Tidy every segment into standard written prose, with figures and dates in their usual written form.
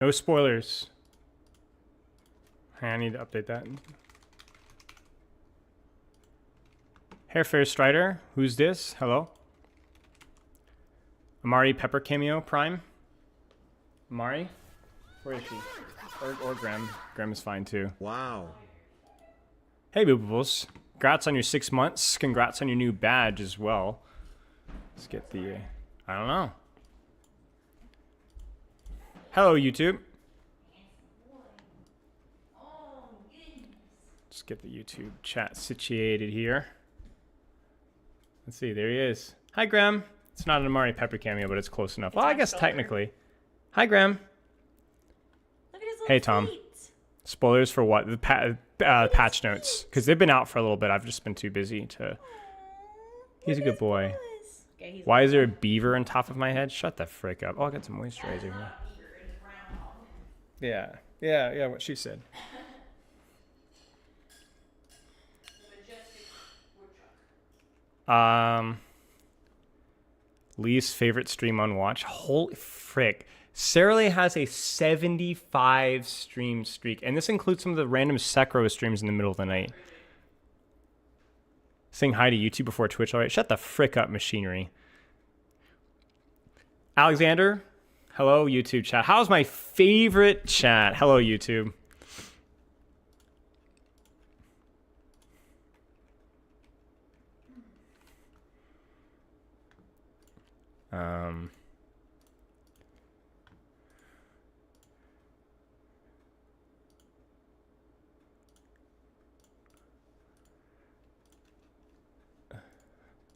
No spoilers. I need to update that. Hairfair Strider, who's this? Hello. Amari Pepper cameo Prime. Amari, where is she? Or Graham. Graham is fine too. Wow. Hey Boopables. Congrats on your 6 months. Congrats on your new badge as well. Let's get the, I don't know. Hello YouTube. Let's get the YouTube chat situated here. Let's see, there he is. Hi Graham. It's not an Amari Pepper cameo, but it's close enough. Well, I guess technically. Hi Graham. Look at his little Hey Tom. feet. Spoilers for what? The patch notes. Because they've been out for a little bit. I've just been too busy to... He's a good boy. Okay, Why is there a beaver on top of my head? Shut the frick up. Oh, I got some moisturizer here. Yeah, what she said. Least favorite stream on watch. Holy frick. Sarah Lee has a 75 stream streak, and this includes some of the random Sekiro streams in the middle of the night. Saying hi to YouTube before Twitch. All right, shut the frick up, machinery. Alexander, hello YouTube chat. How's my favorite chat? Hello YouTube.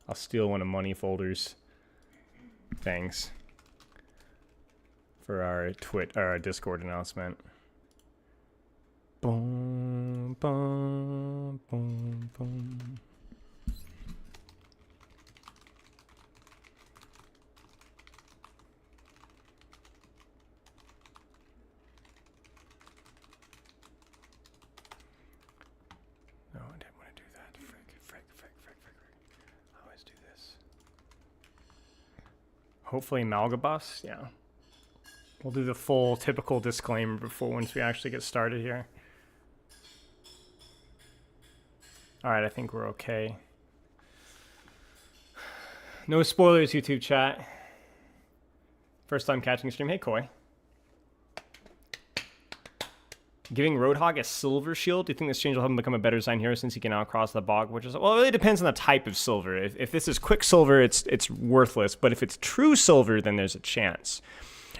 I'll steal one of Money Folder's things for our Discord announcement. Boom, boom, boom, boom. No, I didn't want to do that. Frick. I always do this. Hopefully Malgabus, yeah. We'll do the full typical disclaimer before once we actually get started here. All right, I think we're okay. No spoilers, YouTube chat. First time catching a stream. Hey, Koi. Giving Roadhog a silver shield. Do you think this change will help him become a better design hero since he can now cross the bog? Which is, well, it really depends on the type of silver. If this is quicksilver, it's worthless. But if it's true silver, then there's a chance.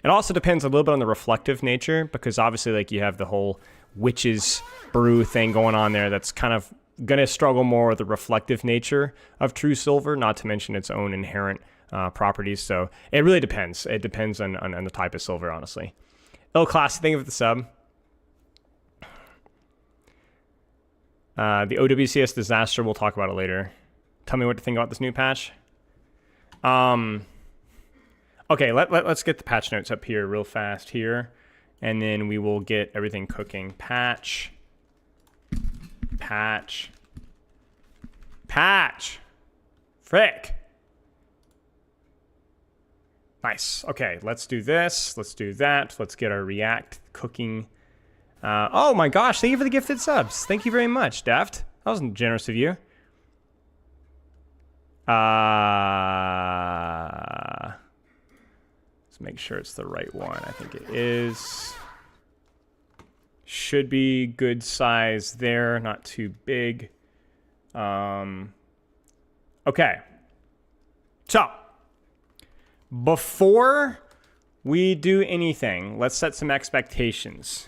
It also depends a little bit on the reflective nature, because obviously, like, you have the whole witch's brew thing going on there. That's kind of gonna struggle more with the reflective nature of true silver, not to mention its own inherent properties. So it really depends. It depends on the type of silver, honestly. Ill Class, think of the sub. The OWCS disaster, we'll talk about it later. Tell me what to think about this new patch. Okay, let's get the patch notes up here real fast here, and then we will get everything cooking. Patch. Frick. Nice. Okay, let's do this. Let's do that. Let's get our React cooking. Oh my gosh, thank you for the gifted subs. Thank you very much, Deft. That was generous of you. Let's make sure it's the right one. I think it is. Should be good size there, not too big. Okay. So, before we do anything, let's set some expectations.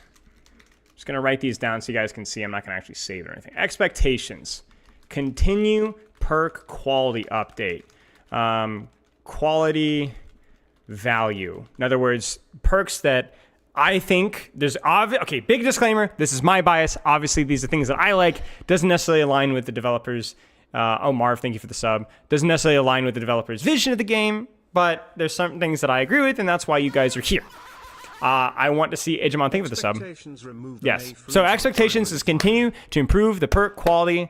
Just going to write these down so you guys can see. I'm not going to actually save it or anything. Expectations. Continue perk quality update. Quality value. In other words, perks that I think there's okay, big disclaimer. This is my bias. Obviously, these are things that I like. Doesn't necessarily align with the developers. Oh, Marv, thank you for the sub. Doesn't necessarily align with the developers' vision of the game, but there's some things that I agree with, and that's why you guys are here. I want to see Edgemon, thank you for the sub. Yes. So expectations is continue to improve the perk quality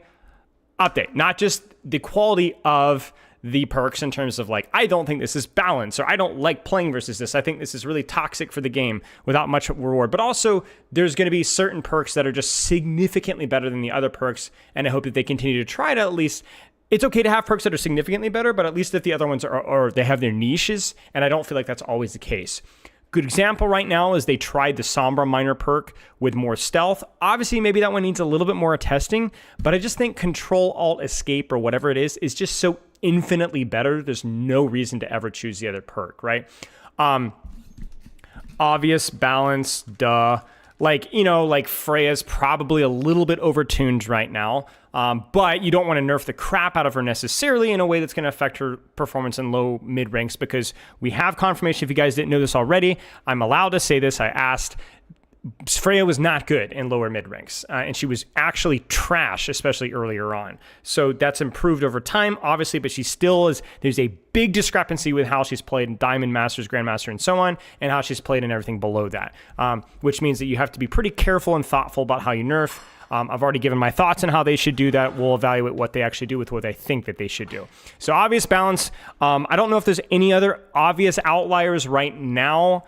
update, not just the quality of the perks in terms of like, I don't think this is balanced, or I don't like playing versus this. I think this is really toxic for the game without much reward. But also, there's going to be certain perks that are just significantly better than the other perks, and I hope that they continue to try to at least. It's okay to have perks that are significantly better, but at least if the other ones are they have their niches, and I don't feel like that's always the case. Good example right now is they tried the Sombra Miner perk with more stealth. Obviously, maybe that one needs a little bit more testing, but I just think Control Alt Escape or whatever it is just so infinitely better. There's no reason to ever choose the other perk, right? Obvious, balance, duh. Like, like Freya's probably a little bit overtuned right now, but you don't want to nerf the crap out of her necessarily in a way that's going to affect her performance in low mid ranks, because we have confirmation. If you guys didn't know this already, I'm allowed to say this. I asked. Freya was not good in lower mid ranks, and she was actually trash, especially earlier on. So that's improved over time, obviously, but she still is. There's a big discrepancy with how she's played in Diamond, Masters, Grandmaster, and so on, and how she's played in everything below that, which means that you have to be pretty careful and thoughtful about how you nerf. I've already given my thoughts on how they should do that. We'll evaluate what they actually do with what I think that they should do. So obvious balance. I don't know if there's any other obvious outliers right now.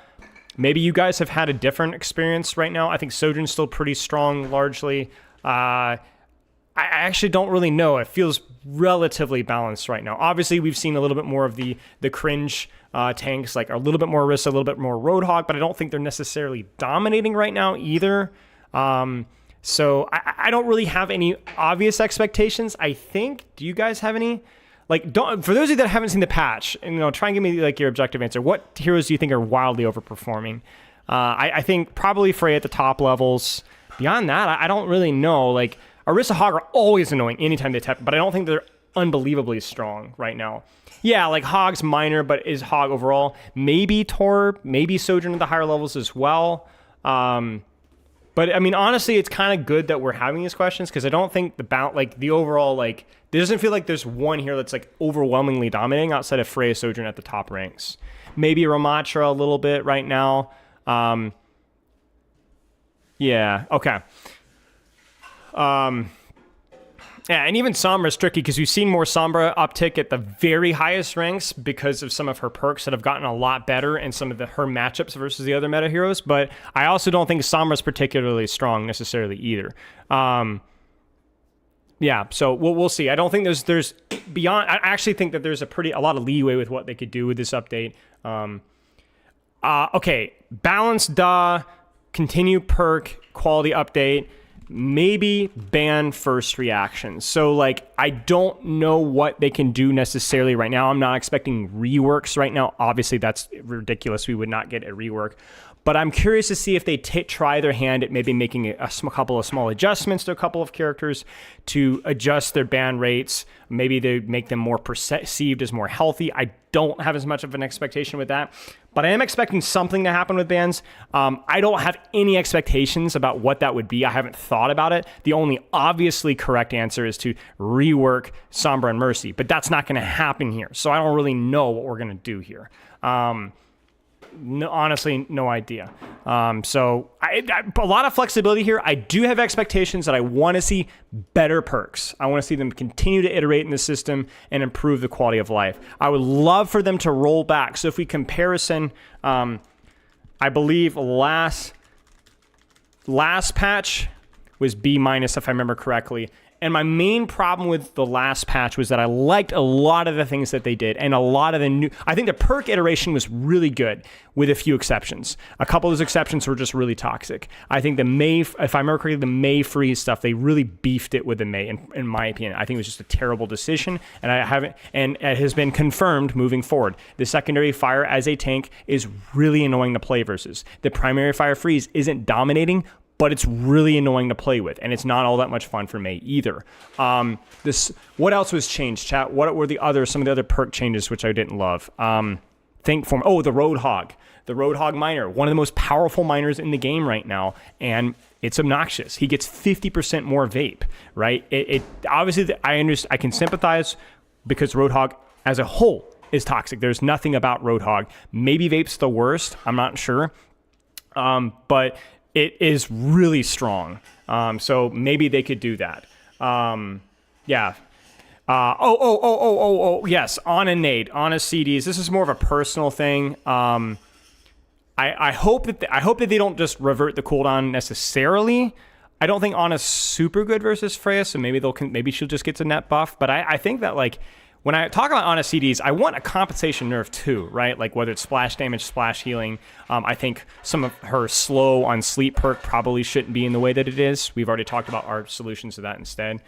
Maybe you guys have had a different experience right now. I think Sojourn's still pretty strong, largely. I actually don't really know. It feels relatively balanced right now. Obviously, we've seen a little bit more of the cringe tanks, like a little bit more Orisa, a little bit more Roadhog, but I don't think they're necessarily dominating right now either. So I don't really have any obvious expectations, I think. Do you guys have any? Like, for those of you that haven't seen the patch, and try and give me like your objective answer. What heroes do you think are wildly overperforming? I think probably Freya at the top levels. Beyond that, I don't really know. Like, Orisa Hog are always annoying anytime they tap, but I don't think they're unbelievably strong right now. Yeah, like Hog's minor, but is Hog overall? Maybe Torb, maybe Sojourn at the higher levels as well. But I mean, honestly, it's kind of good that we're having these questions, because I don't think the overall, like, there doesn't feel like there's one here that's like overwhelmingly dominating outside of Freya, Sojourn at the top ranks. Maybe Ramatra a little bit right now. Yeah, okay. Yeah, and even Sombra's tricky, because we've seen more Sombra uptick at the very highest ranks because of some of her perks that have gotten a lot better and some of her matchups versus the other meta heroes. But I also don't think Sombra's particularly strong necessarily either. Yeah, so we'll see. I don't think there's beyond. I actually think that there's a lot of leeway with what they could do with this update. Okay, balance, duh. Continue perk quality update. Maybe ban first reactions. So, like, I don't know what they can do necessarily right now. I'm not expecting reworks right now. Obviously, that's ridiculous. We would not get a rework. But I'm curious to see if they try their hand at maybe making a couple of small adjustments to a couple of characters to adjust their ban rates. Maybe they make them more perceived as more healthy. I don't have as much of an expectation with that. But I am expecting something to happen with bans. I don't have any expectations about what that would be. I haven't thought about it. The only obviously correct answer is to rework Sombra and Mercy. But that's not going to happen here. So I don't really know what we're going to do here. No, honestly, no idea. So a lot of flexibility here. I do have expectations that I want to see better perks. I want to see them continue to iterate in the system and improve the quality of life. I would love for them to roll back. So if we comparison, I believe last patch was B-, if I remember correctly. And my main problem with the last patch was that I liked a lot of the things that they did, and a lot of the new. I think the perk iteration was really good, with a few exceptions. A couple of those exceptions were just really toxic. I think the May, if I remember correctly, the May freeze stuff, they really beefed it with the May. In my opinion, I think it was just a terrible decision, and it has been confirmed moving forward. The secondary fire as a tank is really annoying to play versus. The primary fire freeze isn't dominating, but it's really annoying to play with, and it's not all that much fun for May either. What else was changed, chat? What were some of the other perk changes which I didn't love? The Roadhog. The Roadhog miner, one of the most powerful miners in the game right now, and it's obnoxious. He gets 50% more vape, right? It obviously, I can sympathize, because Roadhog as a whole is toxic. There's nothing about Roadhog. Maybe vape's the worst. I'm not sure. But it is really strong. So maybe they could do that. Yeah. Yes, on a Nate, on a CDs. This is more of a personal thing. I hope that they don't just revert the cooldown necessarily. I don't think Anna's super good versus Freya, so maybe she'll just get a net buff. But I think that like when I talk about Anna CDs, I want a compensation nerf too, right? Like whether it's splash damage, splash healing. I think some of her slow on sleep perk probably shouldn't be in the way that it is. We've already talked about our solutions to that instead.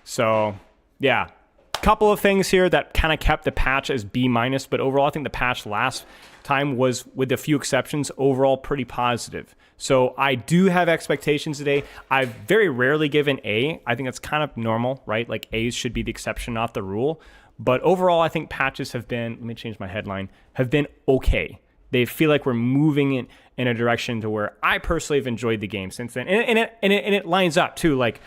So yeah, couple of things here that kind of kept the patch as B-, but overall I think the patch last time was, with a few exceptions, overall pretty positive. So I do have expectations today. I've very rarely given A. I think that's kind of normal, right? Like A's should be the exception, not the rule. But overall, I think patches have been, let me change my headline, have been okay. They feel like we're moving in a direction to where I personally have enjoyed the game since then. And it lines up too, like,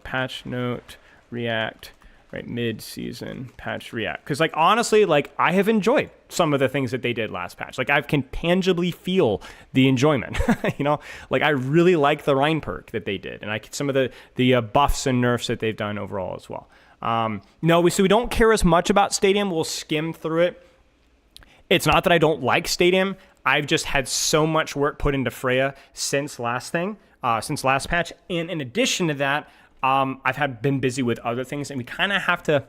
patch note, react, right, mid-season patch react. Because like honestly, like I have enjoyed some of the things that they did last patch. Like I can tangibly feel the enjoyment. You know, like I really like the Rhine perk that they did, and some of the buffs and nerfs that they've done overall as well. So we don't care as much about Stadium. We'll skim through it. It's not that I don't like Stadium. I've just had so much work put into Freya since last patch, and in addition to that, I've been busy with other things, and we kind of have to.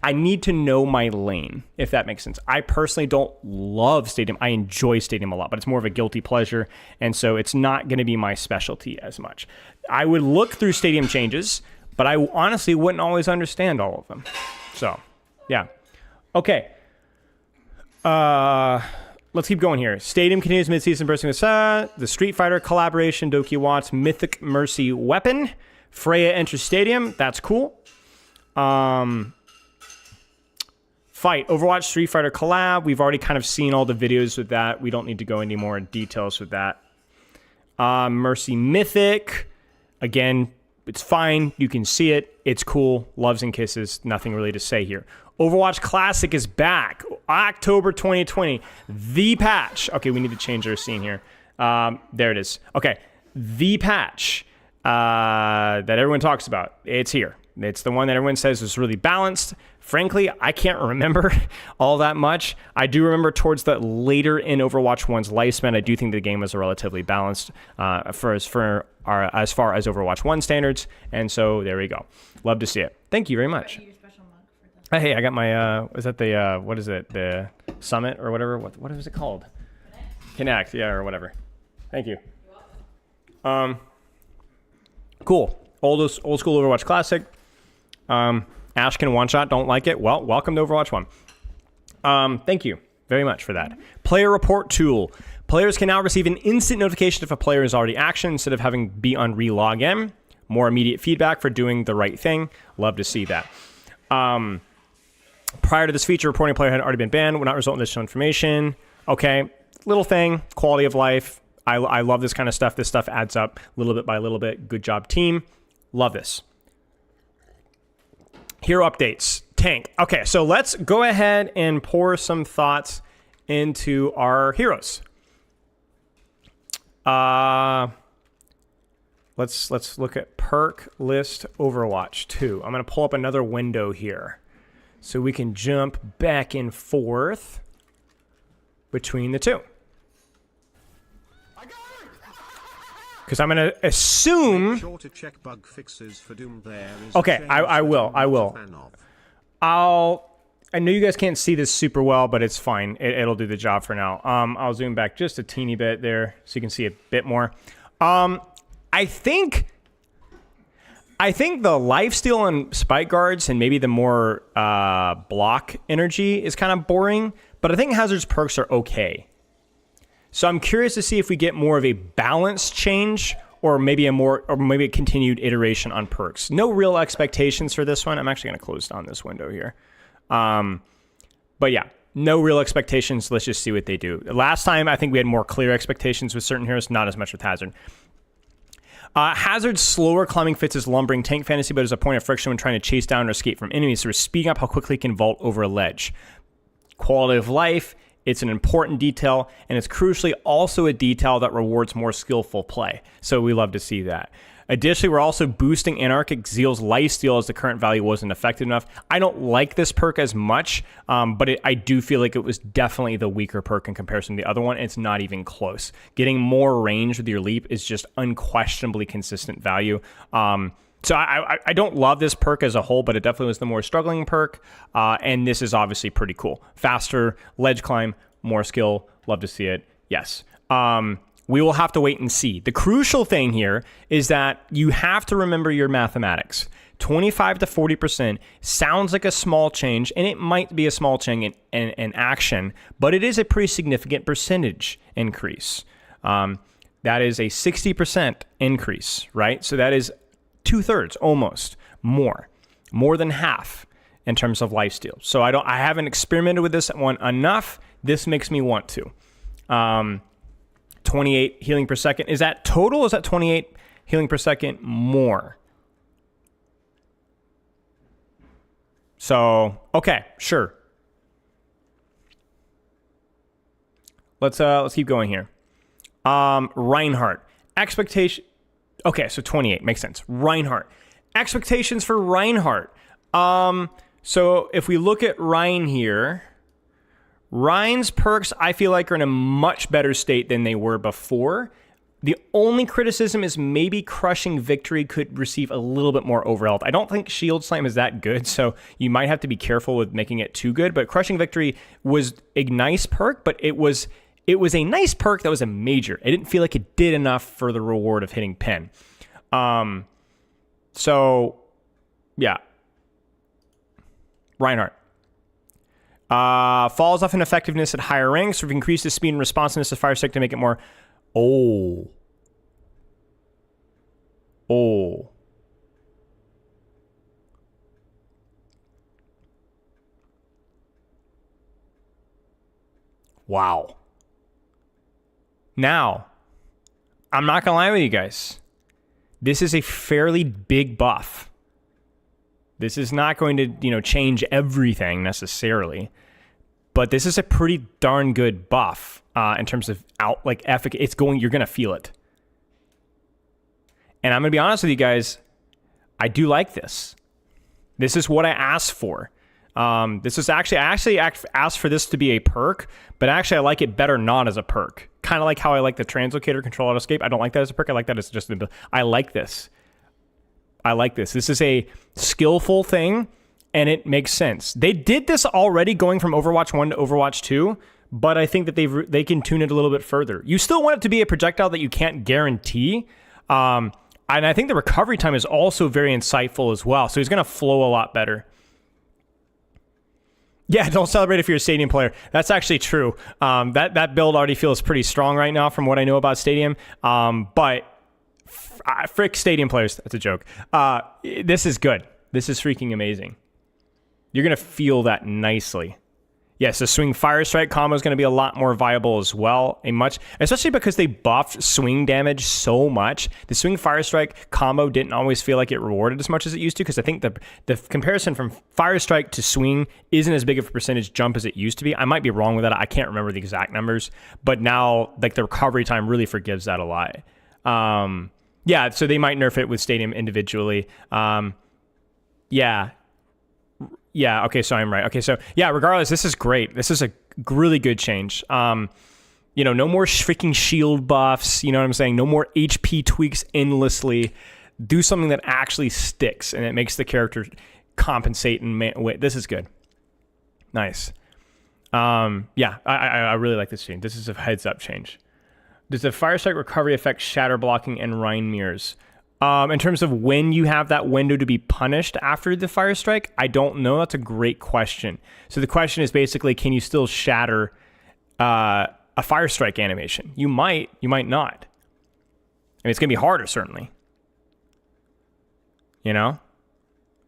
I need to know my lane, if that makes sense. I personally don't love Stadium. I enjoy Stadium a lot, but it's more of a guilty pleasure, and so it's not going to be my specialty as much. I would look through Stadium changes, but I honestly wouldn't always understand all of them. So, yeah. Okay. Let's keep going here. Stadium continues mid-season bursting with the Street Fighter collaboration, Doki Watts Mythic Mercy weapon. Freya enters Stadium. That's cool. Fight Overwatch Street Fighter collab. We've already kind of seen all the videos with that. We don't need to go into more details with that. Mercy Mythic. Again, it's fine. You can see it. It's cool. Loves and kisses. Nothing really to say here. Overwatch Classic is back. October 2020. The patch. Okay, we need to change our scene here. There it is. Okay. The patch that everyone talks about. It's here. It's the one that everyone says is really balanced. Frankly, I can't remember all that much. I do remember towards the later in Overwatch 1's lifespan, I do think the game was relatively balanced as far as Overwatch 1 standards. And so there we go. Love to see it. Thank you very much. Hey, I got my, is that the, what is it? The Summit or whatever? What is it called? Connect, yeah, or whatever. Thank you. Cool. Old school Overwatch Classic. Ash can one-shot, don't like it. Well, welcome to Overwatch 1. Thank you very much for that. Player report tool. Players can now receive an instant notification if a player is already actioned instead of having be on re-log in. More immediate feedback for doing the right thing. Love to see that. Prior to this feature, reporting a player had already been banned would not result in additional information. Okay, little thing, quality of life. I love this kind of stuff. This stuff adds up little bit by little bit. Good job, team. Love this. Hero updates. Tank. Okay, so let's go ahead and pour some thoughts into our heroes. Let's look at perk list Overwatch 2. I'm going to pull up another window here so we can jump back and forth between the two. Because I'm going to assume... Sure to check bug fixes for Doom there is okay, I will. I know you guys can't see this super well, but it's fine. It'll do the job for now. I'll zoom back just a teeny bit there so you can see a bit more. I think the lifesteal and spike guards and maybe the more block energy is kind of boring, but I think Hazard's perks are okay. So I'm curious to see if we get more of a balanced change or maybe a continued iteration on perks. No real expectations for this one. I'm actually going to close down this window here. But yeah, no real expectations. Let's just see what they do. Last time, I think we had more clear expectations with certain heroes, not as much with Hazard. Hazard's slower climbing fits his lumbering tank fantasy, but is a point of friction when trying to chase down or escape from enemies, so we're speeding up how quickly he can vault over a ledge. Quality of life, it's an important detail, and it's crucially also a detail that rewards more skillful play. So we love to see that. Additionally, we're also boosting Anarchic Zeal's lifesteal as the current value wasn't effective enough. I don't like this perk as much, but I do feel like it was definitely the weaker perk in comparison to the other one. And it's not even close. Getting more range with your leap is just unquestionably consistent value. So I don't love this perk as a whole, but it definitely was the more struggling perk. And this is obviously pretty cool. Faster, ledge climb, more skill. Love to see it. Yes. We will have to wait and see. The crucial thing here is that you have to remember your mathematics. 25 to 40% sounds like a small change, and it might be a small change in action, but it is a pretty significant percentage increase. That is a 60% increase, right? So that is 2/3, almost more than half in terms of lifesteal. So I haven't experimented with this one enough. This makes me want to. 28 healing per second. Is that total? Is that 28 healing per second more? So, okay, sure. Let's keep going here. Reinhardt. Expectation. Okay, so 28 makes sense. Reinhardt. Expectations for Reinhardt. So if we look at Rein here, Rein's perks, I feel like, are in a much better state than they were before. The only criticism is maybe Crushing Victory could receive a little bit more overhealth. I don't think Shield Slam is that good, so you might have to be careful with making it too good. But Crushing Victory was a nice perk, but it was a nice perk that was a major. It didn't feel like it did enough for the reward of hitting Pen. So, yeah. Reinhardt. Falls off in effectiveness at higher ranks, so we've increased the speed and responsiveness of Fire Strike to make it more... Oh. Wow. Now, I'm not going to lie with you guys. This is a fairly big buff. This is not going to, change everything necessarily, but this is a pretty darn good buff in terms of efficacy. You're going to feel it. And I'm going to be honest with you guys, I do like this. This is what I asked for. I actually asked for this to be a perk, but actually I like it better not as a perk. Kind of like how I like the Translocator Control Auto Escape. I don't like that as a perk. I like that as just I like this. This is a skillful thing, and it makes sense. They did this already going from Overwatch 1 to Overwatch 2, but I think that they can tune it a little bit further. You still want it to be a projectile that you can't guarantee, and I think the recovery time is also very insightful as well, so he's going to flow a lot better. Yeah, don't celebrate if you're a Stadium player. That's actually true. That build already feels pretty strong right now from what I know about Stadium, but... frick Stadium players. That's a joke. This is good. This is freaking amazing. You're going to feel that nicely. Yes, the Swing Fire Strike combo is going to be a lot more viable as well. Especially because they buffed swing damage so much. The Swing Fire Strike combo didn't always feel like it rewarded as much as it used to, because I think the comparison from Fire Strike to Swing isn't as big of a percentage jump as it used to be. I might be wrong with that. I can't remember the exact numbers, but now the recovery time really forgives that a lot. Yeah, so they might nerf it with Stadium individually. Yeah, okay, so I'm right. Okay, so yeah, regardless, this is great. This is a really good change. No more freaking shield buffs, you know what I'm saying? No more HP tweaks endlessly. Do something that actually sticks, and it makes the character compensate and wait. This is good. Nice. I really like this change. This is a heads-up change. Does the Fire Strike recovery affect shatter blocking and Rein mirrors? In terms of when you have that window to be punished after the Fire Strike, I don't know. That's a great question. So the question is basically, can you still shatter a Fire Strike animation? You might not. I mean, it's going to be harder, certainly. All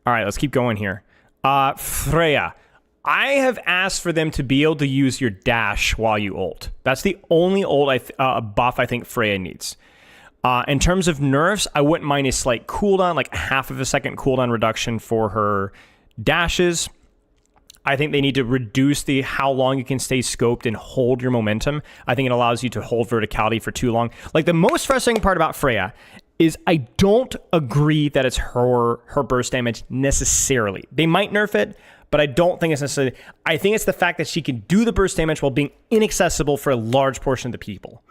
right, let's keep going here. Freya. I have asked for them to be able to use your dash while you ult. That's the only ult buff I think Freya needs. In terms of nerfs, I wouldn't mind a slight cooldown, like half of a second cooldown reduction for her dashes. I think they need to reduce how long you can stay scoped and hold your momentum. I think it allows you to hold verticality for too long. Like, the most frustrating part about Freya is I don't agree that it's her burst damage necessarily. They might nerf it, but I don't think it's necessarily. I think it's the fact that she can do the burst damage while being inaccessible for a large portion of the people.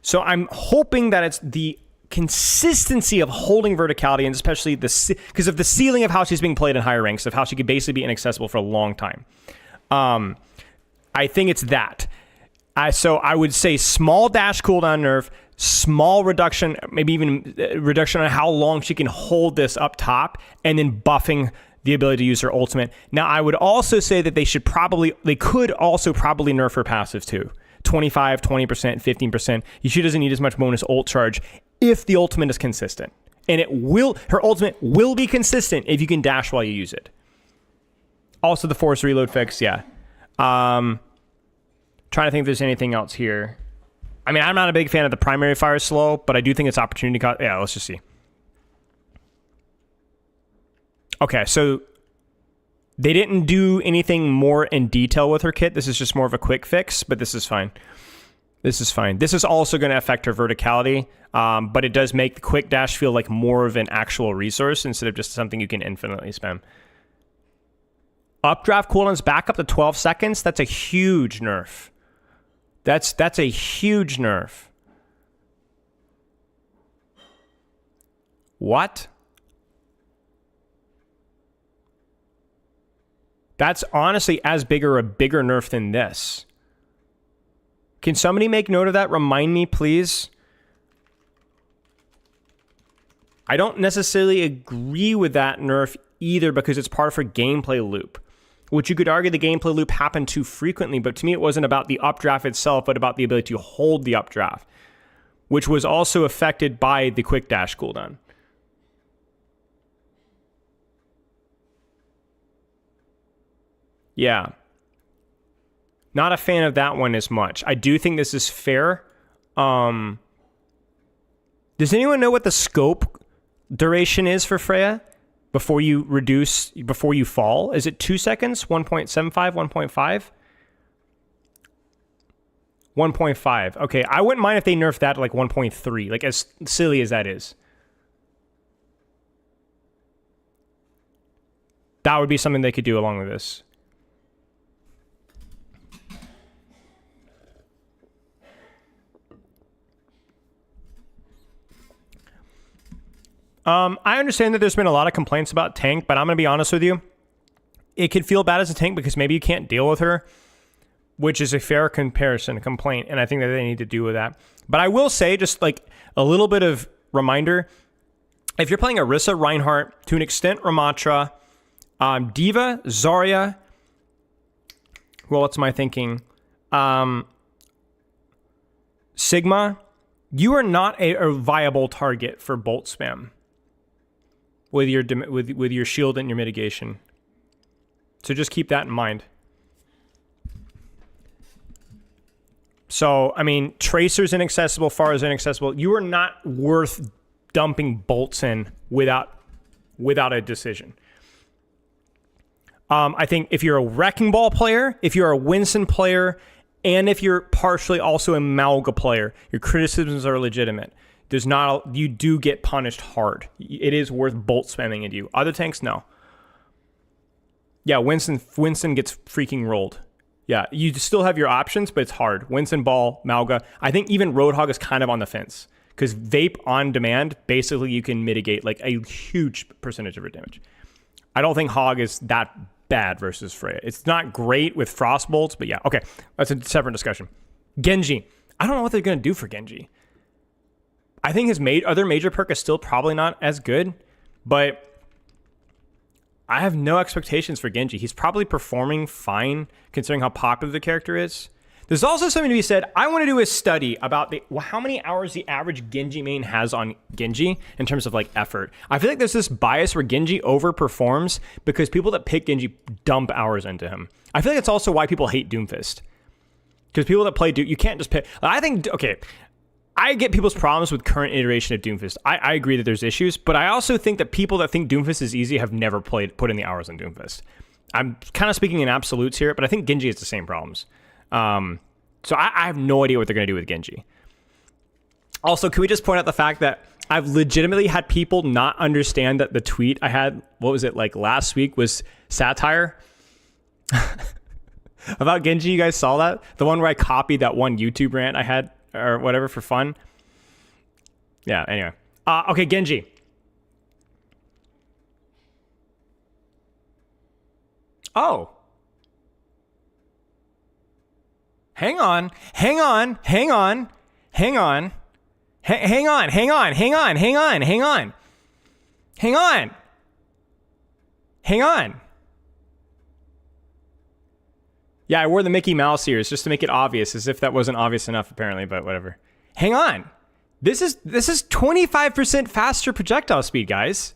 So I'm hoping that it's the consistency of holding verticality, and especially because of the ceiling of how she's being played in higher ranks, of how she could basically be inaccessible for a long time. I think it's that. So I would say small dash cooldown nerf, small reduction, maybe even reduction on how long she can hold this up top, and then buffing the ability to use her ultimate. Now, I would also say that they could also probably nerf her passives too. 25, 20%, 15%. She doesn't need as much bonus ult charge if the ultimate is consistent. And her ultimate will be consistent if you can dash while you use it. Also the force reload fix, yeah. Trying to think if there's anything else here. I mean, I'm not a big fan of the primary fire slow, but I do think it's opportunity cost. Yeah, let's just see. Okay, so they didn't do anything more in detail with her kit. This is just more of a quick fix, but this is fine. This is fine. This is also going to affect her verticality, but it does make the quick dash feel like more of an actual resource instead of just something you can infinitely spam. Updraft cooldowns back up to 12 seconds. That's a huge nerf. That's a huge nerf. What? That's honestly as big or a bigger nerf than this. Can somebody make note of that? Remind me, please. I don't necessarily agree with that nerf either because it's part of her gameplay loop, which you could argue the gameplay loop happened too frequently, but to me it wasn't about the updraft itself, but about the ability to hold the updraft, which was also affected by the quick dash cooldown. Yeah. Not a fan of that one as much. I do think this is fair. Does anyone know what the scope duration is for Freya before you fall? Is it 2 seconds? 1.75, 1.5? 1.5. Okay, I wouldn't mind if they nerfed that to like 1.3, like as silly as that is. That would be something they could do along with this. I understand that there's been a lot of complaints about tank, but I'm going to be honest with you. It could feel bad as a tank because maybe you can't deal with her, which is a fair complaint, and I think that they need to do with that. But I will say, just like a little bit of reminder, if you're playing Orisa, Reinhardt, to an extent Ramattra, D.Va, Zarya, well, what's my thinking? Sigma, you are not a viable target for bolt spam with your shield and your mitigation. So just keep that in mind. So, I mean, Tracer's inaccessible, Pharah's inaccessible. You are not worth dumping bolts in without a decision. I think if you're a Wrecking Ball player, if you're a Winston player, and if you're partially also a Malga player, your criticisms are legitimate. You do get punished hard. It is worth bolt spamming into you. Other tanks, no. Yeah, Winston gets freaking rolled. Yeah, you still have your options, but it's hard. Winston, Ball, Malga. I think even Roadhog is kind of on the fence because Vape on demand, basically you can mitigate like a huge percentage of her damage. I don't think Hog is that bad versus Freya. It's not great with Frost Bolts, but yeah, okay. That's a separate discussion. Genji. I don't know what they're going to do for Genji. I think his other major perk is still probably not as good, but I have no expectations for Genji. He's probably performing fine considering how popular the character is. There's also something to be said. I want to do a study about how many hours the average Genji main has on Genji in terms of like effort. I feel like there's this bias where Genji overperforms because people that pick Genji dump hours into him. I feel like it's also why people hate Doomfist. Because people that play Doom, you can't just pick. I get people's problems with current iteration of Doomfist. I agree that there's issues, but I also think that people that think Doomfist is easy have never put in the hours on Doomfist. I'm kind of speaking in absolutes here, but I think Genji has the same problems. So I have no idea what they're going to do with Genji. Also, can we just point out the fact that I've legitimately had people not understand that the tweet I had, what was it, like last week, was satire? About Genji, you guys saw that? The one where I copied that one YouTube rant I had, or whatever, for fun? Yeah, anyway. Okay, Genji. Oh. Hang on. Hang on. Hang on. Hang on. Hang on. Hang on. Hang on. Hang on. Hang on. Hang on. Hang on. Yeah, I wore the Mickey Mouse ears just to make it obvious, as if that wasn't obvious enough, apparently, but whatever. Hang on. This is 25% faster projectile speed, guys.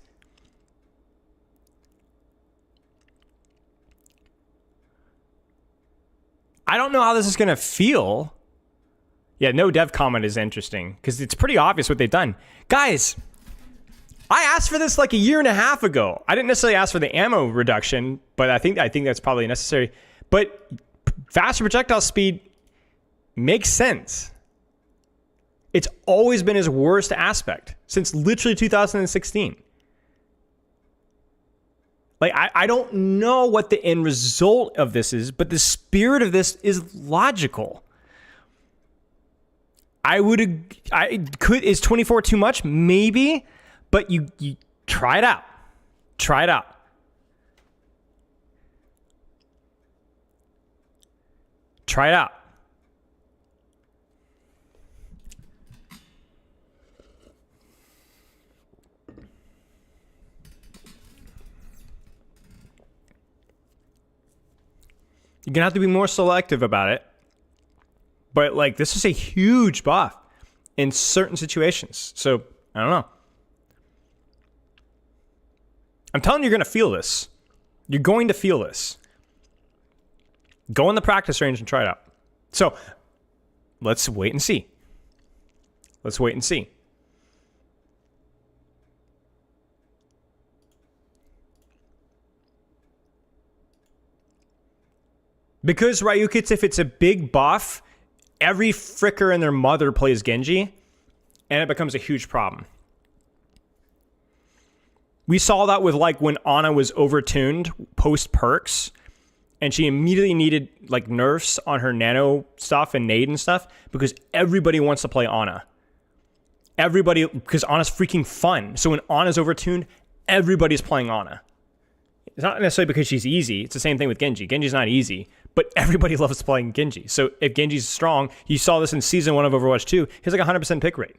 I don't know how this is going to feel. Yeah, no dev comment is interesting because it's pretty obvious what they've done. Guys, I asked for this like a year and a half ago. I didn't necessarily ask for the ammo reduction, but I think that's probably necessary. But faster projectile speed makes sense. It's always been his worst aspect since literally 2016. Like, I don't know what the end result of this is, but the spirit of this is logical. Is 24 too much? Maybe, but you try it out. Try it out. Try it out. You're going to have to be more selective about it. But, like, this is a huge buff in certain situations. So, I don't know. I'm telling you, you're going to feel this. You're going to feel this. Go in the practice range and try it out. So, let's wait and see. Let's wait and see. Because Ryukits, if it's a big buff, every fricker and their mother plays Genji, and it becomes a huge problem. We saw that with like when Ana was overtuned post perks, and she immediately needed like nerfs on her nano stuff and nade and stuff because everybody wants to play Ana. Everybody, because Ana's freaking fun. So when Ana's overtuned, everybody's playing Ana. It's not necessarily because she's easy. It's the same thing with Genji. Genji's not easy, but everybody loves playing Genji. So if Genji's strong, you saw this in season 1 of Overwatch 2, he has like 100% pick rate.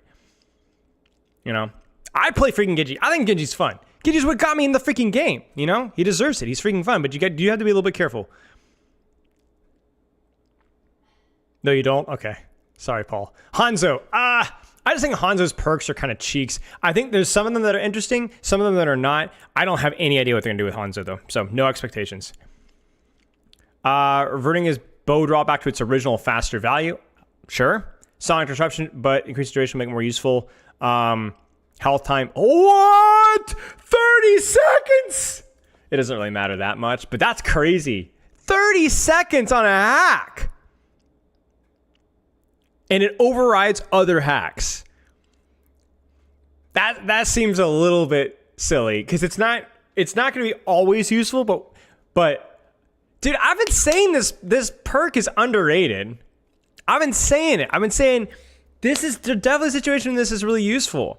You know? I play freaking Genji. I think Genji's fun. Genji's what got me in the freaking game, you know? He deserves it. He's freaking fun, but you have to be a little bit careful. No, you don't? Okay. Sorry, Paul. Hanzo. I just think Hanzo's perks are kind of cheeks. I think there's some of them that are interesting, some of them that are not. I don't have any idea what they're going to do with Hanzo, though. So, no expectations. Reverting his bow draw back to its original faster value. Sure. Sonic disruption, but increased duration will make it more useful. Health time. What? 30 seconds? It doesn't really matter that much, but that's crazy. 30 seconds on a hack. And it overrides other hacks. That seems a little bit silly because it's not going to be always useful, but dude, I've been saying this perk is underrated. I've been saying it. I've been saying there's definitely a situation when this is really useful.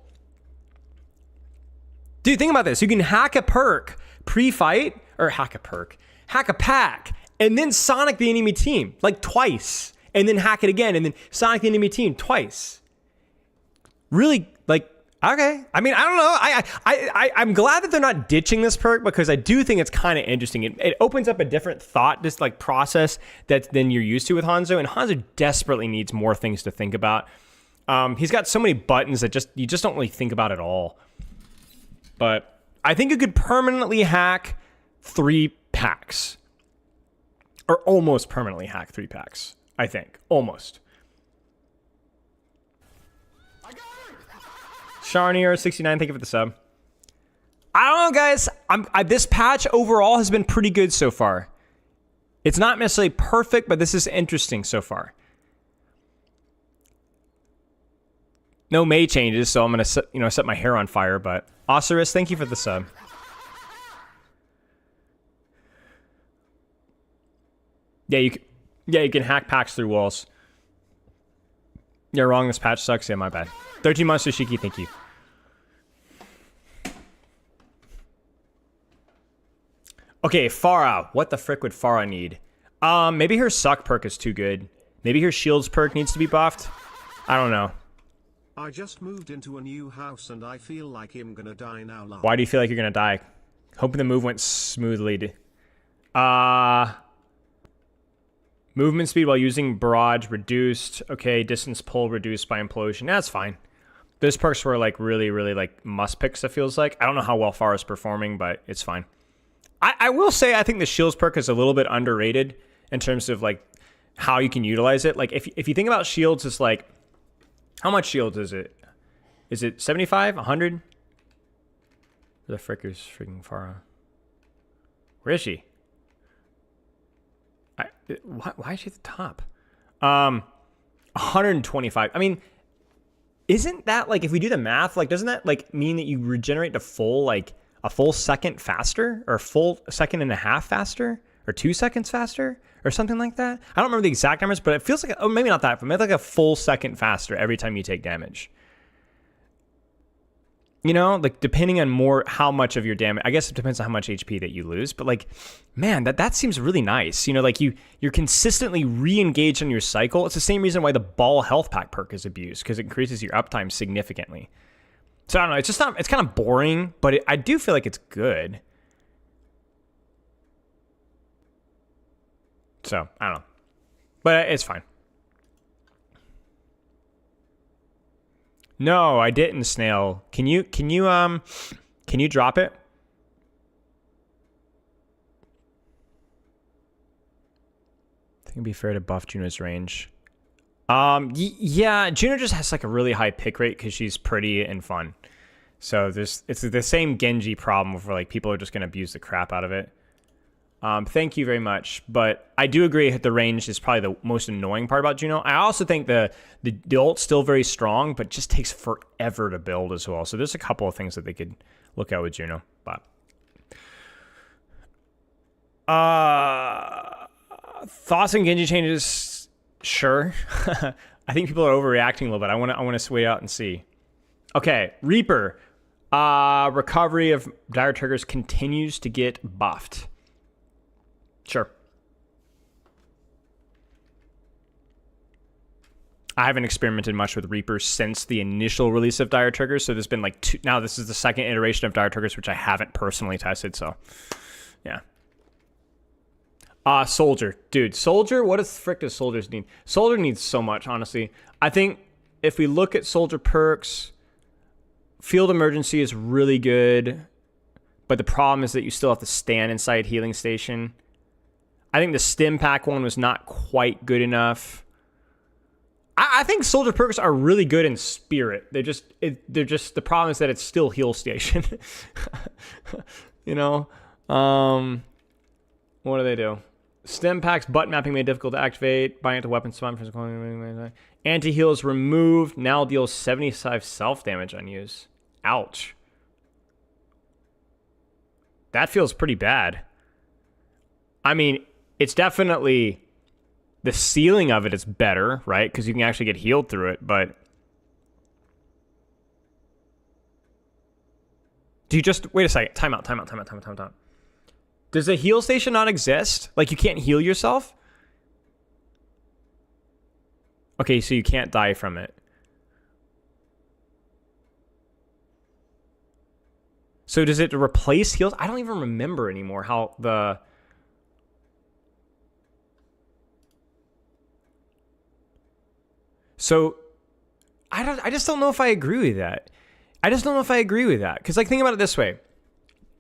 Dude, think about this. You can hack a perk pre-fight, or hack a pack, and then Sonic the enemy team like twice. And then hack it again, and then Sonic the enemy team twice. Really, like, okay. I mean, I don't know. I'm glad that they're not ditching this perk because I do think it's kind of interesting. It opens up a different thought, just like process than you're used to with Hanzo. And Hanzo desperately needs more things to think about. He's got so many buttons that you just don't really think about at all. But I think you could permanently hack 3 packs, or almost permanently hack 3 packs. I think. Almost. Sharnier69, thank you for the sub. I don't know, guys. This patch overall has been pretty good so far. It's not necessarily perfect, but this is interesting so far. No May changes, so I'm gonna set my hair on fire. But Osiris, thank you for the sub. Yeah, you can hack packs through walls. You're wrong. This patch sucks. Yeah, my bad. 13 months to Shiki. Thank you. Okay, Pharah. What the frick would Pharah need? Maybe her suck perk is too good. Maybe her shields perk needs to be buffed. I don't know. I just moved into a new house and I feel like I'm gonna die now. Why do you feel like you're gonna die? Hoping the move went smoothly. Movement speed while using barrage reduced. Okay, distance pull reduced by implosion. That's fine. Those perks were like really, really like must picks, it feels like. I don't know how well Pharah is performing, but it's fine. I will say I think the shields perk is a little bit underrated in terms of like how you can utilize it. Like if you think about shields, it's like, how much shields is it? Is it 75? 100? Where the frick is freaking Pharah? Where is she? Why is she at the top? 125. I mean, isn't that like, if we do the math, like doesn't that like mean that you regenerate a full second faster, or a full second and a half faster, or 2 seconds faster, or something like that? I don't remember the exact numbers, but it feels like, oh, maybe not that, but maybe like a full second faster every time you take damage. You know, like depending on how much of your damage, I guess it depends on how much HP that you lose, but like, man, that seems really nice. You know, like you're consistently re-engaged on your cycle. It's the same reason why the ball health pack perk is abused, because it increases your uptime significantly. So I don't know, it's kind of boring, but I do feel like it's good. So, I don't know. But it's fine. No, I didn't, Snail. Can you drop it? I think it'd be fair to buff Juno's range. Yeah, Juno just has like a really high pick rate because she's pretty and fun. So it's the same Genji problem where like people are just gonna abuse the crap out of it. Thank you very much, but I do agree that the range is probably the most annoying part about Juno. I also think the ult's still very strong, but just takes forever to build as well. So there's a couple of things that they could look at with Juno. But thoughts on Genji changes? Sure. I think people are overreacting a little bit. I want to wait out and see. Okay, Reaper. Recovery of dire triggers continues to get buffed. Sure. I haven't experimented much with Reapers since the initial release of Dire Triggers, so there's been like two. Now this is the second iteration of Dire Triggers, which I haven't personally tested, so yeah. Soldier. Dude, Soldier, what the frick does Soldiers need? Soldier needs so much, honestly. I think if we look at Soldier perks, Field Emergency is really good, but the problem is that you still have to stand inside Healing Station. I think the Stim Pack one was not quite good enough. I think Soldier perks are really good in Spirit. They're just the problem is that it's still Heal Station. You know? What do they do? Stim Pack's button mapping made difficult to activate. Buying it to weapon spawn. Anti-heal is removed. Now deals 75 self-damage on use. Ouch. That feels pretty bad. I mean, it's definitely... the ceiling of it is better, right? Because you can actually get healed through it, but... do you just... wait a second. Time out. Does the heal station not exist? Like, you can't heal yourself? Okay, so you can't die from it. So does it replace heals? I don't even remember anymore how the... so, I just don't know if I agree with that. Because, like, think about it this way.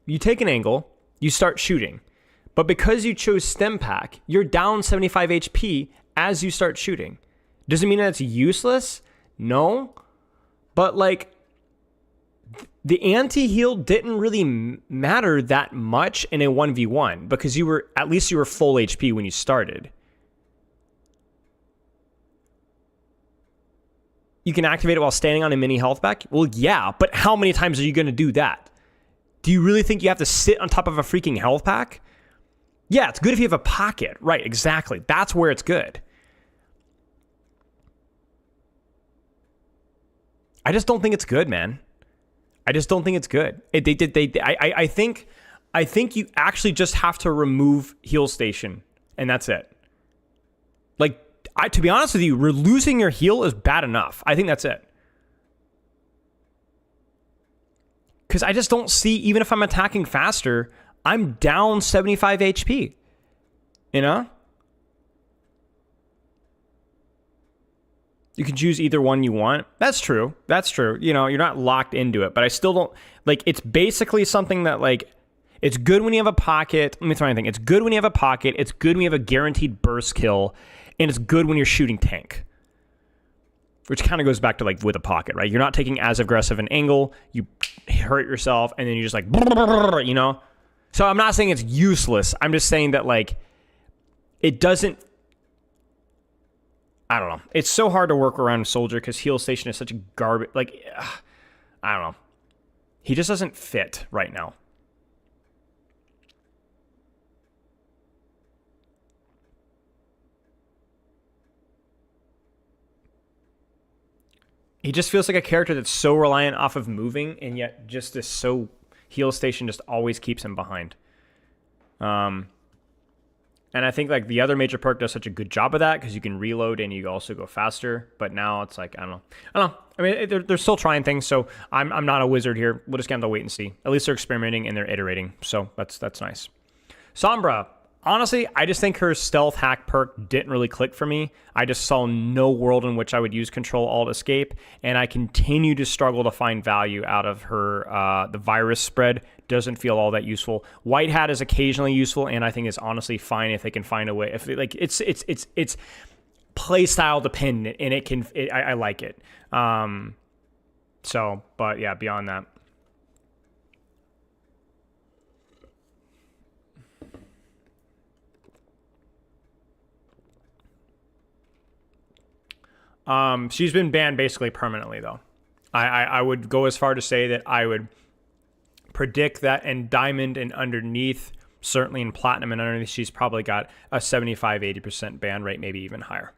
You take an angle, you start shooting. But because you chose Stim Pack, you're down 75 HP as you start shooting. Does it mean that it's useless? No. But, like, the anti-heal didn't really matter that much in a 1v1 because you were full HP when you started. you can activate it while standing on a mini health pack. Well, yeah, but how many times are you going to do that? Do you really think you have to sit on top of a freaking health pack? Yeah, it's good if you have a pocket. Right, exactly. That's where it's good. I just don't think it's good, man. I just don't think it's good. I think you actually just have to remove heal station, and that's it. Like, to be honest with you, losing your heal is bad enough. I think that's it. Because I just don't see, even if I'm attacking faster, I'm down 75 HP. You know? You can choose either one you want. That's true. That's true. You know, you're not locked into it, but I still don't, like, it's basically something that, like, it's good when you have a pocket. Let me try anything. It's good when you have a pocket. It's good when you have a guaranteed burst kill. And it's good when you're shooting tank. Which kind of goes back to, like, with a pocket, right? You're not taking as aggressive an angle. You hurt yourself, and then you just, like, you know? So I'm not saying it's useless. I'm just saying that, like, it doesn't, I don't know. It's so hard to work around a soldier because heal station is such a garbage. Like, I don't know. He just doesn't fit right now. He just feels like a character that's so reliant off of moving, and yet just this so heal station just always keeps him behind. And I think, like, the other major perk does such a good job of that because you can reload and you also go faster. But now it's like, I don't know. I mean, they're still trying things, so I'm not a wizard here. We'll just kind of wait and see. At least they're experimenting and they're iterating, so that's nice. Sombra. Honestly, I just think her stealth hack perk didn't really click for me. I just saw no world in which I would use Control Alt Escape, and I continue to struggle to find value out of her. The virus spread doesn't feel all that useful. White Hat is occasionally useful, and I think is honestly fine if they can find a way. If like it's play style dependent, and I like it. So, but yeah, beyond that. She's been banned basically permanently, though. I would go as far to say that I would predict that in Diamond and underneath, certainly in Platinum and underneath, she's probably got a 75-80% ban rate, maybe even higher.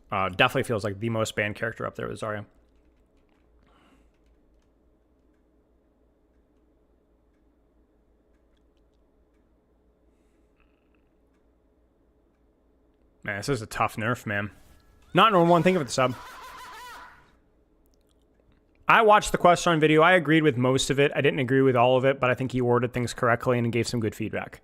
Definitely feels like the most banned character up there with Zarya. Man, this is a tough nerf, man. Not normal one. Think of it, the sub. I watched the Question video. I agreed with most of it. I didn't agree with all of it, but I think he worded things correctly and gave some good feedback.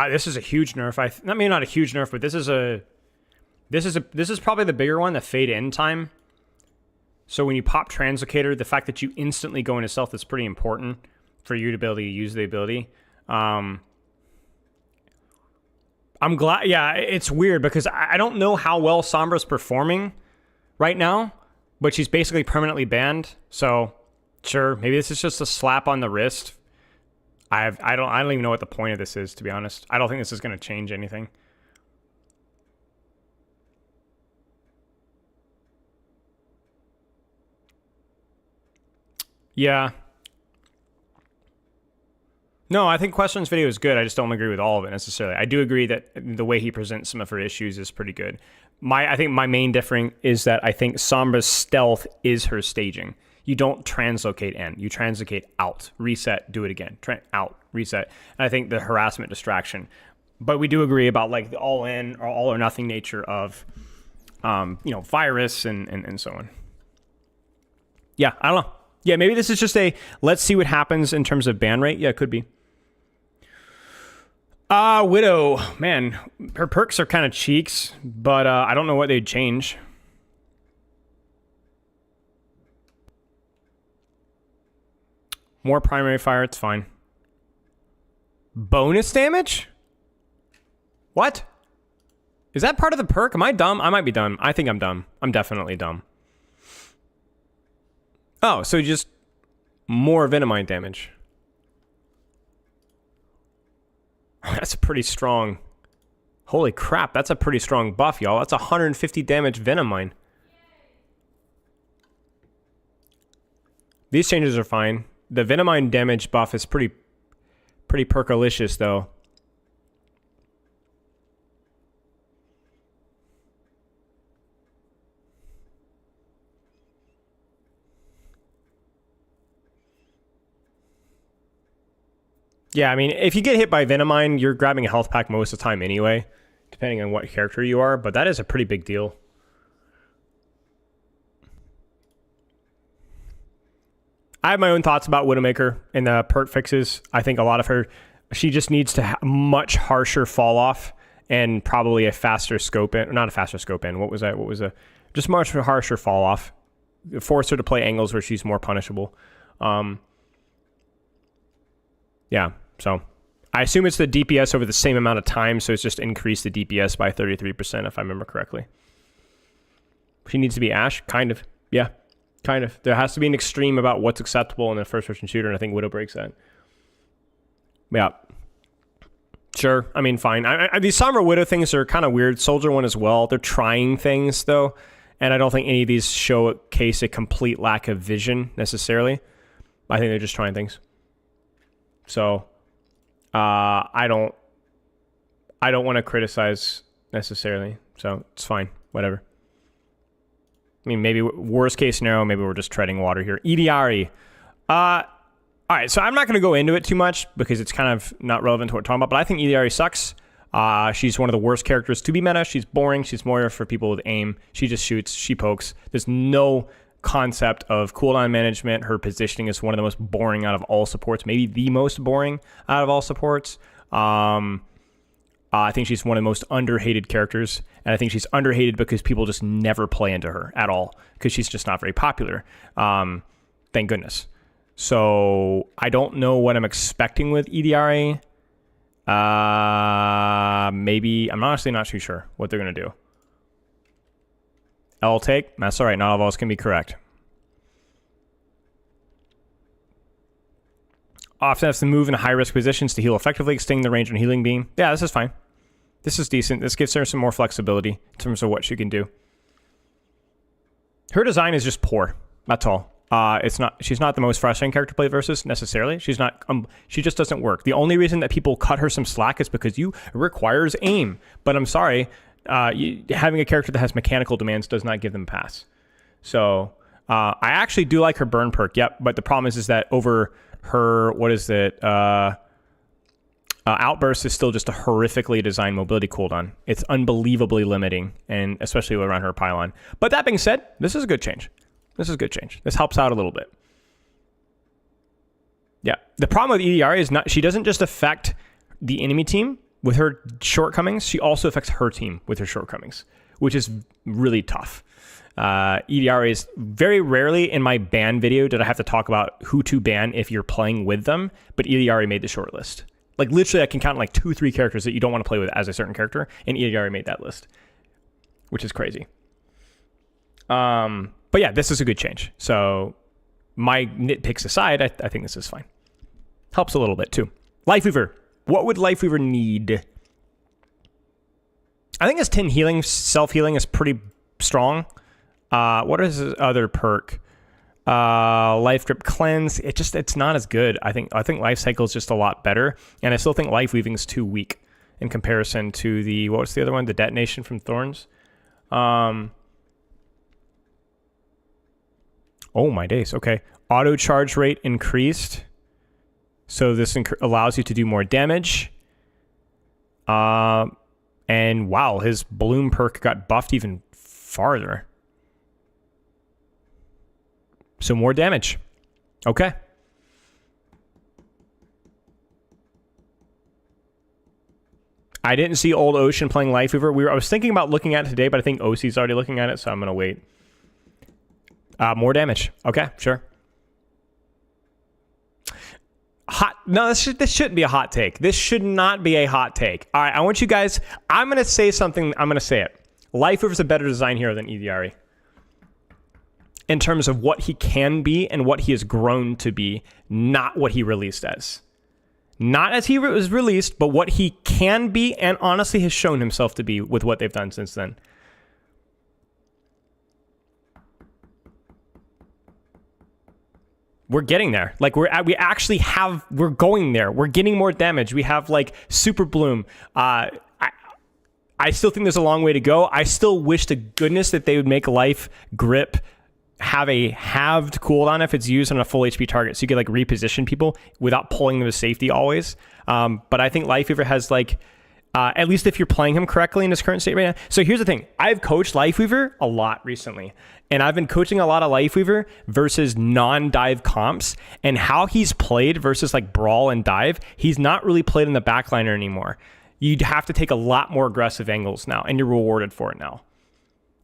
This is a huge nerf. I mean, not a huge nerf, but this is probably the bigger one. The fade in time. So when you pop Translocator, the fact that you instantly go into stealth is pretty important for you to be able to use the ability. I'm glad. Yeah, it's weird because I don't know how well Sombra's performing right now, but she's basically permanently banned. So, sure, maybe this is just a slap on the wrist. I don't even know what the point of this is, to be honest. I don't think this is going to change anything. Yeah. No, I think Question's video is good. I just don't agree with all of it necessarily. I do agree that the way he presents some of her issues is pretty good. I think my main differing is that I think Sombra's stealth is her staging. You don't translocate in. You translocate out. Reset, do it again. Out, reset. And I think the harassment distraction. But we do agree about, like, the all-in or all-or-nothing nature of, virus and so on. Yeah, I don't know. Yeah, maybe this is just let's see what happens in terms of ban rate. Yeah, it could be. Widow, man, her perks are kind of cheeks, but I don't know what they'd change. More primary fire, it's fine. Bonus damage? What? Is that part of the perk? Am I dumb? I might be dumb. I think I'm dumb. I'm definitely dumb. Oh, so just more Venomite damage. That's pretty strong. Holy crap, that's a pretty strong buff, y'all. That's 150 damage Venomine. These changes are fine. The Venomine damage buff is pretty perkalicious, though. Yeah, I mean, if you get hit by Venomine, you're grabbing a health pack most of the time anyway, depending on what character you are, but that is a pretty big deal. I have my own thoughts about Widowmaker and the perk fixes. I think a lot of her, she just needs to have much harsher fall off and probably a faster scope in. Not a faster scope in. What was that? Just much harsher fall off. Force her to play angles where she's more punishable. Yeah, so I assume it's the DPS over the same amount of time, so it's just increased the DPS by 33% if I remember correctly. She needs to be Ashe? Kind of. Yeah. Kind of. There has to be an extreme about what's acceptable in a first-person shooter, and I think Widow breaks that. Yeah. Sure. I mean, fine. These Sombra Widow things are kind of weird. Soldier one as well. They're trying things, though, and I don't think any of these showcase a complete lack of vision, necessarily. I think they're just trying things. So, I don't want to criticize, necessarily. So, it's fine. Whatever. I mean, maybe worst case scenario, maybe we're just treading water here. Idiari. All right, so I'm not going to go into it too much because it's kind of not relevant to what we're talking about, but I think Idiari sucks. She's one of the worst characters to be meta. She's boring. She's more for people with aim. She just shoots. She pokes. There's no concept of cooldown management. Her positioning is one of the most boring out of all supports, maybe the most boring out of all supports. I think she's one of the most underhated characters, and I think she's underhated because people just never play into her at all because she's just not very popular. Thank goodness. So I don't know what I'm expecting with EDRA. Maybe I'm honestly not too sure what they're gonna do. L take. That's all right. Not all of us can be correct. Often has to move in high-risk positions to heal effectively, extending the range on healing beam. Yeah, this is fine. This is decent. This gives her some more flexibility in terms of what she can do. Her design is just poor. That's all. She's not the most frustrating character to play versus necessarily. She's not. She just doesn't work. The only reason that people cut her some slack is because it requires aim. But I'm sorry, having a character that has mechanical demands does not give them a pass. So I actually do like her burn perk. Yep, but the problem is that over her, outburst is still just a horrifically designed mobility cooldown. It's unbelievably limiting, and especially around her pylon. But that being said, this is a good change. This helps out a little bit. Yeah. The problem with EDR is she doesn't just affect the enemy team with her shortcomings, she also affects her team with her shortcomings, which is really tough. EDR is very rarely in my ban video did I have to talk about who to ban if you're playing with them, but EDR made the short list. Like literally I can count like 2-3 characters that you don't want to play with as a certain character, and EDR made that list, which is crazy. But yeah, this is a good change. So my nitpicks aside, I think this is fine. Helps a little bit too. Lifeweaver. What would Lifeweaver need? I think his 10 healing, self-healing is pretty strong. What is his other perk? Life Grip Cleanse. It's not as good. I think Life Cycle is just a lot better. And I still think Life Weaving is too weak in comparison to what was the other one? The Detonation from Thorns. Oh my days. Okay. Auto charge rate increased. So this allows you to do more damage. And wow, his Bloom perk got buffed even farther. So more damage. Okay. I didn't see Old Ocean playing Lifeweaver. I was thinking about looking at it today, but I think OC's already looking at it, so I'm going to wait. More damage. Okay, sure. No, this shouldn't be a hot take. This should not be a hot take. All right, I want you guys... I'm going to say something. I'm going to say it. Lifeweaver's a better design hero than EDRE. In terms of what he can be and what he has grown to be, not what he released as. Not as he was released, but what he can be and honestly has shown himself to be with what they've done since then. We're getting there. Like we're going there. We're getting more damage. We have like Super Bloom. I still think there's a long way to go. I still wish to goodness that they would make Life Grip have a halved cooldown if it's used on a full HP target, so you could like reposition people without pulling them to safety always. But I think Life Weaver has like, at least if you're playing him correctly in his current state right now. So here's the thing. I've coached Life Weaver a lot recently, and I've been coaching a lot of Life Weaver versus non-dive comps, and how he's played versus like Brawl and Dive. He's not really played in the backliner anymore. You'd have to take a lot more aggressive angles now, and you're rewarded for it now.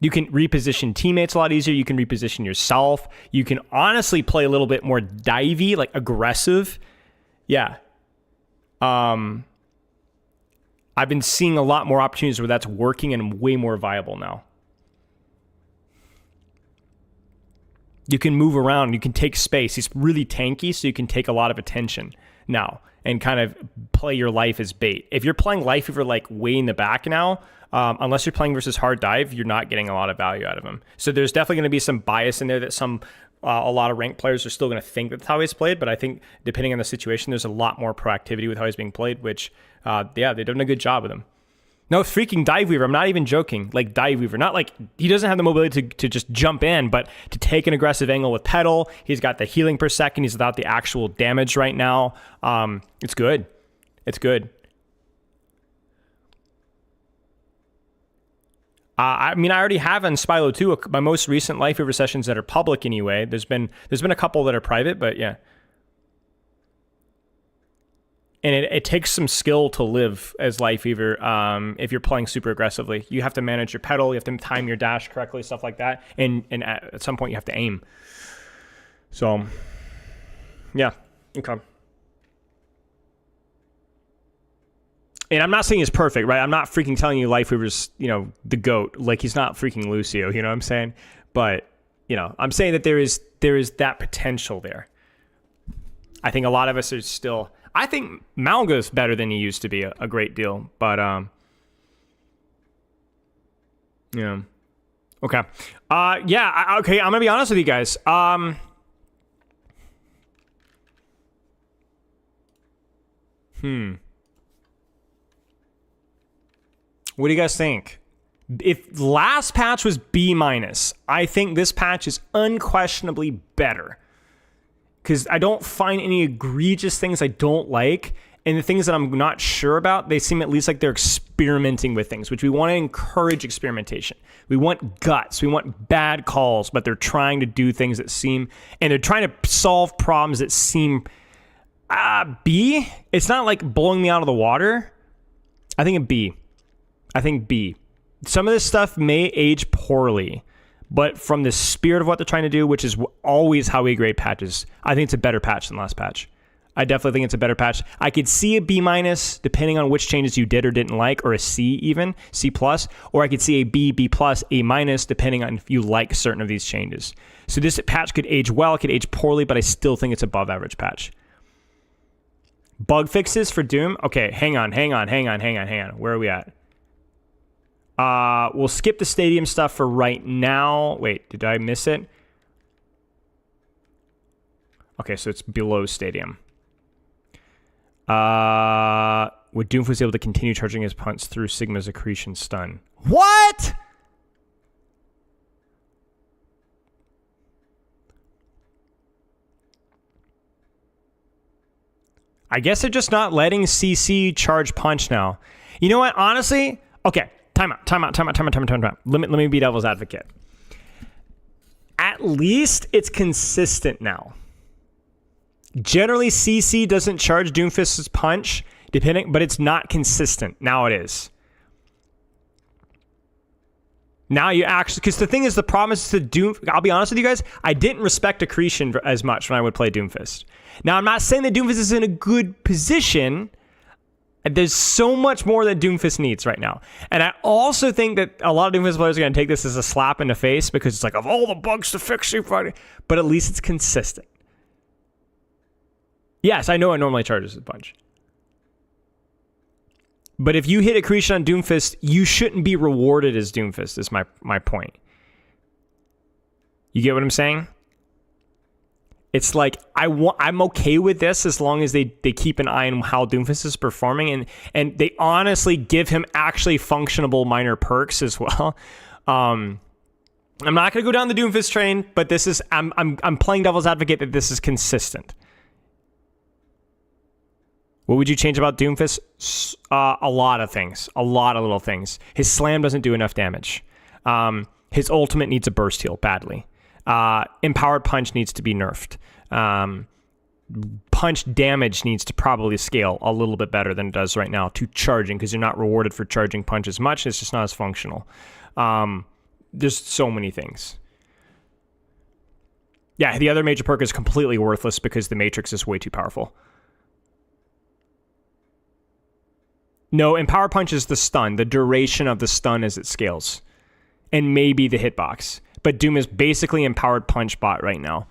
You can reposition teammates a lot easier. You can reposition yourself. You can honestly play a little bit more divey, like aggressive. Yeah. I've been seeing a lot more opportunities where that's working and way more viable now. You can move around. You can take space. He's really tanky, so you can take a lot of attention now and kind of play your Life as bait. If you're playing Life Weaver like way in the back now, unless you're playing versus hard dive, you're not getting a lot of value out of him. So there's definitely going to be some bias in there that a lot of ranked players are still going to think that's how he's played. But I think depending on the situation, there's a lot more proactivity with how he's being played, which, they've done a good job with him. No, freaking Dive Weaver. I'm not even joking. Like Dive Weaver. Not like he doesn't have the mobility to just jump in, but to take an aggressive angle with Petal. He's got the healing per second. He's without the actual damage right now. It's good. It's good. I mean, I already have on Spylo 2 my most recent Life Weaver sessions that are public anyway. There's been a couple that are private, but yeah. And it takes some skill to live as Life Weaver if you're playing super aggressively. You have to manage your pedal, you have to time your dash correctly, stuff like that. And at some point you have to aim. So, yeah, okay. And I'm not saying he's perfect, right? I'm not freaking telling you Life Weaver's, the GOAT. Like, he's not freaking Lucio, you know what I'm saying? But, I'm saying that there is that potential there. I think a lot of us are still... I think Malga's better than he used to be a great deal. But, yeah. Okay. Okay, I'm going to be honest with you guys. What do you guys think? If last patch was B-, I think this patch is unquestionably better. Because I don't find any egregious things I don't like. And the things that I'm not sure about, they seem at least like they're experimenting with things, which we want to encourage experimentation. We want guts. We want bad calls, but they're trying to do things that seem... And they're trying to solve problems that seem... B? It's not like blowing me out of the water. I think a B. Some of this stuff may age poorly, but from the spirit of what they're trying to do, which is always how we grade patches, I think it's a better patch than last patch. I definitely think it's a better patch. I could see a B-, depending on which changes you did or didn't like, or a C even, C+, or I could see a B, B+, A-, depending on if you like certain of these changes. So this patch could age well, it could age poorly, but I still think it's above average patch. Bug fixes for Doom? Okay, hang on. Where are we at? We'll skip the stadium stuff for right now. Wait, did I miss it? Okay, so it's below stadium. Would Doomfist able to continue charging his punts through Sigma's accretion stun? What? I guess they're just not letting CC charge punch now. You know what? Honestly, okay. Time out. Let me be devil's advocate. At least it's consistent now. Generally, CC doesn't charge Doomfist's punch, but it's not consistent. Now it is. Now you actually, because the thing is, the problem is to Doom. I'll be honest with you guys, I didn't respect accretion as much when I would play Doomfist. Now I'm not saying that Doomfist is in a good position. There's so much more that Doomfist needs right now. And I also think that a lot of Doomfist players are going to take this as a slap in the face because it's like, of all the bugs to fix, but at least it's consistent. Yes, I know it normally charges a bunch. But if you hit accretion on Doomfist, you shouldn't be rewarded as Doomfist, is my point. You get what I'm saying? It's like I'm okay with this as long as they keep an eye on how Doomfist is performing and they honestly give him actually functionable minor perks as well. I'm not gonna go down the Doomfist train, but this is I'm playing devil's advocate that this is consistent. What would you change about Doomfist? A lot of things, a lot of little things. His slam doesn't do enough damage. His ultimate needs a burst heal badly. Empowered punch needs to be nerfed. Punch damage needs to probably scale a little bit better than it does right now to charging, because you're not rewarded for charging punch as much. It's just not as functional. There's so many things. Yeah, the other major perk is completely worthless because the Matrix is way too powerful. No, Empower Punch is the stun. The duration of the stun as it scales. And maybe the hitbox. But Doom is basically Empowered Punch bot right now,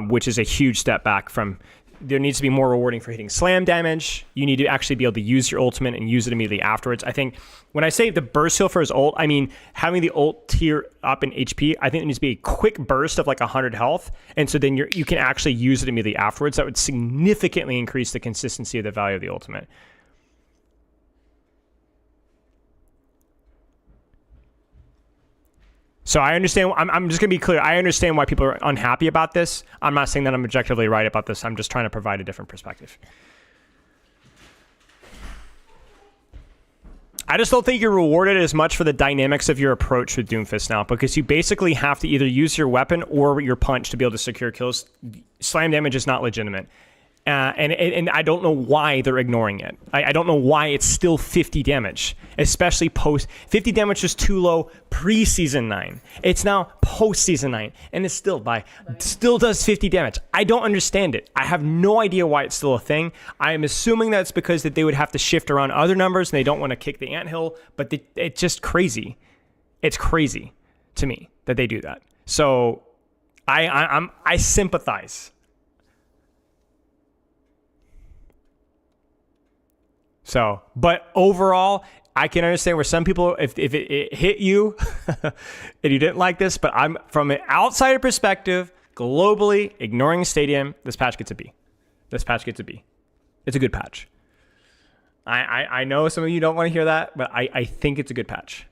which is a huge step back from... There needs to be more rewarding for hitting slam damage. You need to actually be able to use your ultimate and use it immediately afterwards. I think when I say the burst heal for his ult, I mean having the ult tier up in HP. I think it needs to be a quick burst of like 100 health. And so then you can actually use it immediately afterwards. That would significantly increase the consistency of the value of the ultimate. So I understand, I'm just going to be clear, I understand why people are unhappy about this. I'm not saying that I'm objectively right about this. I'm just trying to provide a different perspective. I just don't think you're rewarded as much for the dynamics of your approach with Doomfist now, because you basically have to either use your weapon or your punch to be able to secure kills. Slam damage is not legitimate. And I don't know why they're ignoring it. I don't know why it's still 50 damage, especially post. 50 damage was too low pre-season 9. It's now post-season 9, and it's still does 50 damage. I don't understand it. I have no idea why it's still a thing. I am assuming that's because that they would have to shift around other numbers, and they don't want to kick the anthill, but it's just crazy. It's crazy to me that they do that. So I sympathize. So, but overall, I can understand where some people, if it hit you and you didn't like this, but I'm from an outsider perspective, globally, ignoring Stadium, this patch gets a B. This patch gets a B. It's a good patch. I know some of you don't want to hear that, but I think it's a good patch.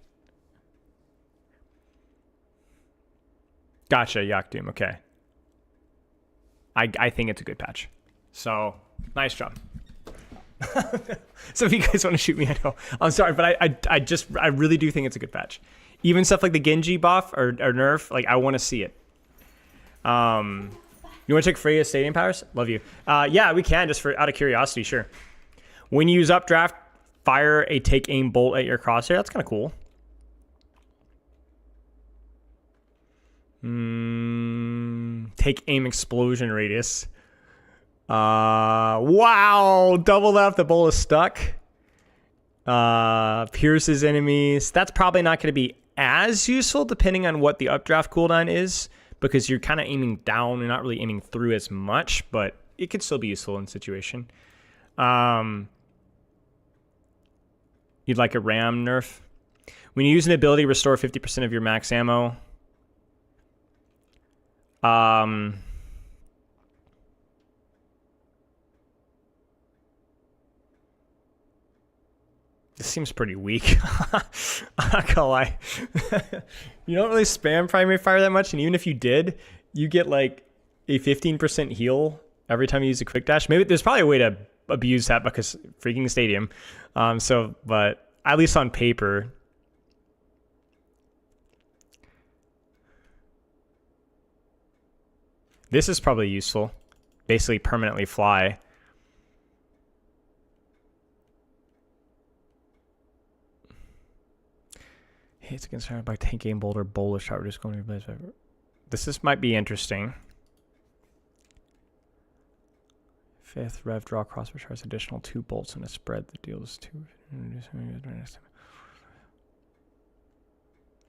Gotcha, Yak Doom, okay. I think it's a good patch. So, nice job. So if you guys want to shoot me, I know. I'm sorry, but I really do think it's a good patch. Even stuff like the Genji buff or nerf, like I want to see it. You want to check Freya's stadium powers? Love you. Yeah, we can, just for out of curiosity, sure. When you use updraft, fire a take aim bolt at your crosshair. That's kind of cool. Take aim explosion radius. Wow, double that if the bolt is stuck. Pierces enemies. That's probably not going to be as useful depending on what the updraft cooldown is, because you're kind of aiming down and not really aiming through as much, but it could still be useful in situation. You'd like a ram nerf. When you use an ability, restore 50% of your max ammo. This seems pretty weak. I'm not gonna lie. You don't really spam primary fire that much, and even if you did, you get like a 15% heal every time you use a quick dash. Maybe there's probably a way to abuse that because freaking Stadium. But at least on paper. This is probably useful. Basically permanently fly. It's concerned by tank aim boulder, bowler shot, just going to replace. This might be interesting. 5th rev draw crossbow charge additional 2 bolts in a spread that deals 2.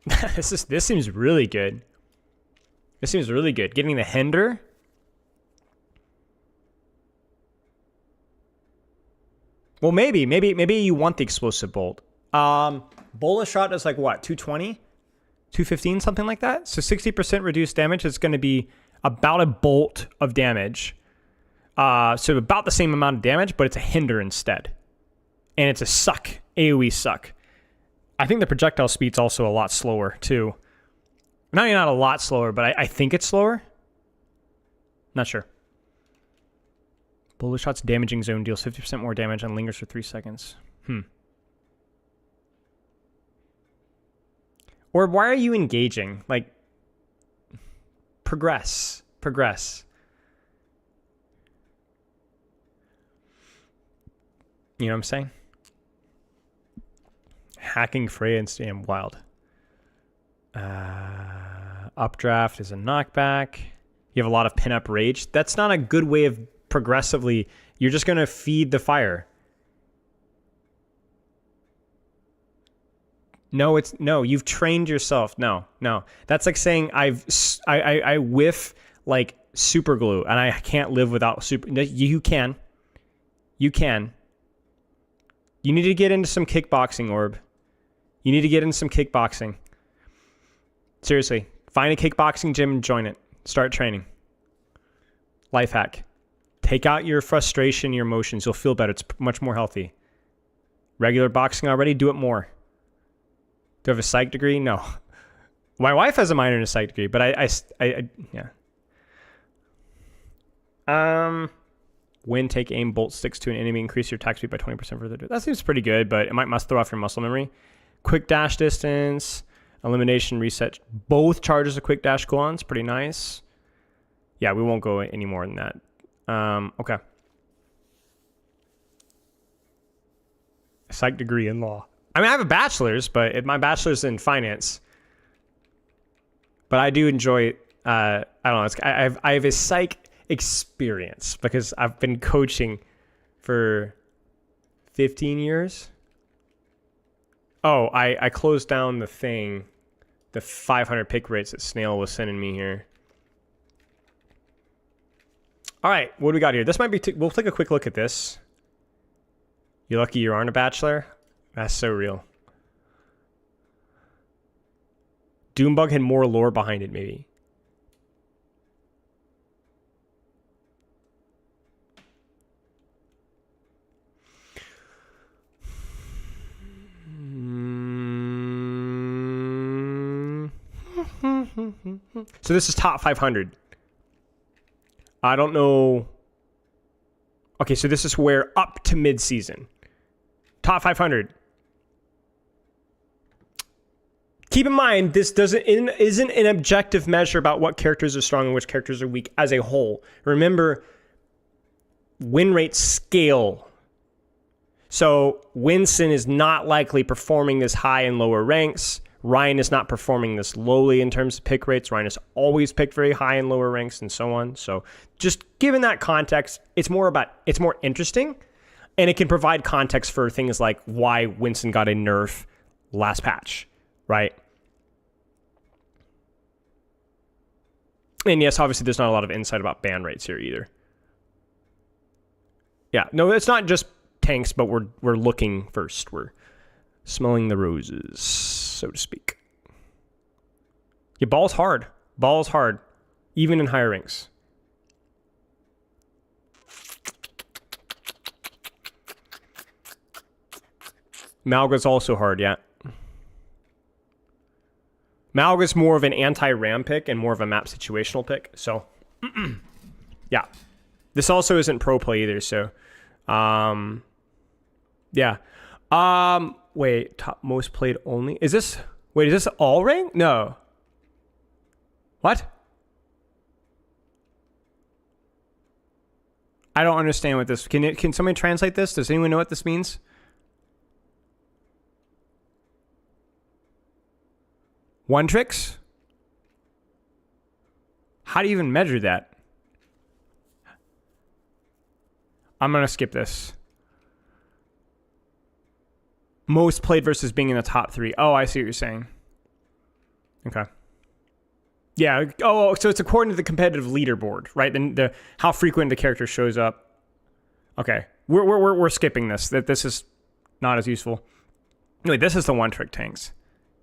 This seems really good. This seems really good. Getting the hinder. Well, maybe you want the explosive bolt. Bola shot is like what, 220, 215, something like that. So 60% reduced damage is going to be about a bolt of damage. So about the same amount of damage, but it's a hinder instead, and it's a suck, AOE suck. I think the projectile speed's also a lot slower too. Not a lot slower, but I think it's slower. Not sure. Bullet shot's damaging zone deals 50% more damage and lingers for 3 seconds. Or why are you engaging? Like, progress. You know what I'm saying? Hacking Freya and staying wild. Updraft is a knockback. You have a lot of pin-up rage. That's not a good way of progressively. You're just going to feed the fire. No, you've trained yourself. No. That's like saying I whiff like super glue and I can't live without super. You can. You need to get into some kickboxing, Orb. You need to get into some kickboxing. Seriously, find a kickboxing gym and join it. Start training. Life hack. Take out your frustration, your emotions. You'll feel better. It's much more healthy. Regular boxing already? Do it more. Do I have a psych degree? No. My wife has a minor in a psych degree, but yeah. When take aim, bolt sticks to an enemy, increase your attack speed by 20% further. That seems pretty good, but it must throw off your muscle memory. Quick dash distance, elimination, reset. Both charges of quick dash cooldowns. Pretty nice. Yeah, we won't go any more than that. Okay. Psych degree in law. I mean, I have a bachelor's, but my bachelor's in finance. But I do enjoy. I don't know. I have a psych experience because I've been coaching for 15 years. Oh, I closed down the 500 pick rates that Snail was sending me here. All right, what do we got here? This might be. We'll take a quick look at this. You're lucky you aren't a bachelor. That's so real. Doombug had more lore behind it, maybe. So this is top 500. I don't know. Okay, so this is where up to mid-season. Top 500. Keep in mind, this isn't an objective measure about what characters are strong and which characters are weak as a whole. Remember, win rates scale. So Winston is not likely performing this high in lower ranks. Ryan is not performing this lowly in terms of pick rates. Ryan is always picked very high in lower ranks and so on. So just given that context, it's more interesting, and it can provide context for things like why Winston got a nerf last patch, right? And yes, obviously there's not a lot of insight about ban rates here either. Yeah, no, it's not just tanks, but we're looking first. We're smelling the roses, so to speak. Yeah, ball's hard. Ball's hard, even in higher ranks. Malga's also hard, yeah. Malga's more of an anti-ram pick and more of a map situational pick. So, yeah. This also isn't pro play either, so... yeah. Wait, top most played only? Is this all rank? No. What? I don't understand what this... Can somebody translate this? Does anyone know what this means? One tricks? How do you even measure that? I'm going to skip this. Most played versus being in the top 3. Oh, I see what you're saying. Okay. Yeah. Oh, so it's according to the competitive leaderboard, right? Then how frequent the character shows up. Okay. We're skipping this. That this is not as useful. Anyway, this is the one trick tanks.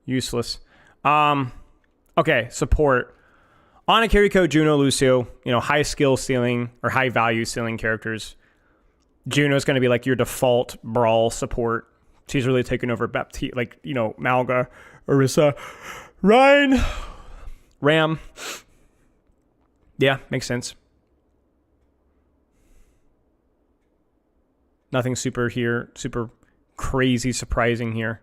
Useless. Okay, support. Ana, Kiriko, Juno, Lucio, high skill ceiling or high value ceiling characters. Juno's going to be like your default brawl support. She's really taken over Malga, Orisa, Rein, Ram. Yeah, makes sense. Nothing super crazy surprising here.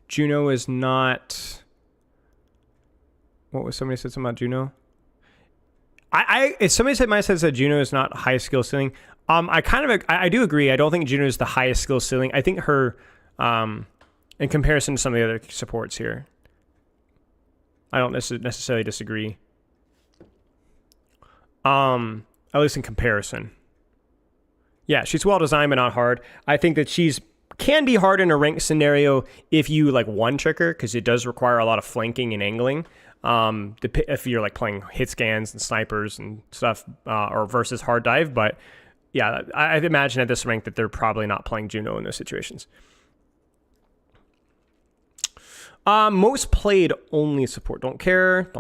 Juno is not... What was somebody said something about Juno? If somebody might have said that Juno is not high skill ceiling, I do agree. I don't think Juno is the highest skill ceiling. I think her, in comparison to some of the other supports here, I don't necessarily disagree. At least in comparison. Yeah, she's well designed but not hard. I think that can be hard in a ranked scenario if you one trick her, because it does require a lot of flanking and angling. If you're playing hit scans and snipers and stuff, or versus hard dive. But yeah, I'd imagine at this rank that they're probably not playing Juno in those situations. Most played only support. Don't care.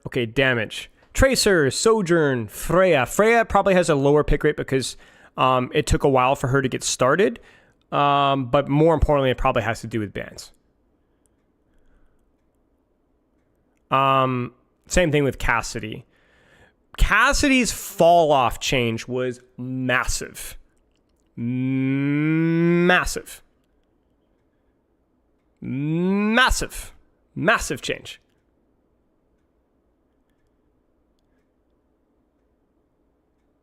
Okay, damage. Tracer, Sojourn, Freya. Freya probably has a lower pick rate because it took a while for her to get started. But more importantly, it probably has to do with bans. Same thing with Cassidy. Cassidy's fall off change was massive. Massive change.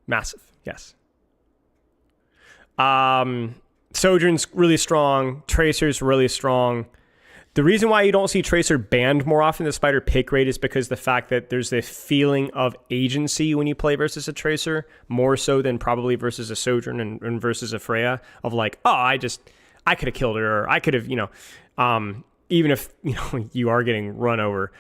Massive, yes. Sojourn's really strong. Tracer's really strong. The reason why you don't see Tracer banned more often than Spider pick rate is because the fact that there's this feeling of agency when you play versus a Tracer, more so than probably versus a Sojourn and versus a Freya, of I could have killed her, or I could have, even if, you are getting run over.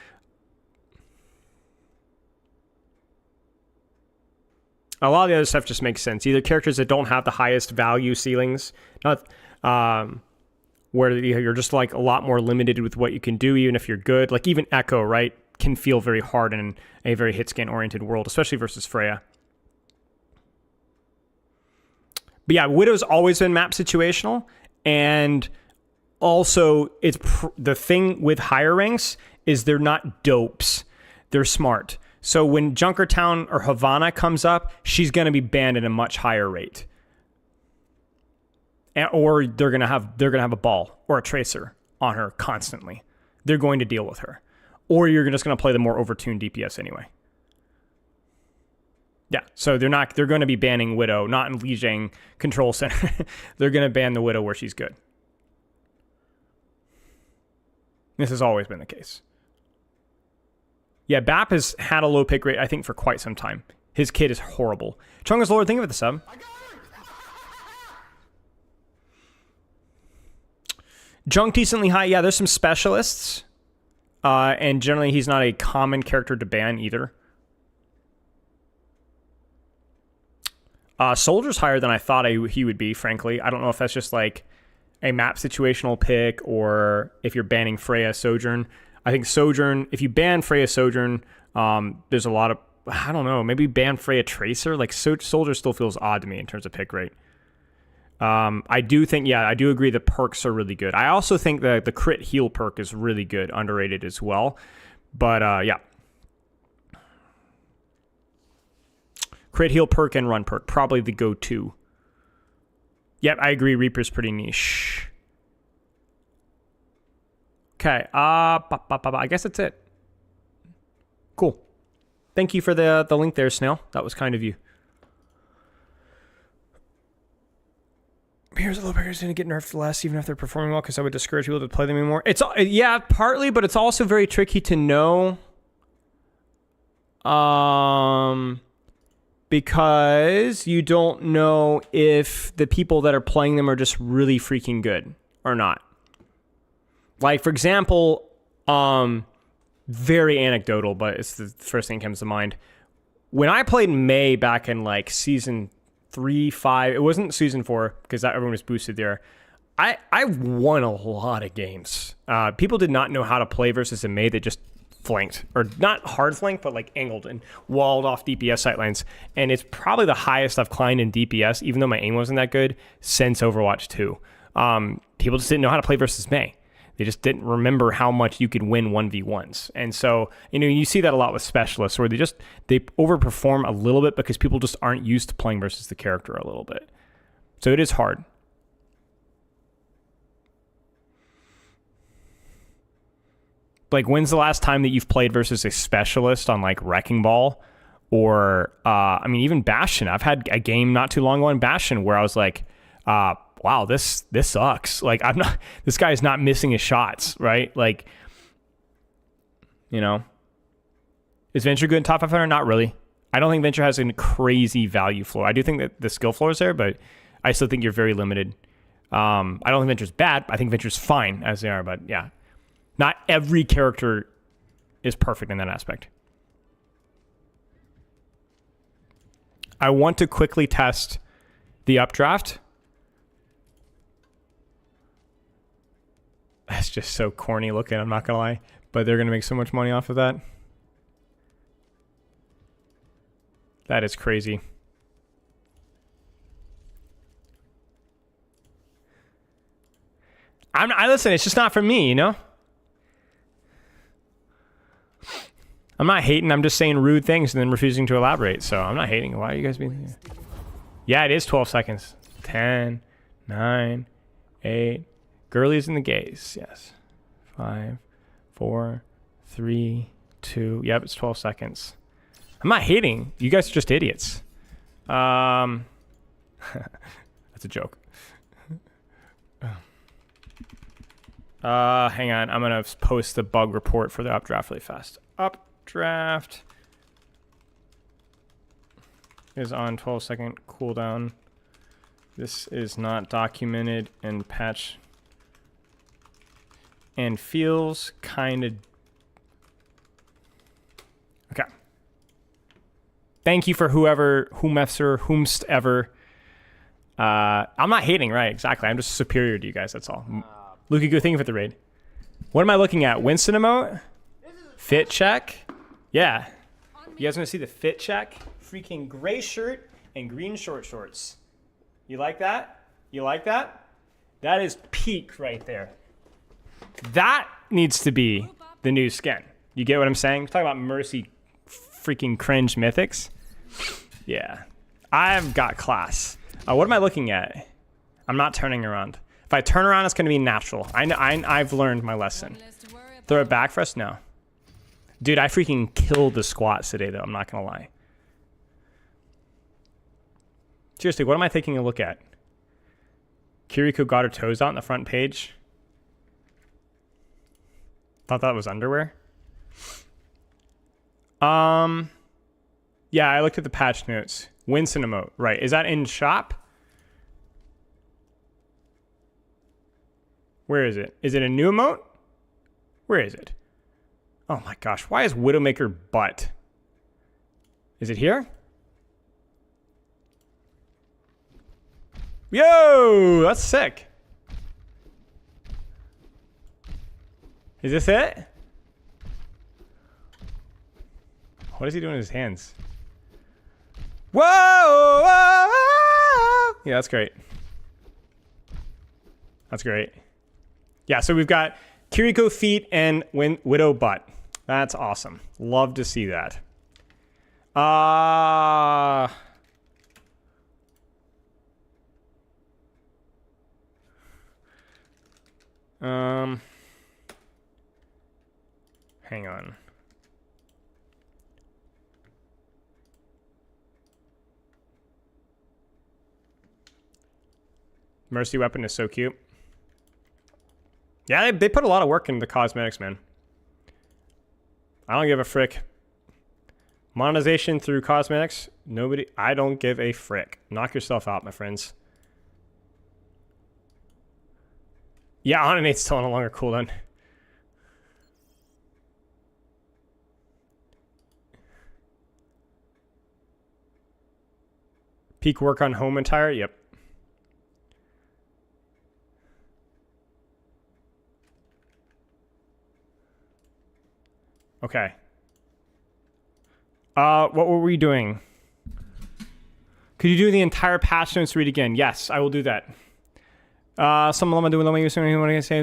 A lot of the other stuff just makes sense. Either characters that don't have the highest value ceilings, not where you're just a lot more limited with what you can do, even if you're good. Even Echo, right, can feel very hard in a very hit scan oriented world, especially versus Freya. But yeah, Widow's always been map situational, and also it's the thing with higher ranks is they're not dopes, they're smart. So when Junkertown or Havana comes up, she's going to be banned at a much higher rate. Or they're gonna have a ball or a tracer on her constantly. They're going to deal with her, or you're just gonna play the more overtuned DPS anyway. Yeah, so they're going to be banning Widow, not in Lijiang Control Center. They're going to ban the Widow where she's good. This has always been the case. Yeah, Bap has had a low pick rate, I think, for quite some time. His kid is horrible. Chungus Lord, think of it the sub. Junk decently high. Yeah, there's some specialists. And generally, he's not a common character to ban either. Soldier's higher than I thought he would be, frankly. I don't know if that's just a map situational pick or if you're banning Freya Sojourn. I think Sojourn, if you ban Freya Sojourn, there's a lot of, I don't know, maybe ban Freya Tracer. Soldier still feels odd to me in terms of pick rate. I do agree the perks are really good. I also think that the crit heal perk is really good, underrated as well. But yeah. Crit heal perk and run perk, probably the go-to. Yep, I agree, Reaper's pretty niche. Okay, I guess that's it. Cool. Thank you for the link there, Snail. That was kind of you. Here's a little players going to get nerfed less, even if they're performing well, because I would discourage people to play them anymore. Yeah, partly, but it's also very tricky to know. Because you don't know if the people that are playing them are just really freaking good or not. For example, very anecdotal, but it's the first thing that comes to mind. when I played Mei back in like season 3, 5, it wasn't season 4 because everyone was boosted there. I won a lot of games. People did not know how to play versus a Mei that just flanked, or not hard flanked, but like angled and walled off DPS sightlines. And it's probably the highest I've climbed in DPS, even though my aim wasn't that good, since Overwatch 2. People just didn't know how to play versus Mei. They just didn't remember how much you could win 1v1s. And so, you see that a lot with specialists where they overperform a little bit because people just aren't used to playing versus the character a little bit. So it is hard. Like, when's the last time that you've played versus a specialist on like Wrecking Ball or, even Bastion? I've had a game not too long ago in Bastion where I was like, wow, this sucks. Like, this guy is not missing his shots, right? Like, is Venture good in top 500? Not really. I don't think Venture has a crazy value floor. I do think that the skill floor is there, but I still think you're very limited. I don't think Venture's bad. I think Venture's fine as they are, but yeah. Not every character is perfect in that aspect. I want to quickly test the updraft. That's just so corny looking, I'm not going to lie. But they're going to make so much money off of that. That is crazy. Listen, it's just not for me, I'm not hating. I'm just saying rude things and then refusing to elaborate. So I'm not hating. Why are you guys being here? Yeah, it is 12 seconds. 10, 9, 8. Girlies and the gays. Yes. 5, 4, 3, 2. Yep, it's 12 seconds. I'm not hating. You guys are just idiots. That's a joke. Hang on. I'm going to post the bug report for the updraft really fast. Updraft is on 12-second cooldown. This is not documented in patch and feels kind of... Okay. Thank you for whomst ever. I'm not hating, right? Exactly. I'm just superior to you guys. That's all. Lukey, good thing for the raid. What am I looking at? Winston emote? Fit check? Yeah. You guys want to see the fit check? Freaking gray shirt and green short shorts. You like that? You like that? That is peak right there. That needs to be the new skin. You get what I'm saying? We're talking about Mercy freaking cringe mythics. Yeah. I've got class. What am I looking at? I'm not turning around. If I turn around, it's going to be natural. I've learned my lesson. Throw it back for us? No. Dude, I freaking killed the squats today, though. I'm not going to lie. Seriously, what am I taking a look at? Kiriko got her toes out on the front page. Thought that was underwear. Yeah, I looked at the patch notes. Winston emote. Right. Is that in shop? Where is it? Is it a new emote? Where is it? Oh my gosh. Why is Widowmaker butt? Is it here? Yo, that's sick. Is this it? What is he doing with his hands? Whoa, whoa, whoa. Yeah, that's great. That's great. Yeah, so we've got Kiriko feet and Widow butt. That's awesome. Love to see that. Hang on. Mercy weapon is so cute. Yeah, they put a lot of work into the cosmetics, man. I don't give a frick. Monetization through cosmetics, I don't give a frick. Knock yourself out, my friends. Yeah, Oninate's still on a longer cooldown. Peak work on home entire. Yep. Okay. What were we doing? Could you do the entire patch notes read again? Yes, I will do that. Some of them doing the way you want to say.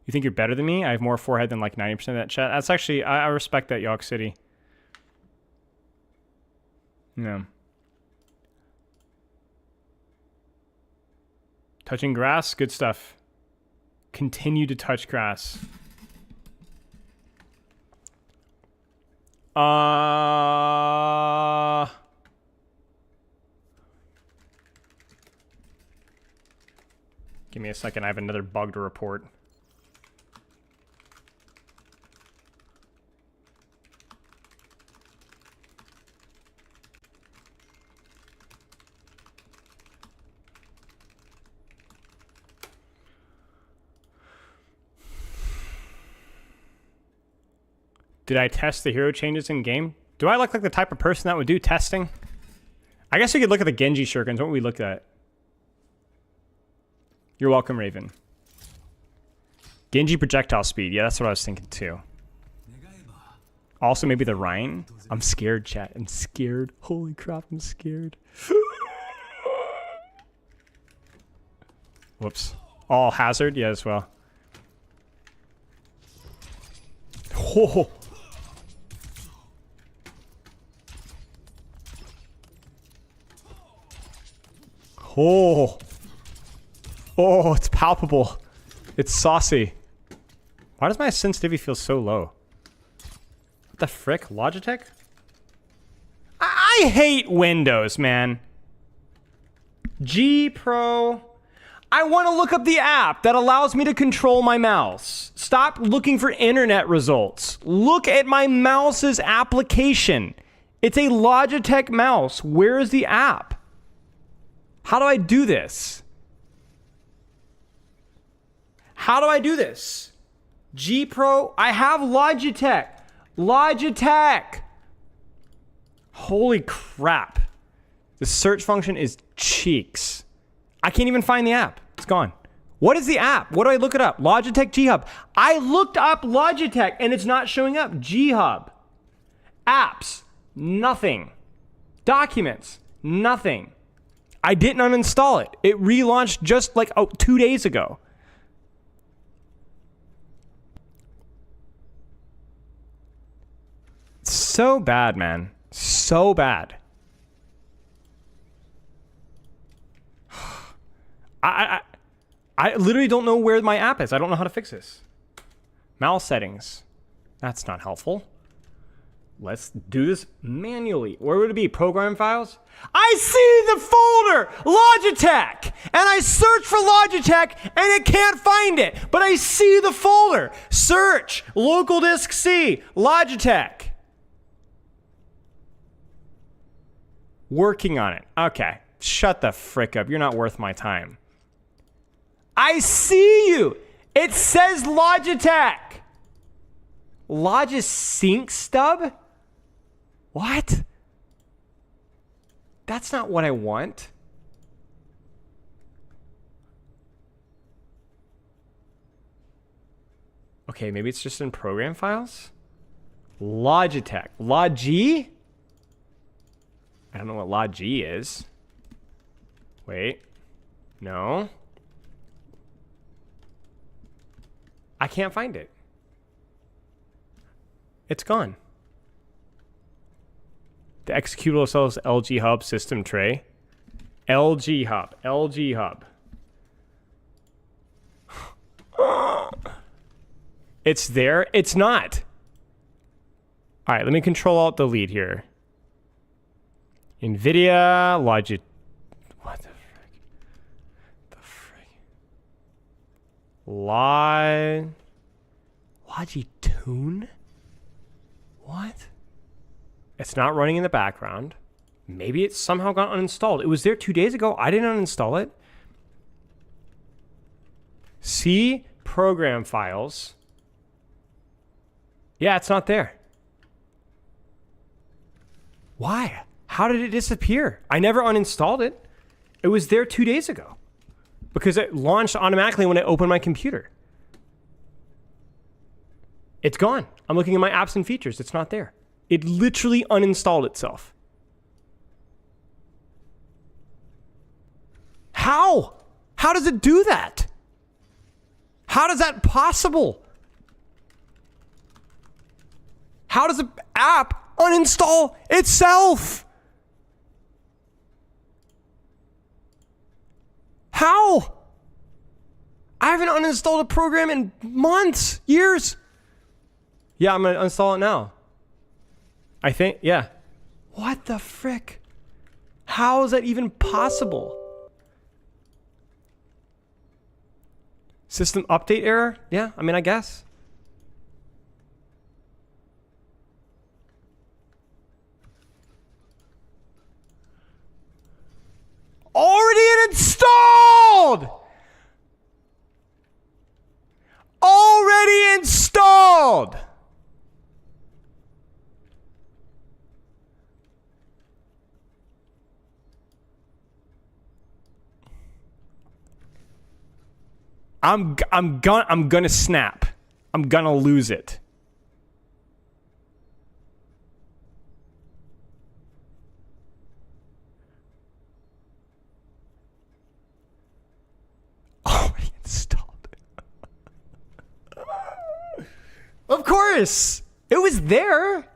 You think you're better than me? I have more forehead than like 90% of that chat. That's actually, I respect that, York City. No. Touching grass, good stuff. Continue to touch grass. Give me a second, I have another bug to report. Did I test the hero changes in game? Do I look like the type of person that would do testing? I guess we could look at the Genji shurikens. What would we look at? You're welcome, Raven. Genji projectile speed. Yeah, that's what I was thinking too. Also, maybe the Rhine. I'm scared, chat. I'm scared. Holy crap, I'm scared. Whoops. All hazard? Yeah, as well. Oh. Oh. Oh, it's palpable. It's saucy. Why does my sensitivity feel so low? What the frick? Logitech? I hate Windows, man. G Pro. I want to look up the app that allows me to control my mouse. Stop looking for internet results. Look at my mouse's application. It's a Logitech mouse. Where is the app? How do I do this? How do I do this? G Pro, I have Logitech. Logitech. Holy crap. The search function is cheeks. I can't even find the app. It's gone. What is the app? What do I look it up? Logitech G Hub. I looked up Logitech and it's not showing up. G Hub. Apps. Nothing. Documents. Nothing. I didn't uninstall it. It relaunched just like 2 days ago. So bad, man. So bad. I literally don't know where my app is. I don't know how to fix this. Mouse settings. That's not helpful. Let's do this manually. Where would it be? Program files? I see the folder! Logitech! And I search for Logitech and it can't find it. But I see the folder. Search. Local disk C. Logitech. Working on it. Okay. Shut the frick up. You're not worth my time. I see you. It says Logitech. Logisync stub? What? That's not what I want. Okay, maybe it's just in program files? Logitech. Logi? I don't know what Logi is. Wait. No. I can't find it. It's gone. The executable sells LG Hub system tray. LG Hub. LG Hub. It's there. It's not. All right, let me control alt delete here. NVIDIA, Logi. What the frick? The frick? Logitune? What? It's not running in the background. Maybe it somehow got uninstalled. It was there 2 days ago. I didn't uninstall it. See program files. Yeah, it's not there. Why? How did it disappear? I never uninstalled it. It was there 2 days ago. Because it launched automatically when I opened my computer. It's gone. I'm looking at my apps and features. It's not there. It literally uninstalled itself. How? How does it do that? How is that possible? How does an app uninstall itself? How? I haven't uninstalled a program in months, years. Yeah, I'm gonna uninstall it now. I think, yeah. What the frick? How is that even possible? System update error? Yeah, I mean, I guess. Already installed! Already installed! I'm gonna snap. I'm gonna lose it. Already installed. Of course, it was there.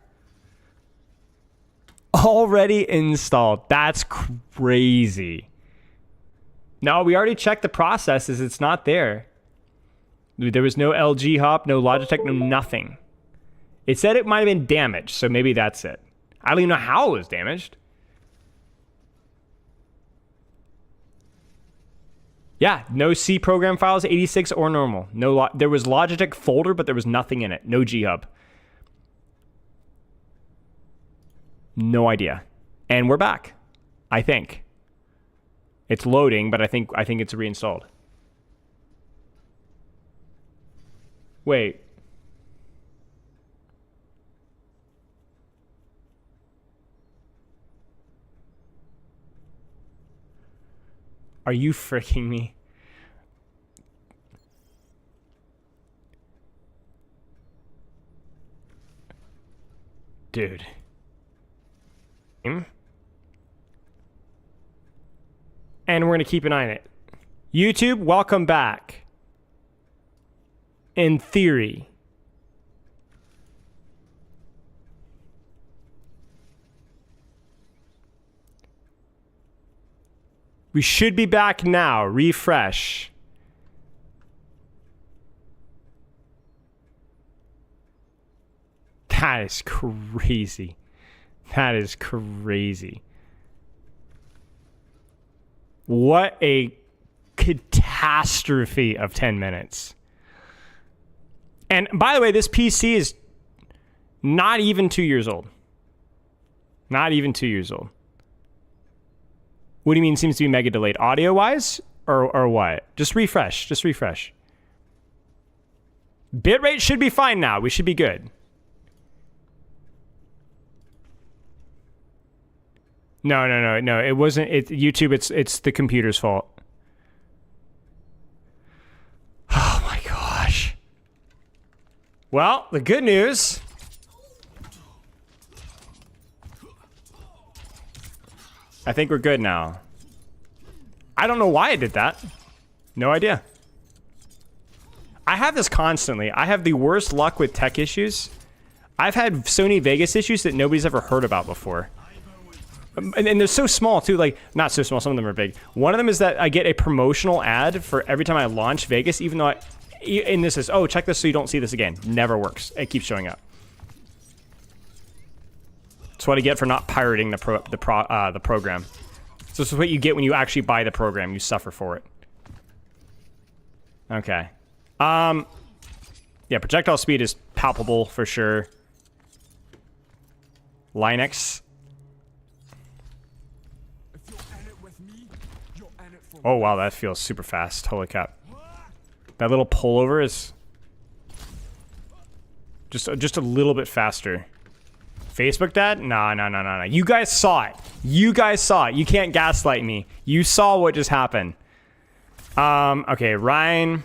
Already installed. That's crazy. No, we already checked the processes. It's not there. There was no LG hop, no Logitech, no nothing. It said it might have been damaged, so maybe that's it. I don't even know how it was damaged. Yeah, no C program files, 86 or normal. No, there was Logitech folder, but there was nothing in it. No G hub. No idea. And we're back, I think. It's loading, but I think it's reinstalled. Wait. Are you freaking me? Dude. And we're going to keep an eye on it. YouTube, welcome back. In theory. We should be back now. Refresh. That is crazy. That is crazy. What a catastrophe of 10 minutes. And by the way, this PC is not even 2 years old. Not even 2 years old. What do you mean seems to be mega delayed? Audio-wise? Or what? Just refresh. Just refresh. Bitrate should be fine now. We should be good. No. It wasn't. YouTube. It's the computer's fault. Oh my gosh. Well, the good news. I think we're good now. I don't know why I did that. No idea. I have this constantly. I have the worst luck with tech issues. I've had Sony Vegas issues that nobody's ever heard about before. And they're so small too, like, not so small, some of them are big. One of them is that I get a promotional ad for every time I launch Vegas, even though and this is, oh, check this so you don't see this again. Never works. It keeps showing up. That's what I get for not pirating the program. So this is what you get when you actually buy the program. You suffer for it. Okay. Yeah, projectile speed is palpable for sure. Linux. Oh wow, that feels super fast. Holy crap. That little pullover is just a little bit faster. Facebook dad? No. You guys saw it. You can't gaslight me. You saw what just happened. Okay, Ryan.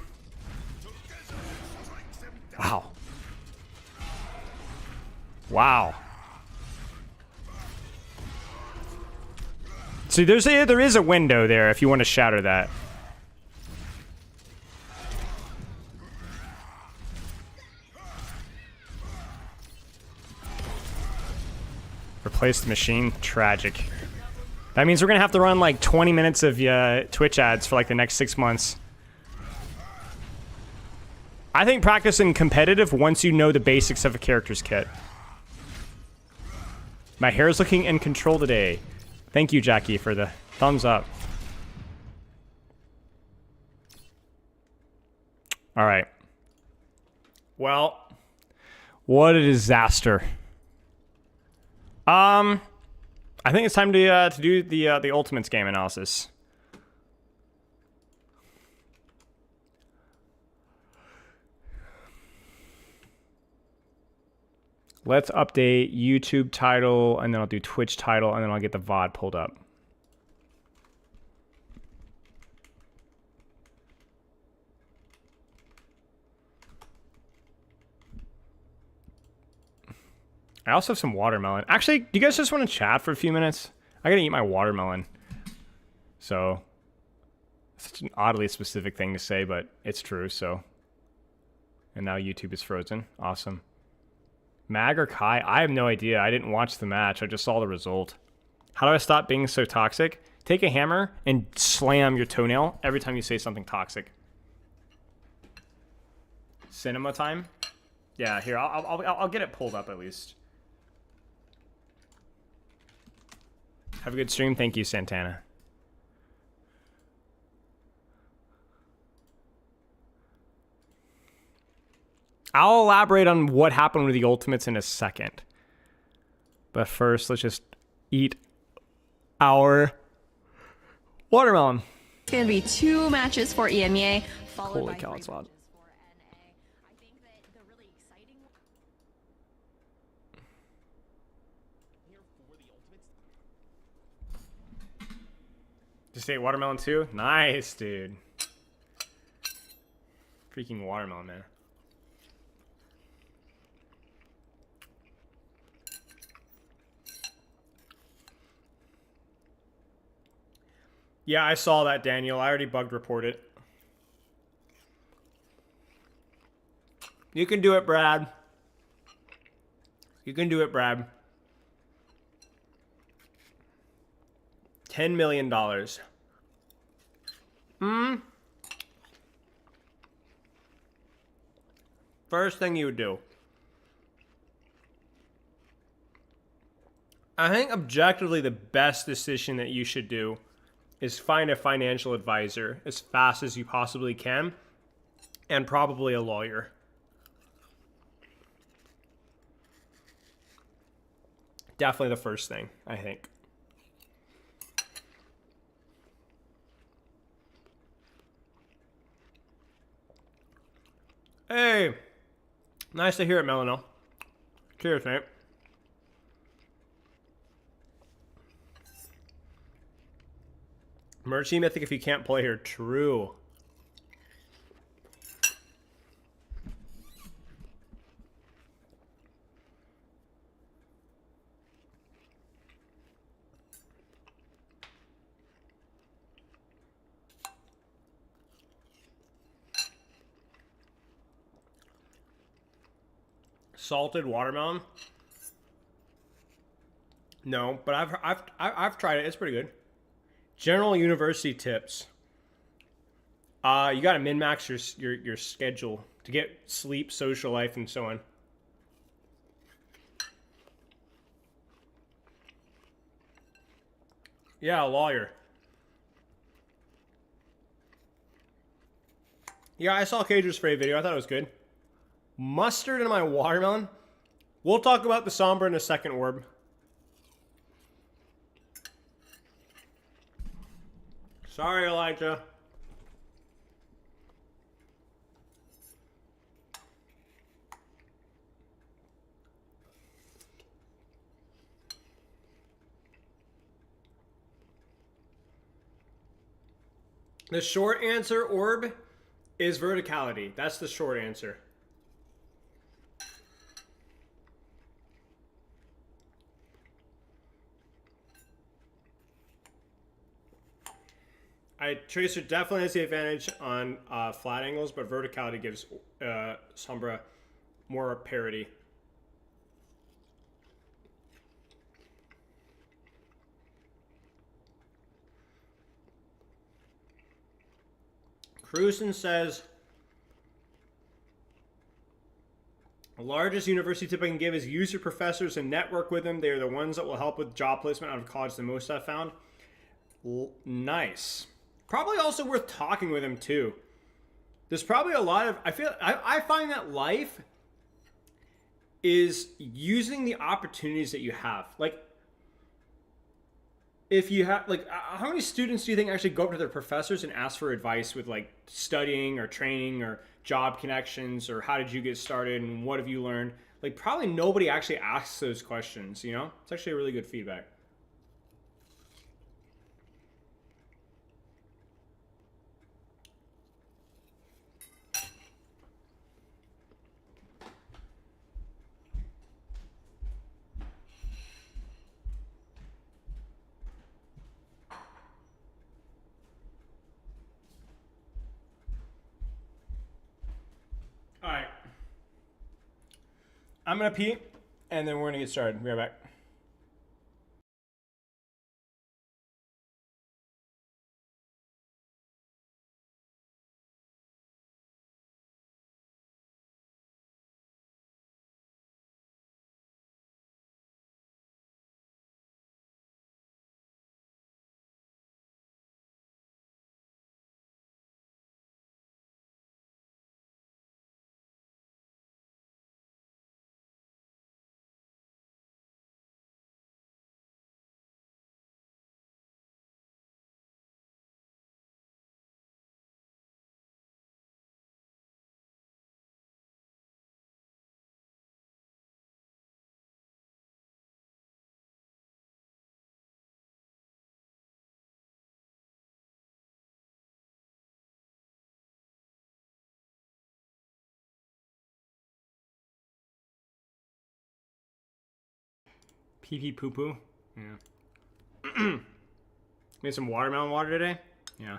Wow. See, there is a window there if you want to shatter that. Replace the machine. Tragic. That means we're gonna have to run like 20 minutes of Twitch ads for like the next 6 months. I think practicing competitive once you know the basics of a character's kit. My hair is looking in control today. Thank you, Jackie, for the thumbs up. All right. Well, what a disaster. I think it's time to do the Ultimates game analysis. Let's update YouTube title, and then I'll do Twitch title, and then I'll get the VOD pulled up. I also have some watermelon. Actually, do you guys just want to chat for a few minutes? I gotta eat my watermelon. So, such an oddly specific thing to say, but it's true, so. And now YouTube is frozen. Awesome. Mag or Kai? I have no idea. I didn't watch the match. I just saw the result. How do I stop being so toxic? Take a hammer and slam your toenail every time you say something toxic. Cinema time? Yeah, here, I'll get it pulled up at least. Have a good stream. Thank you, Santana. I'll elaborate on what happened with the Ultimates in a second. But first, let's just eat our watermelon. It's going to be 2 matches for EMEA, followed Holy by cow, 3 it's a lot. matches for NA. I think that the really exciting one... Just ate watermelon too? Nice, dude. Freaking watermelon, man. Yeah, I saw that, Daniel. I already bugged reported it. You can do it, Brad. You can do it, Brad. $10 million. First thing you would do. I think objectively the best decision that you should do is find a financial advisor as fast as you possibly can, and probably a lawyer. Definitely the first thing, I think. Hey, nice to hear it, Melano. Cheers, mate. Merch team, I think if you can't play here, true. Salted watermelon? No, but I've tried it. It's pretty good. General University tips. You gotta min-max your schedule to get sleep, social life, and so on. Yeah, a lawyer. Yeah, I saw Cager Spray video. I thought it was good. Mustard in my watermelon? We'll talk about the Sombra in a second, Orb. Sorry, Elijah. The short answer, Orb, is verticality. That's the short answer. Tracer definitely has the advantage on flat angles, but verticality gives Sombra more parity. Cruzen says, the largest university tip I can give is use your professors and network with them. They are the ones that will help with job placement out of college the most I've found. Nice. Probably also worth talking with them too. There's probably a lot of, I find that life is using the opportunities that you have. Like, if you have, like, how many students do you think actually go up to their professors and ask for advice with, like, studying or training or job connections or how did you get started and what have you learned? Like, probably nobody actually asks those questions, you know? It's actually a really good feedback. All right. I'm going to pee, and then we're going to get started. Be right back. Pee pee poo poo. Yeah. Made some watermelon water today. Yeah.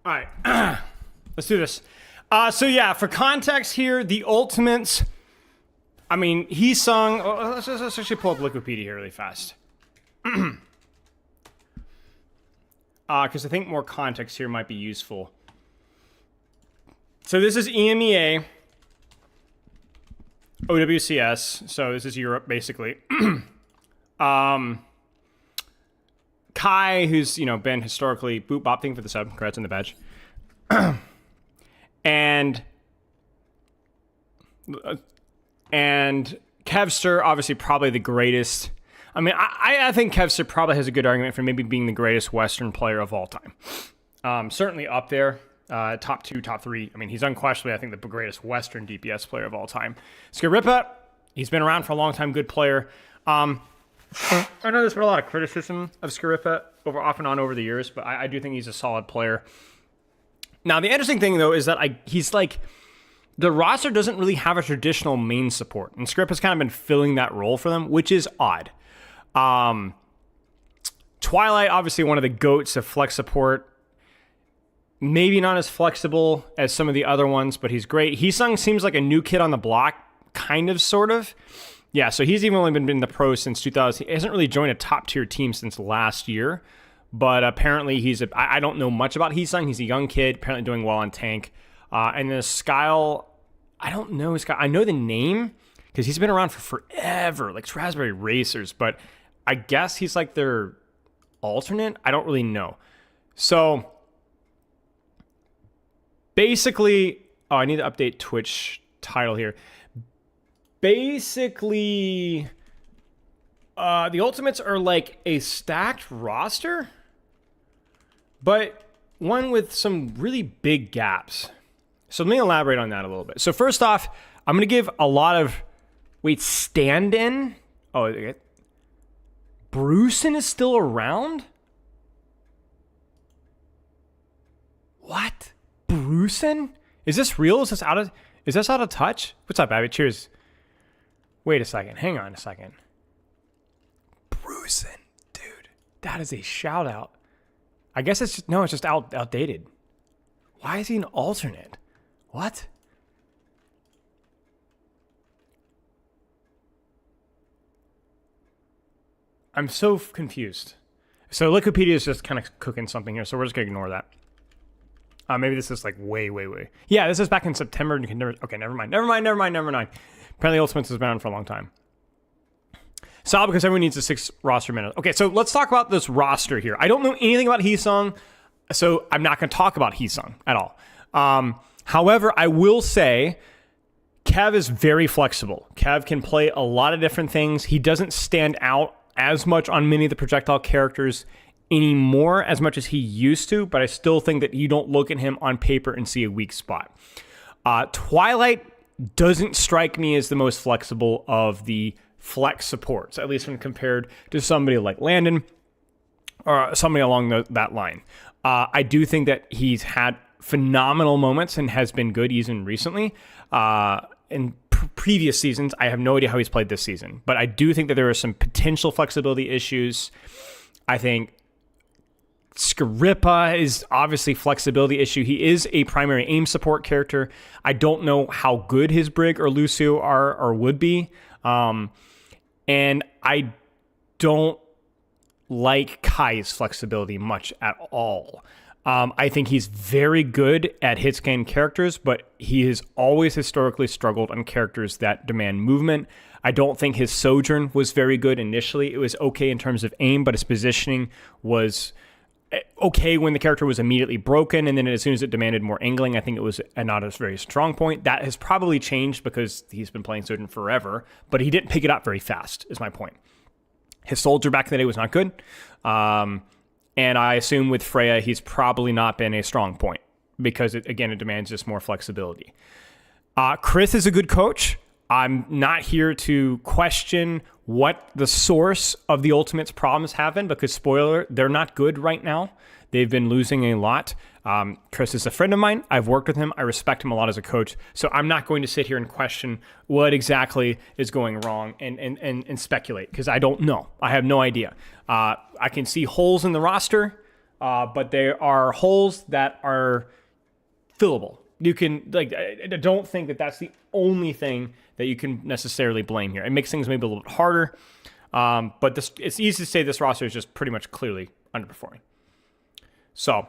All right, let's do this. So yeah, for context here, the Ultimates, I mean, he sung, let's actually pull up Liquipedia here really fast. Because I think more context here might be useful. So this is EMEA. OWCS, so this is Europe basically. Kai, who's been historically boot bopting for the sub, congrats on the badge, and Kevster, obviously probably the greatest. I mean, I think Kevster probably has a good argument for maybe being the greatest Western player of all time. Certainly up there, top 2, top 3. I mean, he's unquestionably, I think, the greatest Western DPS player of all time. Skrippa, he's been around for a long time, good player. I know there's been a lot of criticism of Skrippa off and on over the years, but I do think he's a solid player. Now, the interesting thing, though, is that he's like, the roster doesn't really have a traditional main support, and Skrippa's kind of been filling that role for them, which is odd. Twilight, obviously one of the GOATs of flex support. Maybe not as flexible as some of the other ones, but he's great. Heesung seems like a new kid on the block, kind of, sort of. Yeah, so he's even only been in the pro since 2000. He hasn't really joined a top-tier team since last year, but apparently I don't know much about Heesung. He's a young kid, apparently doing well on tank. And then Skyle, I don't know Skyle. I know the name because he's been around for forever, like Raspberry Racers, but I guess he's like their alternate. I don't really know. So basically, I need to update Twitch title here. Basically, the Ultimates are like a stacked roster, but one with some really big gaps. So let me elaborate on that a little bit. So first off, I'm going to give a lot of... Wait, stand-in? Oh, okay. Brucin is still around? What? Brucin? Is this real? Is this out of touch? What's up, Abby? Cheers. Wait a second. Hang on a second. Brucin, dude. That is a shout out. I guess it's just outdated. Why is he an alternate? What? I'm so confused. So Wikipedia is just kind of cooking something here, so we're just going to ignore that. Maybe this is like way. Yeah, this is back in September. Okay, never mind. Apparently Ultimates has been on for a long time. So because everyone needs a 6 roster minute. Okay, so let's talk about this roster here. I don't know anything about Heesung, so I'm not going to talk about Heesung at all. However, I will say Kev is very flexible. Kev can play a lot of different things. He doesn't stand out as much on many of the projectile characters anymore as much as he used to, but I still think that you don't look at him on paper and see a weak spot. Twilight doesn't strike me as the most flexible of the flex supports, at least when compared to somebody like Landon or somebody along that line. I do think that he's had phenomenal moments and has been good even recently. In previous seasons, I have no idea how he's played this season, but I do think that there are some potential flexibility issues. I think Skrippa is obviously flexibility issue. He is a primary aim support character. I don't know how good his Brig or Lucio are or would be. And I don't like Kai's flexibility much at all. I think he's very good at hitscan characters, but he has always historically struggled on characters that demand movement. I don't think his Sojourn was very good initially. It was okay in terms of aim, but his positioning was okay when the character was immediately broken, and then as soon as it demanded more angling, I think it was not a very strong point. That has probably changed because he's been playing Sojourn forever, but he didn't pick it up very fast, is my point. His Soldier back in the day was not good. And I assume with Freya, he's probably not been a strong point because, it demands just more flexibility. Chris is a good coach. I'm not here to question what the source of the Ultimates problems have been because, spoiler, they're not good right now. They've been losing a lot. Chris is a friend of mine. I've worked with him. I respect him a lot as a coach. So I'm not going to sit here and question what exactly is going wrong and speculate because I don't know. I have no idea. I can see holes in the roster, but there are holes that are fillable. You can, I don't think that that's the only thing that you can necessarily blame here. It makes things maybe a little bit harder, but it's easy to say this roster is just pretty much clearly underperforming. So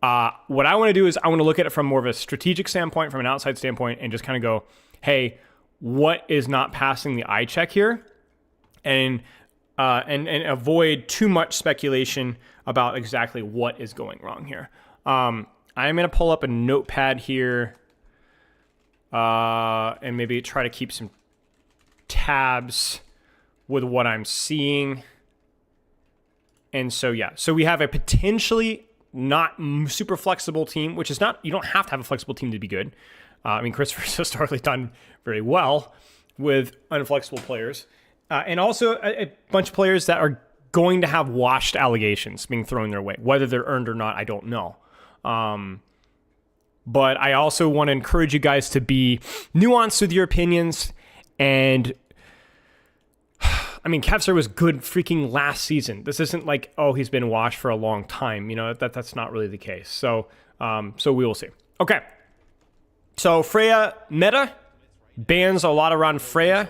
what I want to do is I want to look at it from more of a strategic standpoint, from an outside standpoint, and just kind of go, hey, what is not passing the eye check here, and avoid too much speculation about exactly what is going wrong here. I'm going to pull up a notepad here and maybe try to keep some tabs with what I'm seeing. And so, yeah, so we have a potentially not super flexible team, which is not, you don't have to have a flexible team to be good. I mean, Christopher's historically done very well with unflexible players. And also a bunch of players that are going to have washed allegations being thrown their way. Whether they're earned or not, I don't know. But I also want to encourage you guys to be nuanced with your opinions. And I mean, Kevser was good freaking last season. This isn't like, oh, he's been washed for a long time. You know, that's not really the case. So we will see. Okay. So Freya meta bans a lot around Freya.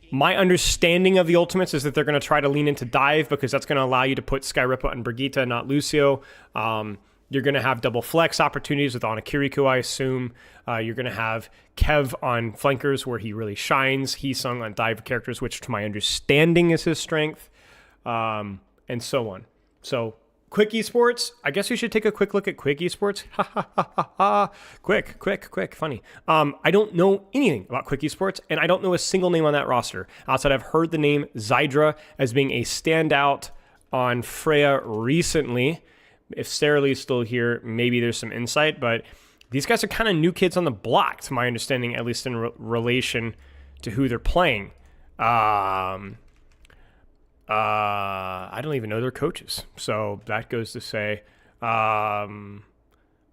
My understanding of the ultimates is that they're going to try to lean into dive because that's going to allow you to put Skyripa and Brigitte, not Lucio. You're going to have double flex opportunities with Ana Kiriko, I assume. You're going to have Kev on flankers where he really shines. Heesung on dive characters, which to my understanding is his strength, and so on. So Quick Esports, I guess we should take a quick look at Quick Esports. Ha ha ha ha ha. Quick, funny. I don't know anything about Quick Esports, and I don't know a single name on that roster. Outside, I've heard the name Zydra as being a standout on Freya recently. If Sarah Lee's still here, maybe there's some insight, but these guys are kind of new kids on the block, to my understanding, at least in relation to who they're playing. I don't even know their coaches. So that goes to say, I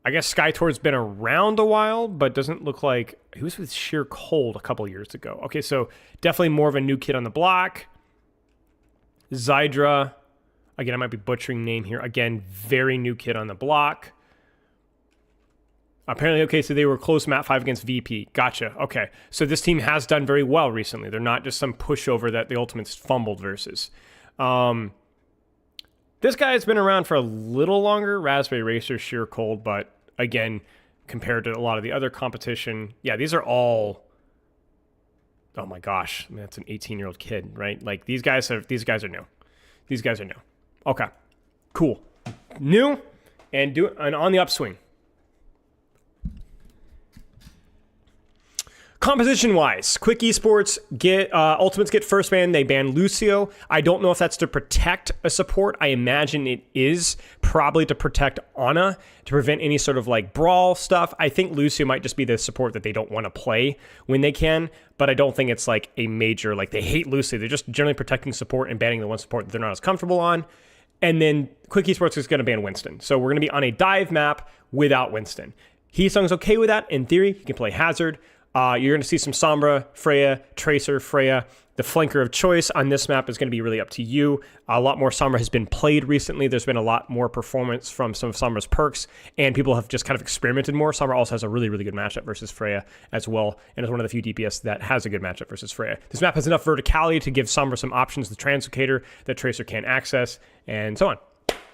guess Skytor's been around a while, but doesn't look like he was with Sheer Cold a couple years ago. Okay, so definitely more of a new kid on the block. Zydra, again, I might be butchering name here. Again, very new kid on the block. Apparently, okay, so they were close map 5 against VP. Gotcha. Okay, so this team has done very well recently. They're not just some pushover that the Ultimates fumbled versus. This guy has been around for a little longer, Raspberry Racer, Sheer Cold, but again, compared to a lot of the other competition, yeah, these are all, oh my gosh, I mean, that's an 18-year-old kid, right? Like, these guys are new. These guys are new. Okay, cool. New and on the upswing. Composition-wise, Quick Esports Ultimates get first ban. They ban Lucio. I don't know if that's to protect a support. I imagine it is probably to protect Ana, to prevent any sort of like brawl stuff. I think Lucio might just be the support that they don't want to play when they can, but I don't think it's like a major, like they hate Lucio. They're just generally protecting support and banning the one support that they're not as comfortable on. And then Quick Esports is going to ban Winston. So we're going to be on a dive map without Winston. Heesung's okay with that. In theory, he can play Hazard. You're going to see some Sombra, Freya, Tracer, Freya. The flanker of choice on this map is going to be really up to you. A lot more Sombra has been played recently. There's been a lot more performance from some of Sombra's perks, and people have just kind of experimented more. Sombra also has a really, really good matchup versus Freya as well, and is one of the few DPS that has a good matchup versus Freya. This map has enough verticality to give Sombra some options, the Translocator that Tracer can't access, and so on.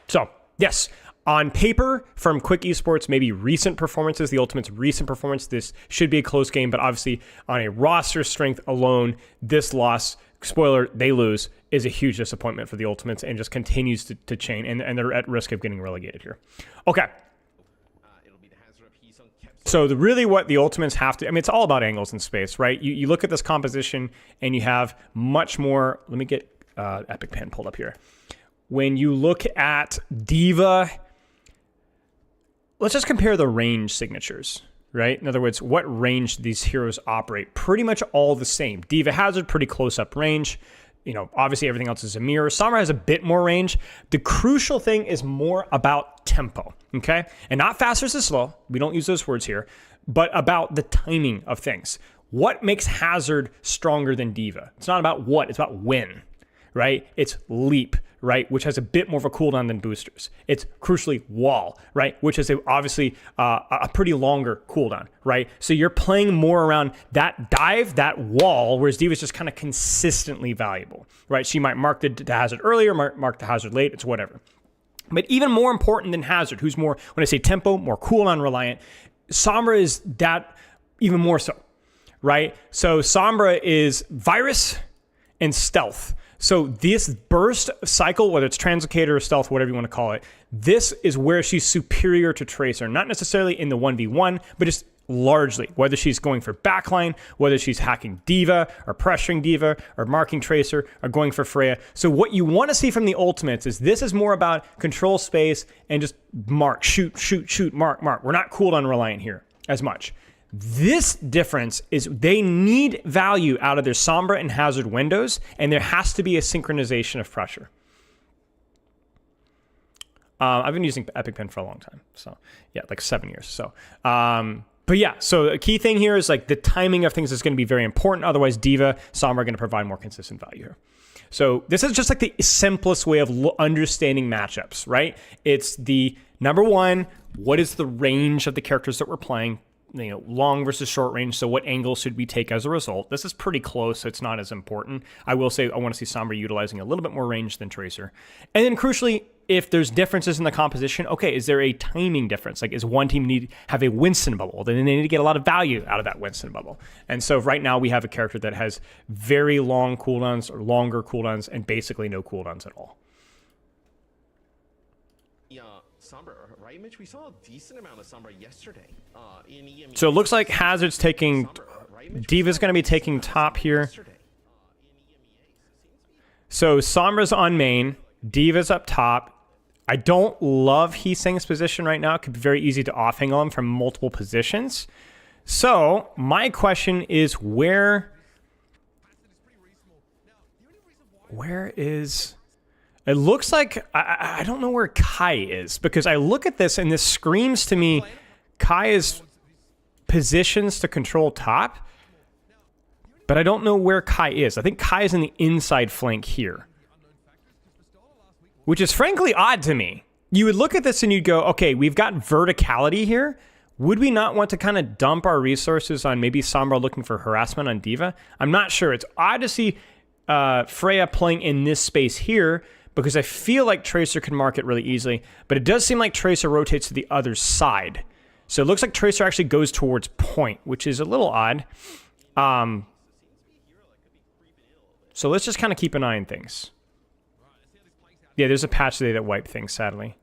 So, yes. On paper, from Quick Esports, maybe recent performances, the Ultimate's recent performance, this should be a close game, but obviously on a roster strength alone, this loss, spoiler, they lose, is a huge disappointment for the Ultimates and just continues to chain, and they're at risk of getting relegated here. Okay. So really what the Ultimates have to, I mean, it's all about angles in space, right? You look at this composition and you have much more, let me get Epic Pen pulled up here. When you look at D.Va, let's just compare the range signatures, right? In other words, what range these heroes operate. Pretty much all the same. D.Va Hazard, pretty close-up range. You know, obviously everything else is a mirror. Sombra has a bit more range. The crucial thing is more about tempo, okay? And not fast versus slow. We don't use those words here. But about the timing of things. What makes Hazard stronger than D.Va? It's not about what, it's about when, right? It's leap, right, which has a bit more of a cooldown than boosters. It's crucially wall, right, which is obviously a pretty longer cooldown, right? So you're playing more around that dive, that wall, whereas D.Va is just kind of consistently valuable, right? She might mark the hazard earlier, mark the hazard late, it's whatever. But even more important than Hazard, who's more, when I say tempo, more cooldown reliant, Sombra is that even more so, right? So Sombra is virus and stealth. So this burst cycle, whether it's Translocator or stealth, whatever you want to call it, this is where she's superior to Tracer. Not necessarily in the 1v1, but just largely. Whether she's going for backline, whether she's hacking D.Va, or pressuring D.Va, or marking Tracer, or going for Freya. So what you want to see from the ultimates is this is more about control space and just mark, shoot, shoot, shoot, mark, mark. We're not cooldown reliant here as much. This difference is they need value out of their Sombra and Hazard windows, and there has to be a synchronization of pressure. I've been using Epic Pen for a long time, so yeah, like 7 years. So, but yeah, so a key thing here is like the timing of things is going to be very important. Otherwise, D.Va, Sombra are going to provide more consistent value here. So this is just like the simplest way of understanding matchups, right? It's the number one, what is the range of the characters that we're playing? You know, long versus short range. So what angle should we take as a result? This is pretty close, so it's not as important. I will say I want to see Sombra utilizing a little bit more range than Tracer. And then crucially, if there's differences in the composition, okay, is there a timing difference? Like, is one team have a Winston bubble? Then they need to get a lot of value out of that Winston bubble. And so right now we have a character that has very long cooldowns or longer cooldowns and basically no cooldowns at all. Yeah, Sombra, right, Mitch? We saw a decent amount of Sombra yesterday. In EMEA. So it looks like Hazard's taking, D.Va's going to be taking top here. So Sombra's on main, D.Va's up top. I don't love Heesang's position right now. It could be very easy to off-angle him from multiple positions. So my question is where is... It looks like, I don't know where Kai is, because I look at this and this screams to me, Kai is positions to control top, but I don't know where Kai is. I think Kai is in the inside flank here, which is frankly odd to me. You would look at this and you'd go, okay, we've got verticality here. Would we not want to kind of dump our resources on maybe Sombra looking for harassment on D.Va? I'm not sure. It's odd to see Freya playing in this space here, because I feel like Tracer can mark it really easily, but it does seem like Tracer rotates to the other side. So it looks like Tracer actually goes towards point, which is a little odd. So let's just kind of keep an eye on things. Yeah, there's a patch today that wiped things, sadly.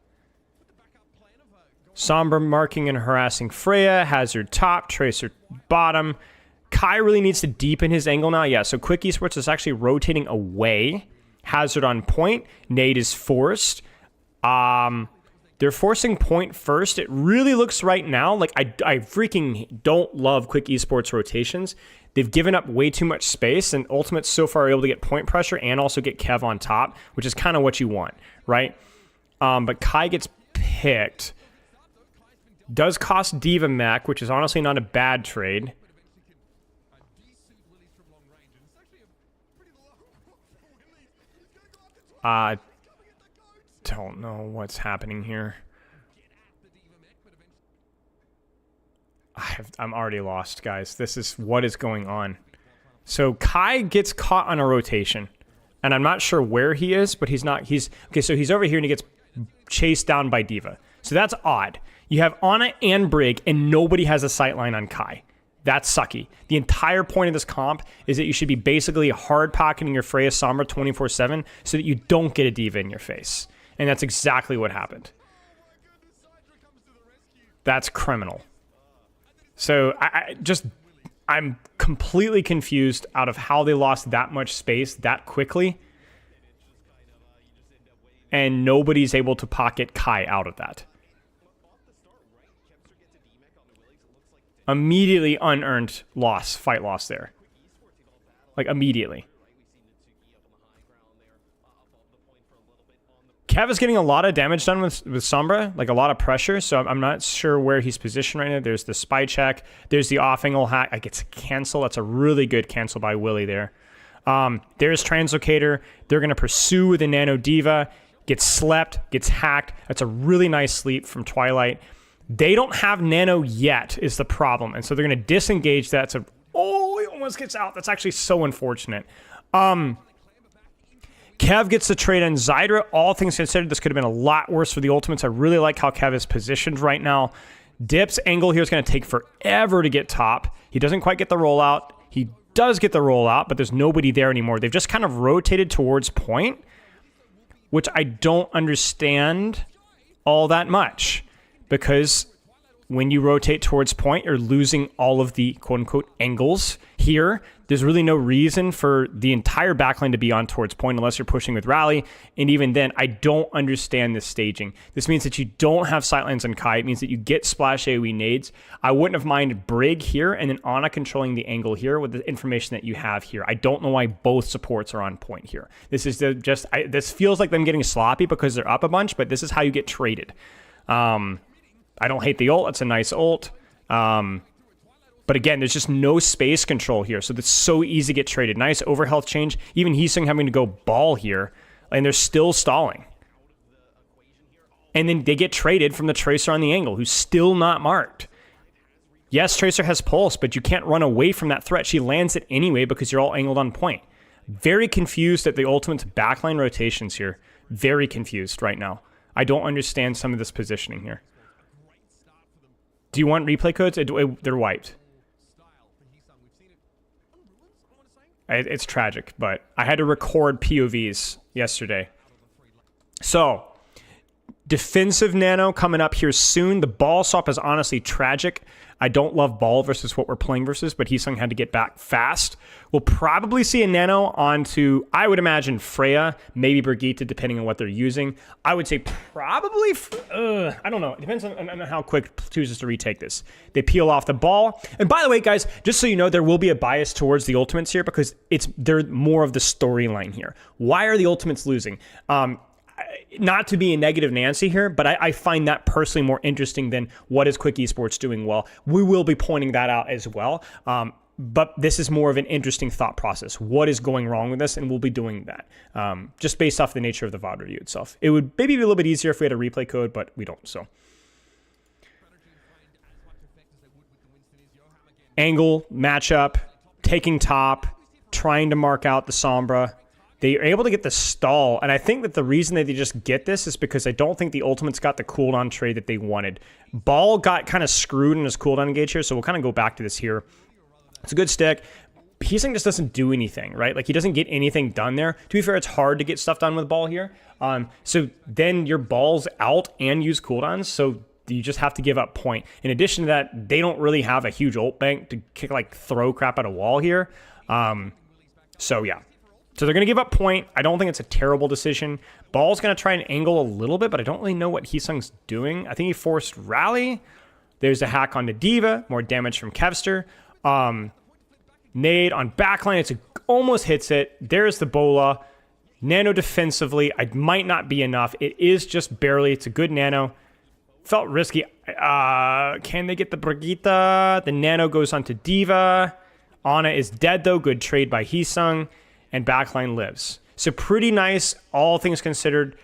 Sombra marking and harassing Freya, Hazard top, Tracer bottom. Kai really needs to deepen his angle now. Yeah, so Quick Esports is actually rotating away. Hazard on point. Nade is forced. They're forcing point first. It really looks right now like I freaking don't love Quick Esports rotations. They've given up way too much space, and Ultimates so far are able to get point pressure and also get Kev on top, which is kind of what you want, right? But Kai gets picked. Does cost D.Va mech, which is honestly not a bad trade. Don't know what's happening here. I'm already lost, guys. This is what is going on. So Kai gets caught on a rotation, and I'm not sure where he is, but he's not. Okay. So he's over here and he gets chased down by D.Va. So that's odd. You have Ana and Brig, and nobody has a sightline on Kai. That's sucky. The entire point of this comp is that you should be basically hard pocketing your Freya Sombra 24/7 so that you don't get a D.Va in your face. And that's exactly what happened. That's criminal. So I'm completely confused out of how they lost that much space that quickly. And nobody's able to pocket Kai out of that. Immediately unearned loss, fight loss there. Like immediately. Kev is getting a lot of damage done with Sombra, like a lot of pressure, so I'm not sure where he's positioned right now. There's the spy check. There's the off-angle hack. I get to cancel. That's a really good cancel by Willie there. There's Translocator. They're going to pursue with the Nano D.Va. Gets slept, gets hacked. That's a really nice sleep from Twilight. They don't have Nano yet is the problem, and so they're going to disengage that. So, oh, he almost gets out. That's actually so unfortunate. Kev gets the trade on Zydra. All things considered, this could have been a lot worse for the Ultimates. I really like how Kev is positioned right now. Dip's angle here is going to take forever to get top. He doesn't quite get the rollout. He does get the rollout, but there's nobody there anymore. They've just kind of rotated towards point, which I don't understand all that much, because when you rotate towards point, you're losing all of the quote-unquote angles here. There's really no reason for the entire backline to be on towards point unless you're pushing with rally. And even then, I don't understand this staging. This means that you don't have sightlines on Kai. It means that you get splash AoE nades. I wouldn't have minded Brig here and then Ana controlling the angle here with the information that you have here. I don't know why both supports are on point here. This is this feels like them getting sloppy because they're up a bunch, but this is how you get traded. I don't hate the ult. It's a nice ult. But again, there's just no space control here. So it's so easy to get traded. Nice overhealth change. Even Heesung having to go ball here. And they're still stalling. And then they get traded from the Tracer on the angle, who's still not marked. Yes, Tracer has pulse, but you can't run away from that threat. She lands it anyway because you're all angled on point. Very confused at the Ultimate's backline rotations here. Very confused right now. I don't understand some of this positioning here. Do you want replay codes? They're wiped. It's tragic, but I had to record POVs yesterday. So, defensive Nano coming up here soon. The ball swap is honestly tragic. I don't love ball versus what we're playing versus, but Heesung had to get back fast. We'll probably see a Nano onto, I would imagine, Freya, maybe Brigitte, depending on what they're using. I would say probably, I don't know. It depends on how quick chooses to retake this. They peel off the ball. And by the way, guys, just so you know, there will be a bias towards the Ultimates here because they're more of the storyline here. Why are the Ultimates losing? Not to be a negative Nancy here, but I find that personally more interesting than what is Quick Esports doing well. We will be pointing that out as well. But this is more of an interesting thought process. What is going wrong with this? And we'll be doing that just based off the nature of the VOD review itself. It would maybe be a little bit easier if we had a replay code, but we don't. So angle, matchup, taking top, trying to mark out the Sombra. They are able to get the stall, and I think that the reason that they just get this is because I don't think the Ultimates got the cooldown trade that they wanted. Ball got kind of screwed in his cooldown engage here, so we'll kind of go back to this here. It's a good stick. Heesung just doesn't do anything, right? Like, he doesn't get anything done there. To be fair, it's hard to get stuff done with ball here. So then your ball's out and use cooldowns, so you just have to give up point. In addition to that, they don't really have a huge ult bank to throw crap at a wall here. So yeah. So they're going to give up point. I don't think it's a terrible decision. Ball's going to try and angle a little bit, but I don't really know what Heesung's doing. I think he forced rally. There's a hack onto D.Va. More damage from Kevster. Nade on backline. Almost hits it. There's the Bola. Nano defensively. It might not be enough. It is just barely. It's a good Nano. Felt risky. Can they get the Brigitte? The Nano goes onto D.Va. Ana is dead, though. Good trade by Heesung. And backline lives. So pretty nice, all things considered,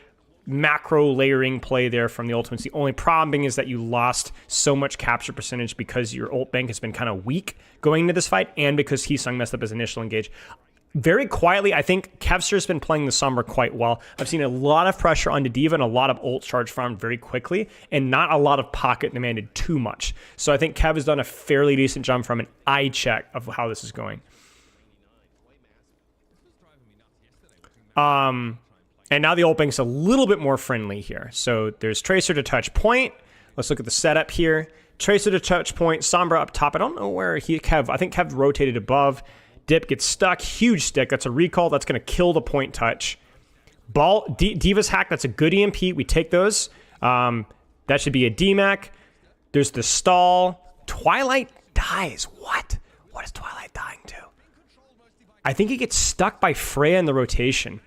macro layering play there from the Ultimates. The only problem being is that you lost so much capture percentage because your ult bank has been kind of weak going into this fight, and because Heesung messed up his initial engage. Very quietly, I think Kevster's been playing the Sombra quite well. I've seen a lot of pressure onto D.Va and a lot of ult charge farmed very quickly, and not a lot of pocket demanded too much. So I think Kev has done a fairly decent job from an eye check of how this is going. And now the ult bank's a little bit more friendly here. So there's Tracer to touch point. Let's look at the setup here. Tracer to touch point. Sombra up top. I don't know where I think Kev rotated above. Dip gets stuck. Huge stick. That's a recall. That's going to kill the point touch. Ball. D.Va's hack. That's a good EMP. We take those. That should be a DMAC. There's the stall. Twilight dies. What? What is Twilight dying to? I think he gets stuck by Freya in the rotation.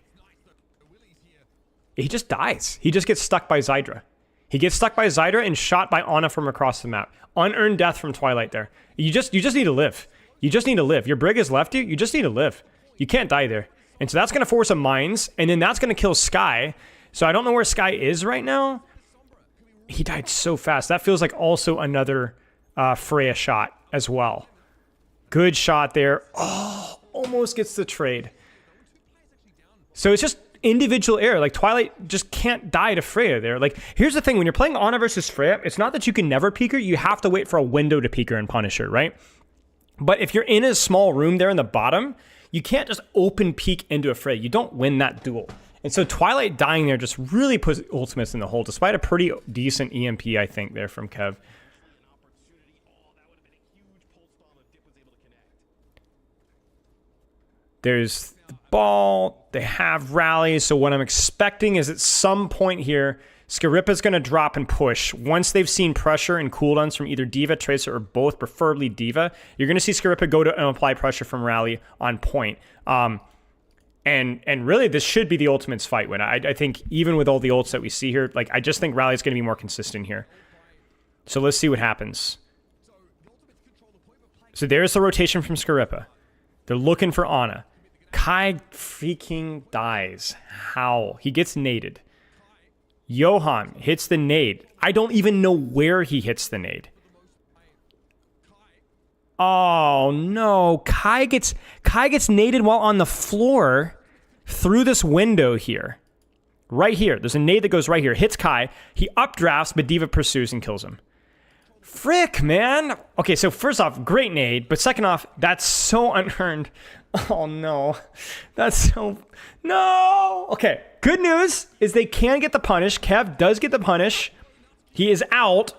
He just dies. He just gets stuck by Zydra. He gets stuck by Zydra and shot by Ana from across the map. Unearned death from Twilight there. You just need to live. You just need to live. Your Brig has left you. You just need to live. You can't die there. And so that's going to force a Mines, and then that's going to kill Skye. So I don't know where Skye is right now. He died so fast. That feels like also another Freya shot as well. Good shot there. Oh, almost gets the trade. So it's just individual error. Like, Twilight just can't die to Freya there. Like, here's the thing. When you're playing Ana versus Freya, it's not that you can never peek her. You have to wait for a window to peek her and punish her, right? But if you're in a small room there in the bottom, you can't just open peek into a Freya. You don't win that duel. And so Twilight dying there just really puts ultimates in the hole, despite a pretty decent EMP, I think, there from Kev. There's the ball. They have rallies. So what I'm expecting is at some point here, Scarippa's going to drop and push. Once they've seen pressure and cooldowns from either D.Va, Tracer, or both, preferably D.Va, you're going to see Scarippa go to and apply pressure from rally on point. And really, this should be the Ultimate's fight win. I think even with all the ults that we see here, like, I just think Rally's going to be more consistent here. So let's see what happens. So there's the rotation from Scarippa. They're looking for Ana. Kai freaking dies. How? He gets naded. Johan hits the nade. I don't even know where he hits the nade. Oh no, Kai gets naded while on the floor through this window here. Right here. There's a nade that goes right here. Hits Kai. He updrafts, but D.Va pursues and kills him. Frick, man. Okay, so first off, great nade, but second off, that's so unearned. Oh no. That's so... No! Okay, good news is they can get the punish. Kev does get the punish. He is out.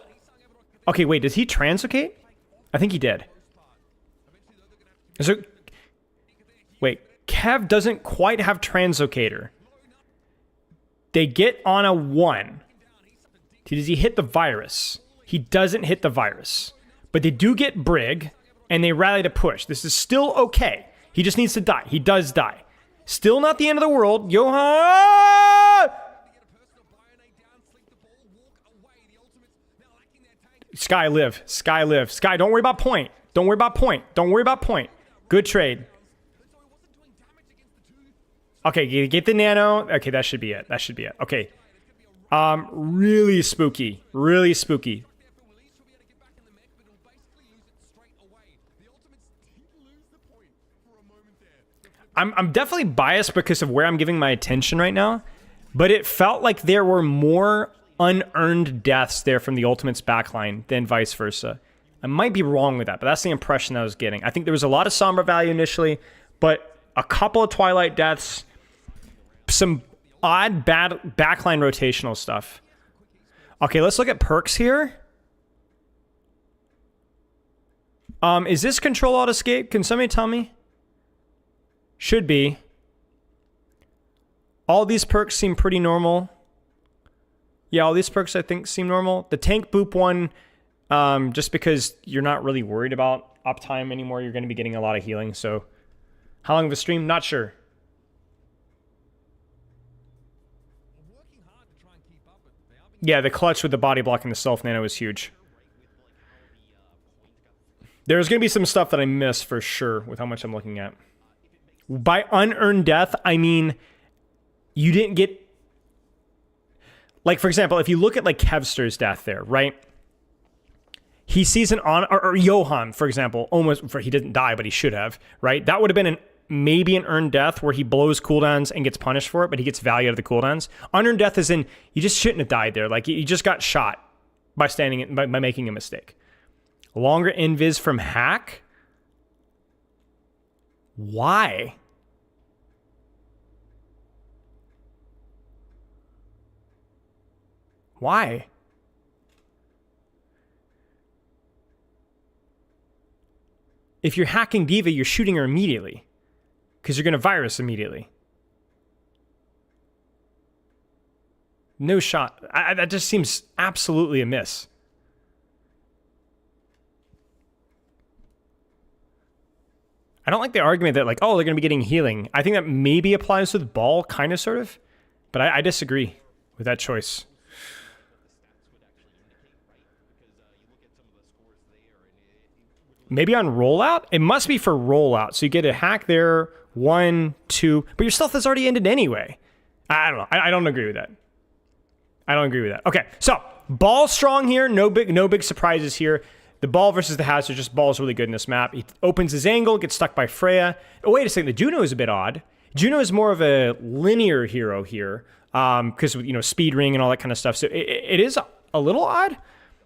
Okay, wait, does he translocate? I think he did. So, wait, Kev doesn't quite have translocator. They get on a 1. Does he hit the virus? He doesn't hit the virus. But they do get Brig, and they rally to push. This is still okay. He just needs to die. He does die. Still not the end of the world. Johan! Sky, live. Sky, live. Sky, don't worry about point. Don't worry about point. Don't worry about point. Good trade. Okay, get the nano. Okay, that should be it. That should be it. Okay. Really spooky. Really spooky. I'm definitely biased because of where I'm giving my attention right now, but it felt like there were more unearned deaths there from the Ultimate's backline than vice versa. I might be wrong with that, but that's the impression I was getting. I think there was a lot of Sombra value initially, but a couple of Twilight deaths, some odd bad backline rotational stuff. Okay, let's look at perks here. Is this Control Alt Escape? Can somebody tell me? Should be. All these perks seem pretty normal. Yeah, all these perks I think seem normal. The tank boop one, just because you're not really worried about uptime anymore, you're going to be getting a lot of healing. So, how long of a stream? Not sure. Yeah, the clutch with the body block and the self nano is huge. There's going to be some stuff that I missed for sure with how much I'm looking at. By unearned death, I mean you didn't get... Like, for example, if you look at, like, Kevster's death there, right? He sees an on... Or Johan, for example, almost... He didn't die, but he should have, right? That would have been maybe an earned death where he blows cooldowns and gets punished for it, but he gets value out of the cooldowns. Unearned death is in... You just shouldn't have died there. Like, he just got shot by by making a mistake. Longer invis from Hack? Why? Why? If you're hacking D.Va, you're shooting her immediately. Because you're going to virus immediately. No shot. That just seems absolutely amiss. I don't like the argument that, like, oh, they're going to be getting healing. I think that maybe applies with ball, kind of, sort of. But I disagree with that choice. Maybe on rollout? It must be for rollout. So you get a hack there, 1, 2. But your stealth has already ended anyway. I don't know. I don't agree with that. I don't agree with that. Okay, so ball strong here. No big surprises here. The ball versus the hazard, just ball's really good in this map. He opens his angle, gets stuck by Freya. Oh, wait a second. The Juno is a bit odd. Juno is more of a linear hero here, because you know, speed ring and all that kind of stuff. So it is a little odd,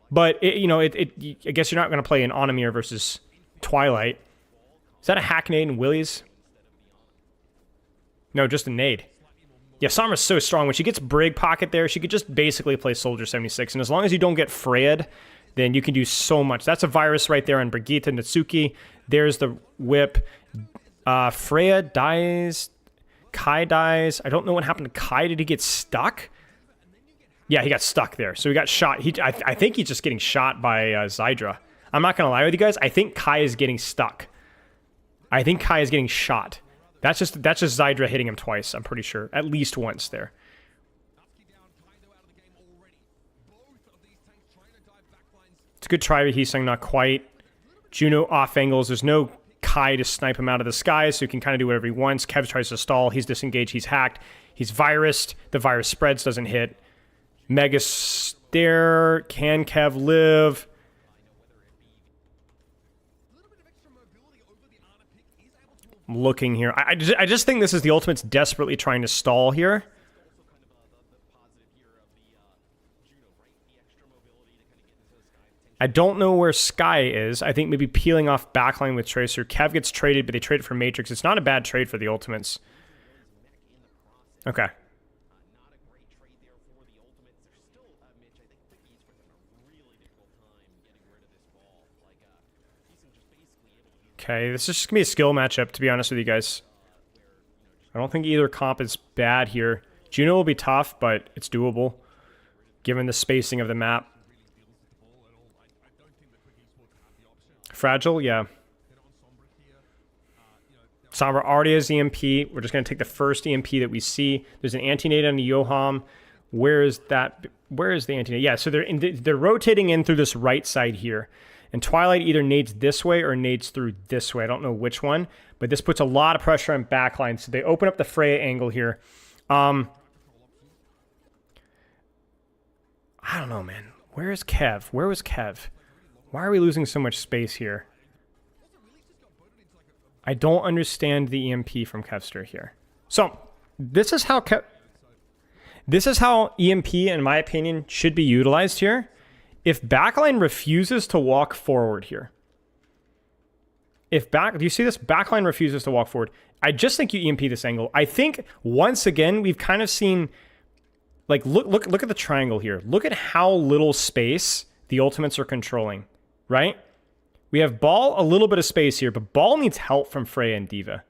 but I guess you're not going to play an Onamir versus Twilight. Is that a hack nade and Willies? No, just a nade. Yeah, Sombra's so strong. When she gets Brig pocket there, she could just basically play Soldier 76. And as long as you don't get Freyed, then you can do so much. That's a virus right there on Brigitte and Natsuki. There's the whip. Freya dies. Kai dies. I don't know what happened to Kai. Did he get stuck? Yeah, he got stuck there. So he got shot. I think he's just getting shot by Zydra. I'm not going to lie with you guys. I think Kai is getting stuck. I think Kai is getting shot. That's just Zydra hitting him twice, I'm pretty sure. At least once there. It's a good try with Heesung, not quite. Juno off angles. There's no Kai to snipe him out of the sky, so he can kind of do whatever he wants. Kev tries to stall. He's disengaged. He's hacked. He's virused. The virus spreads, doesn't hit. Mega Stare. Can Kev live? I'm looking here. I just think this is the Ultimates desperately trying to stall here. I don't know where Sky is. I think maybe peeling off backline with Tracer. Kev gets traded, but they trade it for Matrix. It's not a bad trade for the Ultimates. Okay. Okay, this is just going to be a skill matchup, to be honest with you guys. I don't think either comp is bad here. Juno will be tough, but it's doable, given the spacing of the map. Fragile, yeah. Sombra already has EMP. We're just going to take the first EMP that we see. There's an anti-nade on the Yoham. Where is that? Where is the anti-nade? Yeah, so they're rotating in through this right side here. And Twilight either nades this way or nades through this way. I don't know which one, but this puts a lot of pressure on backline. So they open up the Freya angle here. I don't know, man. Where is Kev? Where was Kev? Why are we losing so much space here? I don't understand the EMP from Kevster here. So this is how EMP, in my opinion, should be utilized here. If backline refuses to walk forward here, do you see this? Backline refuses to walk forward. I just think you EMP this angle. I think once again we've kind of seen, like, look at the triangle here. Look at how little space the Ultimates are controlling, right? We have Ball a little bit of space here, but Ball needs help from Freya and D.Va.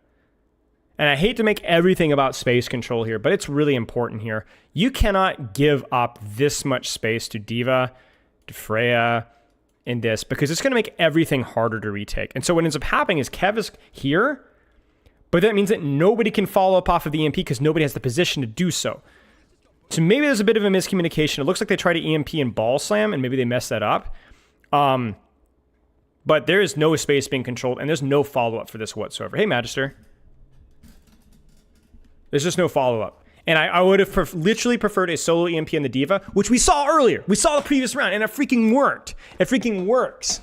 And I hate to make everything about space control here, but it's really important here. You cannot give up this much space to D.Va, to Freya, in this, because it's going to make everything harder to retake. And so what ends up happening is Kev is here, but that means that nobody can follow up off of the EMP because nobody has the position to do so. So maybe there's a bit of a miscommunication. It looks like they tried to EMP and Ball Slam, and maybe they messed that up. But there is no space being controlled, and there's no follow-up for this whatsoever. Hey, Magister. There's just no follow-up. And I would have literally preferred a solo EMP on the D.Va, which we saw earlier. We saw the previous round, and it freaking worked. It freaking works.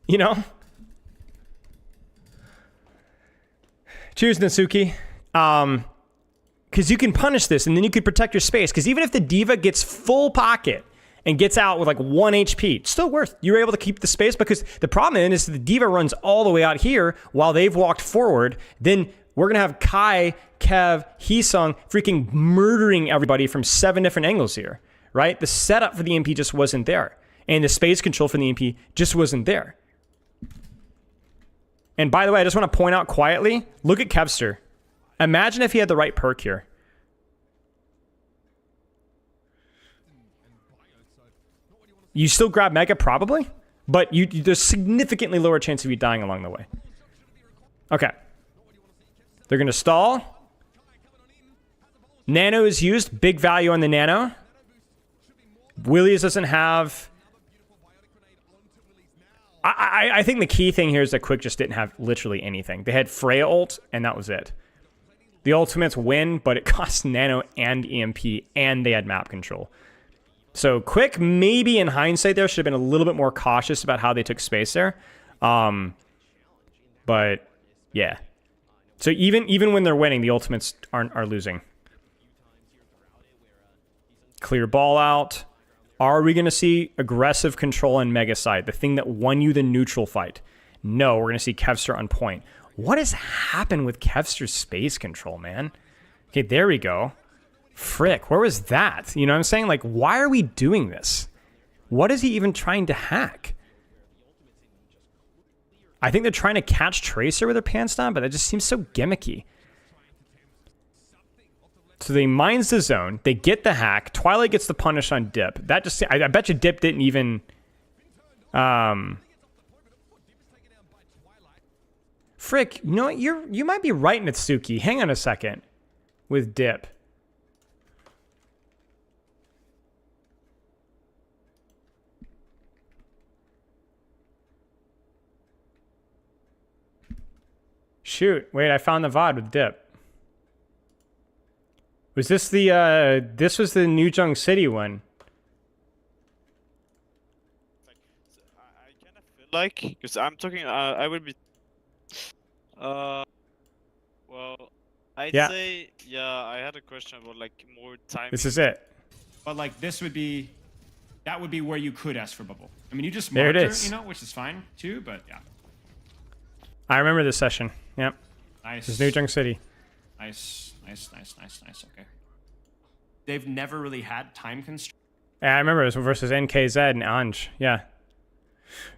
You know? Cheers, Natsuki. Because you can punish this, and then you could protect your space. Because even if the D.Va gets full pocket and gets out with like 1 HP, it's still worth. You're able to keep the space, because the problem is the D.Va runs all the way out here while they've walked forward. Then we're going to have Kai, Kev, Heesung freaking murdering everybody from 7 different angles here, right? The setup for the EMP just wasn't there. And the space control for the EMP just wasn't there. And by the way, I just want to point out quietly, look at Kevster. Imagine if he had the right perk here. You still grab Mega, probably, but there's significantly lower chance of you dying along the way. Okay. They're going to stall. Nano is used. Big value on the Nano. Willies doesn't have... I think the key thing here is that Quick just didn't have literally anything. They had Freya ult, and that was it. The Ultimates win, but it cost Nano and EMP, and they had map control. So Quick, maybe in hindsight there, should have been a little bit more cautious about how they took space there. But, yeah. So even when they're winning, the ultimates are losing. Clear ball out. Are we going to see aggressive control and Mega Side, the thing that won you the neutral fight? No, we're going to see Kevster on point. What has happened with Kevster's space control, man? Okay, there we go. Frick, where was that? You know what I'm saying? Like, why are we doing this? What is he even trying to hack? I think they're trying to catch Tracer with their pants down, but that just seems so gimmicky. So they mines the zone. They get the hack. Twilight gets the punish on Dip. That just, I bet you Dip didn't even... Frick, you know what? You might be right, Natsuki. Hang on a second. With Dip. Shoot, wait, I found the VOD with Dip. Was this the, this was the New Jung City one? I kind of feel like, because I'm talking, I would be, well, I'd say, yeah, I had a question about like more time. This is it. But like this would be, that would be where you could ask for bubble. I mean, you just There marked it her, is. you know, which is fine too. But yeah, I remember this session. Yep. nice. This is New Jung City. Nice. Okay. They've never really had time constraints. Yeah, I remember it was versus NKZ and Anj. Yeah.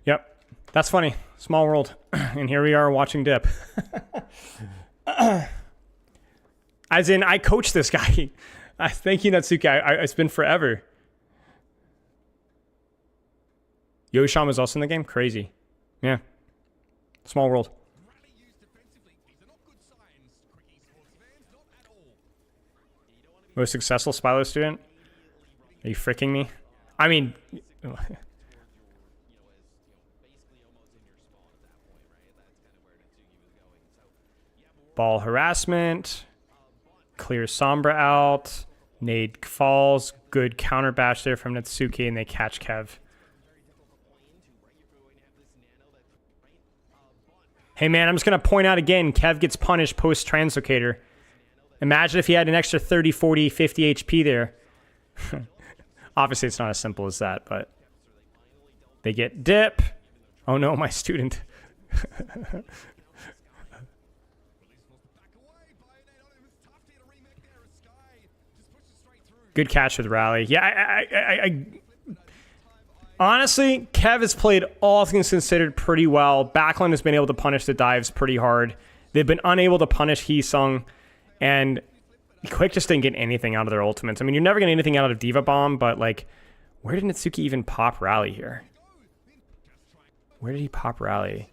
Yep. That's funny. Small world. And here we are watching Dip. As in, I coached this guy. Thank you, Natsuki. It's been forever. Yosham was also in the game? Crazy. Yeah. Small world. Most successful Spilo student? Are you freaking me? I mean... Ball harassment. Clear Sombra out. Nade falls. Good counter bash there from Natsuki, and they catch Kev. Hey man, I'm just going to point out again, Kev gets punished post-translocator. Imagine if he had an extra 30, 40, 50 HP there. Obviously, it's not as simple as that, but they get Dip. Oh no, my student. Good catch with Rally. Yeah, I honestly, Kev has played all things considered pretty well. Backline has been able to punish the dives pretty hard. They've been unable to punish Heesung. And Quick just didn't get anything out of their ultimates. I mean, you're never getting anything out of Diva Bomb, but like, where did Natsuki even pop Rally here? Where did he pop Rally?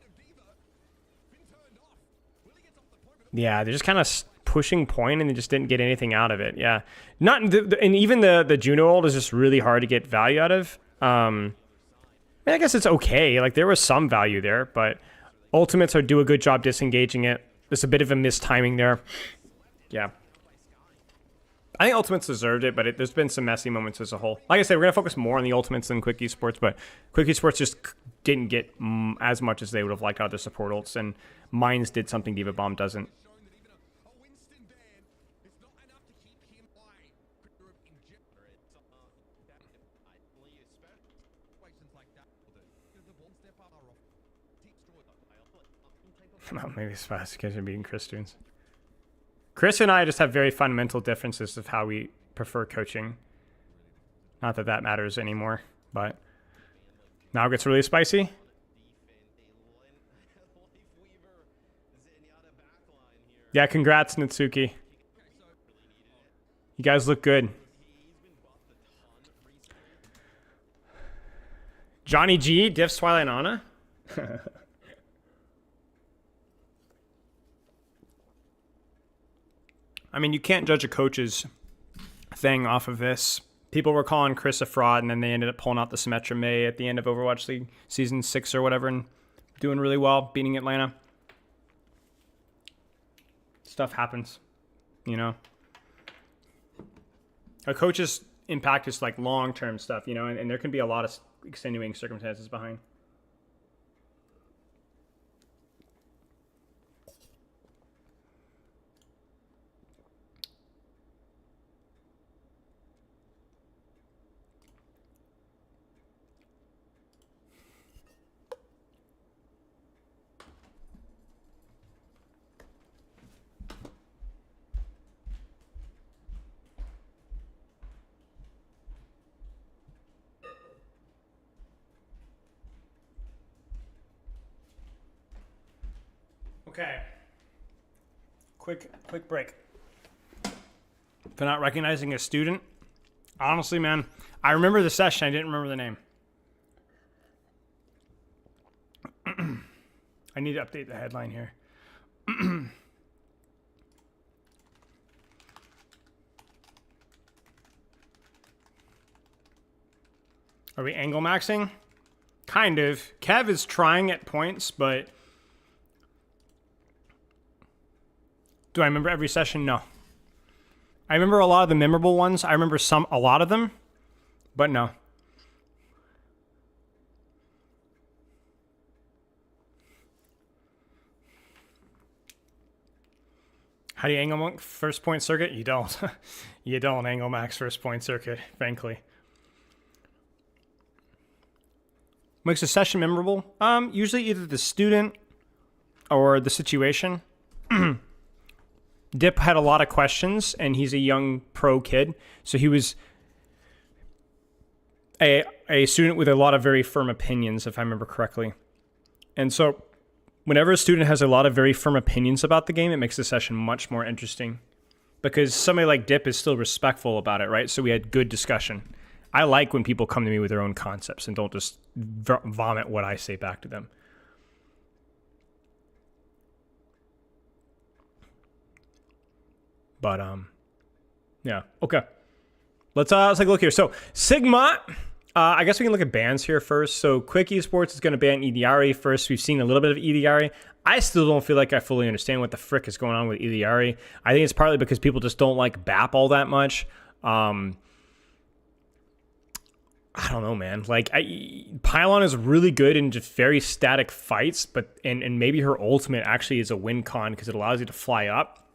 Yeah, they're just kind of pushing point, and they just didn't get anything out of it. Yeah, and even the Juno ult is just really hard to get value out of. I mean, I guess it's okay. Like there was some value there, but ultimates do a good job disengaging it. There's a bit of a mistiming there. Yeah. I think Ultimates deserved it, but there's been some messy moments as a whole. Like I said, we're going to focus more on the Ultimates than Quick Esports, but Quick Esports just didn't get as much as they would have liked out of the support ults, and Mines did something Diva Bomb doesn't. Well, maybe it's fast because you're beating Chris students. Chris and I just have very fundamental differences of how we prefer coaching. Not that that matters anymore, but now it gets really spicy. Yeah, congrats, Natsuki. You guys look good. Johnny G, Diffs, Twilight, and Ana. I mean, you can't judge a coach's thing off of this. People were calling Chris a fraud, and then they ended up pulling out the Symmetra May at the end of Overwatch League Season 6 or whatever, and doing really well, beating Atlanta. Stuff happens, you know? A coach's impact is like long-term stuff, you know, and there can be a lot of extenuating circumstances behind. Okay. Quick break. For not recognizing a student. Honestly, man, I remember the session. I didn't remember the name. I need to update the headline here. Are we angle maxing? Kind of. Kev is trying at points, but do I remember every session? No. I remember a lot of the memorable ones. I remember a lot of them, but no. How do you angle max first point circuit? You don't. You don't angle max first point circuit, frankly. Makes a session memorable? Usually either the student or the situation. Dip had a lot of questions, and he's a young pro kid, so he was a student with a lot of very firm opinions, if I remember correctly. And so whenever a student has a lot of very firm opinions about the game, it makes the session much more interesting, because somebody like Dip is still respectful about it, right? So we had good discussion. I like when people come to me with their own concepts and don't just vomit what I say back to them. But yeah, okay. Let's take a look here. So Sigma, I guess we can look at bans here first. So Quick Esports is going to ban EDRE first. We've seen a little bit of EDRE. I still don't feel like I fully understand what the frick is going on with EDRE. I think it's partly because people just don't like BAP all that much. I don't know, man. Like, Pylon is really good in just very static fights, but and maybe her ultimate actually is a win con because it allows you to fly up.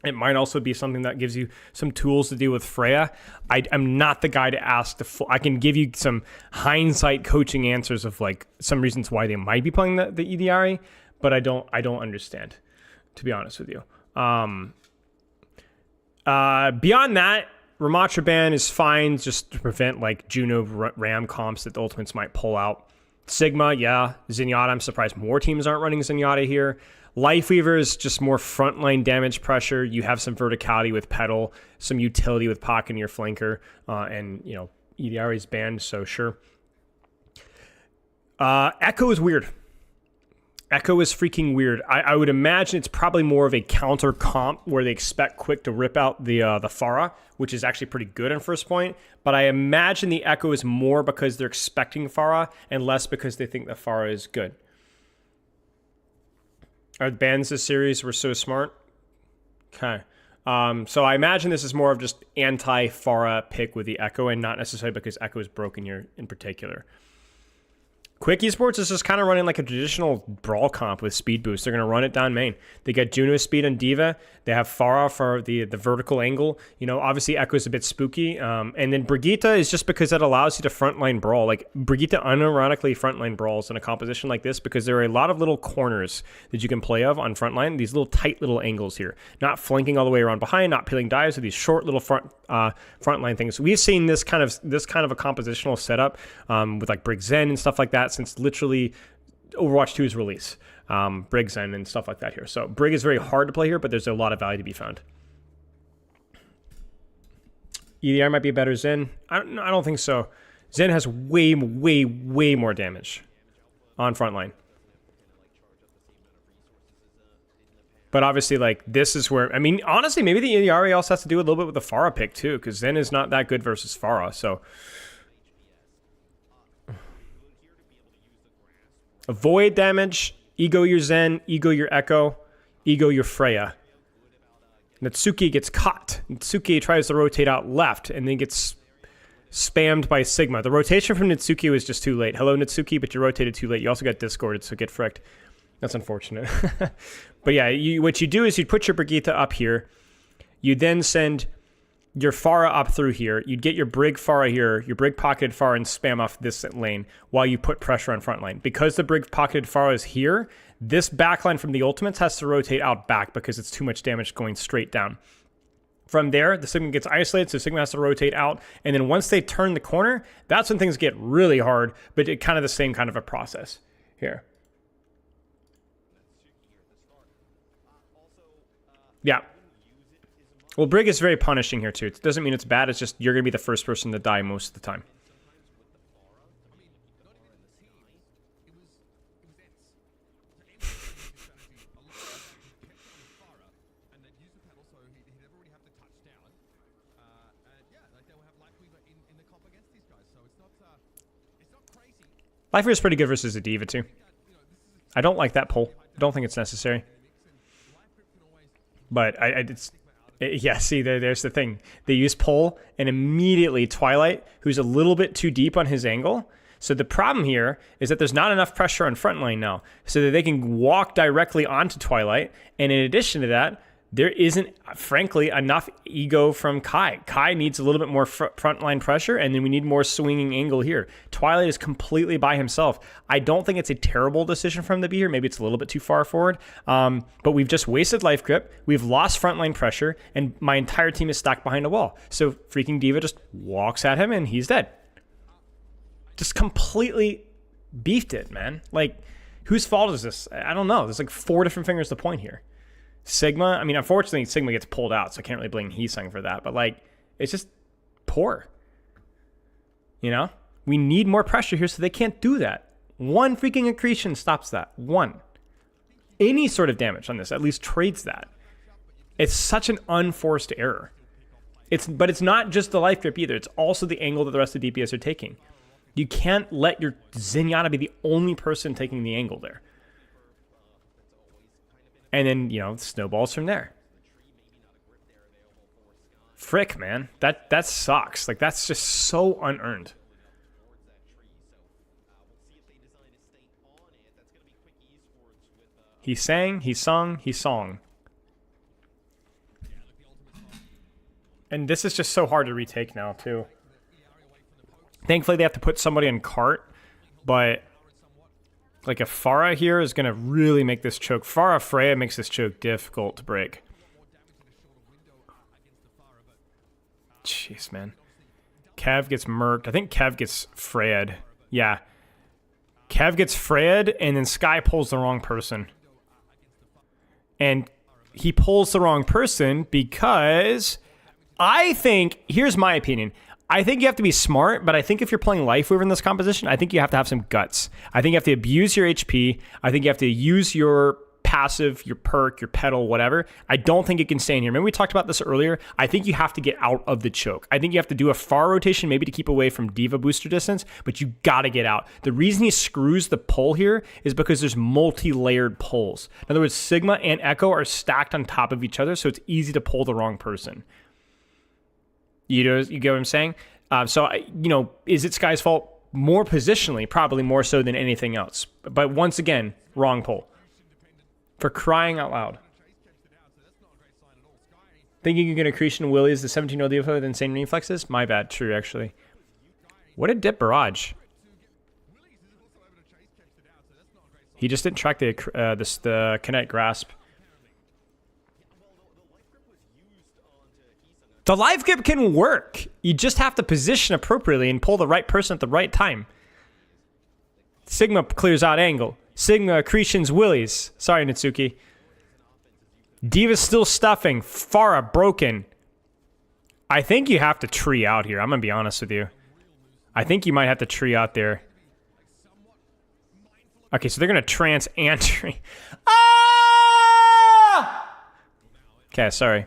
It might also be something that gives you some tools to deal with Freya. I'm not the guy to ask I can give you some hindsight coaching answers of like some reasons why they might be playing the EDRE, but I don't understand, to be honest with you. Beyond that, Ramattra ban is fine just to prevent like Juno Ram comps that the ultimates might pull out. Sigma, yeah. Zenyatta, I'm surprised more teams aren't running Zenyatta here. Lifeweaver is just more frontline damage pressure. You have some verticality with Petal, some utility with Pocket in your flanker, and you know EDRE is banned, so sure. Echo is weird. Echo is freaking weird. I would imagine it's probably more of a counter comp where they expect Quick to rip out the Pharah, which is actually pretty good on first point. But I imagine the Echo is more because they're expecting Pharah and less because they think the Pharah is good. Our bans this series were so smart. Okay. So I imagine this is more of just anti-Pharah pick with the Echo and not necessarily because Echo is broken here in particular. Quick Esports is just kind of running like a traditional brawl comp with speed boost. They're going to run it down main. They got Juno speed on D.Va. They have Pharah for the vertical angle. You know, obviously Echo's a bit spooky. And then Brigitte is just because that allows you to frontline brawl. Like Brigitte unironically frontline brawls in a composition like this because there are a lot of little corners that you can play of on frontline. These little tight little angles here. Not flanking all the way around behind, not peeling dives, so these short little frontline things. We've seen this kind of a compositional setup with like Brig Zen and stuff like that since literally Overwatch 2's release. Brig Zen and stuff like that here. So Brig is very hard to play here, but there's a lot of value to be found. EDR might be a better Zen. I don't think so. Zen has way more damage on frontline. But obviously, like, this is where... I mean, honestly, maybe the EDR also has to do a little bit with the Pharah pick, too, because Zen is not that good versus Pharah, so... Avoid damage, ego your Zen, ego your Echo, ego your Freya. Natsuki gets caught. Natsuki tries to rotate out left and then gets spammed by Sigma. The rotation from Natsuki was just too late. Hello, Natsuki, but you rotated too late. You also got discorded, so get fricked. That's unfortunate. But yeah, what you do is you put your Brigitte up here. You then send your Pharah up through here. You'd get your Brig Pharah here, your Brig pocketed Pharah, and spam off this lane while you put pressure on front line. Because the Brig pocketed Pharah is here, this backline from the ultimates has to rotate out back because it's too much damage going straight down. From there, the Sigma gets isolated, so Sigma has to rotate out. And then once they turn the corner, that's when things get really hard, but it kind of the same kind of a process here. Yeah. Well, Brig is very punishing here too. It doesn't mean it's bad. It's just you're going to be the first person to die most of the time. Life is pretty good versus a D.Va too. I don't like that pull. I don't think it's necessary. But yeah, see, there's the thing. They use pull, and immediately Twilight, who's a little bit too deep on his angle. So the problem here is that there's not enough pressure on frontline now, so that they can walk directly onto Twilight. And in addition to that, there isn't, frankly, enough ego from Kai. Kai needs a little bit more frontline pressure, and then we need more swinging angle here. Twilight is completely by himself. I don't think it's a terrible decision for him to be here. Maybe it's a little bit too far forward. But we've just wasted life grip. We've lost frontline pressure, and my entire team is stuck behind a wall. So freaking D.Va just walks at him, and he's dead. Just completely beefed it, man. Like, whose fault is this? I don't know. There's like 4 different fingers to point here. Sigma, I mean, unfortunately, Sigma gets pulled out, so I can't really blame Heesung for that. But, like, it's just poor. You know? We need more pressure here, so they can't do that. 1 freaking accretion stops that. 1. Any sort of damage on this at least trades that. It's such an unforced error. But it's not just the life grip either. It's also the angle that the rest of DPS are taking. You can't let your Zenyatta be the only person taking the angle there. And then, you know, snowballs from there. Frick, man. That sucks. Like, that's just so unearned. He sang, he sung, he song. And this is just so hard to retake now, too. Thankfully, they have to put somebody in cart, but... like, a Pharah here is going to really make this choke. Pharah Freya makes this choke difficult to break. Jeez, man. Kev gets murked. I think Kev gets Freyed. Yeah. Kev gets Freyed, and then Sky pulls the wrong person. And he pulls the wrong person because I think, here's my opinion. I think you have to be smart, but I think if you're playing Life Weaver in this composition, I think you have to have some guts. I think you have to abuse your HP. I think you have to use your passive, your perk, your pedal, whatever. I don't think it can stay in here. Remember we talked about this earlier? I think you have to get out of the choke. I think you have to do a far rotation maybe to keep away from D.Va booster distance, but you gotta get out. The reason he screws the pull here is because there's multi-layered pulls. In other words, Sigma and Echo are stacked on top of each other, so it's easy to pull the wrong person. You get what I'm saying? Is it Sky's fault? More positionally, probably more so than anything else. But once again, wrong pull. For crying out loud. Thinking you can accretion Willie is the 17-year-old DFO with insane reflexes? My bad, true, actually. What a dip barrage. He just didn't track the kinetic grasp. The life grip can work. You just have to position appropriately and pull the right person at the right time. Sigma clears out angle. Sigma accretions Willies. Sorry, Natsuki. D.Va's still stuffing. Pharah broken. I think you have to tree out here. I'm going to be honest with you. I think you might have to tree out there. Okay, so they're going to trance and tree. Ah! Okay, sorry.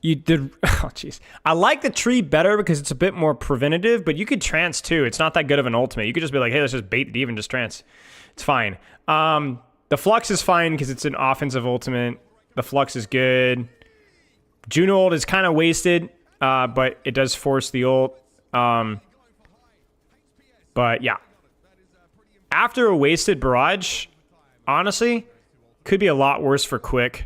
You did. Oh, jeez. I like the tree better because it's a bit more preventative, but you could trance too. It's not that good of an ultimate. You could just be like, hey, let's just bait the D.Va and just trance. It's fine. The Flux is fine because it's an offensive ultimate. The Flux is good. Juno ult is kind of wasted, but it does force the ult. But yeah. After a wasted barrage, honestly, could be a lot worse for Quick.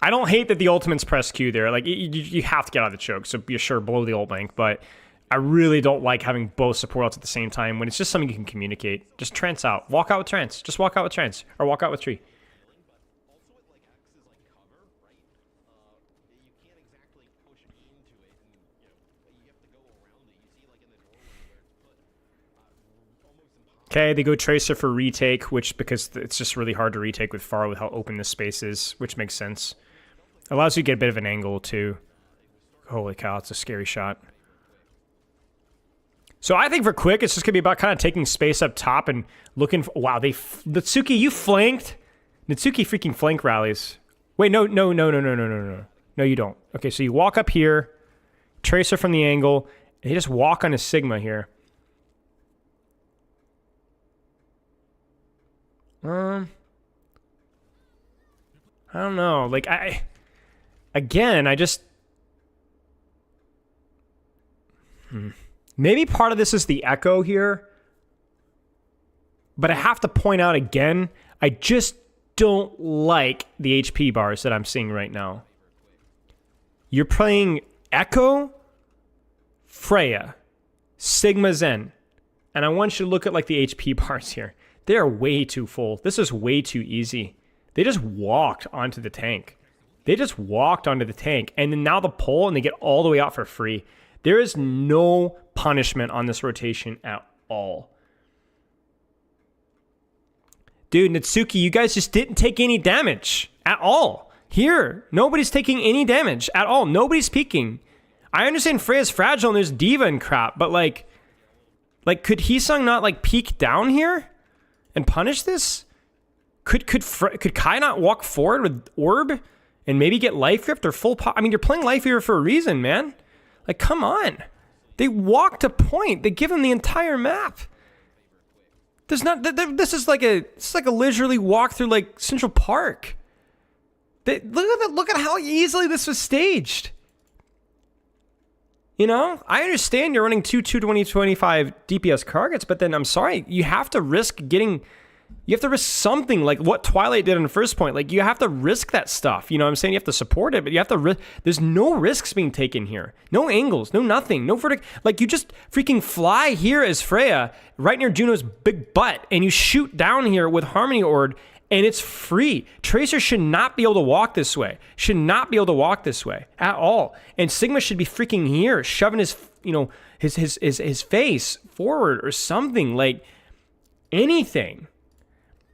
I don't hate that the ultimate's press Q there. Like, you have to get out of the choke, so be sure blow the ult bank, but I really don't like having both support ults at the same time when it's just something you can communicate. Just trance out. Walk out with trance. Just walk out with trance. Or walk out with tree. Okay, they go Tracer for retake, which because it's just really hard to retake with Pharah with how open this space is, which makes sense. Allows you to get a bit of an angle too. Holy cow, it's a scary shot. So I think for Quick, it's just gonna be about kind of taking space up top and looking for, wow, Natsuki, you flanked? Natsuki freaking flank rallies. Wait, no, you don't. Okay, so you walk up here, Tracer from the angle, and you just walk on a Sigma here. I don't know. Like, again, I just... Maybe part of this is the echo here. But I have to point out again, I just don't like the HP bars that I'm seeing right now. You're playing Echo, Freya, Sigma Zen. And I want you to look at like the HP bars here. They are way too full. This is way too easy. They just walked onto the tank. They just walked onto the tank. And then now the pull and they get all the way out for free. There is no punishment on this rotation at all. Dude, Natsuki, you guys just didn't take any damage at all. Here, nobody's taking any damage at all. Nobody's peeking. I understand Freya's fragile and there's Diva and crap, but like could Heesung not like peek down here and punish this? Could Kai not walk forward with Orb and maybe get Life Rift or full I mean, you're playing Life Rift for a reason, man. Like, come on. They walked a point. They give him the entire map. There's not. This is like a leisurely walk through like Central Park. Look at how easily this was staged. You know, I understand you're running two 2025 DPS targets, but then I'm sorry, you have to risk something like what Twilight did in the first point. Like, you have to risk that stuff. You know what I'm saying? You have to support it, but you have to there's no risks being taken here. No angles, no nothing, no vertic. Like, you just freaking fly here as Freya, right near Juno's big butt, and you shoot down here with Harmony Orb, and it's free. Tracer should not be able to walk this way. Should not be able to walk this way at all. And Sigma should be freaking here, shoving his, you know, his face forward or something. Like, anything.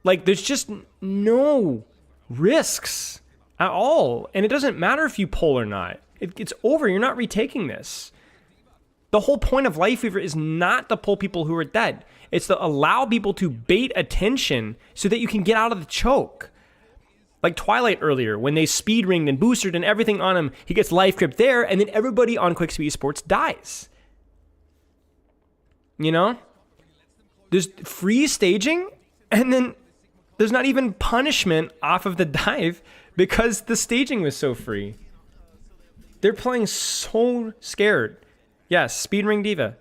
Like, there's just no risks at all. And it doesn't matter if you pull or not. It's over. You're not retaking this. The whole point of Life Weaver is not to pull people who are dead. It's to allow people to bait attention so that you can get out of the choke. Like Twilight earlier, when they speed ringed and boosted and everything on him, he gets life grip there, and then everybody on Quickspeed Esports dies. You know? There's free staging, and then there's not even punishment off of the dive because the staging was so free. They're playing so scared. Yes, Speed Ring Diva.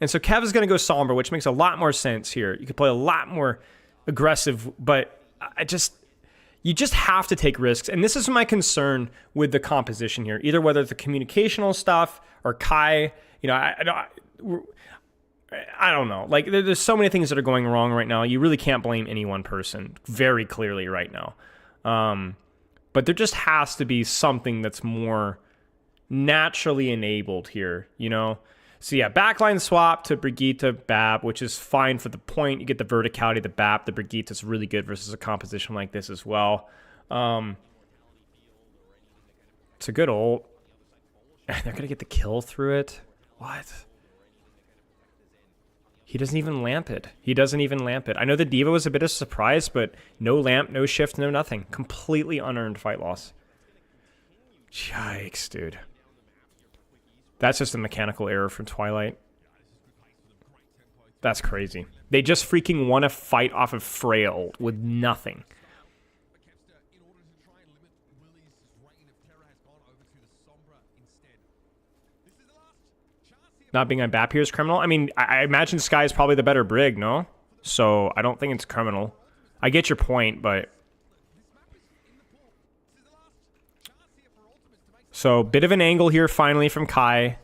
And so Kev is going to go Sombra, which makes a lot more sense here. You could play a lot more aggressive, but you just have to take risks. And this is my concern with the composition here. Either whether it's the communicational stuff or Kai, you know, I don't know. Like, there's so many things that are going wrong right now. You really can't blame any one person very clearly right now. But there just has to be something that's more naturally enabled here, you know? So yeah, backline swap to Brigitte Bab, which is fine for the point. You get the verticality of the Bab. The Brigitte is really good versus a composition like this as well. It's a good ult. They're going to get the kill through it. What? He doesn't even lamp it. He doesn't even lamp it. I know the Diva was a bit of a surprise, but no lamp, no shift, no nothing. Completely unearned fight loss. Yikes, dude. That's just a mechanical error from Twilight. That's crazy. They just freaking won a fight off of Freya ult with nothing. Not being on Bap here is criminal? I mean, I imagine Sky is probably the better Brig, no? So I don't think it's criminal. I get your point, but... So, bit of an angle here finally from Kai.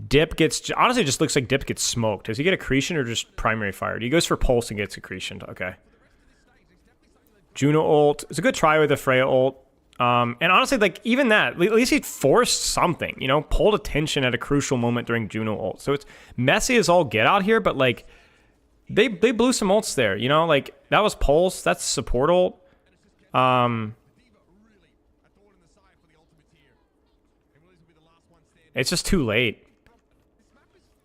Dip gets... Honestly, it just looks like Dip gets smoked. Does he get accretion or just primary fire? He goes for pulse and gets accretion. Okay. Juno ult. It's a good try with the Freya ult. And honestly, like, even that, at least he forced something, you know, pulled attention at a crucial moment during Juno ult. So it's messy as all get out here, but, like, they blew some ults there, you know? Like, that was Pulse, that's support ult. It's just too late.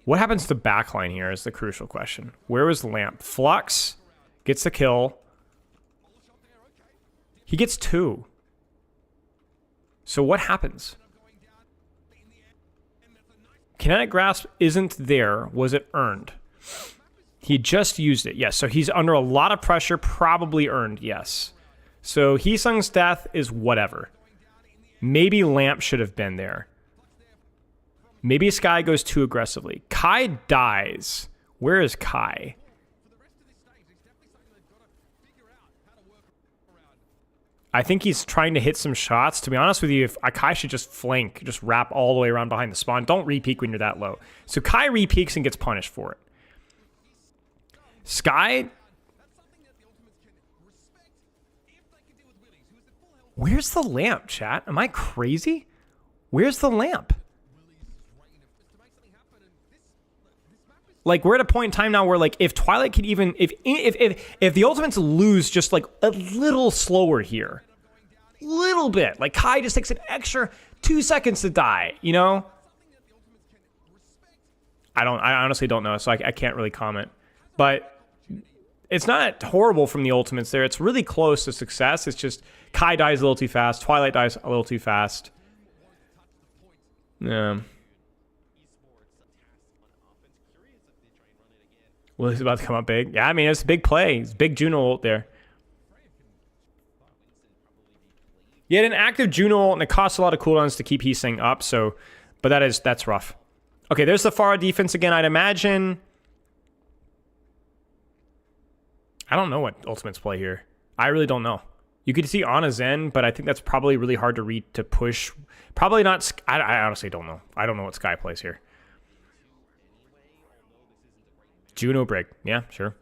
What happens to backline here is the crucial question. Where was Lamp? Flux gets the kill. He gets 2. So what happens? Kinetic Grasp isn't there. Was it earned? He just used it. Yes, so he's under a lot of pressure. Probably earned, yes. So Heesung's death is whatever. Maybe Lamp should have been there. Maybe Skye goes too aggressively. Kai dies. Where is Kai? I think he's trying to hit some shots. To be honest with you, if Kai should just flank, just wrap all the way around behind the spawn. Don't re-peek when you're that low. So Kai re-peeks and gets punished for it. Skye... Where's the lamp, chat? Am I crazy? Where's the lamp? Like, we're at a point in time now where, like, if Twilight could even... If the Ultimates lose just, like, a little slower here. Little bit. Like, Kai just takes an extra 2 seconds to die, you know? I honestly don't know, so I can't really comment. But it's not horrible from the Ultimates there. It's really close to success. It's just Kai dies a little too fast. Twilight dies a little too fast. Yeah. Well, he's about to come up big. Yeah, I mean, it's a big play. It's big Juno ult there. You had an active Juno ult, and it costs a lot of cooldowns to keep Heesung up, so... But that's rough. Okay, there's the Pharah defense again. I'd imagine... I don't know what Ultimates play here. I really don't know. You could see Ana Zen, but I think that's probably really hard to read, to push. Probably not... I honestly don't know. I don't know what Skye plays here. Juno break. Yeah, sure.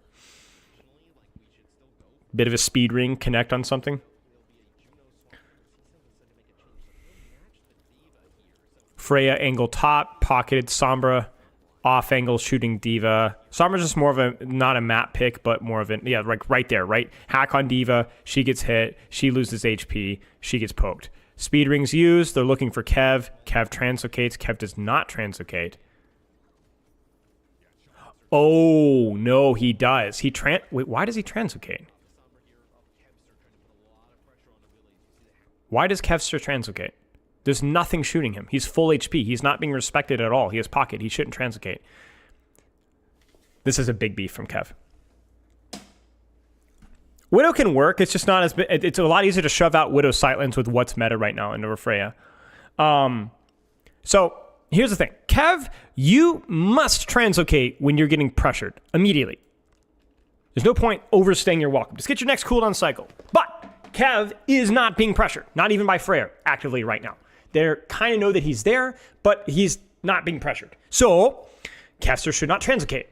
Bit of a speed ring, connect on something. Freya angle top, pocketed Sombra, off angle shooting D.Va. Sombra's just more of a, not a map pick, but more of a, yeah, like right there, right? Hack on D.Va, she gets hit, she loses HP, she gets poked. Speed rings used, they're looking for Kev. Kev translocates, Kev does not translocate. Oh, no, he does. Wait, why does he translocate? Why does Kevster translocate? There's nothing shooting him. He's full HP. He's not being respected at all. He has pocket. He shouldn't translocate. This is a big beef from Kev. Widow can work. It's just not as... It's a lot easier to shove out Widow Sightlens with what's meta right now into Freya. So... Here's the thing. Kev, you must translocate when you're getting pressured immediately. There's no point overstaying your welcome. Just get your next cooldown cycle. But Kev is not being pressured, not even by Freyr actively right now. They kind of know that he's there, but he's not being pressured. So Kevster should not translocate.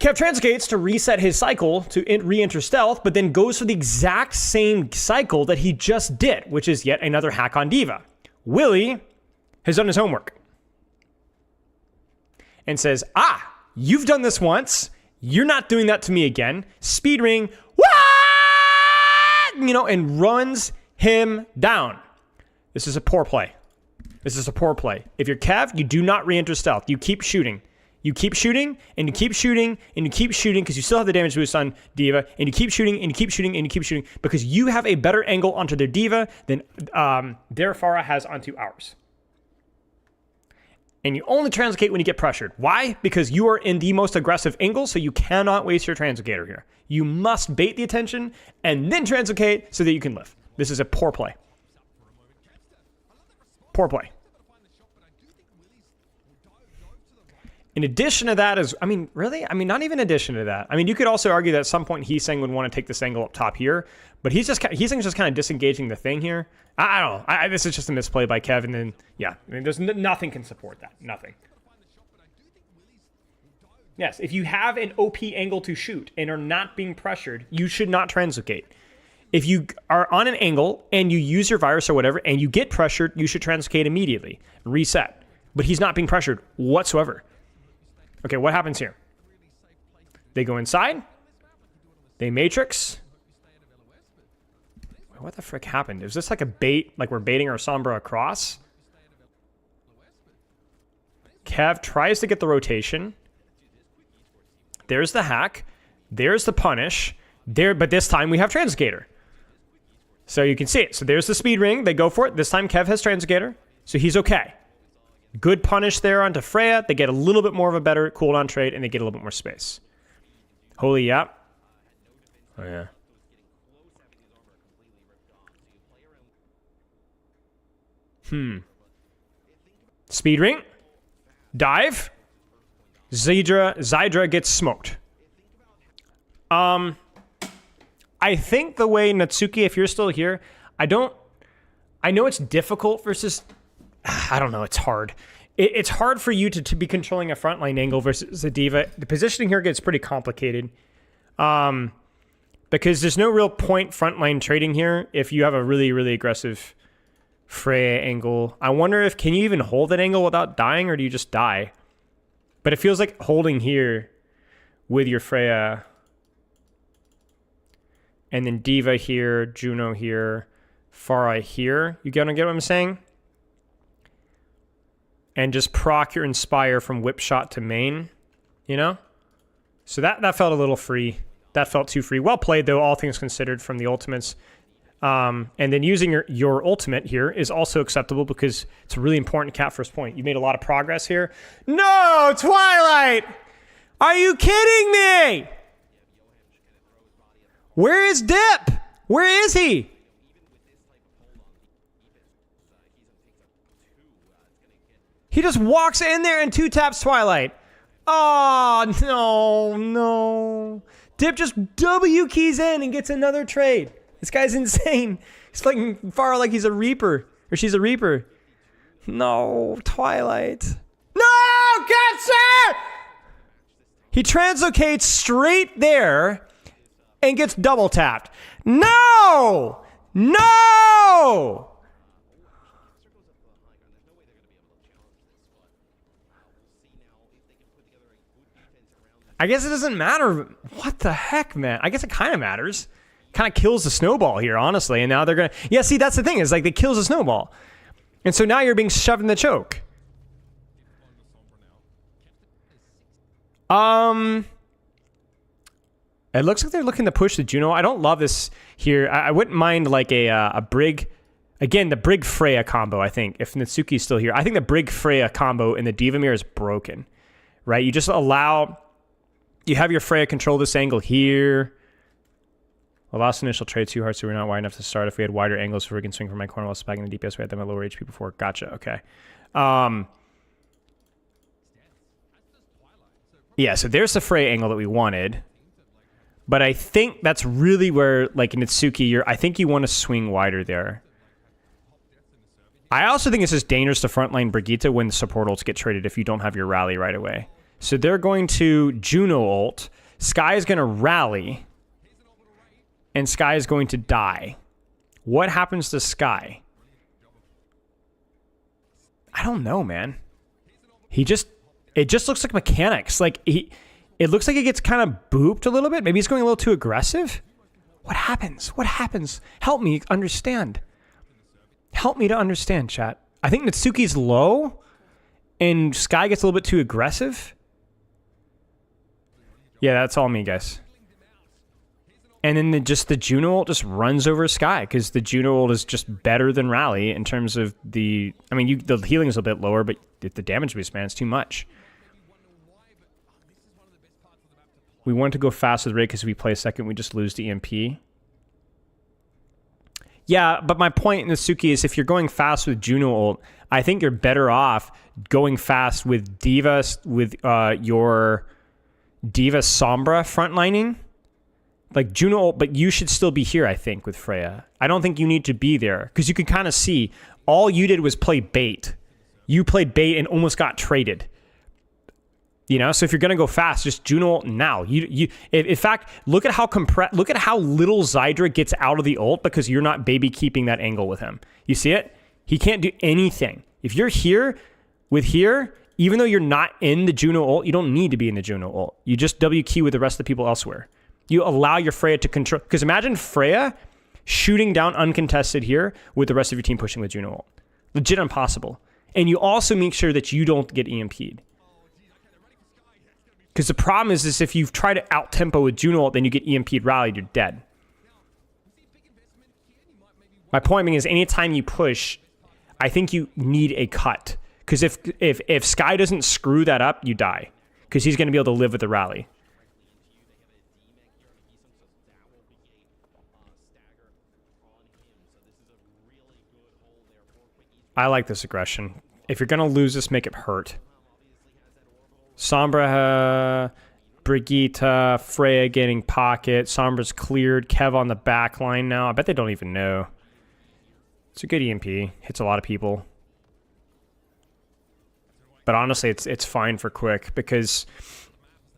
Kev translocates to reset his cycle to re-enter stealth, but then goes for the exact same cycle that he just did, which is yet another hack on D.Va. Willie has done his homework. And says, you've done this once. You're not doing that to me again. Speed ring, you know, and runs him down. This is a poor play. This is a poor play. If you're Kev, you do not re-enter stealth. You keep shooting. You keep shooting, and you keep shooting, and you keep shooting, because you still have the damage boost on D.Va, and you keep shooting, and you keep shooting, and you keep shooting, because you have a better angle onto their D.Va than their Pharah has onto ours. And you only translocate when you get pressured. Why? Because you are in the most aggressive angle, so you cannot waste your translocator here. You must bait the attention and then translocate so that you can live. This is a poor play. Poor play. In addition to that is, I mean, really? I mean, not even in addition to that. I mean, you could also argue that at some point Heesung would want to take this angle up top here, but Heesung's just kind of disengaging the thing here. I don't know. This is just a misplay by Kev, and then, yeah. I mean, there's nothing can support that. Nothing. Yes, if you have an OP angle to shoot and are not being pressured, you should not translocate. if you are on an angle and you use your virus or whatever and you get pressured, you should translocate immediately, reset. But he's not being pressured whatsoever. Okay, what happens here? They go inside. They matrix. What the frick happened? Is this like a bait, like we're baiting our Sombra across? Kev tries to get the rotation. There's the hack. There's the punish. There, but this time we have Translocator. So you can see it. So there's the speed ring. They go for it. This time Kev has Translocator. So he's okay. Good punish there onto Freya. They get a little bit more of a better cooldown trade, and they get a little bit more space. Holy yep. Oh, yeah. Speed ring. Dive. Zydra gets smoked. I think the way Natsuki, if you're still here, I know it's difficult versus, I don't know, it's hard. It's hard for you to be controlling a frontline angle versus a D.Va. The positioning here gets pretty complicated. Because there's no real point frontline trading here if you have a really, really aggressive Freya angle. I wonder if, can you even hold that angle without dying, or do you just die? But it feels like holding here with your Freya. And then D.Va here, Juno here, Pharah here. You gonna get what I'm saying? And just proc your Inspire from whip shot to main, you know? So that felt a little free. That felt too free. Well played, though, all things considered, from the ultimates. And then using your ultimate here is also acceptable because it's really important to cap first point. You made a lot of progress here. No, Twilight! Are you kidding me? Where is Dip? Where is he? He just walks in there and 2-taps Twilight. Oh, no. Dip just W keys in and gets another trade. This guy's insane. He's playing Pharah like he's a Reaper. Or she's a Reaper. No, Twilight. No, Getzer! He translocates straight there and gets double tapped. No! No! I guess it doesn't matter. What the heck, man? I guess it kind of matters. Kind of kills the snowball here, honestly. And now they're going to... Yeah, see, that's the thing. Is like it kills the snowball. And so now you're being shoved in the choke. It looks like they're looking to push the Juno. I don't love this here. I wouldn't mind like a Brig... Again, the Brig Freya combo, I think. If Natsuki's still here. I think the Brig Freya combo in the D.Va mirror is broken. Right? You just allow... You have your Freya control this angle here. I lost initial trade too hard, so we're not wide enough to start. If we had wider angles, so we can swing from my corner while spacking the DPS, we had them at lower HP before. Gotcha, okay. Yeah, so there's the Freya angle that we wanted. But I think that's really where, like in Natsuki, I think you want to swing wider there. I also think it's just dangerous to frontline Brigitte when the support ults get traded if you don't have your rally right away. So they're going to Juno ult. Skye is going to rally. And Skye is going to die. What happens to Skye? I don't know, man. It just looks like mechanics. Like it looks like he gets kind of booped a little bit. Maybe he's going a little too aggressive. What happens? What happens? Help me understand. Help me to understand, chat. I think Natsuki's low and Skye gets a little bit too aggressive. Yeah, that's all me, guys. And then the Juno ult just runs over Skye because the Juno ult is just better than Rally in terms of the... I mean, the healing is a bit lower, but the damage boost, man, is too much. We want to go fast with Raid because if we play second, we just lose the EMP. Yeah, but my point in Natsuki is if you're going fast with Juno ult, I think you're better off going fast with D.Va, with your D.Va Sombra frontlining. Like Juno ult, but you should still be here, I think, with Freya. I don't think you need to be there because you can kind of see all you did was play bait. You played bait and almost got traded. You know, so if you're gonna go fast, just Juno ult now. In fact, look at how little Zydra gets out of the ult because you're not baby keeping that angle with him. You see it? He can't do anything. If you're here with here, even though you're not in the Juno ult, you don't need to be in the Juno ult. You just WQ with the rest of the people elsewhere. You allow your Freya to control, because imagine Freya shooting down uncontested here with the rest of your team pushing with Juno ult. Legit impossible. And you also make sure that you don't get EMP'd. Because the problem is if you try to out-tempo with Juno ult, then you get EMP'd rallied, you're dead. My point being is anytime you push, I think you need a cut. Because if Skye doesn't screw that up, you die. Because he's going to be able to live with the rally. I like this aggression. If you're going to lose this, make it hurt. Sombra, Brigitte, Freya getting pocket. Sombra's cleared. Kev on the back line now. I bet they don't even know. It's a good EMP. Hits a lot of people. But honestly, it's fine for Quick because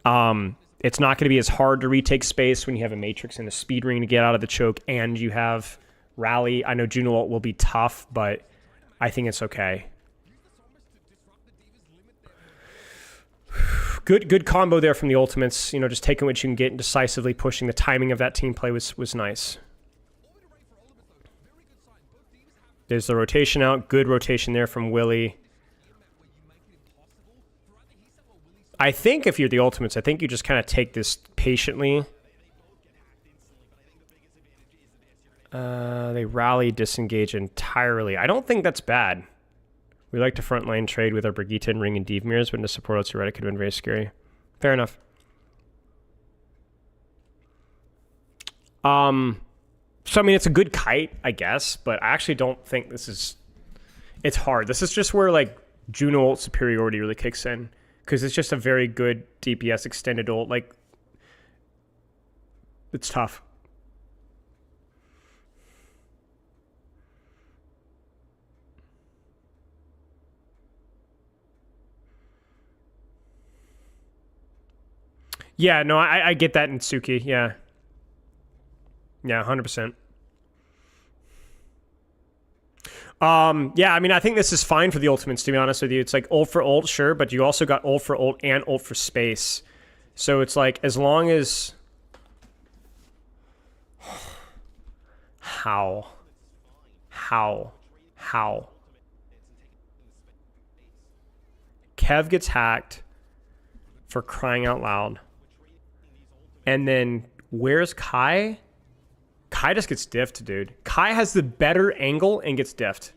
it's not going to be as hard to retake space when you have a Matrix and a Speed Ring to get out of the choke and you have Rally. I know Juno ult will be tough, but I think it's okay. Good combo there from the ultimates. You know, just taking what you can get and decisively pushing. The timing of that team play was nice. There's the rotation out. Good rotation there from Willie. I think if you're the ultimates, I think you just kind of take this patiently. They rally, disengage entirely. I don't think that's bad. We like to front lane trade with our Brigitte and Ring and Devemirs, but in the support outs, you're right, it could have been very scary. Fair enough. So, I mean, it's a good kite, I guess, but I actually don't think this is... It's hard. This is just where, like, Juno ult superiority really kicks in, because it's just a very good DPS extended ult. Like, it's tough. Yeah, no, I get that in Suki, yeah. Yeah, 100%. Yeah, I mean, I think this is fine for the ultimates, to be honest with you. It's like ult for ult, sure, but you also got ult for ult and ult for space. So it's like, as long as... How? Kev gets hacked for crying out loud. And then, where's Kai? Kai just gets diffed, dude. Kai has the better angle and gets diffed.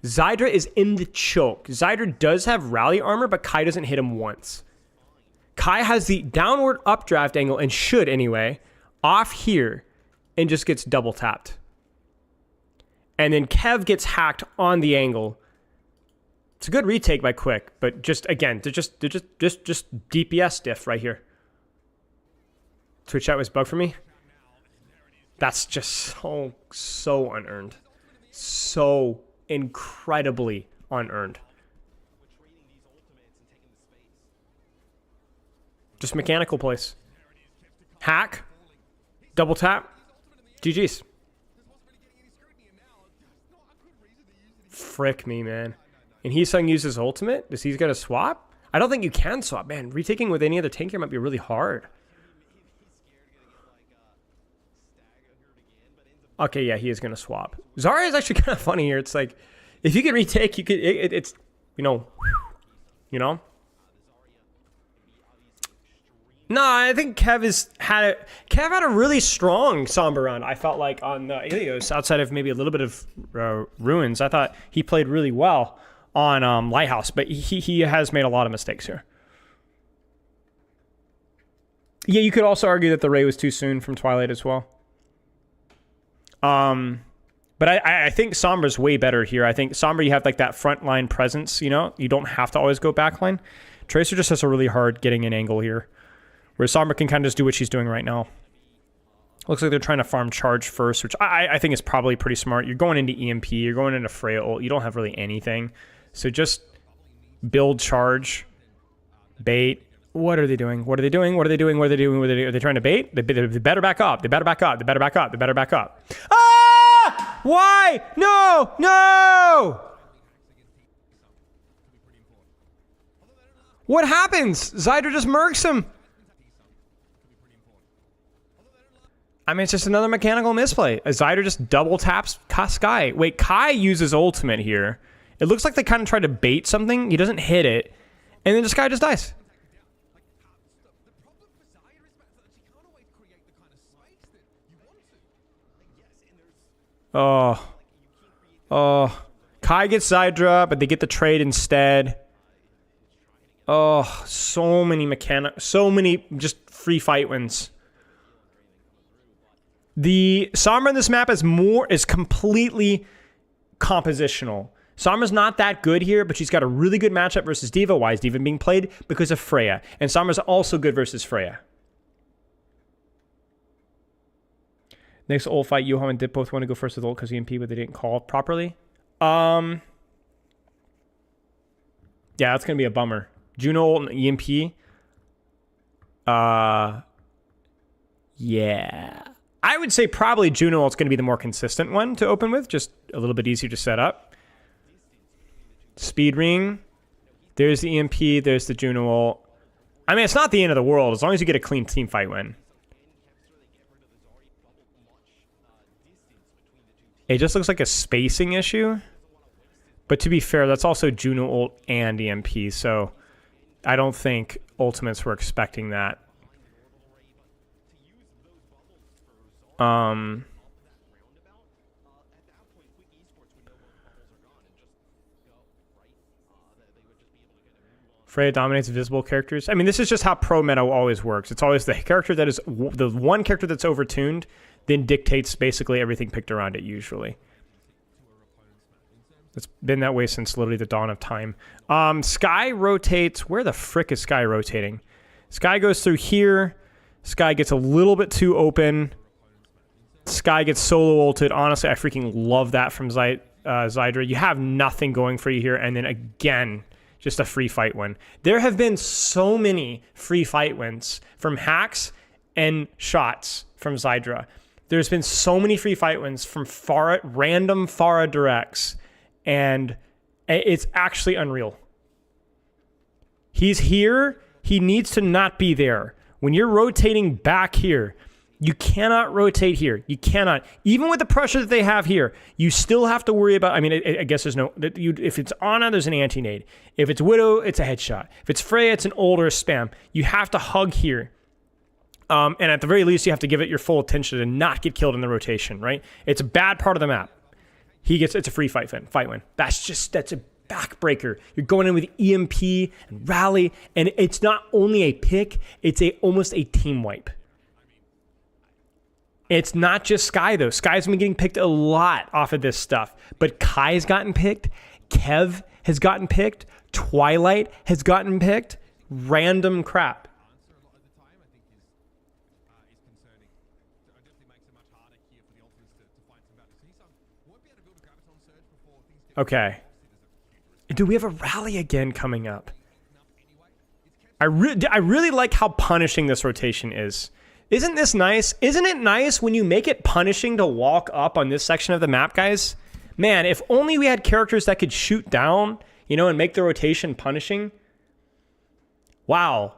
Zydra is in the choke. Zydra does have rally armor, but Kai doesn't hit him once. Kai has the downward updraft angle, and should anyway, off here, and just gets double tapped. And then Kev gets hacked on the angle. It's a good retake by Quick, but just, again, they're just DPS diff right here. Twitch chat was bug for me. That's just so unearned. So incredibly unearned. Just mechanical plays. Hack. Double tap. GG's. Frick me, man. And Heesung uses ultimate? Does he got a swap? I don't think you can swap, man. Retaking with any other tank here might be really hard. Okay, yeah, he is going to swap. Zarya is actually kind of funny here. It's like, if you can retake, you could, it's, you know. No, I think Kev had a really strong Sombra run, I felt like, on Ilios, outside of maybe a little bit of Ruins. I thought he played really well on Lighthouse, but he has made a lot of mistakes here. Yeah, you could also argue that the Ray was too soon from Twilight as well. But I think Sombra's way better here. I think Sombra, you have like that frontline presence, you know? You don't have to always go backline. Tracer just has a really hard getting an angle here. Whereas Sombra can kind of just do what she's doing right now. Looks like they're trying to farm charge first, which I think is probably pretty smart. You're going into EMP, you're going into Freya ult, you don't have really anything. So just build charge, bait, What are they doing? What are they doing? What are they doing? What are they doing? What are they doing? Are they trying to bait? They better back up. They better back up. They better back up. They better back up. Ah! Why? No! No! What happens? Zydra just murks him. I mean, it's just another mechanical misplay. Zydra just double taps Sky. Wait, Kai uses ultimate here. It looks like they kind of tried to bait something. He doesn't hit it. And then the Sky just dies. Oh. Oh. Kai gets Zydra, but they get the trade instead. Oh, so many just free fight wins. The Sombra in this map is completely compositional. Sombra's not that good here, but she's got a really good matchup versus D.Va. Why is D.Va being played? Because of Freya. And Sombra's also good versus Freya. Next ult fight, Yoham and Dip both want to go first with ult because EMP, but they didn't call properly. Yeah, that's going to be a bummer. Juno ult and EMP. Yeah. I would say probably Juno ult's going to be the more consistent one to open with. Just a little bit easier to set up. Speed ring. There's the EMP. There's the Juno ult. I mean, it's not the end of the world as long as you get a clean team fight win. It just looks like a spacing issue. But to be fair, that's also Juno ult and EMP. So I don't think ultimates were expecting that. Freya dominates visible characters. I mean, this is just how pro meta always works. It's always the character that is the one character that's overtuned, then dictates basically everything picked around it usually. It's been that way since literally the dawn of time. Sky rotates. Where the frick is Sky rotating? Sky goes through here. Sky gets a little bit too open. Sky gets solo ulted. Honestly, I freaking love that from Zydra. You have nothing going for you here. And then again, just a free fight win. There have been so many free fight wins from hacks and shots from Zydra. There's been so many free fight wins from random Pharah directs. And it's actually unreal. He's here. He needs to not be there. When you're rotating back here, you cannot rotate here. You cannot. Even with the pressure that they have here, you still have to worry about... I mean, I guess there's no... If it's Ana, there's an anti-nade. If it's Widow, it's a headshot. If it's Freya, it's an ult or a spam. You have to hug here. And at the very least, you have to give it your full attention to not get killed in the rotation, right? It's a bad part of the map. It's a free fight win. That's a backbreaker. You're going in with EMP and Rally, and it's not only a pick, it's almost a team wipe. It's not just Sky, though. Sky's been getting picked a lot off of this stuff. But Kai's gotten picked. Kev has gotten picked. Twilight has gotten picked. Random crap. Okay. Do we have a Rally again coming up? I really like how punishing this rotation is. Isn't this nice? Isn't it nice when you make it punishing to walk up on this section of the map, guys? Man, if only we had characters that could shoot down, and make the rotation punishing. Wow.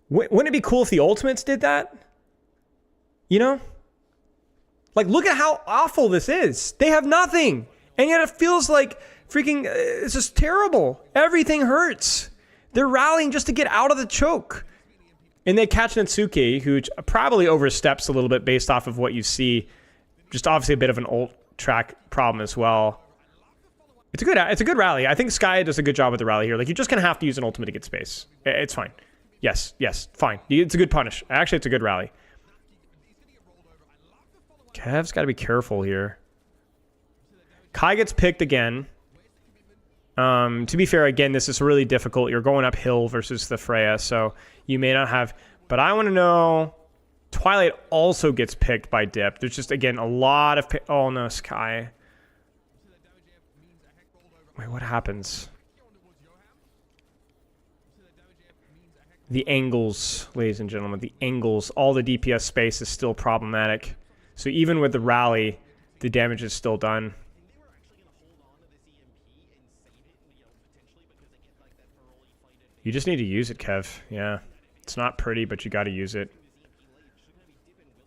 Wouldn't it be cool if the ultimates did that? Like, look at how awful this is. They have nothing. And yet it feels like freaking, it's just terrible. Everything hurts. They're rallying just to get out of the choke. And they catch Natsuki, who probably oversteps a little bit based off of what you see. Just obviously a bit of an ult track problem as well. It's a good rally. I think Sky does a good job with the rally here. Like, you're just going to have to use an ultimate to get space. It's fine. Yes, fine. It's a good punish. Actually, it's a good rally. Kev's got to be careful here. Kai gets picked again. To be fair, again, this is really difficult. You're going uphill versus the Freya, so you may not have... But I want to know... Twilight also gets picked by Dip. There's just, again, a lot of... Oh, no, Sky. Wait, what happens? The angles, ladies and gentlemen, the angles, all the DPS space is still problematic. So even with the rally, the damage is still done. You just need to use it, Kev. Yeah. It's not pretty, but you got to use it.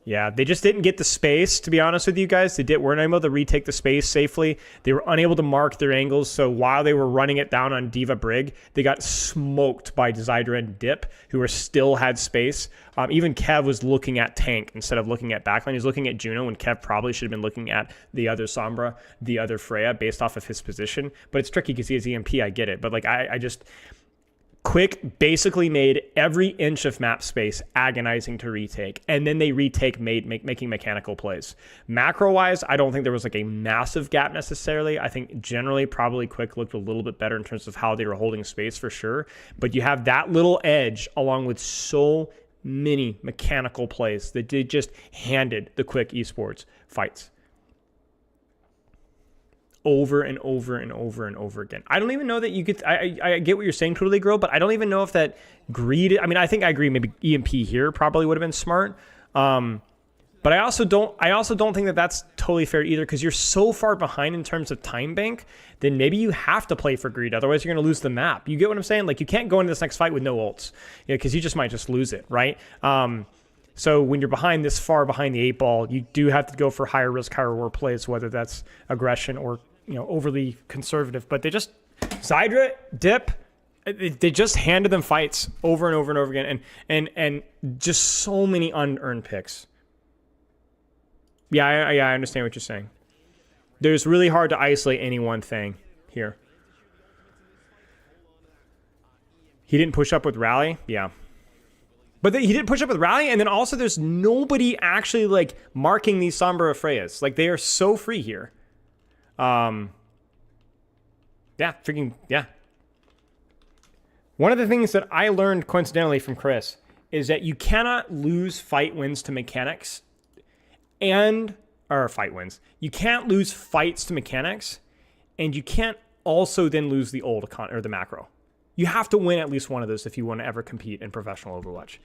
Yeah, they just didn't get the space, to be honest with you guys. They weren't able to retake the space safely. They were unable to mark their angles, so while they were running it down on D.Va Brig, they got smoked by Desidera and Dip, who still had space. Even Kev was looking at tank instead of looking at backline. He was looking at Juno, when Kev probably should have been looking at the other Sombra, the other Freya, based off of his position. But it's tricky because he has EMP, I get it. But like, I just... Quick basically made every inch of map space agonizing to retake, and then they retake making mechanical plays. Macro-wise, I don't think there was like a massive gap necessarily. I think generally probably Quick looked a little bit better in terms of how they were holding space for sure. But you have that little edge along with so many mechanical plays that they just handed the Quick Esports fights. Over and over and over and over again. I don't even know that you could... I get what you're saying, totally, girl, but I don't even know if that greed... I mean, I think I agree. Maybe EMP here probably would have been smart. But I also don't think that that's totally fair either, because you're so far behind in terms of time bank, then maybe you have to play for greed. Otherwise, you're going to lose the map. You get what I'm saying? Like, you can't go into this next fight with no ults, because you just might just lose it, right? So when you're behind this far behind the 8-ball, you do have to go for higher risk, higher reward plays, whether that's aggression or overly conservative. But they just Zydra, Dip, they just handed them fights over and over and over again, and just so many unearned picks. Yeah, I understand what you're saying. There's really hard to isolate any one thing here. He didn't push up with Rally, yeah. But he didn't push up with Rally, and then also there's nobody actually like marking these Sombra Freyas. Like, they are so free here. Yeah, freaking, yeah. One of the things that I learned coincidentally from Chris is that you cannot lose fight wins to mechanics or fight wins. You can't lose fights to mechanics, and you can't also then lose the old or the macro. You have to win at least one of those if you want to ever compete in professional Overwatch.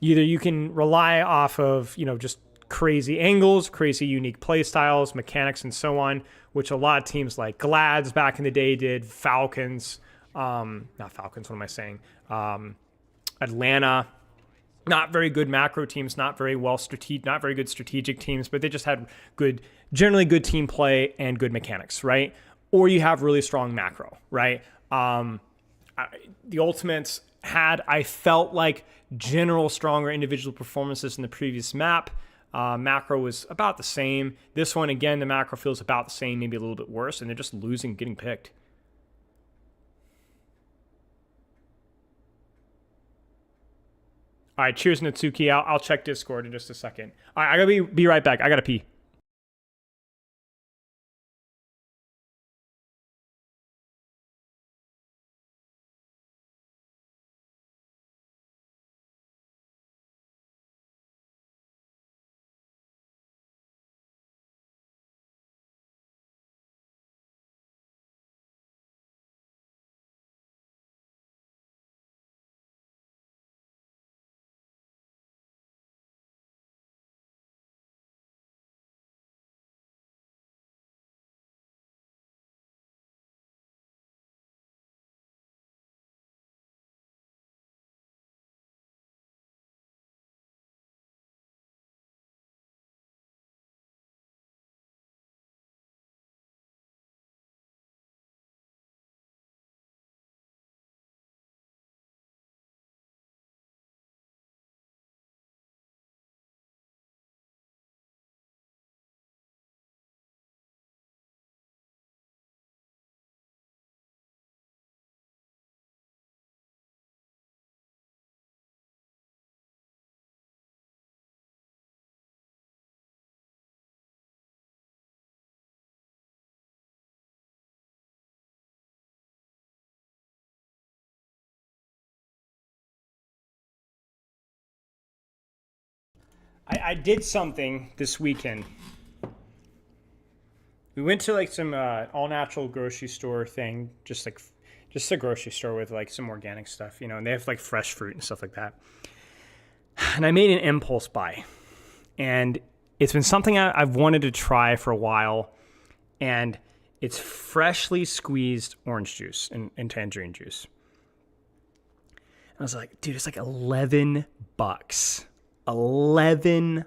Either you can rely off of, just crazy angles, crazy unique play styles, mechanics, and so on, which a lot of teams like Glads back in the day did, Falcons, not Falcons, what am I saying? Atlanta, not very good macro teams, not very good strategic teams, but they just had generally good team play and good mechanics, right? Or you have really strong macro, right? The Ultimates had, I felt like, general stronger individual performances in the previous map. Macro was about the same. This one, again, the macro feels about the same, maybe a little bit worse, and they're just losing, getting picked. All right, cheers, Natsuki. I'll check Discord in just a second. All right, I gotta be right back. I gotta pee. I did something this weekend. We went to like some all natural grocery store thing, just Just a grocery store with like some organic stuff, you know, and they have like fresh fruit and stuff like that. And I made an impulse buy. And it's been something I've wanted to try for a while. And it's freshly squeezed orange juice and tangerine juice. And I was like, dude, it's like $11. $11.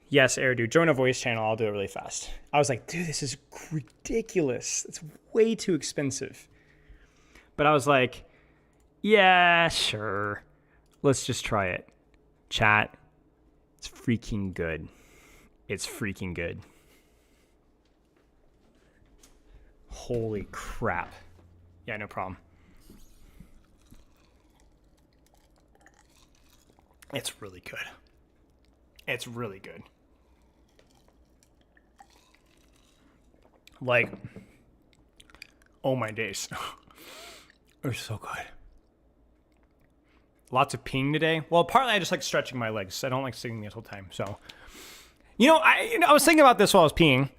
Yes, Air Dude, join a voice channel. I'll do it really fast. I was like, dude, this is ridiculous. It's way too expensive. But I was like, yeah, sure. Let's just try it. Chat, it's freaking good. It's freaking good. Holy crap. Yeah, no problem. It's really good. It's really good. Like, oh my days. They're so good. Lots of peeing today. Well, partly I just like stretching my legs. I don't like sitting the whole time. So, I was thinking about this while I was peeing.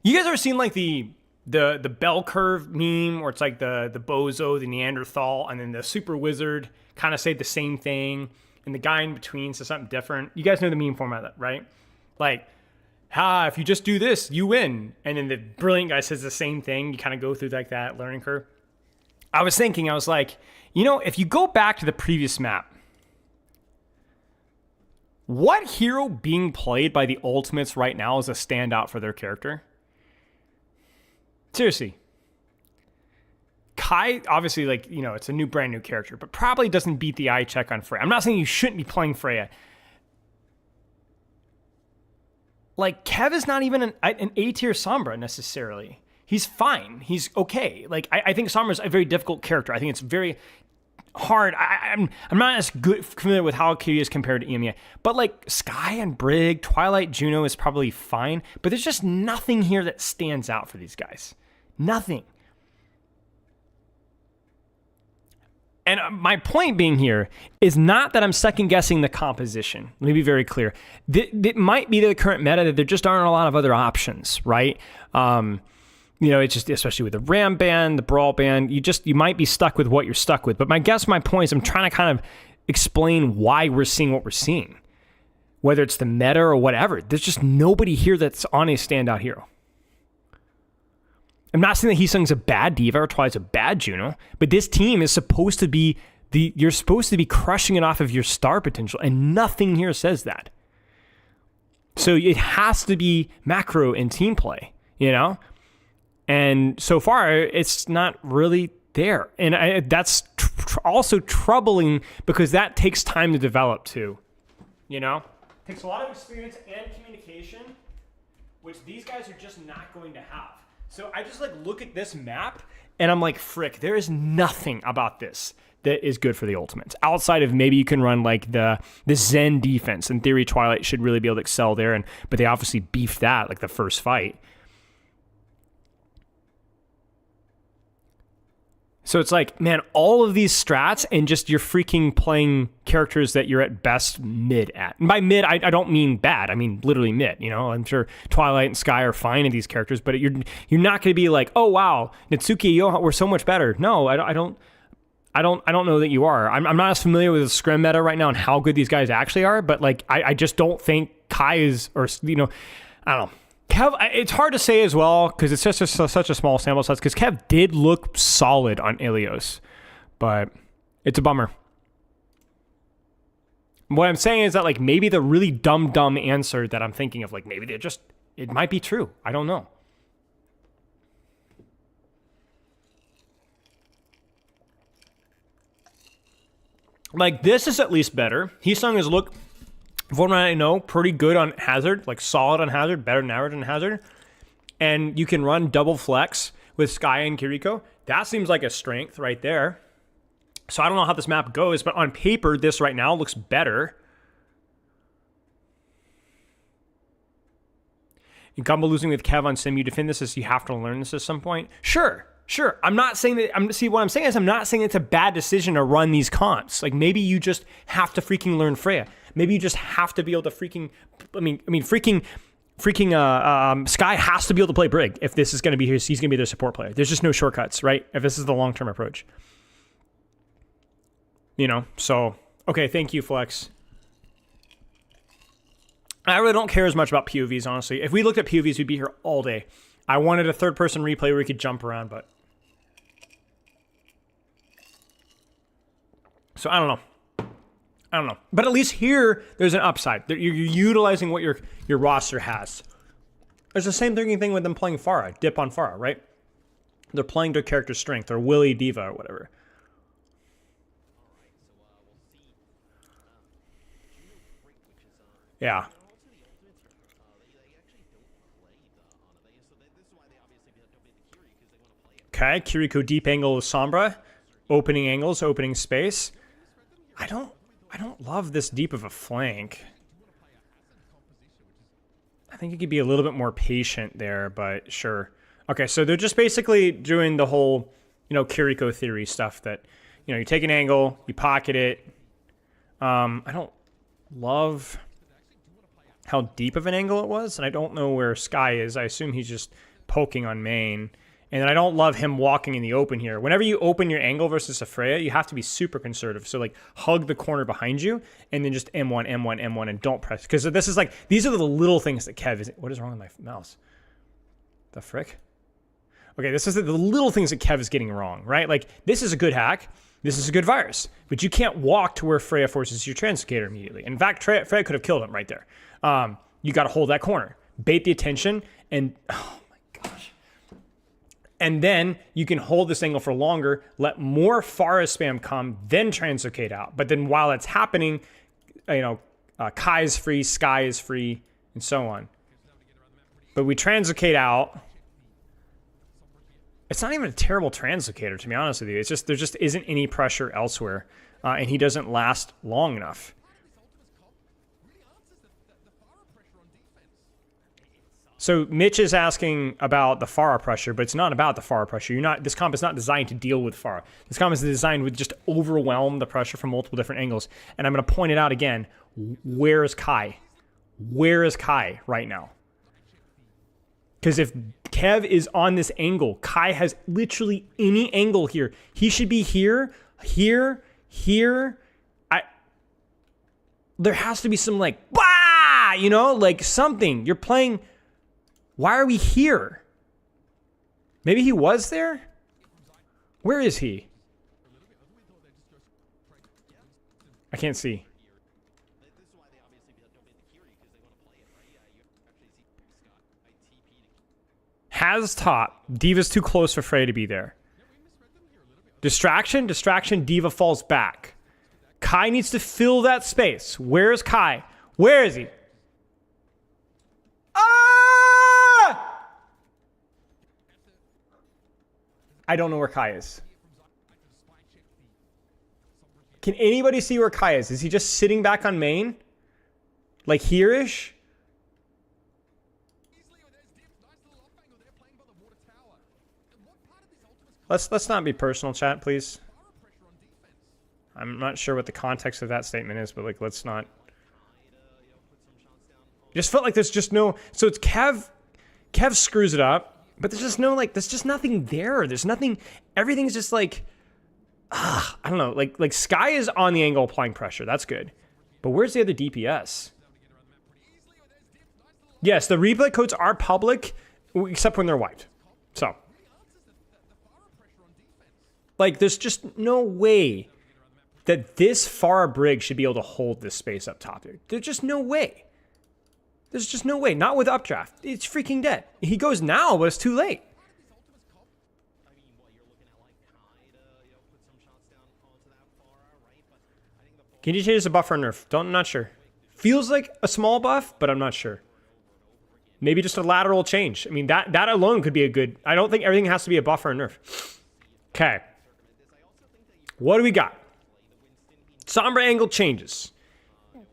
You guys ever seen like the bell curve meme where it's like the bozo, the Neanderthal, and then the super wizard kind of say the same thing, and the guy in between says something different? You guys know the meme format, right? Like, if you just do this, you win. And then the brilliant guy says the same thing. You kind of go through like that learning curve. I was like, if you go back to the previous map, what hero being played by the Ultimates right now is a standout for their character? Seriously. Kai, obviously, it's a brand new character, but probably doesn't beat the eye check on Freya. I'm not saying you shouldn't be playing Freya. Like, Kev is not even an A-tier Sombra necessarily. He's fine. He's okay. Like, I think Sombra's a very difficult character. I think it's very hard. I'm not as familiar with how he is compared to EMEA. But, like, Skye and Brig, Twilight, Juno is probably fine. But there's just nothing here that stands out for these guys. Nothing. And my point being here is not that I'm second guessing the composition. Let me be very clear. It might be the current meta that there just aren't a lot of other options, right? It's just, especially with the Ram ban, the Brawl ban, you might be stuck with what you're stuck with. But my point is I'm trying to kind of explain why we're seeing what we're seeing. Whether it's the meta or whatever. There's just nobody here that's on a standout hero. I'm not saying that Heesung's a bad D.Va or Twilight's a bad Juno, but this team is supposed to be you're supposed to be crushing it off of your star potential, and nothing here says that. So it has to be macro and team play, And so far, it's not really there. And that's also troubling because that takes time to develop too, Takes a lot of experience and communication, which these guys are just not going to have. So I just look at this map and I'm like, frick, there is nothing about this that is good for the Ultimates. Outside of maybe you can run like the Zen defense. In theory, Twilight should really be able to excel there, but they obviously beefed that like the first fight. So it's like, man, all of these strats and just you're freaking playing characters that you're at best mid at. And by mid, I don't mean bad. I mean literally mid. I'm sure Twilight and Skye are fine at these characters, but you're not going to be like, oh wow, Natsuki and Yoha were so much better. No, I don't know that you are. I'm not as familiar with the scrim meta right now and how good these guys actually are, but I just don't think Kai is, or I don't know. Kev, it's hard to say as well because it's just such a small sample size. Because Kev did look solid on Ilios, but it's a bummer. What I'm saying is that maybe the really dumb answer that I'm thinking of, maybe it might be true. I don't know. This is at least better. Heesung has looked, from what I know, pretty good on Hazard, solid on Hazard, better than average on Hazard. And you can run double flex with Skye and Kiriko. That seems like a strength right there. So I don't know how this map goes, but on paper, this right now looks better. You combo losing with Kev on Sim, you defend this as you have to learn this at some point. Sure. I'm not saying that. What I'm saying is I'm not saying it's a bad decision to run these comps. Maybe you just have to freaking learn Freya. Maybe you just have to be able to freaking, freaking freaking Sky has to be able to play Brig if this is going to be he's going to be their support player. There's just no shortcuts, right? If this is the long-term approach. You know, so, okay, thank you, Flex. I really don't care as much about POVs, honestly. If we looked at POVs, we'd be here all day. I wanted a third-person replay where we could jump around, but... So, I don't know. But at least here, there's an upside. You're utilizing what your roster has. It's the same thing with them playing Pharah, dip on Pharah, right? They're playing their character's strength, or Willy Diva, or whatever. Yeah. Okay, Kiriko deep angle with Sombra. Opening angles, opening space. I don't love this deep of a flank. I think you could be a little bit more patient there, but sure. Okay, so they're just basically doing the whole, Kiriko theory stuff that, you take an angle, you pocket it. I don't love how deep of an angle it was, and I don't know where Sky is. I assume he's just poking on main. And then I don't love him walking in the open here. Whenever you open your angle versus a Freya, you have to be super conservative. So, hug the corner behind you, and then just M1, M1, M1, and don't press. Because this is these are the little things that Kev is... What is wrong with my mouse? The frick? Okay, this is the little things that Kev is getting wrong, right? This is a good hack. This is a good virus. But you can't walk to where Freya forces your Translocator immediately. In fact, Freya could have killed him right there. You got to hold that corner. Bait the attention, and... Oh, my gosh. And then you can hold this angle for longer, let more Pharah spam come, then translocate out. But then while it's happening, Kai is free, Sky is free, and so on. But we translocate out. It's not even a terrible translocator, to be honest with you. It's just there just isn't any pressure elsewhere, and he doesn't last long enough. So Mitch is asking about the Pharah pressure, but it's not about the Pharah pressure. This comp is not designed to deal with Pharah. This comp is designed with just overwhelm the pressure from multiple different angles. And I'm going to point it out again. Where is Kai? Where is Kai right now? Because if Kev is on this angle, Kai has literally any angle here. He should be here, here, here. There has to be some something. You're playing... Why are we here? Maybe he was there? Where is he? I can't see. Has top. Diva's too close for Frey to be there. Distraction. Diva falls back. Kai needs to fill that space. Where's Kai? Where is he? I don't know where Kai is. Can anybody see where Kai is? Is he just sitting back on main? Here-ish? Let's not be personal, chat, please. I'm not sure what the context of that statement is, but let's not. Just felt like there's just no. So it's Kev screws it up. But there's just no, there's just nothing there. There's nothing, everything's just I don't know, Sky is on the angle applying pressure. That's good. But where's the other DPS? Yes, the replay codes are public, except when they're wiped. So. There's just no way that this Pharah Brig should be able to hold this space up top there. There's just no way. There's just no way. Not with updraft. It's freaking dead. He goes now, but it's too late. Can you change the buff or nerf? I'm not sure. Feels like a small buff, but I'm not sure. Maybe just a lateral change. I mean, that alone could be a good... I don't think everything has to be a buff or a nerf. Okay. What do we got? Sombra angle changes.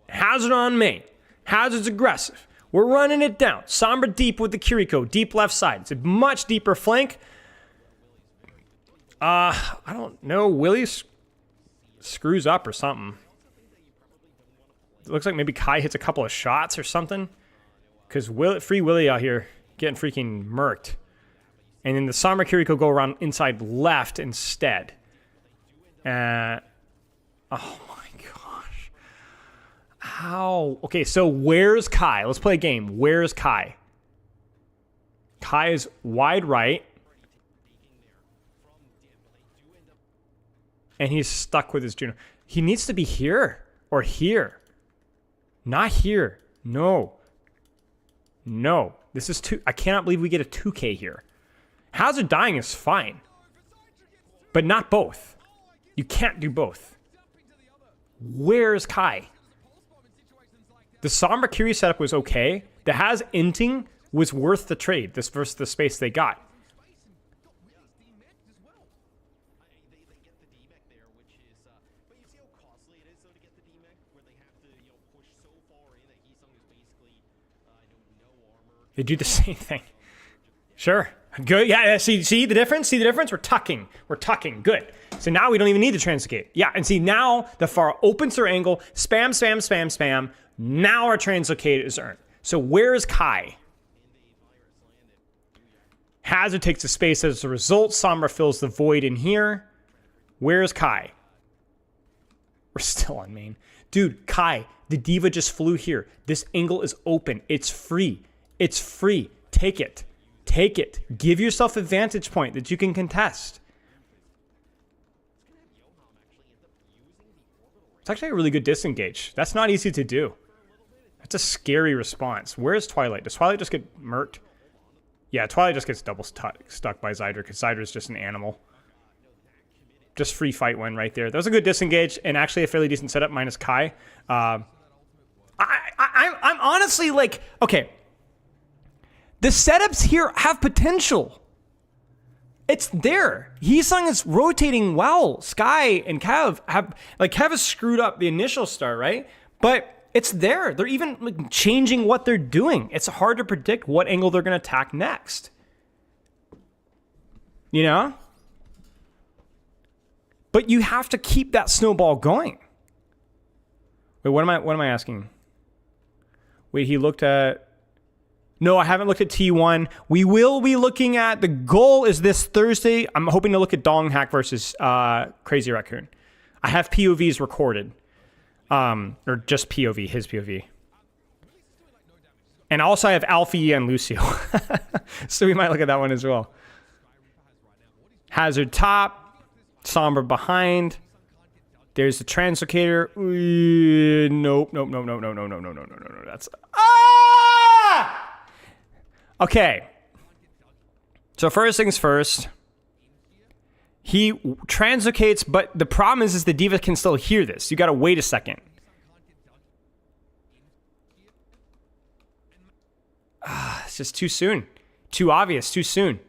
Hazard on main. Hazard's aggressive. We're running it down. Sombra deep with the Kiriko. Deep left side. It's a much deeper flank. I don't know. Willy screws up or something. It looks like maybe Kai hits a couple of shots or something. Because Free Willy out here getting freaking murked. And then the Sombra Kiriko go around inside left instead. Oh my gosh. How? Okay, so where's Kai? Let's play a game. Where's Kai? Kai is wide right. And he's stuck with his Juno. He needs to be here or here. Not here. No. No. This is two. I cannot believe we get a 2K here. Hazard dying is fine. But not both. You can't do both. Where's Kai? The Sombra Kiri setup was okay. The Haz inting was worth the trade. This versus the space they got. They do the same thing. Sure. Good. Yeah, see the difference? See the difference? We're tucking. We're tucking. Good. So now we don't even need the translocate. Yeah, and see now the Pharah opens her angle. Spam, spam, spam, spam. Now our translocate is earned. So where's Kai? Hazard takes the space as a result. Sombra fills the void in here. Where's Kai? We're still on main. Dude, Kai, the D.Va just flew here. This angle is open. It's free. It's free. Take it. Take it. Give yourself a vantage point that you can contest. It's actually a really good disengage. That's not easy to do. That's a scary response. Where's Twilight? Does Twilight just get murked? Yeah, Twilight just gets double stuck by Zyder because Zyder is just an animal. Just free fight win right there. That was a good disengage and actually a fairly decent setup minus Kai. I'm honestly like, okay. The setups here have potential. It's there. Heesung is rotating well. Sky and Kev have, like, Kev has screwed up the initial start, right? But it's there. They're even like changing what they're doing. It's hard to predict what angle they're going to attack next. You know? But you have to keep that snowball going. Wait, what am I asking? Wait, he looked at... No, I haven't looked at T1. We will be looking at... The goal is this Thursday. I'm hoping to look at Donghack versus Crazy Raccoon. I have POVs recorded. Or just POV, his POV. And also I have Alfie and Lucio. So we might look at that one as well. Hazard top. Sombra behind. There's the translocator. Nope. That's... Ah! Okay. So first things first. He translocates, but the problem is the D.Va can still hear this. You gotta wait a second. It's just too soon. Too obvious, too soon.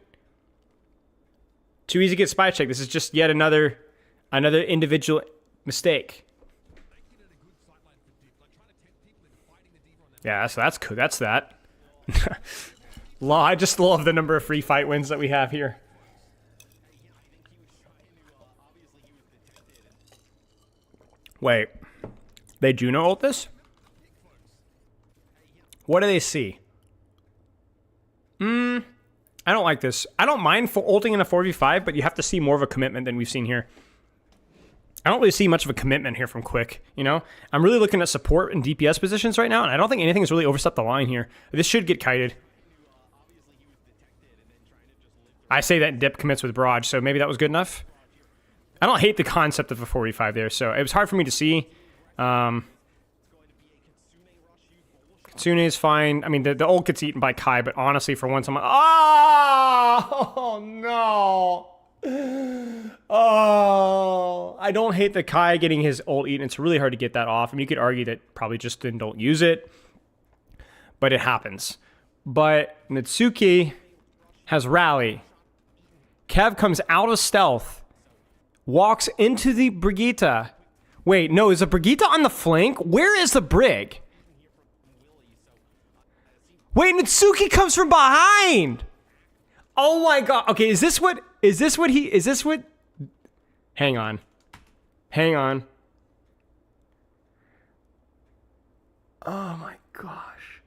Too easy to get spy check. This is just yet another individual mistake. Yeah, so that's cool. That's that. I just love the number of free fight wins that we have here. Wait, they Juno ult this? What do they see? I don't like this. I don't mind for ulting in a 4v5, but you have to see more of a commitment than we've seen here. I don't really see much of a commitment here from Quick, you know? I'm really looking at support and DPS positions right now, and I don't think anything has really overstepped the line here. This should get kited. I say that Dip commits with Barrage, so maybe that was good enough. I don't hate the concept of a 4v5 there, so it was hard for me to see. Kitsune is fine. I mean, the ult gets eaten by Kai, but honestly, for once, I'm like, oh no. Oh, I don't hate the Kai getting his ult eaten. It's really hard to get that off. I mean, you could argue that probably just then don't use it, but it happens. But Natsuki has Rally. Kev comes out of stealth, walks into the Brigitte. Wait, no, is the Brigitte on the flank? Where is the Brig? Wait, Natsuki comes from behind. Oh my god. Okay, is this what Hang on. Oh my gosh.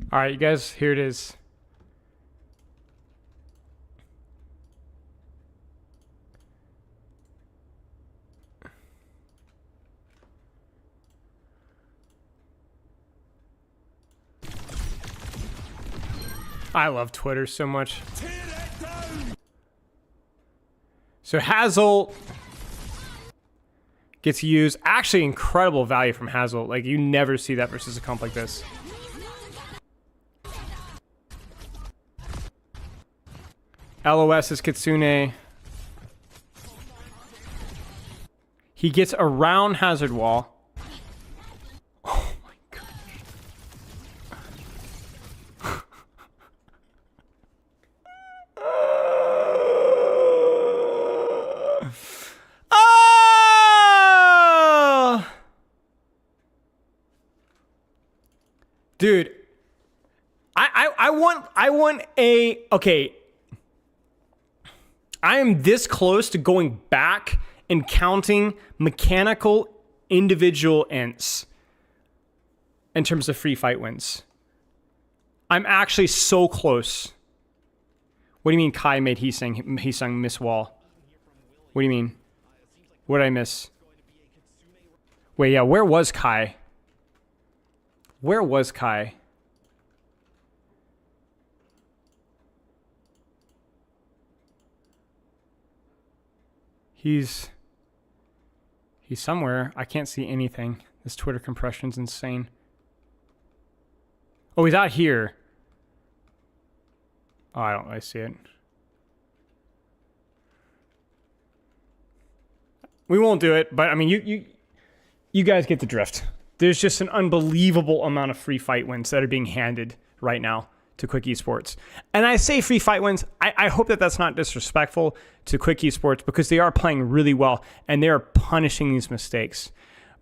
All right, you guys, here it is. I love Twitter so much. So Hazel gets used. Actually, incredible value from Hazel. Like, you never see that versus a comp like this. LOS is Kitsune. He gets around Hazard Wall. Oh my god. Oh! Dude, I want a, okay. I am this close to going back and counting mechanical individual ints in terms of free fight wins. I'm actually so close. What do you mean Kai made he sung Miss Wall? What do you mean? What did I miss? Wait, yeah, where was Kai? Where was Kai? He's somewhere. I can't see anything. This Twitter compression's insane. Oh, he's out here. Oh, I see it. We won't do it, but I mean, you guys get the drift. There's just an unbelievable amount of free fight wins that are being handed right now to Quick Esports. And I say free fight wins, I hope that that's not disrespectful to Quick Esports, because they are playing really well and they are punishing these mistakes.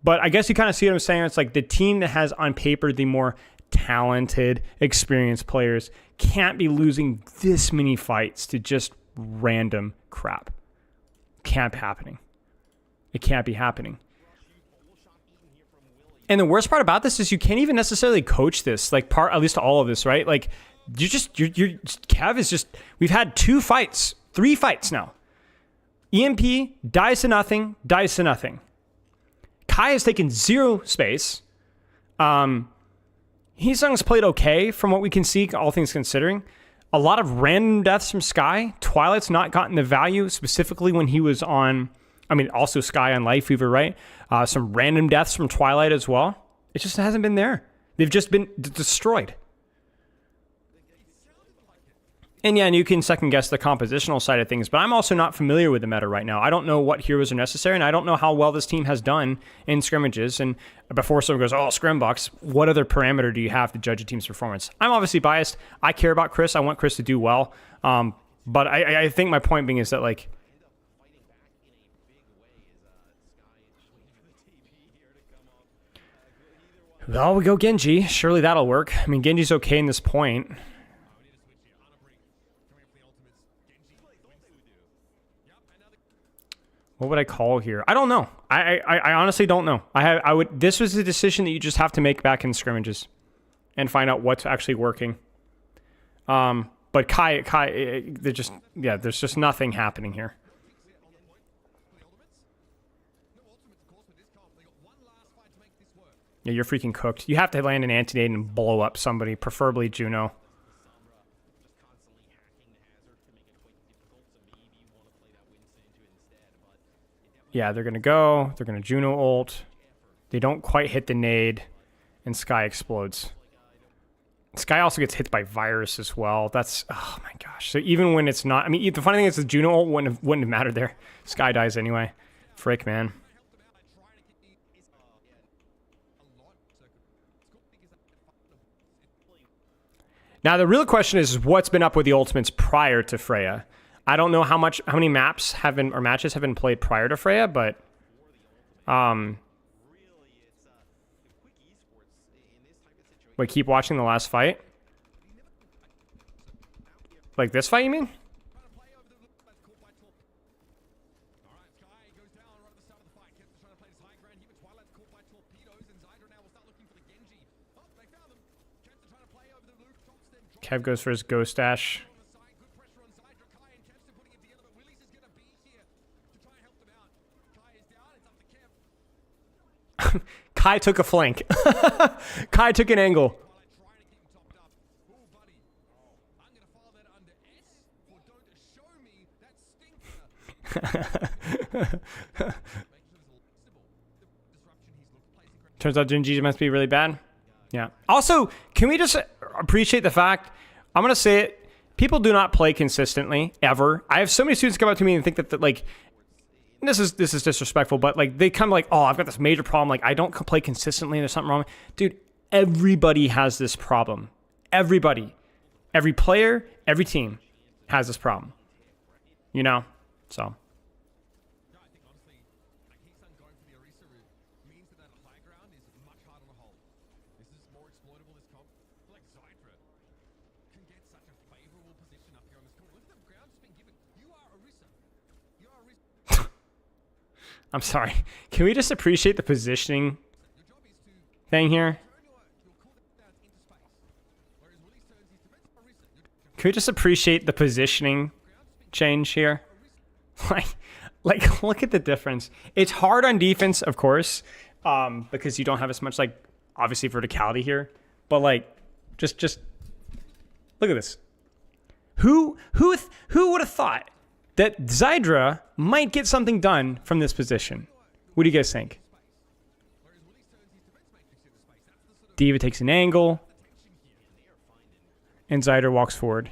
But I guess you kind of see what I'm saying. It's like the team that has on paper the more talented, experienced players can't be losing this many fights to just random crap. Can't be happening. It can't be happening. And the worst part about this is you can't even necessarily coach this, like at least all of this, right? Like you're Kev is just, we've had 3 fights now. EMP dies to nothing. Kai has taken 0 space. Heesung's played okay from what we can see, all things considering. A lot of random deaths from Sky. Twilight's not gotten the value, specifically when he was on, also Sky on Life Weaver, right? Some random deaths from Twilight as well. It just hasn't been there. They've just been destroyed. And yeah, and you can second guess the compositional side of things, but I'm also not familiar with the meta right now. I don't know what heroes are necessary, and I don't know how well this team has done in scrimmages. And before someone goes, oh, Scrimbox, what other parameter do you have to judge a team's performance? I'm obviously biased. I care about Chris. I want Chris to do well. But I think my point being is that, like, well, we go Genji. Surely that'll work. I mean, Genji's okay in this point. What would I call here? I don't know. I honestly don't know. This was a decision that you just have to make back in scrimmages and find out what's actually working. But Kai, there's just nothing happening here. Yeah, you're freaking cooked. You have to land an anti-nade and blow up somebody, preferably Juno. Yeah, they're going to go. They're going to Juno ult. They don't quite hit the nade, and Sky explodes. Sky also gets hit by Virus as well. That's, oh my gosh. So even when it's not, the funny thing is the Juno ult wouldn't have mattered there. Sky dies anyway. Frick, man. Now, the real question is what's been up with the ultimates prior to Freya. I don't know how many maps have been, or matches have been played prior to Freya, but wait, keep watching the last fight? Like this fight, you mean? Kev goes for his Ghost Dash. Kai took a flank. Kai took an angle. Turns out Jinji must be really bad. Yeah. Also, can we just appreciate the fact, I'm going to say it, people do not play consistently, ever. I have so many students come up to me and think that like, this is disrespectful, but like they come like, oh, I've got this major problem. Like I don't play consistently and there's something wrong. Dude, everybody has this problem. Everybody. Every player, every team has this problem. You know? So. I'm sorry. Can we just appreciate the positioning thing here? Can we just appreciate the positioning change here? Like, look at the difference. It's hard on defense, of course, because you don't have as much, like, obviously verticality here. But like, just look at this. Who would have thought that Zydra might get something done from this position? What do you guys think? D.Va takes an angle, and Zydra walks forward.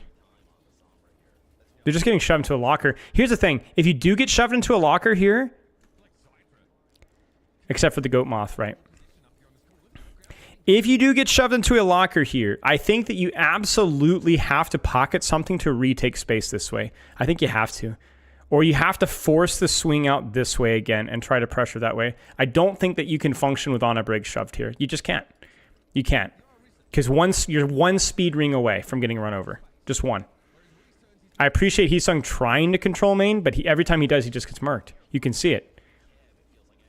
They're just getting shoved into a locker. Here's the thing. If you do get shoved into a locker here, except for the goat moth, right? If you do get shoved into a locker here, I think that you absolutely have to pocket something to retake space this way. I think you have to. Or you have to force the swing out this way again and try to pressure that way. I don't think that you can function with Ana Briggs shoved here. You just can't. You can't. Because you're one speed ring away from getting run over. Just one. I appreciate Heesung trying to control main, but every time he does, he just gets murked. You can see it.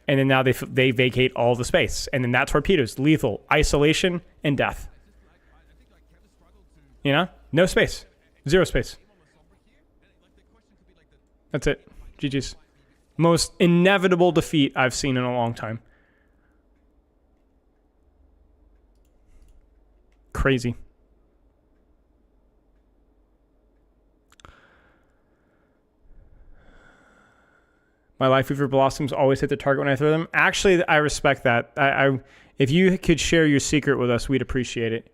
And then now they vacate all the space. And then that torpedoes, lethal, isolation, and death. You know? No space. Zero space. That's it. GG's. Most inevitable defeat I've seen in a long time. Crazy. My Life Weaver Blossoms always hit the target when I throw them. Actually, I respect that. If you could share your secret with us, we'd appreciate it.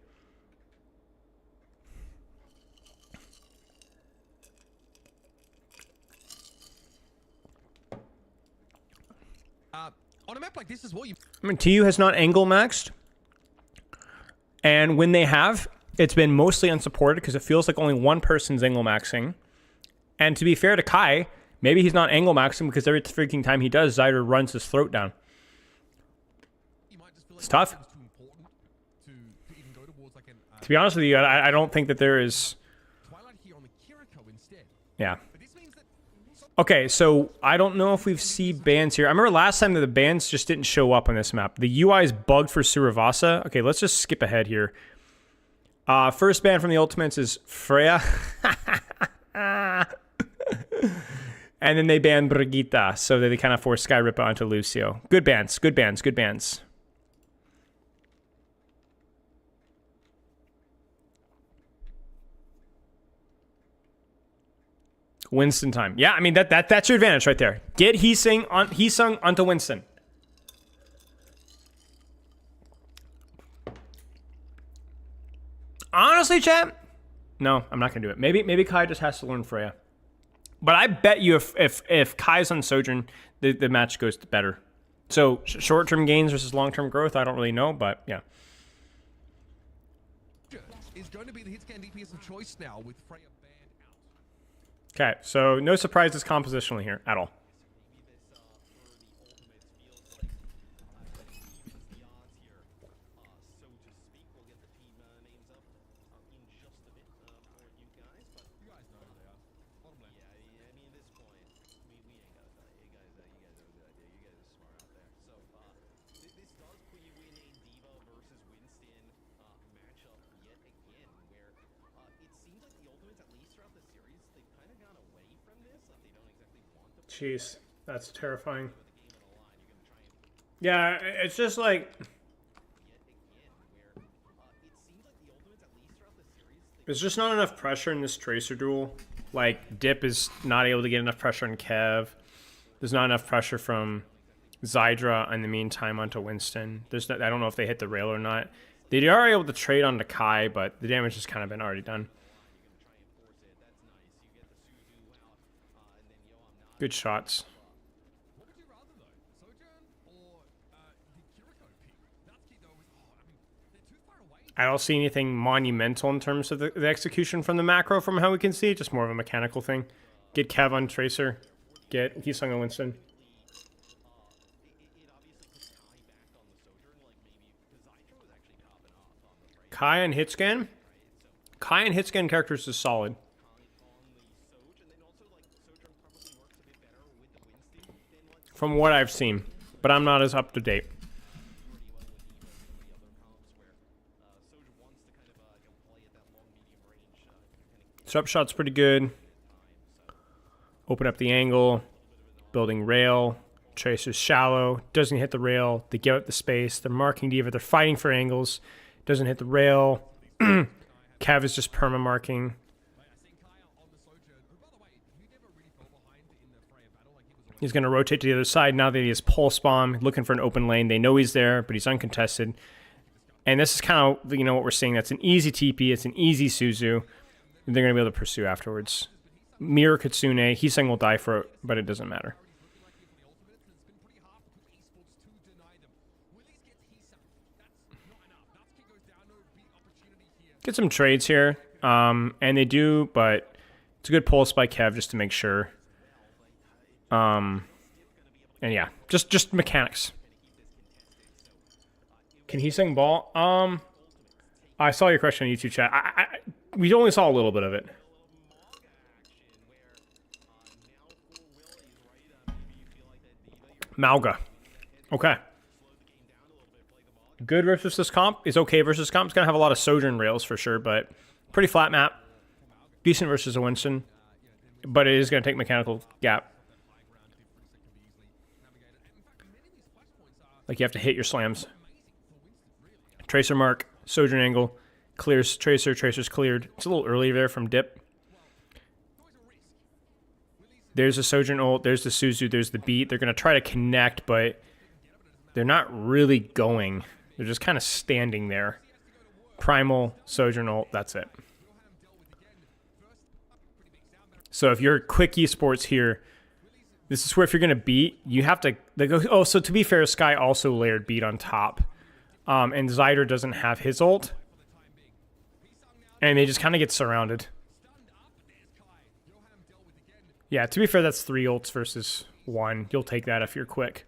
On a map like this as well, I mean, TU has not angle maxed. And when they have, it's been mostly unsupported because it feels like only one person's angle maxing. And to be fair to Kai, maybe he's not angle maxing because every freaking time he does, Zydra runs his throat down. It's tough. To be honest with you, I don't think that there is... Yeah. Okay, so I don't know if we've seen bans here. I remember last time that the bans just didn't show up on this map. The UI is bugged for Suravasa. Okay, let's just skip ahead here. First ban from the Ultimates is Freya. And then they banned Brigitte, so they kind of forced Skyripper onto Lucio. Good bans, good bans, good bans. Winston time. Yeah, I mean that's your advantage right there. Get Heesung onto Winston. Honestly, chat, no, I'm not gonna do it. Maybe Kai just has to learn Freya. But I bet you if Kai's on Sojourn, the match goes better. So short-term gains versus long-term growth, I don't really know, but yeah. Is going to be the hitscan DPS of choice now with Freya banned out. Okay, so no surprises compositionally here at all. jeez. That's terrifying. Yeah, it's just like... There's just not enough pressure in this Tracer duel. Like, Dip is not able to get enough pressure on Kev. There's not enough pressure from Zydra in the meantime onto Winston. There's no, I don't know if they hit the rail or not. They are able to trade onto Kai, but the damage has kind of been already done. Good shots. What would you rather though? Sojourn or the Kiriko pick? Natsuki though is, they're too far away. I don't see anything monumental in terms of the execution from the macro from how we can see. Just more of a mechanical thing. Get Kev on Tracer. Get Heesung on Winston. Kai and Hitscan. Kai and Hitscan characters is solid. From what I've seen. But I'm not as up to date. Sub shot's pretty good. Open up the angle. Building rail. Tracer's shallow. Doesn't hit the rail. They give up the space. They're marking D.Va. They're fighting for angles. Doesn't hit the rail. Cav is just perma-marking. He's going to rotate to the other side now that he has pulse bomb, looking for an open lane. They know he's there, but he's uncontested. And this is kind of, you know, what we're seeing. That's an easy TP. It's an easy Suzu. They're going to be able to pursue afterwards. Mirror Kitsune. Heesung will die for it, but it doesn't matter. Get some trades here. And they do, but it's a good pulse by Kev just to make sure. And yeah, just mechanics. Can Heesung ball? I saw your question on YouTube chat. We only saw a little bit of it. Malga. Okay. Good versus this comp is okay versus comp. It's going to have a lot of Sojourn rails for sure, but pretty flat map. Decent versus a Winston, but it is going to take mechanical gap. Like you have to hit your slams. Tracer mark, Sojourn angle, clears Tracer, Tracer's cleared. It's a little early there from Dip. There's a Sojourn ult, there's the Suzu, there's the beat. They're going to try to connect, but they're not really going. They're just kind of standing there. Primal, Sojourn ult, that's it. So if you're quick esports here, this is where if you're going to beat, you have to... Oh, so to be fair, Sky also layered beat on top. And Zyder doesn't have his ult. And they just kind of get surrounded. Yeah, to be fair, that's 3 ults versus 1. You'll take that if you're quick.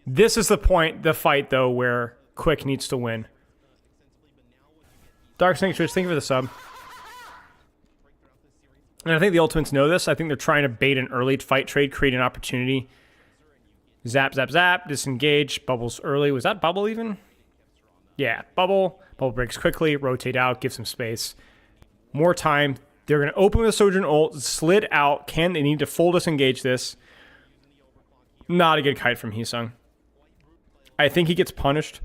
This is the point, the fight, though, where quick needs to win. Dark Sanctuaries, thank you for the sub. And I think the Ultimates know this. I think they're trying to bait an early fight trade, create an opportunity. Zap, zap, zap, disengage, bubbles early. Was that bubble even? Yeah, bubble. Bubble breaks quickly, rotate out, give some space. More time. They're going to open with a Sojourn ult, slid out. They need to full disengage this. Not a good kite from Heesung. I think he gets punished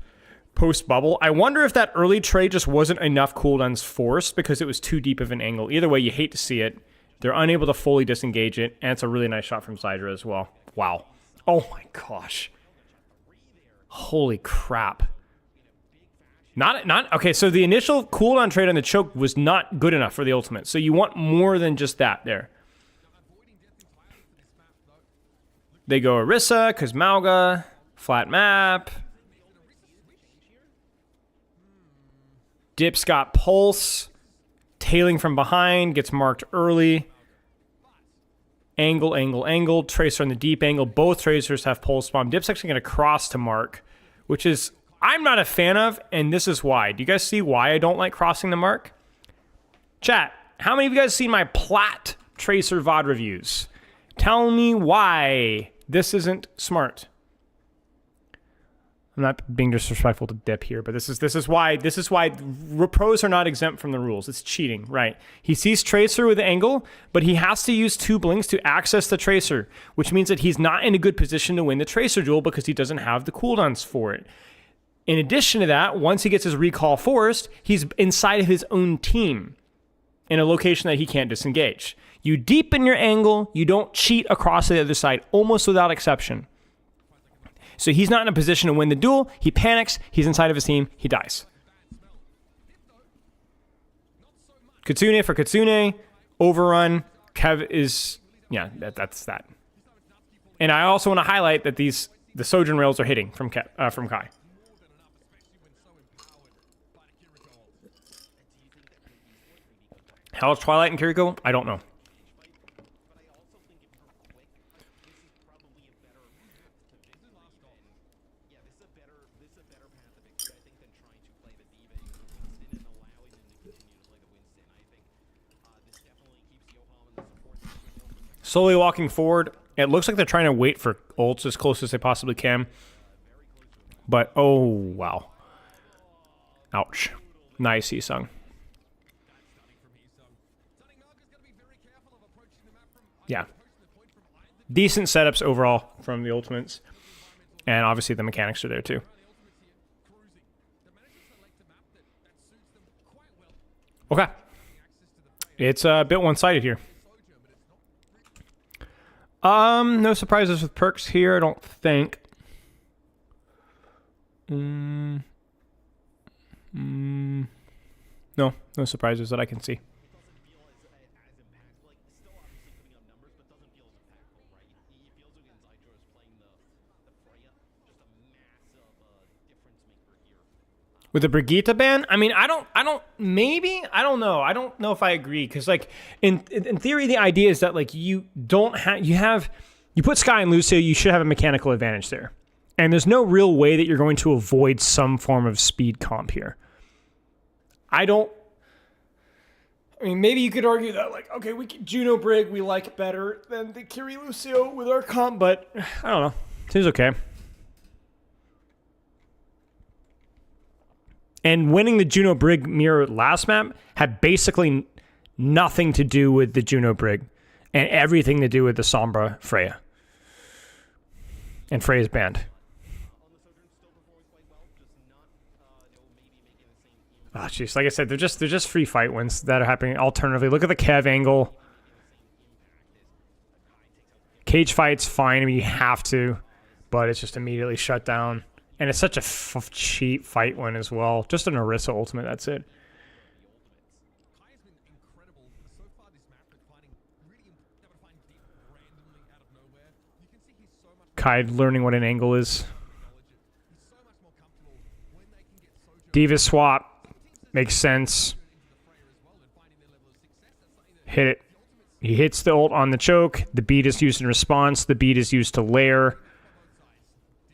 post-bubble. I wonder if that early trade just wasn't enough cooldowns forced because it was too deep of an angle. Either way, you hate to see it. They're unable to fully disengage it, and it's a really nice shot from Zydra as well. Wow. Oh my gosh. Holy crap. Okay, so the initial cooldown trade on the choke was not good enough for the ultimate. So you want more than just that there. They go Orisa, because Malga, flat map. Dip's got pulse. Tailing from behind, gets marked early. Angle, angle, angle. Tracer on the deep angle. Both Tracers have pulse bomb. Dip's actually going to cross to mark, which is I'm not a fan of, and this is why. Do you guys see why I don't like crossing the mark? Chat, how many of you guys seen my Plat Tracer VOD reviews? Tell me why this isn't smart. I'm not being disrespectful to Dip here, but this is why pros are not exempt from the rules. It's cheating, right? He sees Tracer with angle, but he has to use 2 blinks to access the Tracer, which means that he's not in a good position to win the Tracer duel because he doesn't have the cooldowns for it. In addition to that, once he gets his recall forced, he's inside of his own team in a location that he can't disengage. You deepen your angle, you don't cheat across the other side, almost without exception. So he's not in a position to win the duel. He panics. He's inside of his team. He dies. Kitsune for Kitsune. Overrun. Kev is... Yeah, that's that. And I also want to highlight that the Sojourn rails are hitting from Kai. How's Twilight and Kiriko? I don't know. Slowly walking forward. It looks like they're trying to wait for ults as close as they possibly can. But, oh, wow. Ouch. Nice, Heesung. Yeah. Decent setups overall from the ultimates. And obviously the mechanics are there too. Okay. It's a bit one-sided here. No surprises with perks here, I don't think. No surprises that I can see. With the Brigitte ban, I mean, I don't know. I don't know if I agree because, like, in theory, the idea is that like you put Skye and Lucio, you should have a mechanical advantage there, and there's no real way that you're going to avoid some form of speed comp here. I mean, maybe you could argue that like, okay, Juno Brig we like better than the Kiri Lucio with our comp, but I don't know. Seems okay. And winning the Juno Brig mirror last map had basically nothing to do with the Juno Brig and everything to do with the Sombra Freya. And Freya's banned. Oh, jeez. Like I said, they're just free fight wins that are happening. Alternatively, look at the Kev angle. Cage fight's fine. I mean, you have to, but it's just immediately shut down. And it's such a cheap fight win as well. Just an Orisa ultimate, that's it. Kai learning what an angle is. D.Va swap. Makes sense. Hit it. He hits the ult on the choke. The beat is used in response. The beat is used to lair.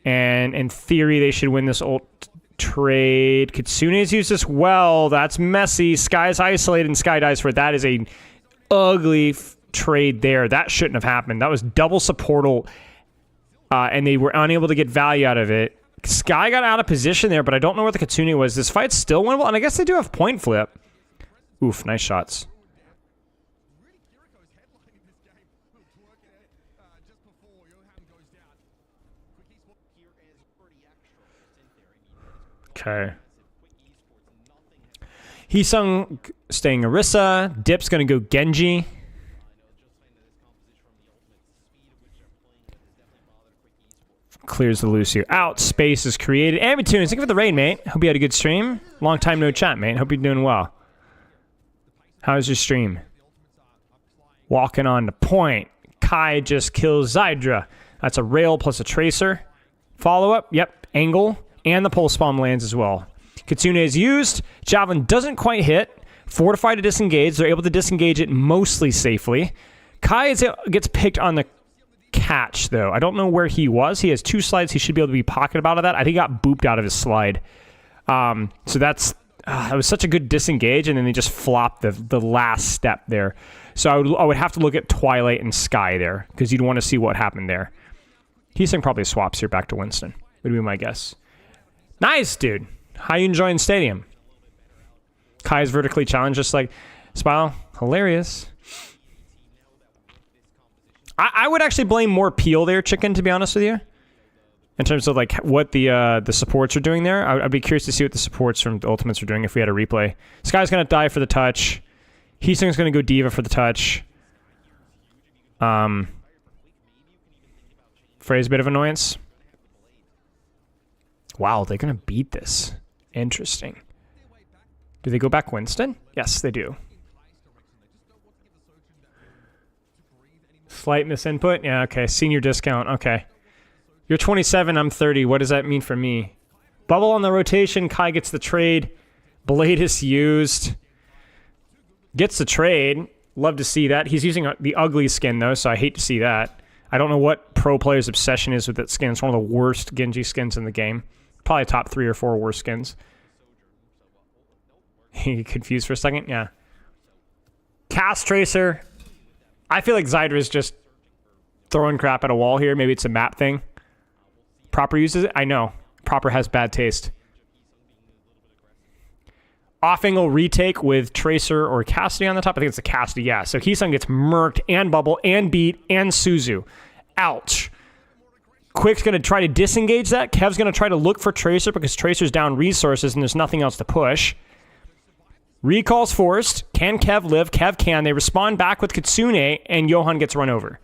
And in theory, they should win this ult trade. Kitsune's used this well. That's messy. Skye's isolated and Skye dies for it. That is a ugly trade there. That shouldn't have happened. That was double support ult. And they were unable to get value out of it. Skye got out of position there, but I don't know where the Kitsune was. This fight's still winnable, and I guess they do have point flip. Oof, nice shots. Okay. Heesung staying Orisa. Dip's going to go Genji. Clears the Lucio out. Space is created. Ambitunes, thank you for the raid, mate. Hope you had a good stream. Long time no chat, mate. Hope you're doing well. How's your stream? Walking on the point. Kai just kills Zydra. That's a rail plus a tracer. Follow-up. Yep. Angle. And the pulse bomb lands as well. Kitsune is used. Javelin doesn't quite hit. Fortify to disengage. They're able to disengage it mostly safely. Kai gets picked on the catch, though. I don't know where he was. He has 2 slides. He should be able to be pocketed out of that. I think he got booped out of his slide. So that's... it was such a good disengage, and then they just flopped the last step there. So I would have to look at Twilight and Skye there, because you'd want to see what happened there. Heesung probably swaps here back to Winston, would be my guess. Nice, dude. How you enjoying Stadium? Kai's vertically challenged, just like Spilo. Hilarious. I would actually blame more Peel there, Chicken, to be honest with you. In terms of like what the supports are doing there. I'd be curious to see what the supports from the Ultimates are doing if we had a replay. Sky's going to die for the touch. Heesung's going to go Diva for the touch. Frey's a bit of annoyance. Wow, they're going to beat this. Interesting. Do they go back Winston? Yes, they do. Slight misinput? Yeah, okay. Senior discount. Okay. You're 27, I'm 30. What does that mean for me? Bubble on the rotation. Kai gets the trade. Blade is used. Gets the trade. Love to see that. He's using the ugly skin, though, so I hate to see that. I don't know what pro player's obsession is with that skin. It's one of the worst Genji skins in the game. Probably top 3 or 4 worst skins. You confused for a second? Yeah. Cast Tracer. I feel like Zyder is just throwing crap at a wall here. Maybe it's a map thing. Proper uses it? I know. Proper has bad taste. Off-angle retake with Tracer or Cassidy on the top. I think it's the Cassidy, yeah. So Heesung gets murked and Bubble and Beat and Suzu. Ouch. Quick's going to try to disengage that. Kev's going to try to look for Tracer because Tracer's down resources and there's nothing else to push. Recall's forced. Can Kev live? Kev can. They respond back with Kitsune, and Johan gets run over.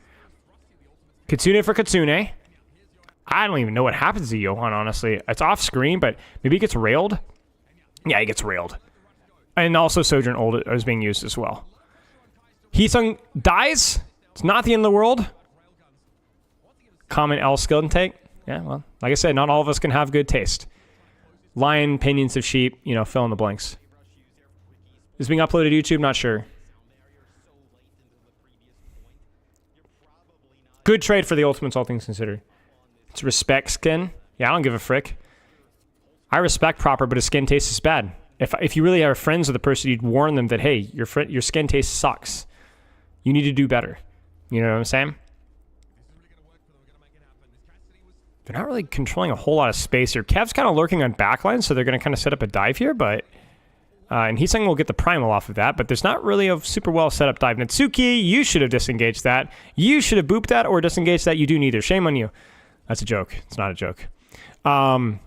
Kitsune for Kitsune. I don't even know what happens to Johan, honestly. It's off screen, but maybe he gets railed. Yeah, he gets railed. And also Sojourn Old is being used as well. Heesung dies. It's not the end of the world. Common L skill intake. Yeah, well, like I said, not all of us can have good taste. Lion, opinions of sheep, you know, fill in the blanks. Is being uploaded to YouTube? Not sure. Good trade for the Ultimates, all things considered. It's respect skin. Yeah, I don't give a frick. I respect Proper, but his skin taste is bad. If you really are friends with the person, you'd warn them that, hey, your skin taste sucks. You need to do better. You know what I'm saying? They're not really controlling a whole lot of space here. Kev's kind of lurking on backline, so they're going to kind of set up a dive here, but... and Heesung will get the primal off of that, but there's not really a super well set up dive. Natsuki, you should have disengaged that. You should have booped that or disengaged that. You do neither. Shame on you. That's a joke. It's not a joke. And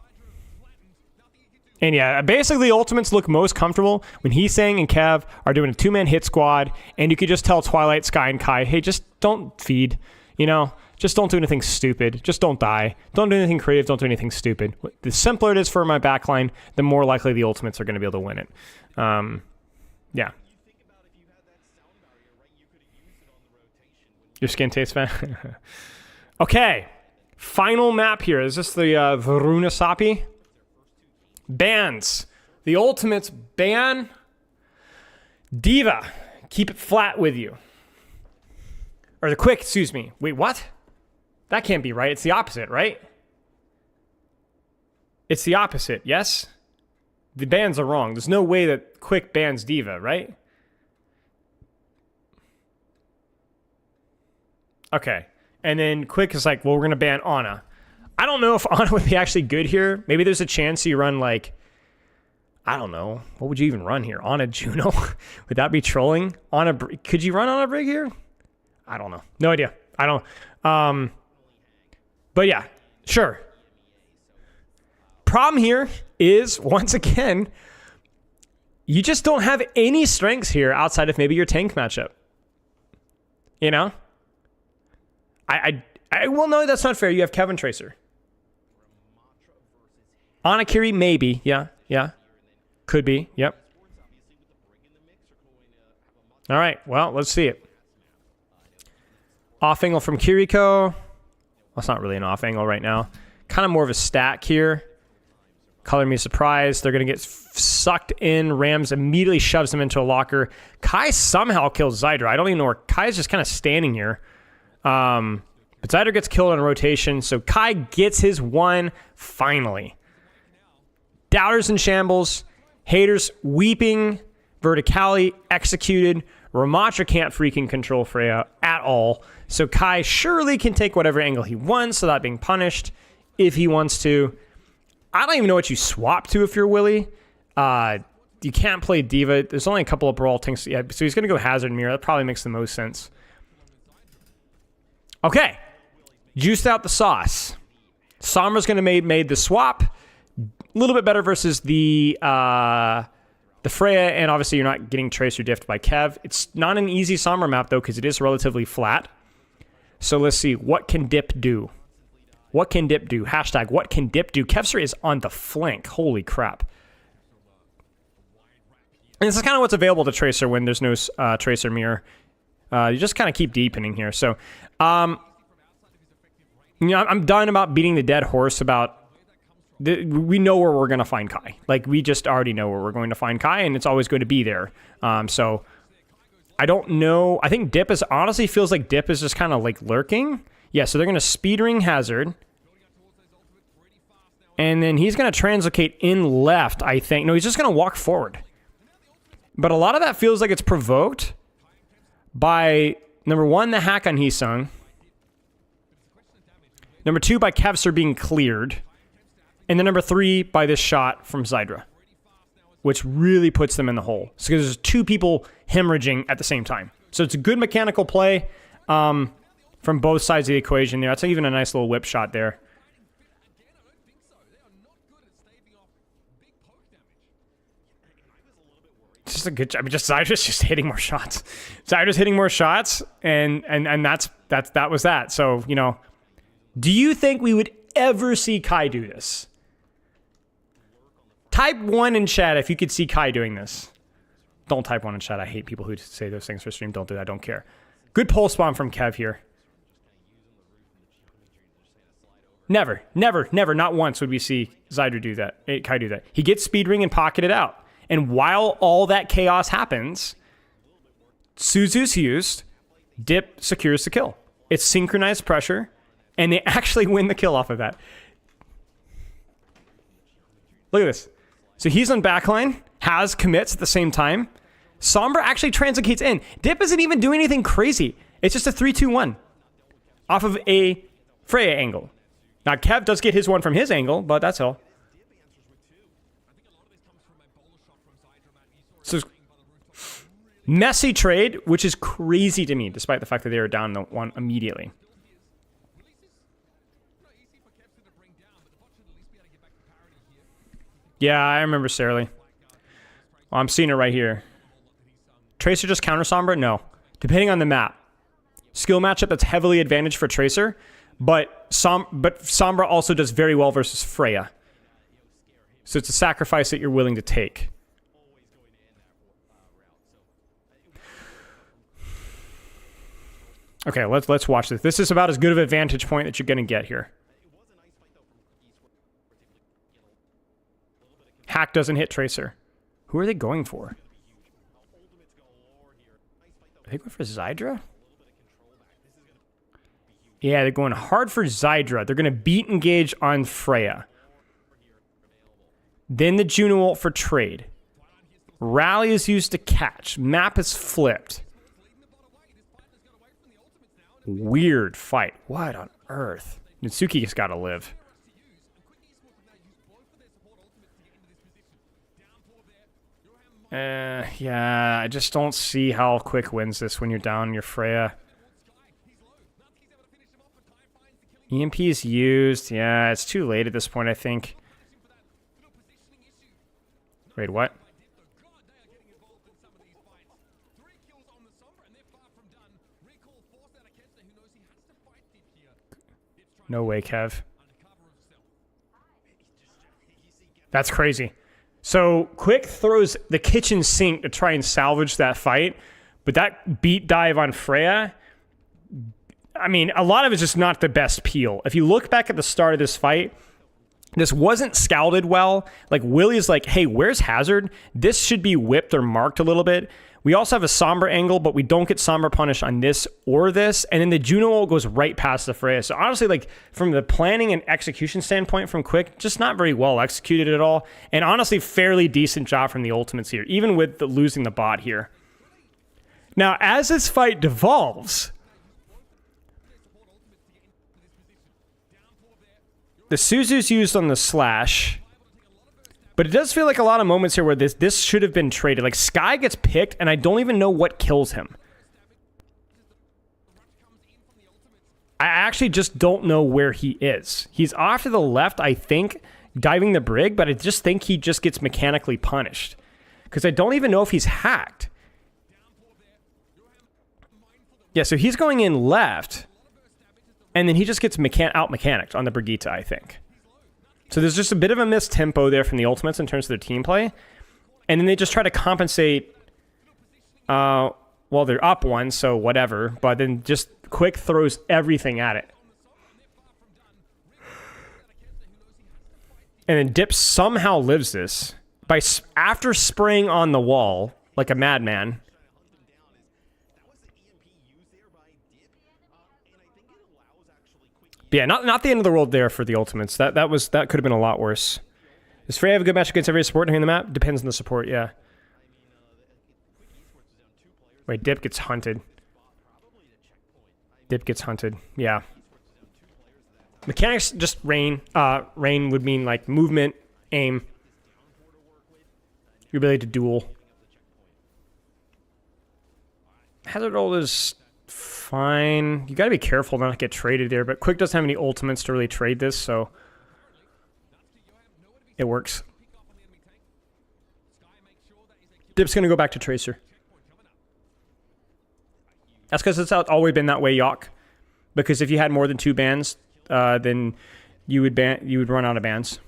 yeah, basically Ultimates look most comfortable when Heesung and Kev are doing a 2-man hit squad, and you could just tell Twilight, Sky, and Kai, hey, just don't feed, you know? Just don't do anything stupid. Just don't die. Don't do anything creative. Don't do anything stupid. The simpler it is for my backline, the more likely the Ultimates are going to be able to win it. Yeah. Your skin taste fan? Okay. Final map here. Is this the Varuna Sapi? Bans. The Ultimates ban Diva. Keep it flat with you. Or the Quick, excuse me. Wait, what? That can't be right. It's the opposite, right? It's the opposite, yes? The bans are wrong. There's no way that Quick bans Diva, right? Okay. And then Quick is like, well, we're going to ban Ana. I don't know if Ana would be actually good here. Maybe there's a chance you run like, I don't know. What would you even run here? Ana Juno? Would that be trolling? Could you run Ana Brig here? I don't know. No idea. I don't. But yeah, sure. Problem here is, once again, you just don't have any strengths here outside of maybe your tank matchup. You know? Well, no, that's not fair. You have Kevin Tracer. Anakiri, maybe. Yeah. Could be. Yep. All right. Well, let's see it. Off angle from Kiriko. Well, it's not really an off angle right now. Kind of more of a stack here. Color me surprised. They're going to get sucked in. Rams immediately shoves them into a locker. Kai somehow kills Zyder. I don't even know where Kai's just kind of standing here. But Zyder gets killed on rotation. So Kai gets his one finally. Doubters in shambles. Haters weeping. Verticality executed. Ramattra can't freaking control Freya at all. So Kai surely can take whatever angle he wants without being punished if he wants to. I don't even know what you swap to if you're Willie. You can't play Diva. There's only a couple of brawl things. Yeah, so he's going to go Hazard Mirror. That probably makes the most sense. Okay. Juiced out the sauce. Sombra's going to made the swap. A little bit better versus the Freya, and obviously you're not getting Tracer diffed by Kev. It's not an easy Sombra map, though, because it is relatively flat. So let's see. What can Dip do? What can Dip do? Hashtag, what can Dip do? Kevster is on the flank. Holy crap. And this is kind of what's available to Tracer when there's no Tracer Mirror. You just kind of keep deepening here. So, you know, I'm done about beating the dead horse about... we know where we're going to find Kai. Like, we just already know where we're going to find Kai, and it's always going to be there. So, I don't know. I think Dip is... Honestly, feels like Dip is just kind of, like, lurking. Yeah, so they're going to speed ring Hazard. And then he's going to translocate in left, I think. No, he's just going to walk forward. But a lot of that feels like it's provoked by, number one, the hack on Heesung. Number two, by Kevster being cleared. And then number three, by this shot from Zydra, which really puts them in the hole. So there's two people hemorrhaging at the same time. So it's a good mechanical play from both sides of the equation there. That's even a nice little whip shot there. Just a good job. I mean, just Zydra's just hitting more shots. Zydra's hitting more shots, and that was that. So, you know, do you think we would ever see Kai do this? Type 1 in chat if you could see Kai doing this. Don't type 1 in chat. I hate people who say those things for stream. Don't do that. I don't care. Good pulse bomb from Kev here. Never, not once would we see Zydra do that. Kai do that. He gets speed ring and pocketed out. And while all that chaos happens, Suzu's used, Dip secures the kill. It's synchronized pressure, and they actually win the kill off of that. Look at this. So he's on backline, Has commits at the same time. Sombra actually translocates in. Dip isn't even doing anything crazy. It's just a 3-2-1 off of a Freya angle. Now, Kev does get his one from his angle, but that's all. So, messy trade, which is crazy to me, despite the fact that they were down the one immediately. Yeah, I remember Sarely. Oh, I'm seeing it right here. Tracer just counter Sombra? No. Depending on the map. Skill matchup that's heavily advantaged for Tracer, but Sombra also does very well versus Freya. So it's a sacrifice that you're willing to take. Okay, let's watch this. This is about as good of a vantage point that you're going to get here. Hack doesn't hit Tracer. Who are they going for? Are they going for Zydra? Yeah, they're going hard for Zydra. They're going to beat engage on Freya. Then the Juno ult for trade. Rally is used to catch. Map is flipped. Weird fight. What on earth? Nitsuki's got to live. Yeah, I just don't see how Quick wins this when you're down your Freya. EMP is used. Yeah, it's too late at this point, I think. Wait, what? No way, Kev. That's crazy. So Quick throws the kitchen sink to try and salvage that fight, but that beat dive on Freya, I mean, a lot of it's just not the best peel. If you look back at the start of this fight, this wasn't scouted well. Like, Willie's like, hey, where's Hazard? This should be whipped or marked a little bit. We also have a Sombra angle, but we don't get Sombra punish on this or this. And then the Juno ult goes right past the Freya. So honestly, like, from the planning and execution standpoint from Quick, just not very well executed at all. And honestly, fairly decent job from the ultimates here, even with losing the bot here. Now, as this fight devolves, the Suzu's used on the slash. But it does feel like a lot of moments here where this should have been traded. Like, Sky gets picked, and I don't even know what kills him. I actually just don't know where he is. He's off to the left, I think, diving the brig, but I just think he just gets mechanically punished. Because I don't even know if he's hacked. Yeah, so he's going in left, and then he just gets out-mechanicked on the Brigitte, I think. So there's just a bit of a missed tempo there from the Ultimates in terms of their team play. And then they just try to compensate. Well, they're up one, so whatever. But then just Quick throws everything at it. And then Dip somehow lives this. After spraying on the wall like a madman. But yeah, not the end of the world there for the Ultimates. That could have been a lot worse. Does Frey have a good match against every support here in the map? Depends on the support, yeah. Wait, Dip gets hunted. Dip gets hunted, yeah. Mechanics, just rain. Rain would mean like movement, aim, your ability to duel. Hazard roll is fine. You gotta be careful not to get traded there, but Quick doesn't have any ultimates to really trade this, so it works. Dip's gonna go back to Tracer. That's because it's always been that way, Yok. Because if you had more than 2 bans, then you would run out of bans.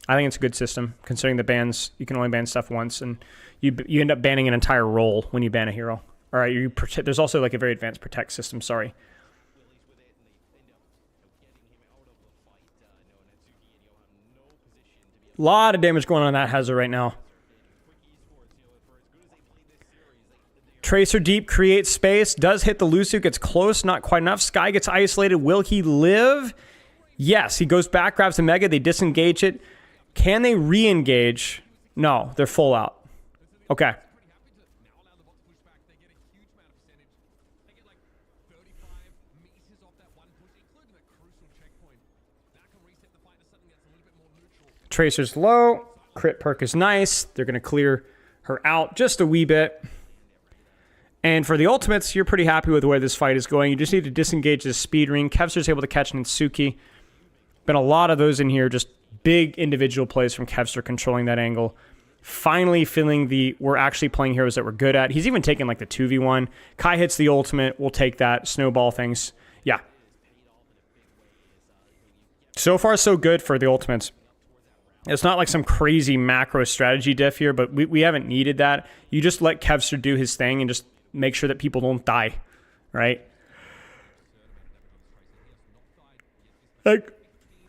I think it's a good system, considering the bans, you can only ban stuff once, and you end up banning an entire role when you ban a hero. All right, there's also like a very advanced protect system, sorry. A lot of damage going on that Hazard right now. Tracer deep creates space, does hit the Lucio, gets close, not quite enough. Sky gets isolated. Will he live? Yes, he goes back, grabs the Mega, they disengage it. Can they re-engage? No, they're full out. Okay. Tracer's low. Crit perk is nice. They're going to clear her out just a wee bit. And for the Ultimates, you're pretty happy with where this fight is going. You just need to disengage this speed ring. Kevster's able to catch Nitsuki. Been a lot of those in here. Just big individual plays from Kevster controlling that angle. Finally feeling we're actually playing heroes that we're good at. He's even taken like the 2v1. Kai hits the ultimate. We'll take that. Snowball things. Yeah. So far, so good for the Ultimates. It's not like some crazy macro strategy diff here, but we haven't needed that. You just let Kevster do his thing and just make sure that people don't die, right? Like,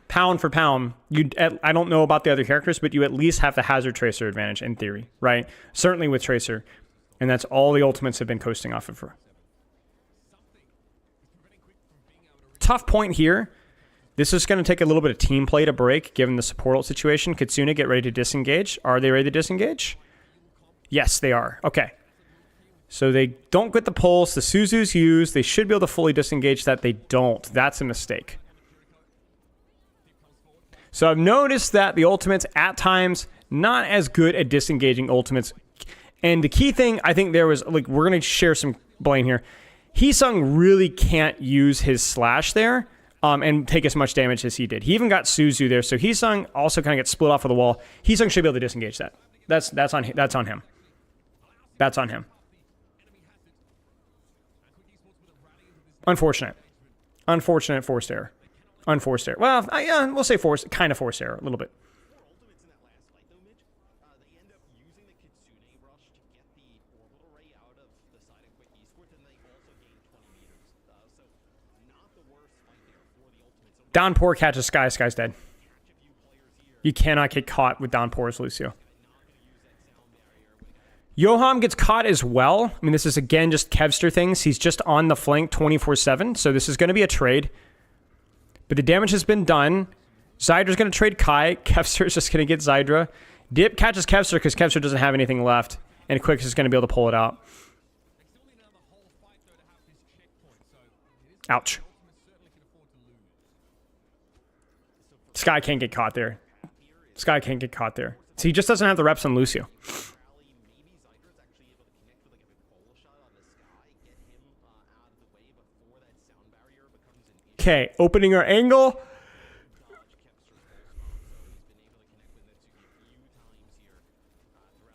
pound for pound, I don't know about the other characters, but you at least have the Hazard Tracer advantage in theory, right? Certainly with Tracer. And that's all the Ultimates have been coasting off of. Tough point here. This is going to take a little bit of team play to break, given the support ult situation. Kitsune, get ready to disengage. Are they ready to disengage? Yes, they are. Okay. So they don't get the pulse. The Suzu's used. They should be able to fully disengage that. They don't. That's a mistake. So I've noticed that the Ultimates, at times, not as good at disengaging Ultimates. And the key thing, I think there was, like, we're going to share some blame here. Heesung really can't use his slash there. And take as much damage as he did. He even got Suzu there, so Heesung also kind of gets split off of the wall. Heesung should be able to disengage that. That's on him. That's on him. Unfortunate. Unfortunate forced error. Unforced error. Well, yeah, we'll say forced, kind of forced error, a little bit. Downpour catches Sky. Sky's dead. You cannot get caught with Downpour as Lucio. Yoham gets caught as well. I mean, this is, again, just Kevster things. He's just on the flank 24/7, so this is going to be a trade. But the damage has been done. Zydra's going to trade Kai. Kevster is just going to get Zydra. Dip catches Kevster because Kevster doesn't have anything left, and Quick is going to be able to pull it out. Ouch. Sky can't get caught there. Sky can't get caught there. So he just doesn't have the reps on Lucio. Okay, opening our angle.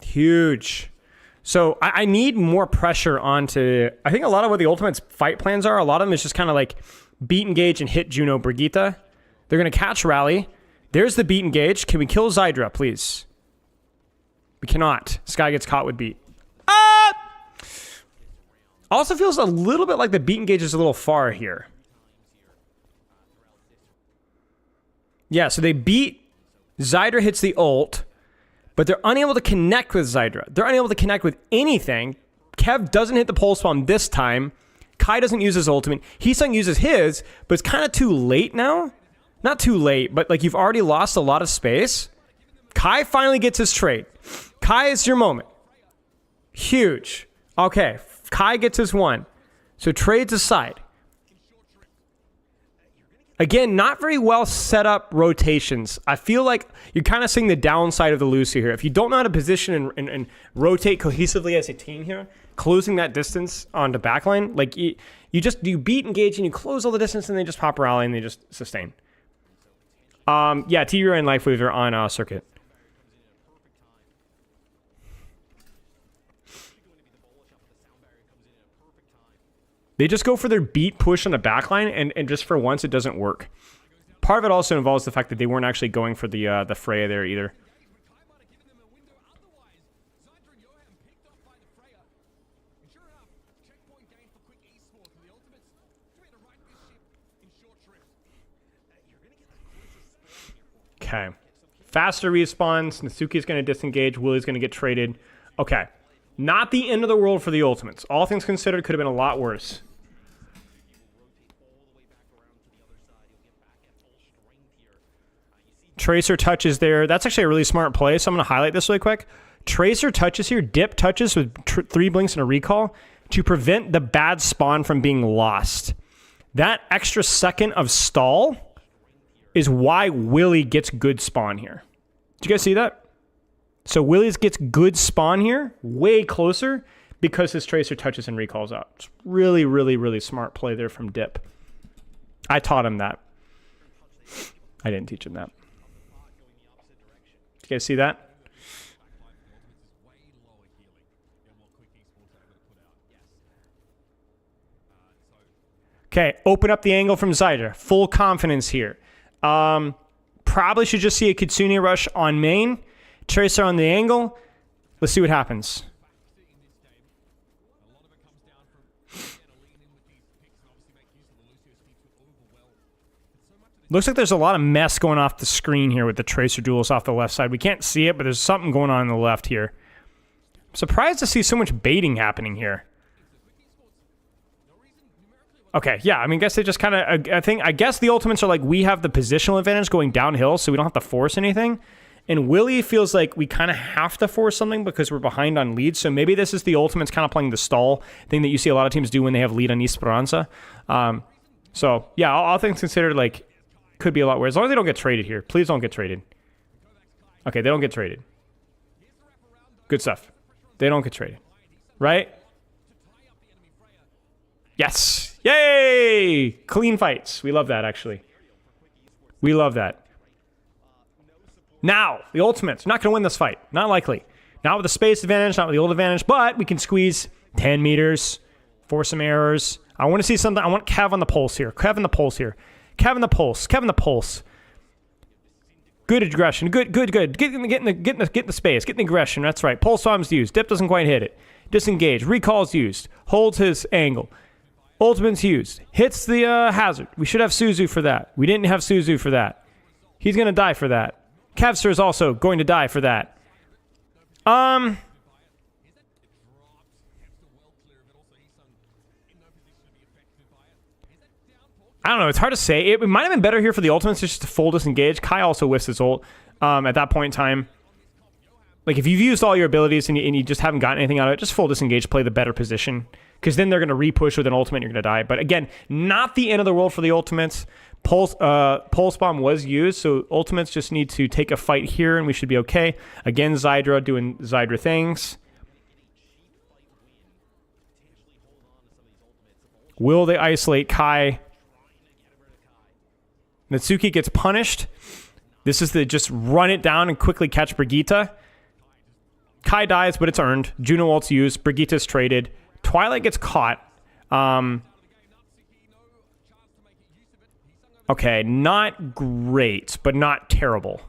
Huge. So I need more pressure onto... I think a lot of what the Ultimate's fight plans are, a lot of them is just kind of like beat engage and hit Juno Brigitte. They're going to catch Rally. There's the beat engage. Can we kill Zydra, please? We cannot. Sky gets caught with beat. Ah! Also feels a little bit like the beat engage is a little far here. Yeah, so they beat... Zydra hits the ult, but they're unable to connect with Zydra. They're unable to connect with anything. Kev doesn't hit the pulse bomb this time. Kai doesn't use his ultimate. Heesung uses his, but it's kind of too late now. Not too late, but like you've already lost a lot of space. Kai finally gets his trade. Kai is your moment. Huge. Okay, Kai gets his one. So trades aside. Again, not very well set up rotations. I feel like you're kind of seeing the downside of the Lucio here. If you don't know how to position and rotate cohesively as a team here, closing that distance onto backline, like you beat engage and you close all the distance and they just pop rally and they just sustain. Yeah, TVR and Life Weaver on circuit. They just go for their beat push on the backline, and just for once, it doesn't work. Part of it also involves the fact that they weren't actually going for the Freya there either. Okay. Faster respawns. Natsuki's going to disengage. Willie's going to get traded. Okay. Not the end of the world for the Ultimates. All things considered, could have been a lot worse. Tracer touches there. That's actually a really smart play, so I'm going to highlight this really quick. Tracer touches here. Dip touches with 3 blinks and a recall to prevent the bad spawn from being lost. That extra second of stall is why Willie gets good spawn here. Did you guys see that? So Willie gets good spawn here, way closer, because his Tracer touches and recalls out. It's really, really, really smart play there from Dip. I taught him that. I didn't teach him that. Did you guys see that? Okay, open up the angle from Zydra. Full confidence here. Probably should just see a Kitsune rush on main. Tracer on the angle. Let's see what happens. Looks like there's a lot of mess going off the screen here with the Tracer duels off the left side. We can't see it, but there's something going on the left here. I'm surprised to see so much baiting happening here. Okay, yeah, I mean, I guess they just kind of, I guess the Ultimates are like, we have the positional advantage going downhill, so we don't have to force anything. And Willie feels like we kind of have to force something because we're behind on leads. So maybe this is the Ultimates kind of playing the stall thing that you see a lot of teams do when they have lead on Esperanza. So, yeah, all things considered, like, could be a lot worse. As long as they don't get traded here. Please don't get traded. Okay, they don't get traded. Good stuff. They don't get traded. Right? Yes. Yay! Clean fights. We love that, actually. We love that. Now, the Ultimates. Not going to win this fight. Not likely. Not with the space advantage, not with the ult advantage, but we can squeeze 10 meters, force some errors. I want to see something. I want Kev on the pulse here. Kev on the pulse here. Kev on the pulse. Kev on the pulse. Good aggression. Good. Get in the space. Get in the aggression. That's right. Pulse bomb's used. Dip doesn't quite hit it. Disengage. Recall's used. Holds his angle. Ultimate's used. Hits the hazard. We should have Suzu for that. We didn't have Suzu for that. He's going to die for that. Kevster is also going to die for that. I don't know. It's hard to say. It might have been better here for the Ultimates just to full disengage. Kai also whiffs his ult at that point in time. Like, if you've used all your abilities and you just haven't gotten anything out of it, just full disengage, play the better position. Because then they're going to re-push with an ultimate and you're going to die. But again, not the end of the world for the Ultimates. Pulse Bomb was used, so ultimates just need to take a fight here and we should be okay. Again, Zydra doing Zydra things. Will they isolate Kai? Natsuki gets punished. This is the just run it down and quickly catch Brigitte. Kai dies, but it's earned. Juno ult's used. Brigitte's traded. Twilight gets caught. Okay, not great, but not terrible.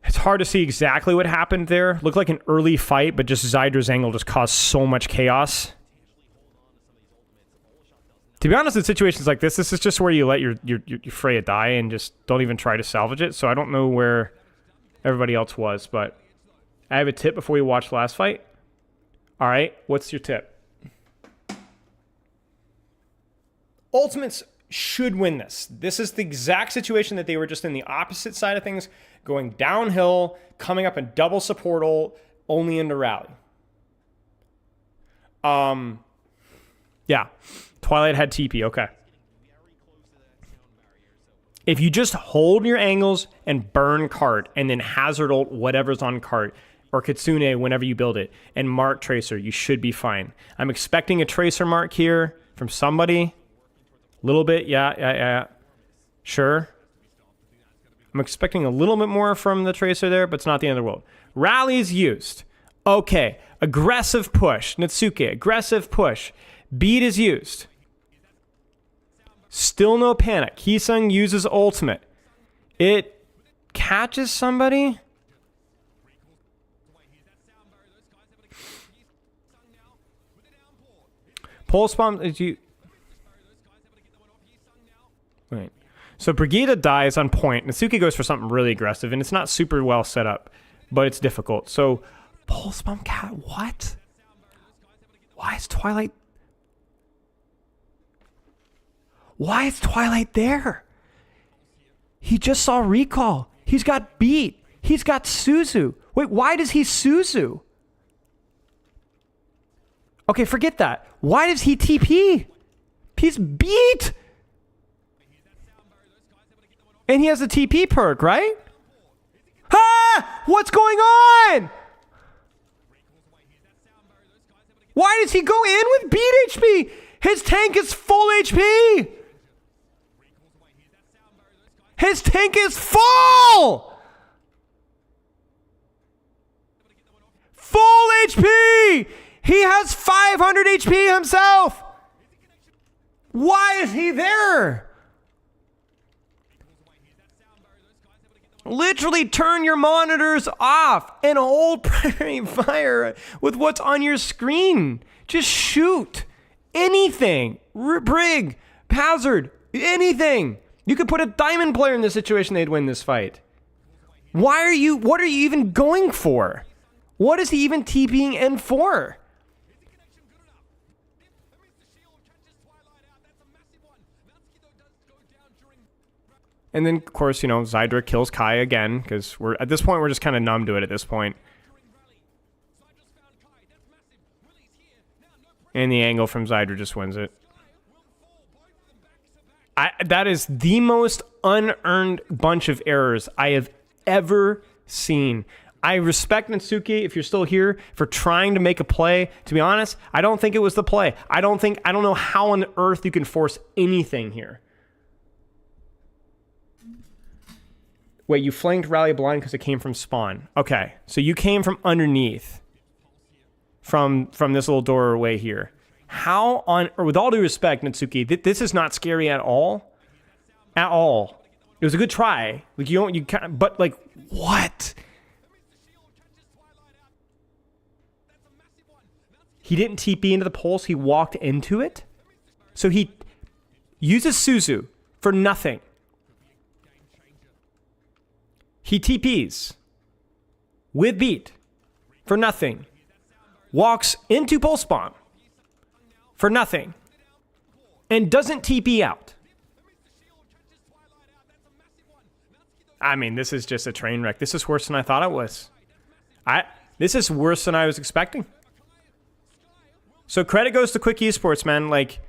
It's hard to see exactly what happened there. Looked like an early fight, but just Zydra's angle just caused so much chaos. To be honest, in situations like this is just where you let your Freya die and just don't even try to salvage it. So I don't know where everybody else was, but I have a tip before you watch the last fight. All right, what's your tip? Ultimates should win this. This is the exact situation that they were just in the opposite side of things, going downhill, coming up in double support ult, only into rally. Yeah. Twilight had TP, okay. If you just hold your angles and burn cart and then hazard ult whatever's on cart or Kitsune whenever you build it and mark Tracer, you should be fine. I'm expecting a Tracer mark here from somebody. A little bit, yeah. Sure. I'm expecting a little bit more from the Tracer there, but it's not the end of the world. Rally's used. Okay, aggressive push. Natsuki, aggressive push. Beat is used. Still no panic. Heesung uses ultimate. It catches somebody. Pulse bomb is you. Right. So Brigitte dies on point. Natsuki goes for something really aggressive, and it's not super well set up, but it's difficult. So Pulse bomb cat. What? Why is Twilight? Why is Twilight there? He just saw recall. He's got beat. He's got Suzu. Wait, why does he Suzu? Okay, forget that. Why does he TP? He's beat. And he has a TP perk, right? Ah! What's going on? Why does he go in with beat HP? His tank is full HP. His tank is full! Full HP! He has 500 HP himself! Why is he there? Literally turn your monitors off and hold primary fire with what's on your screen. Just shoot. Anything. Brig, Hazard, anything. You could put a diamond player in this situation, they'd win this fight. What are you even going for? What is he even TPing in for? And then, of course, you know, Zydra kills Kai again, because at this point, we're just kind of numb to it at this point. And the angle from Zydra just wins it. That is the most unearned bunch of errors I have ever seen. I respect Natsuki, if you're still here, for trying to make a play. To be honest, I don't think it was the play. I don't know how on earth you can force anything here. Wait, you flanked Rally blind because it came from spawn. Okay, so you came from underneath. From this little doorway here. How on, or with all due respect, Natsuki, this is not scary at all. At all. It was a good try. Like you kind of, but like what? He didn't TP into the pulse. He walked into it. So he uses Suzu for nothing. He TPs with beat for nothing. Walks into pulse bomb for nothing. And doesn't TP out. I mean, this is just a train wreck. This is worse than I thought it was. This is worse than I was expecting. So credit goes to Quick Esports, man. Like,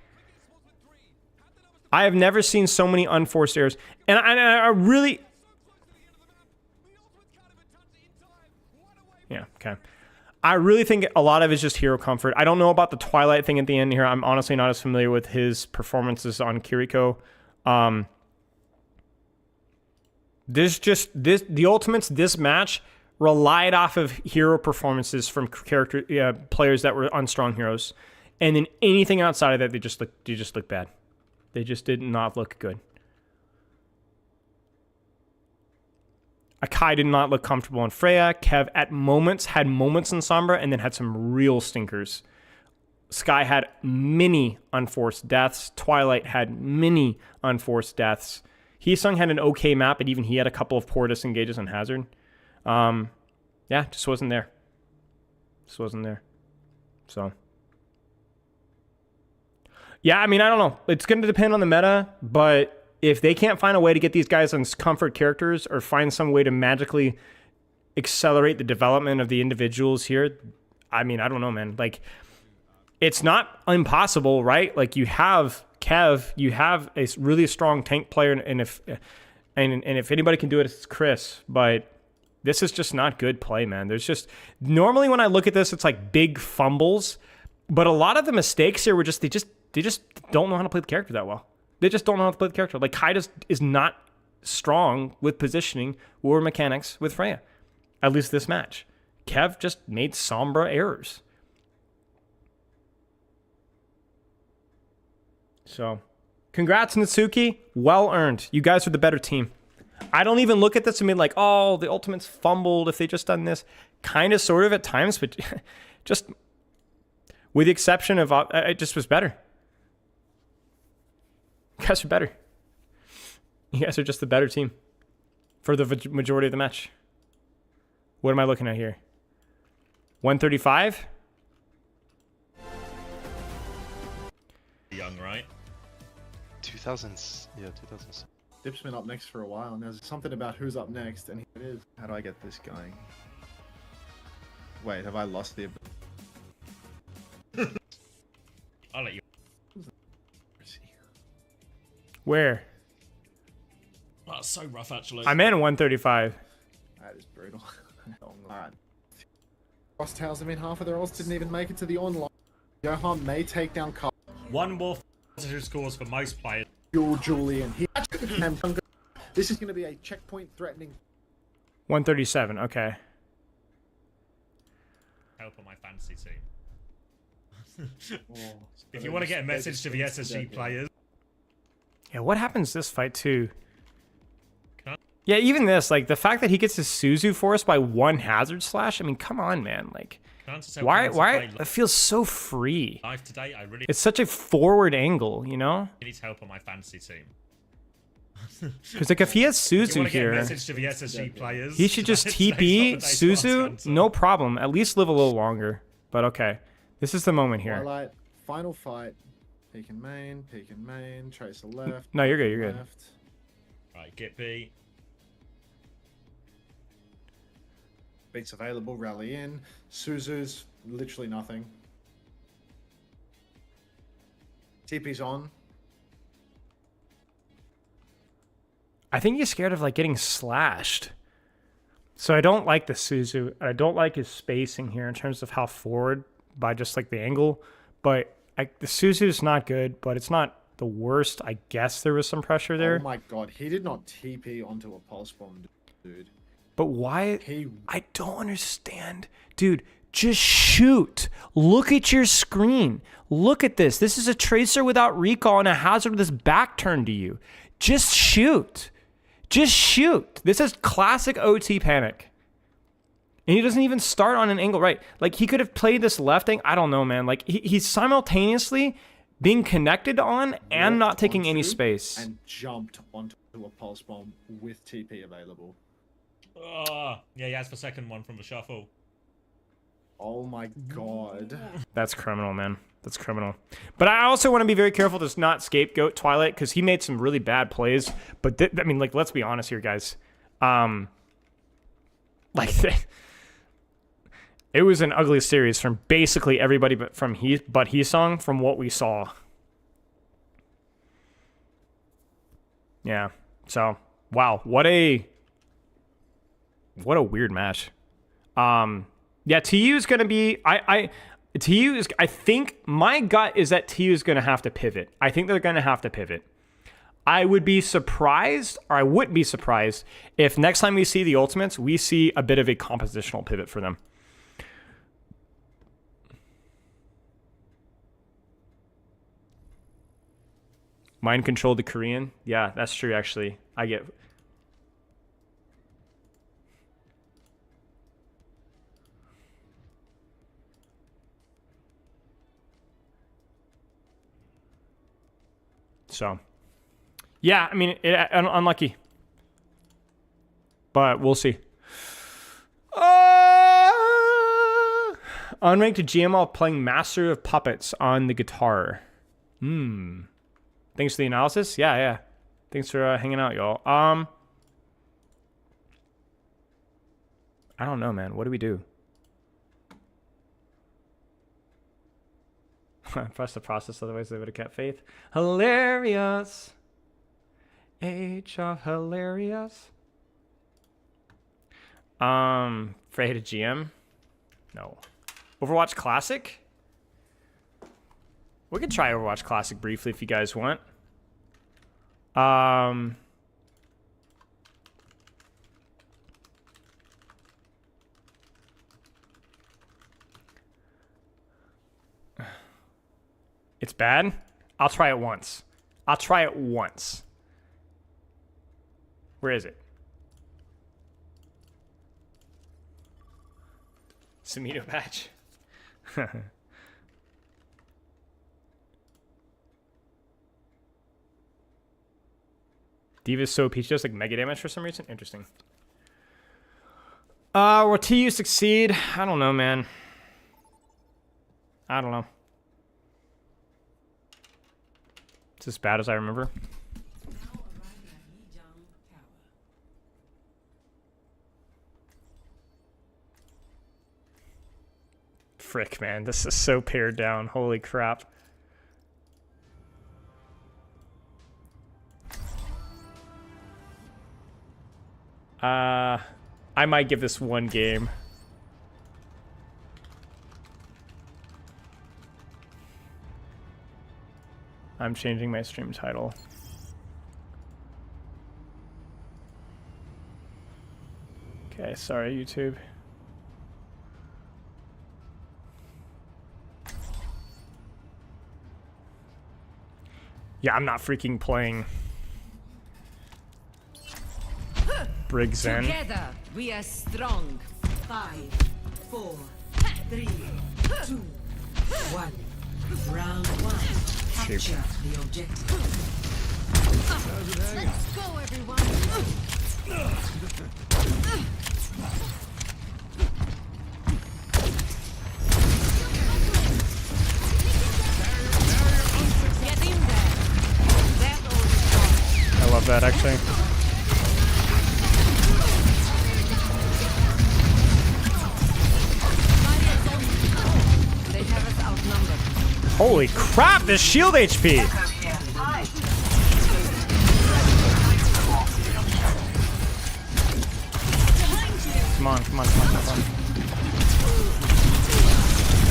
I have never seen so many unforced errors. And I really... Yeah, okay. I really think a lot of it is just hero comfort. I don't know about the Twilight thing at the end here. I'm honestly not as familiar with his performances on Kiriko. The Ultimates, this match relied off of hero performances from players that were on strong heroes. And then anything outside of that, they just look bad. They just did not look good. Akai did not look comfortable on Freya. Kev at moments had moments in Sombra and then had some real stinkers. Sky had many unforced deaths. Twilight had many unforced deaths. Heesung had an okay map, but even he had a couple of poor disengages on Hazard. Yeah, just wasn't there. Just wasn't there. So... yeah, I mean, I don't know. It's going to depend on the meta, but if they can't find a way to get these guys on comfort characters or find some way to magically accelerate the development of the individuals here, I mean, I don't know, man. Like, it's not impossible, right? Like, you have Kev, you have a really strong tank player, and if anybody can do it, it's Chris. But this is just not good play, man. There's just... normally when I look at this, it's like big fumbles, but a lot of the mistakes here were just... They just don't know how to play the character that well. They just don't know how to play the character. Like, Kaida is not strong with positioning or mechanics with Freya. At least this match. Kev just made Sombra errors. So, congrats, Natsuki. Well earned. You guys are the better team. I don't even look at this and be like, oh, the Ultimates fumbled if they just done this. Kind of, sort of at times, but just with the exception of, it just was better. You guys are better. You guys are just the better team for the majority of the match. What am I looking at here? 135? Young, right? 2000s. Yeah, 2000s. Dip's been up next for a while, and there's something about who's up next, and here it is. How do I get this going? Wait, have I lost the... I'll let you. Where? Oh, it's so rough, actually. I'm in 135. That is brutal. Alright. Cross Towers, I mean, half of their ults didn't even make it to the online. Johan may take down Carl. One more who scores for most players. Julian. He actually can. This is going to be a checkpoint threatening. 137, okay. Help on my fantasy team. Oh, If you want to get a message to the SSG players. Yeah, what happens this fight too? Yeah, even this, like the fact that he gets his Suzu forced by one hazard slash. I mean, come on, man. Like, why? It feels so free. Live today, I really. It's such a forward angle, you know. He needs help on my fantasy team. Because like if he has Suzu here, message to the SSG players, he should just TP Suzu, no problem. At least live a little longer. But okay, this is the moment here. Twilight, final fight. Peek and main, Tracer left. No, you're good. You're good. Left. Right, get B. Beats available, rally in. Suzu's literally nothing. TP's on. I think he's scared of like getting slashed. So I don't like the Suzu. I don't like his spacing here in terms of how forward by just like the angle. But the Suzu is not good, but it's not the worst. I guess there was some pressure there. Oh my god, he did not TP onto a pulse bomb, dude. But why? I don't understand. Dude, just shoot. Look at your screen. Look at this. This is a Tracer without recall and a Hazard with his back turned to you. Just shoot. Just shoot. This is classic OT panic. And he doesn't even start on an angle right. Like, he could have played this left angle. I don't know, man. Like, he's simultaneously being connected on and not taking any space. And jumped onto a pulse bomb with TP available. Oh, yeah, he has the second one from the shuffle. Oh my god. That's criminal, man. That's criminal. But I also want to be very careful to not scapegoat Twilight because he made some really bad plays. But I mean, like, let's be honest here, guys. It was an ugly series from basically everybody but Heesung from what we saw. Yeah. So, wow, what a weird match. Yeah, TU is going to be TU is, I think my gut is that TU is going to have to pivot. I think they're going to have to pivot. I would be surprised, or I wouldn't be surprised if next time we see the Ultimates, we see a bit of a compositional pivot for them. Mind control the Korean? Yeah, that's true actually. I get... So, yeah, I mean, unlucky. But we'll see. Unranked GML playing Master of Puppets on the guitar. Thanks for the analysis. Yeah. Thanks for hanging out, y'all. I don't know, man. What do we do? Press the process, otherwise they would have kept faith. Hilarious. Age of hilarious. Frey to GM? No. Overwatch Classic? We could try Overwatch Classic briefly if you guys want. It's bad? I'll try it once. Where is it? Samito patch. Diva's so peach does like mega damage for some reason. Interesting. Will TU succeed? I don't know, man. I don't know. It's as bad as I remember. Frick, man. This is so pared down. Holy crap. I might give this one game. I'm changing my stream title. Okay, sorry, YouTube. Yeah, I'm not freaking playing Briggs in. Together we are strong. 5, 4, 3, 2, 1. Round 1. Capture the objective. Let's go, everyone. Get in there. I love that actually. They have us outnumbered. Holy crap, this shield HP! Come on.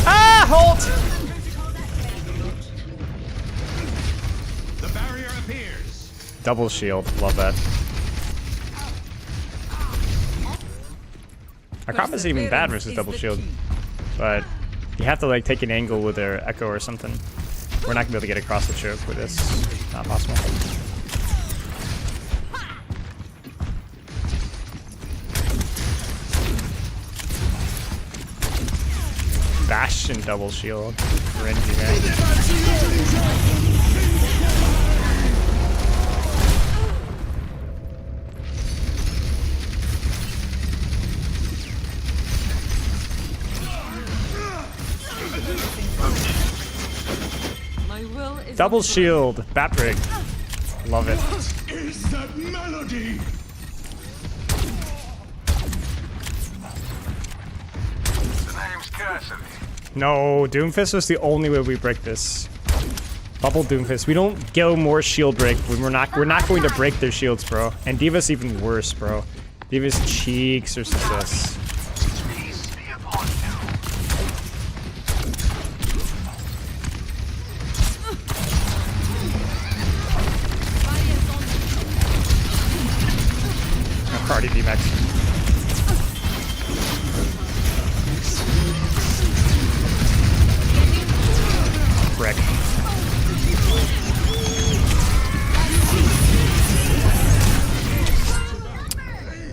Ah, Holt! The barrier appears. Double shield, love that. Our comp isn't even bad versus double shield, but you have to like take an angle with their echo or something. We're not gonna be able to get across the choke with this. Not possible. Bastion double shield. Cringy, man. My will is Double shield. Batbrig. Love it. Is that melody? The name's Cassidy. No, Doomfist was the only way we break this. Bubble Doomfist. We don't go more shield break when we're not going to break their shields, bro. And D.Va's even worse, bro. D.Va's cheeks are sus. Cardi D-Max. Frick.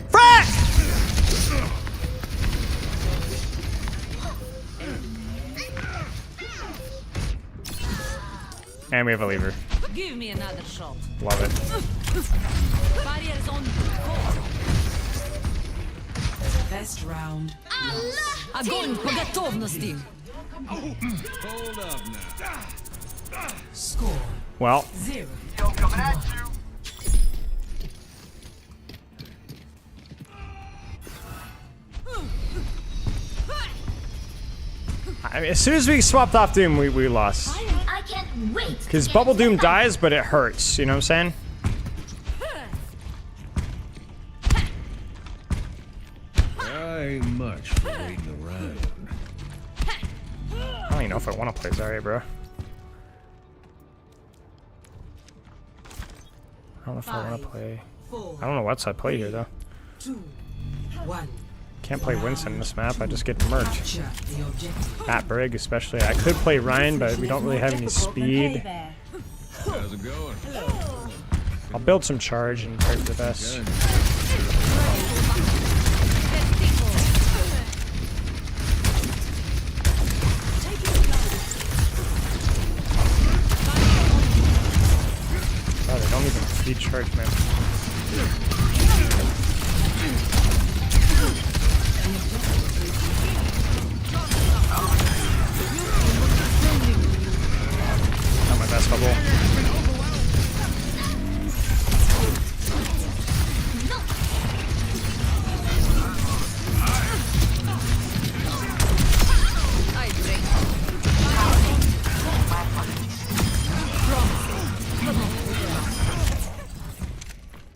Frick! And we have a lever. Give me another shot. Love it. Barriers on. Best round. Огонь по готовности. Hold up now. Score Well, 0. I mean, as soon as we swapped off Doom, we lost. I can't wait. Because Bubble Doom dies, but it hurts. You know what I'm saying? I ain't much for waiting around. I don't even know if I want to play Zarya, bro. I don't know if I want to play. I don't know what side I play here, though. 2, 1. Can't play Winston in this map. I just get murked. Capture the objective. At Brig, especially. I could play Ryan, but we don't really have any speed. How's it going? I'll build some charge and pray for the best. Oh, they don't even feed charge, man. Not my best bubble.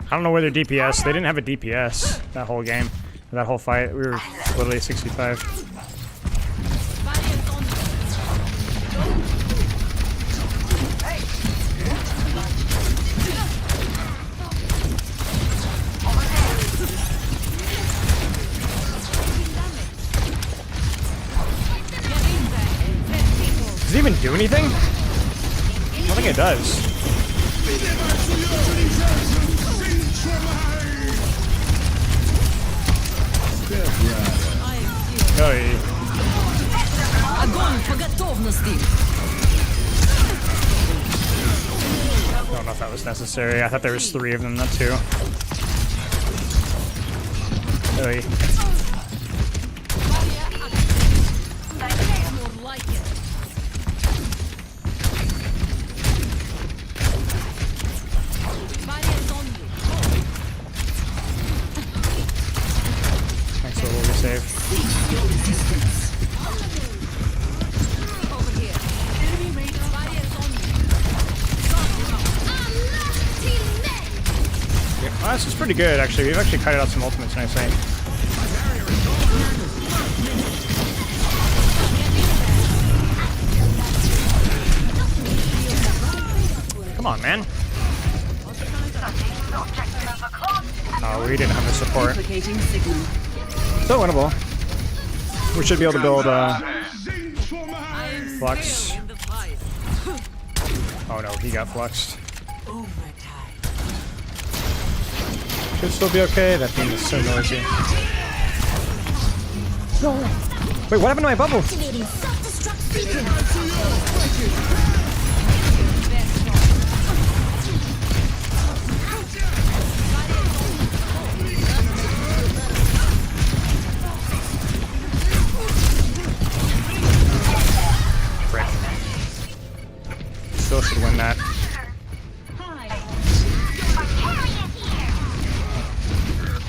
I don't know where their DPS. They didn't have a DPS that whole game. That whole fight. We were literally 65. Does it even do anything? I don't think it does. Ой. Огонь по готовности. I don't know if that was necessary. I thought there was 3 of them, not 2. Oi. More like it. Barriers on you. Thanks for the little save. Over here. Enemy radar. Barriers on you. Well, this is pretty good, actually. We've actually cut out some ultimates nicely. Come on, man. Oh, we didn't have the support. Still winnable. We should be able to build Flux. In the fight. Oh no, he got fluxed. Could still be okay. That thing is so noisy. No. Wait, what happened to my bubble? Frick. Still should win that.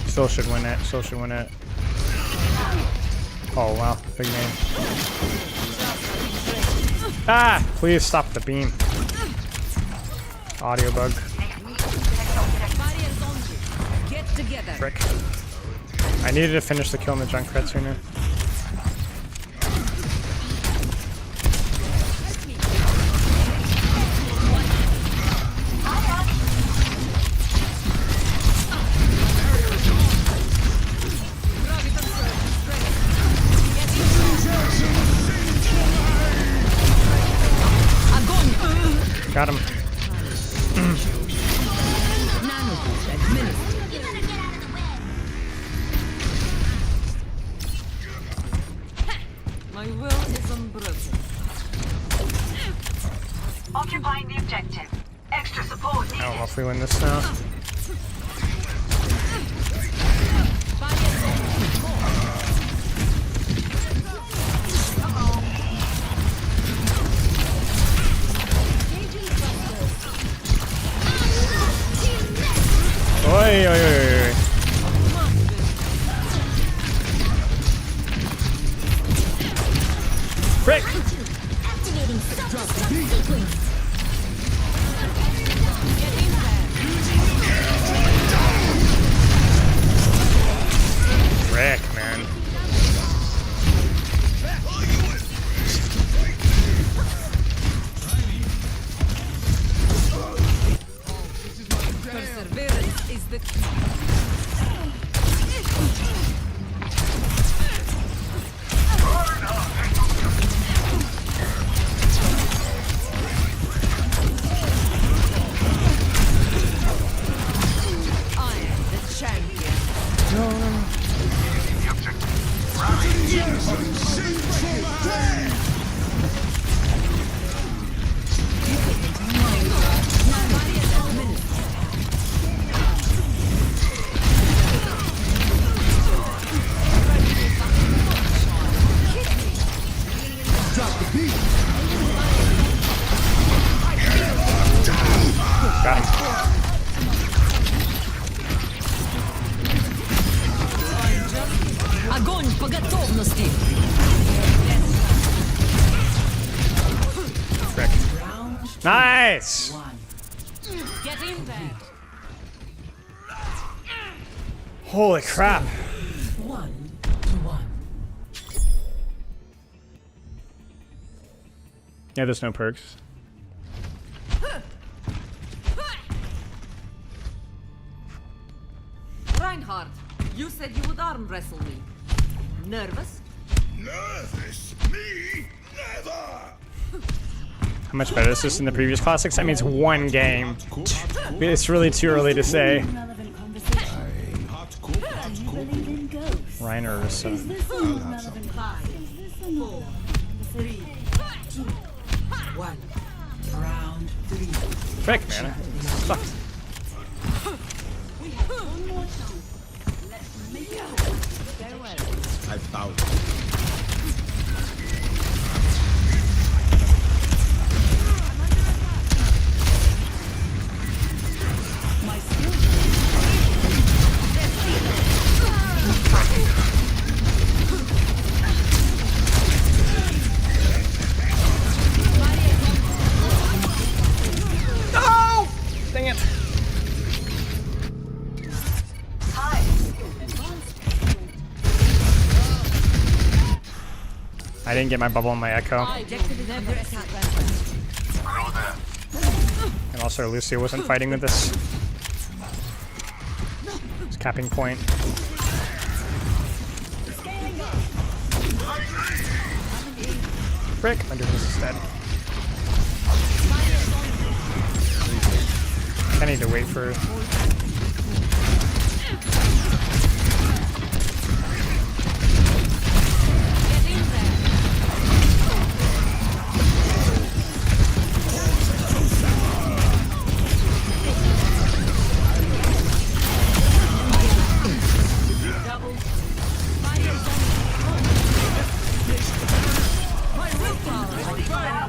Still should win it. Still should win it. Oh wow, big name. Ah! Please stop the beam. Audio bug. Barriers on you. Get together. Frick. I needed to finish the kill in the Junkrat sooner. Got him. Nanoboost administered. My will is unbroken. Occupying the objective. Extra support I don't know if we win this now. Oi, oi, oi, oi. Frick! Activating sequence. Frick, man. Perseverance is the I am the champion. Got him. Огонь по готовности. Frick. Nice! Get in there. Holy crap. 1-1. Yeah, there's no perks. Reinhardt, you said you would arm wrestle me. Nervous? Nervous? Me? Never! How much better is this than the previous classics? I mean, it's one game. It's really too early to say. Reiner or so. 5, 4, 3, 2, 1. Round 3. Frick, man. Sucks. I bow. No! Dang it. I didn't get my bubble and my echo. And also Lucio wasn't fighting with this. It's capping point. Frick, I'm doing this instead. I need to wait for...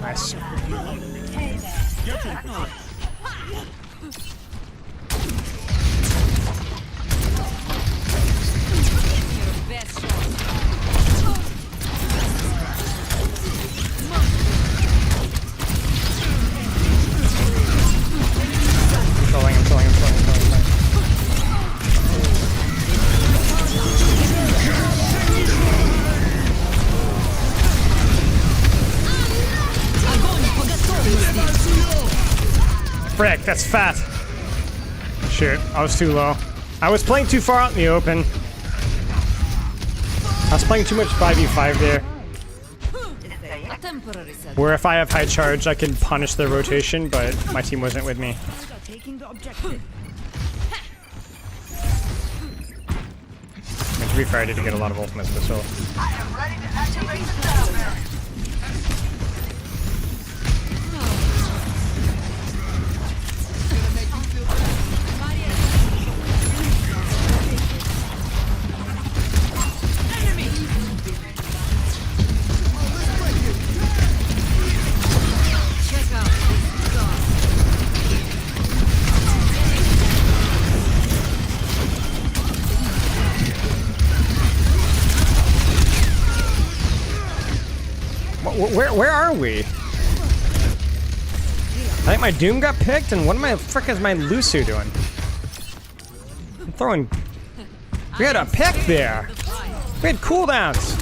Nice. Frick, that's fat. Shoot, I was too low. I was playing too far out in the open. I was playing too much 5v5 there. A temporary set. Where if I have high charge, I can punish their rotation, but my team wasn't with me. Taking the objective. And to be fair, I did get a lot of ultimates, but so. I am ready to activate the battle. Check out this gun. Where are we? I think my Doom got picked, and what the frick is my Lucio doing? I'm throwing. We had a pick there. We had cooldowns.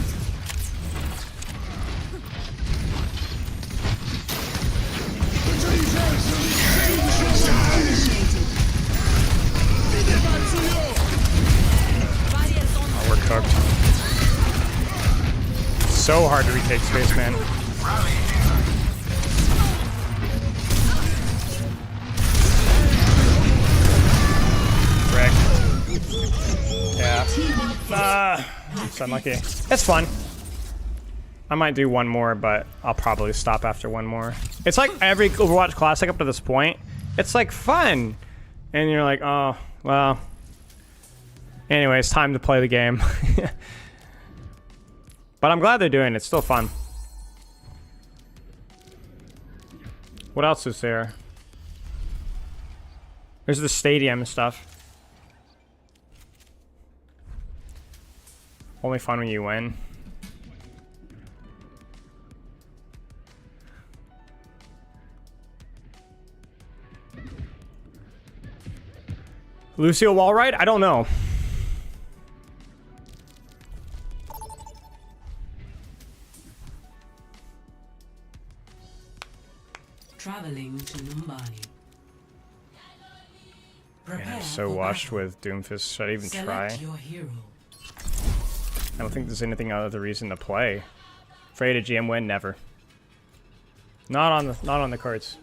Oh, we're cooked. So hard to retake space, man. Frick. Yeah. It's unlucky. It's fun. I might do one more, but I'll probably stop after one more. It's like every Overwatch Classic up to this point. It's like fun. And you're like, oh, well. Anyway, it's time to play the game. But I'm glad they're doing it. It's still fun. What else is there? There's the stadium stuff. Only fun when you win. Lucio Wallride? I don't know. Traveling to Numbani. Man, I'm so washed with Doomfist. Should I even try? Your hero. I don't think there's anything other reason to play. Afraid of GM win? Never. Not on the cards.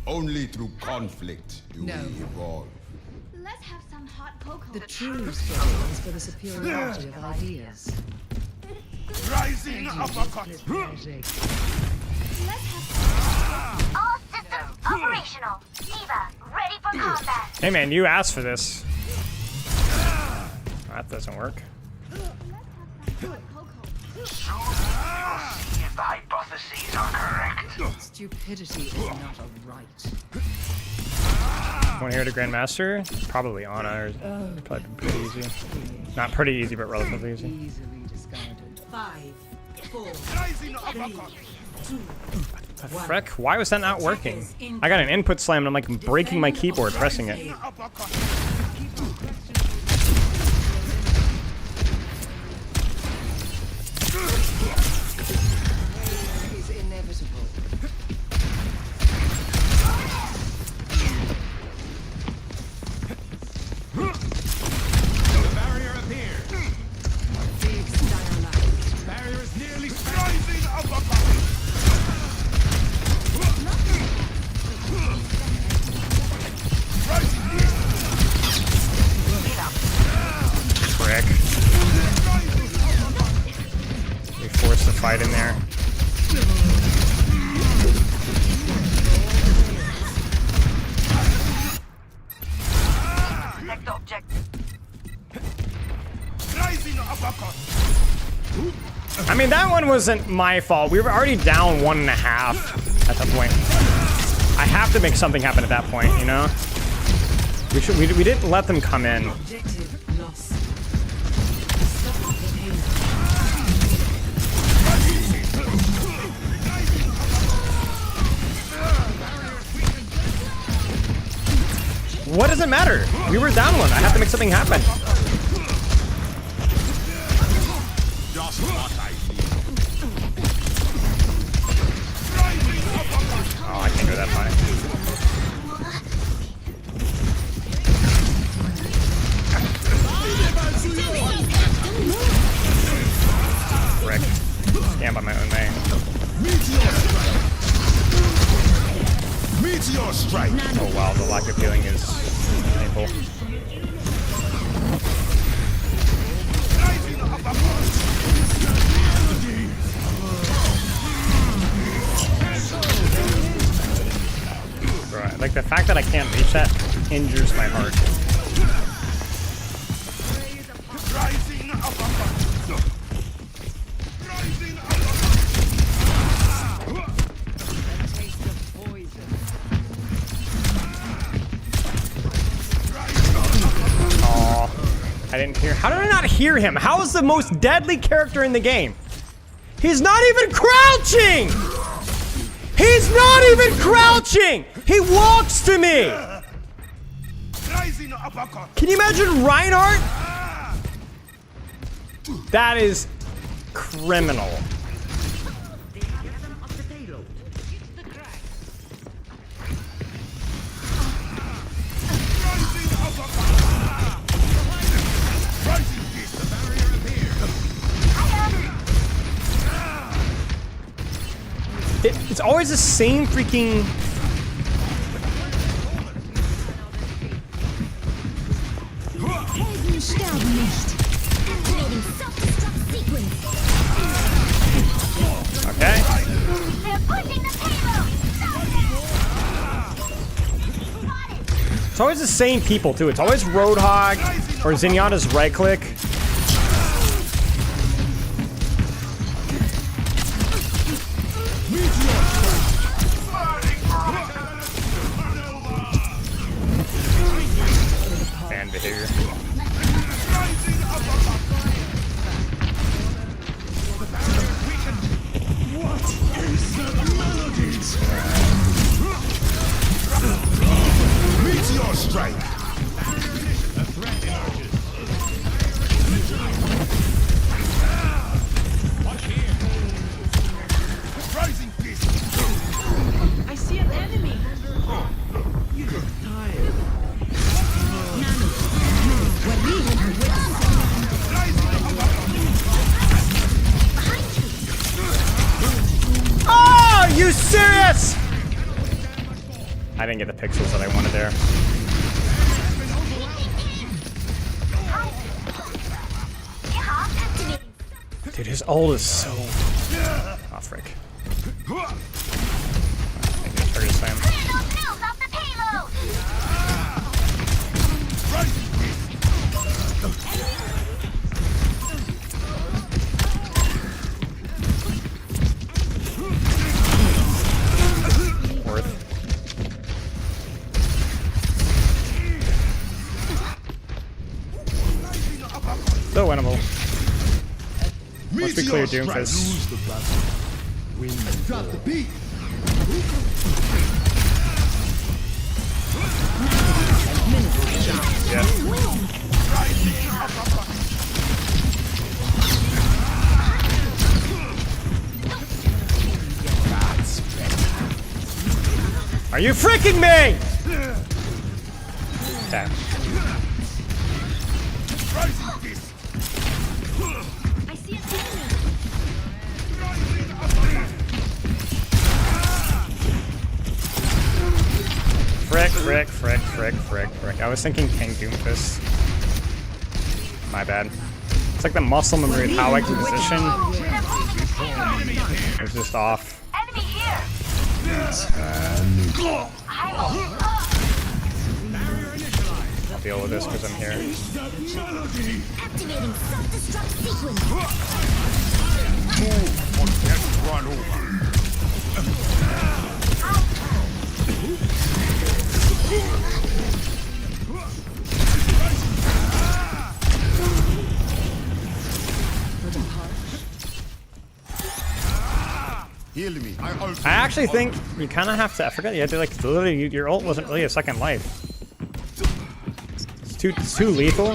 Only through conflict do No. we evolve. Let's have some hot cocoa. The true struggle is for the superiority of ideas. Rising uppercut. Let's have All systems operational. Diva, ready for combat. Hey man, you asked for this. That doesn't work. some hot cocoa. See if the hypotheses are correct. Stupidity is not a right. Want to hear the Grandmaster? Probably Ana. Or probably pretty easy. Not pretty easy, but relatively easy. Easily discarded. 5, 4, Rising uppercut. 2. The frick? Why was that not working? I got an input slam and I'm like breaking my keyboard pressing it. Is inevitable. The barrier appears. Big style light. Barrier is nearly rising uppercut. Frick. We forced the fight in there. Select objective. Rising uppercut. I mean, that one wasn't my fault. We were already down 1.5 at that point. I have to make something happen at that point, you know? We didn't let them come in. Objective lost. Stop the pain. What does it matter? We were down one. I have to make something happen. Oh, I can't go that far. Frick. Scam by my own man. Meteor strike. Oh wow, the lack of healing is painful. Right, like the fact that I can't reach that injures my heart. Rising uppercut. Rising Aw, I didn't hear. How did I not hear him? How is the most deadly character in the game? He's not even crouching! He's not even crouching! He walks to me! rising uppercut. Can you imagine Reinhardt? That is criminal. It's always the same freaking... Okay. It's always the same people too. It's always Roadhog or Zenyatta's right click. Fan behavior. Meteor strike. Rising fist. I see an enemy. You look tired. Oh, are you serious? I didn't get the pixels that I wanted there. Dude, his ult is so... Oh, frick. Target slam. Worth. So winnable. Once we clear Doomfist. Drop the beat. Are you freaking me? Okay. I see an enemy. Frick. I was thinking King Doomfist. My bad. It's like the muscle memory of how I can position. It was just off. Enemy here. I'll deal with this because I'm here. Activating self-destruct sequence. Run over. Heal me. I actually think you kind of have to. I forgot you had to like literally. Your ult wasn't really a second life. It's too lethal.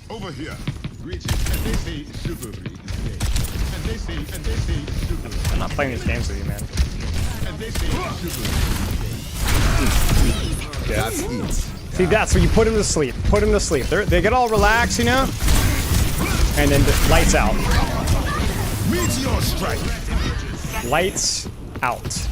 Over here. Greetings. And they say super free. And they say super free. I'm not playing these games with you, man. And they say super free. That's it. See, that's where you put him to sleep. Put him to sleep. They get all relaxed, you know? And then just lights out. Meteor strike. Lights out.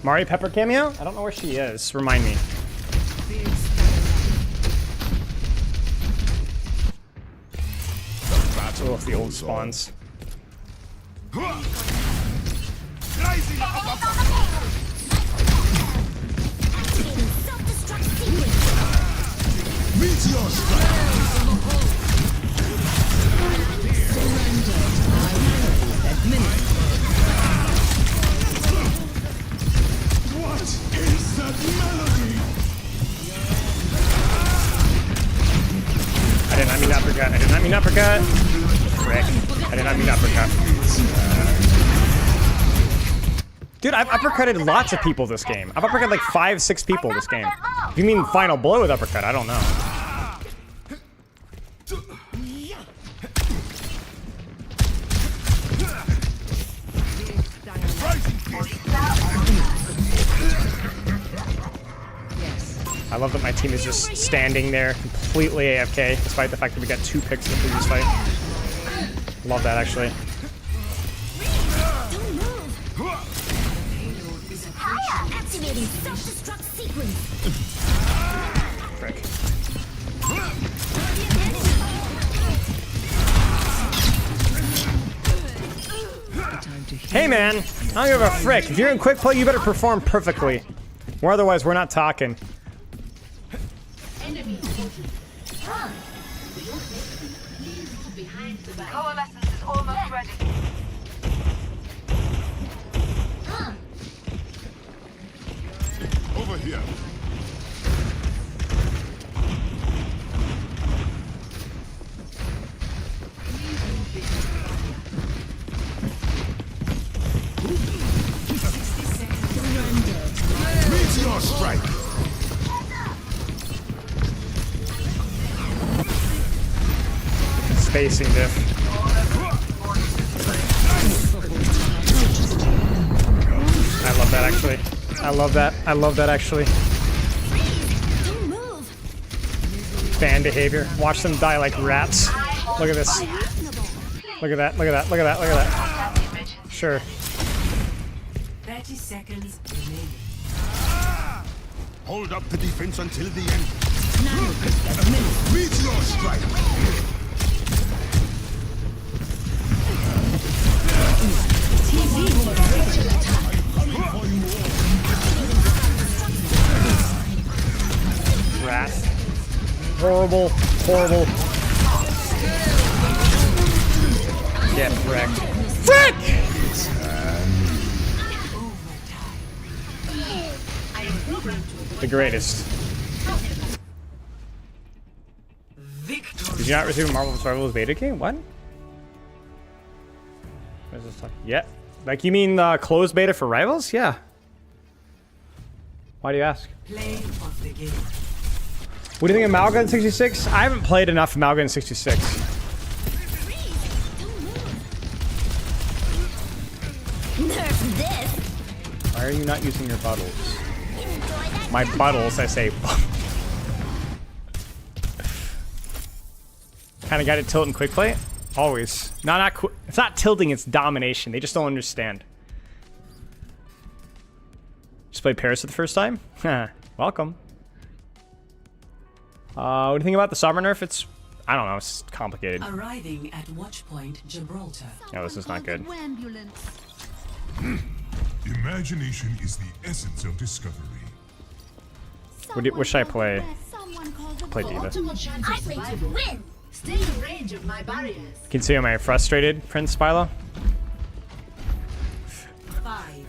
Mari Pepper cameo? I don't know where she is. Remind me. Oh, the old spawns. Meteor strike. What is that melody? I did not mean uppercut. I did not mean uppercut. Frick. I did not mean uppercut. Dude, I've uppercutted lots of people this game. I've uppercutted like 5-6 people this game. If you mean final blow with uppercut, I don't know. I love that my team is just standing there completely AFK, despite the fact that we got 2 picks in the previous fight. Love that, actually. Activating self-destruct sequence. Frick. Hey man, I don't give a frick. If you're in quick play, you better perform perfectly. Or otherwise, we're not talking. Coalescence is almost ready. Over here. Meteor strike. Spacing diff. I love that actually. I love that. I love that actually. Fan behavior. Watch them die like rats. Look at this. Look at that. Look at that. Look at that. Look at that. Sure. 30 seconds remaining. Hold up the defense until the end. Meteor strike. Rat. Horrible. Horrible. Get wrecked. Frick! The greatest. Did you not receive a Marvel Survival's beta game? What? What is this talking? Yeah. Like, you mean closed beta for Rivals? Yeah. Why do you ask? Play of the game. What do you think of Malgun 66? I haven't played enough of Malgun 66. Nerf this. Why are you not using your buttles? My buttles, I say. Kind of got it tilting quick play? Always. It's not tilting, it's domination. They just don't understand. Just played Paris for the first time? Welcome. What do you think about the Sovereign nerf? It's, I don't know, it's complicated. Arriving at Watchpoint Gibraltar. No, this is not good. Imagination is the essence of discovery. What should I play? Play D.Va. I'm ready to win. Stay in range of my barriers. You can see am I frustrated, Prince Spilo? 5,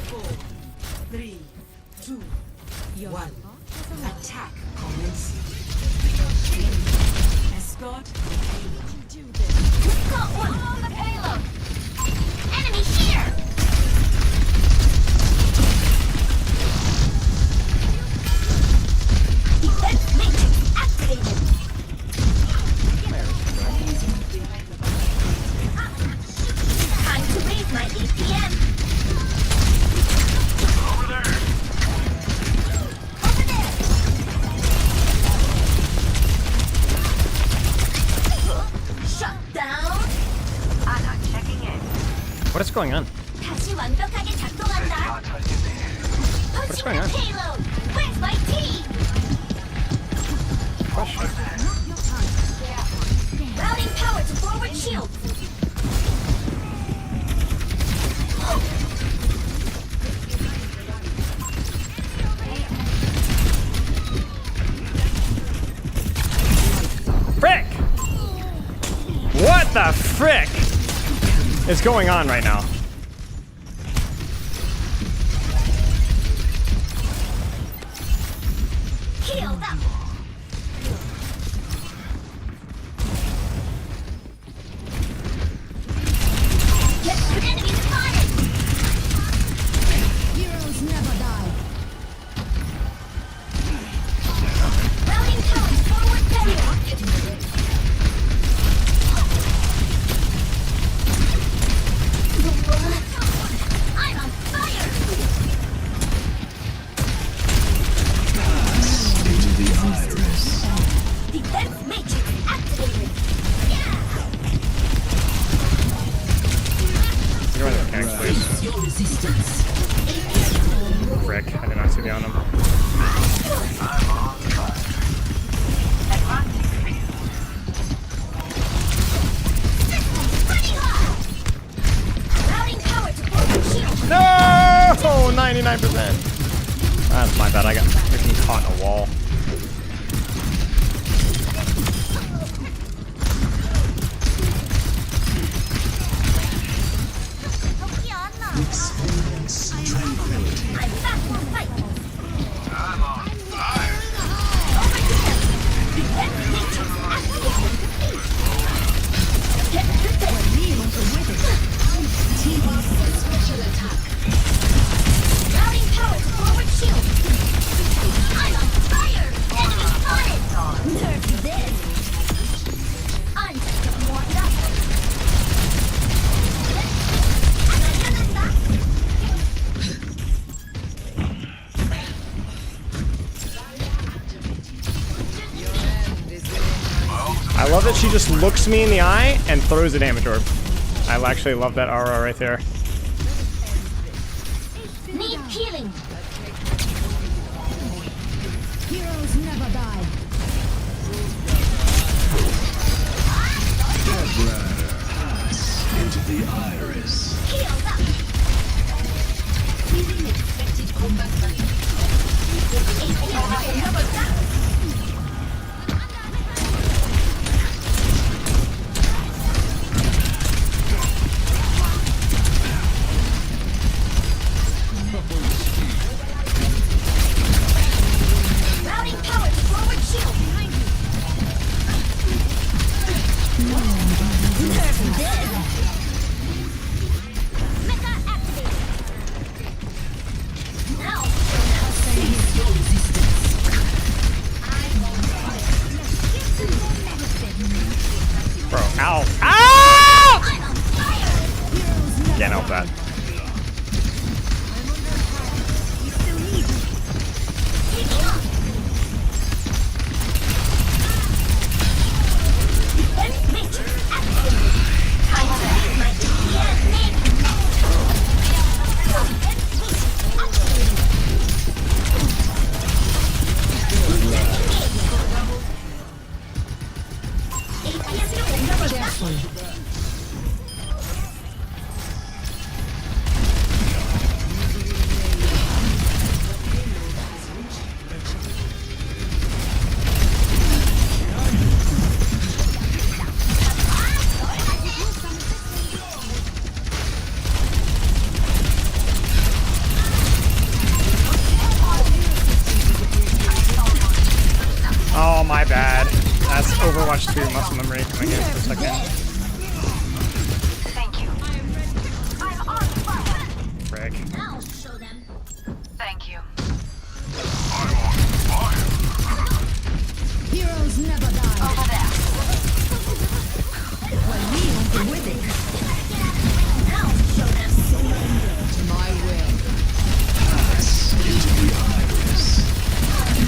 4, 3, 2, 1. Attack. Escort. Got one on the payload. Enemy here. Defense matrix activated. Time to raise my APM. Over there. Shut down. I'm checking in. What is going on? 다시 완벽하게 작동한다. What's going on? Payload. Where's my team? Routing power to forward shield. Frick! What the frick is going on right now? Healed up. Enemy spotted. Heroes never die. Routing power to forward barrier. I'm on fire! Defense matrix activated! Go to the mechanics, please. Frick, I did not see the on him. Routing power to forward shield! No! 99%. That's my bad. I got freaking caught in a wall. I'm back for fight! I'm on fire. Over here! Defense matrix activated! Special attack! Routing power to forward shield! I'm on fire! Enemy spotted! Nerf this! I'm just getting warmed up! I love that she just looks me in the eye and throws a damage orb. I actually love that aura right there. Need healing! Heroes never die. Into the iris. Healed up! Feeling expected combat value. APM never down! Routing power to forward shield behind you. Nerf this! much too muscle memory coming in for a second. Thank you. I'm on fire. Frick. I'll show them. Thank you. Heroes never die. Over there. With it. I'll show them. Surrender to my will.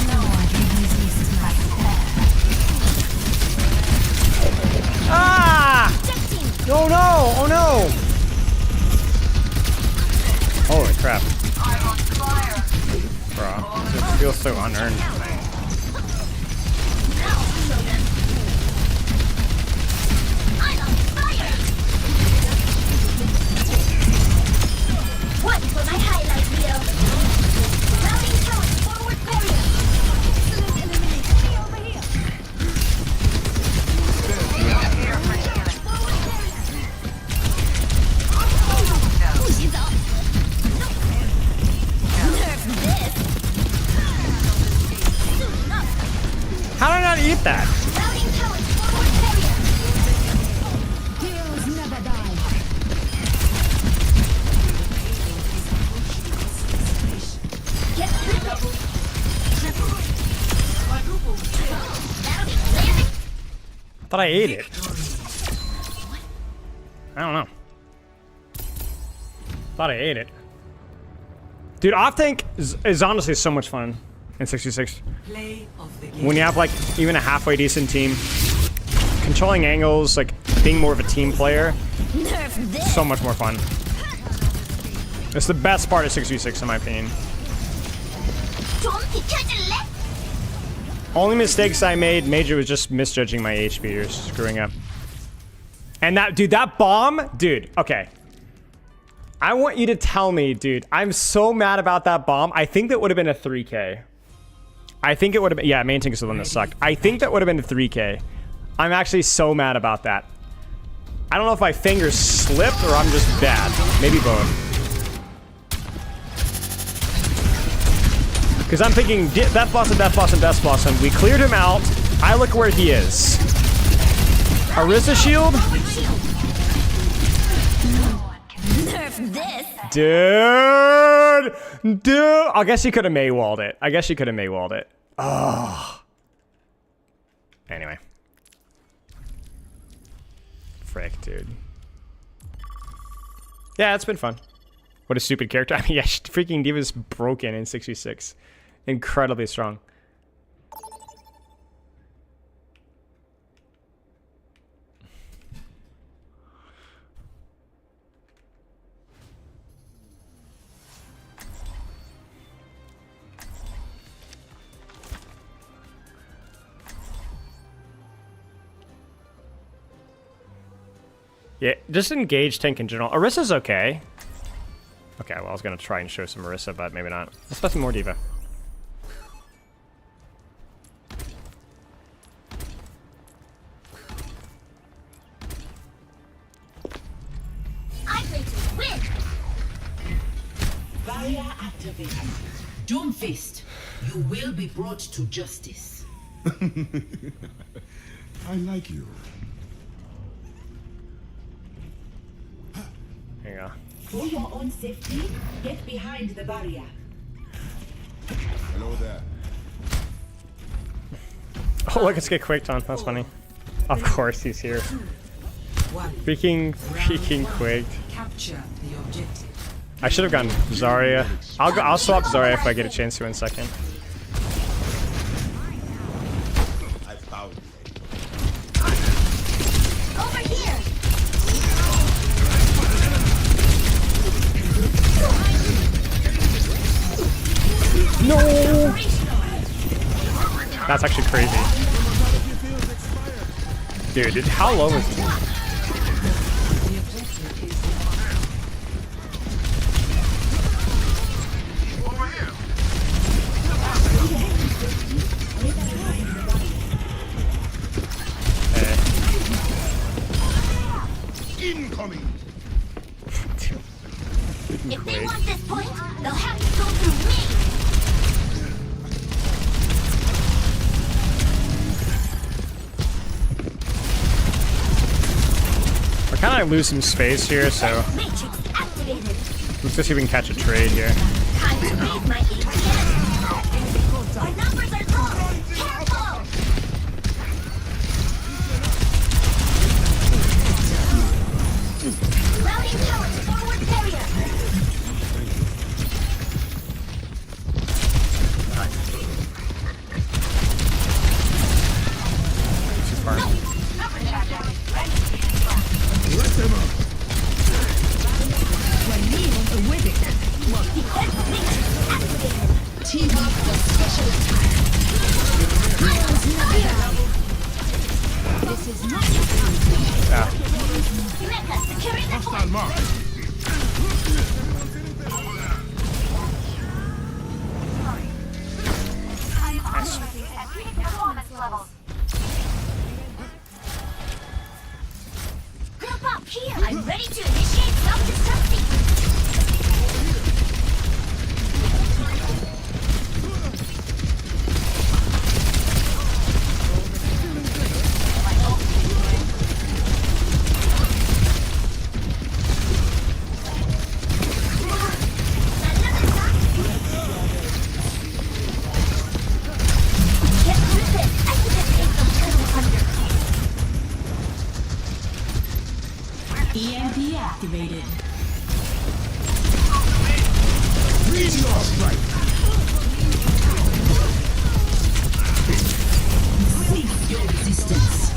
No one can resist my Ah! No, no! Oh no! Holy crap. I'm on fire. Bro, this feels so unearned. I'll show them. I'm on fire. One for my highlight reel. Routing towards forward barrier. Excellent elimination. Over here. She's up. Nerf this. How did I not eat that? Routing towards forward barrier. Heroes never die. Get rid of it. Quadruple. That'll be landing. I thought I ate it. I don't know. Thought I ate it. Dude, off-tank is honestly so much fun in 66. Play of the game. When you have like even a halfway decent team, controlling angles, like being more of a team player, Nerf this. so much more fun. It's the best part of 6v6 in my opinion. Don't be catching left. Only mistakes I made major was just misjudging my HP or screwing up. And that, dude, that bomb, dude, okay. I want you to tell me, dude, I'm so mad about that bomb. I think that would have been a 3K. I think it would have been, yeah, main tank is the one that sucked. I think that would have been a 3K. I'm actually so mad about that. I don't know if my fingers slipped or I'm just bad. Maybe both. Because I'm thinking, Death Blossom, Death Blossom, Death Blossom. We cleared him out. I look where he is. Orisa shield? Nerf this. Dude! I guess he could have Maywalled it. I guess he could have Maywalled it. Oh. Anyway. Frick, dude. Yeah, it's been fun. What a stupid character. I mean, yeah, freaking D.Va's broken in 66. Incredibly strong. Yeah, just engage tank in general. Orisa's okay. Okay, well, I was going to try and show some Orisa, but maybe not. Let's play some more D.Va. I play to win. Barrier activated. Doomfist, you will be brought to justice. I like you. There you go. For your own safety, get behind the barrier. Hello there. Oh, look, it's get quicked on. That's funny. Of course he's here. Freaking quicked. Capture the objective. I should have gone Zarya. I'll swap Zarya if I get a chance to in a second. I found you. Over here. No! That's actually crazy. Dude, how low is it? Incoming. If they want this point, they'll have to go through me. kind of lose some space here, so Matrix activated. let's just see if we can catch a trade here. Time to raise my ATS. Our numbers are low. Careful. Routing power to forward barrier. Too far. Team up for special attack. This is not your time. Yeah. Mecha securing the point. Performance levels. Group up here. I'm ready to initiate self-destruct sequence. Get through this. Activate the tunnel under. EMP activated. Cease your resistance.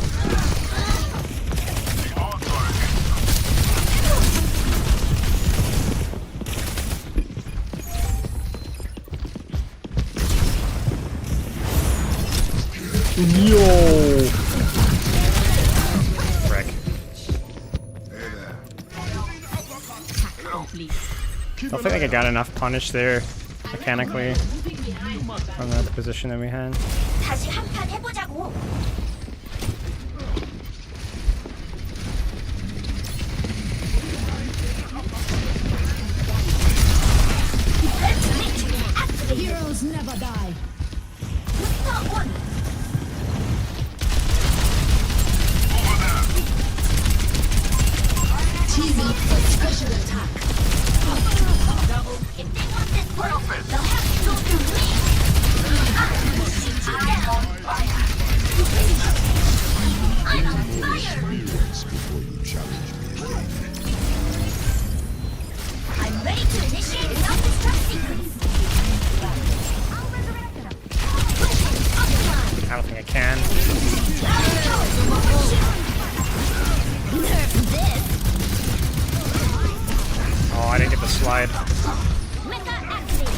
Yo. Frick. Complete. I don't think I got enough punish there mechanically from the position that we had. 다시 한판 해보자고. Heroes never die. Stop one. Team up for special attack. If they want this world, they'll have to go through me. I'm on fire. I'm on fire. I'm ready to initiate self-destruct sequence. I'll resurrect them. Pushing upline. I don't think I can. Nerf this. Oh, I didn't get the slide. Mecha activated.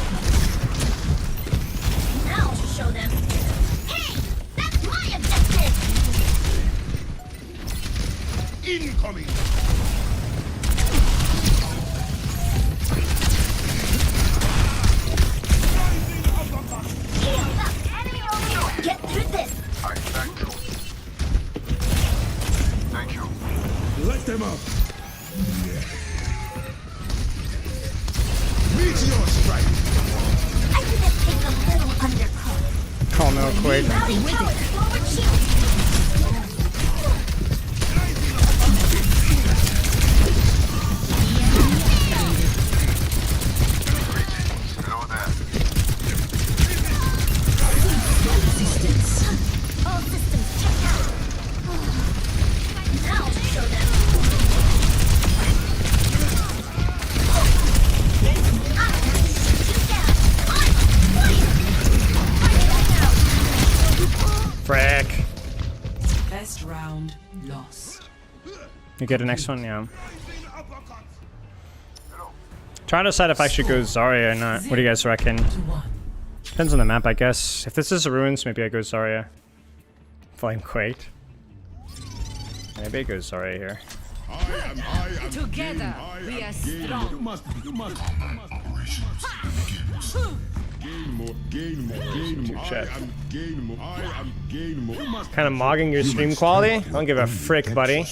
Now to show them. Hey, that's my objective. Incoming! Heal up. Enemy over here. Get through this. Let them up! Meteor strike! I think this takes a little undercoat. Oh no, Quake. Routing power to forward shield. All systems checked out. Now to show them. I'm gonna shoot you down. I'm on fire. Frick. Best round lost. You get the next one? Yeah. Trying to decide if I should go Zarya or not. What do you guys reckon? Depends on the map, I guess. If this is Ruins, maybe I go Zarya. Flame Quaked. Maybe I go Zarya here. Together we are strong. You must. Gain more. Check. I am gain more. You must Kind of mogging your stream quality? I don't give a frick, buddy.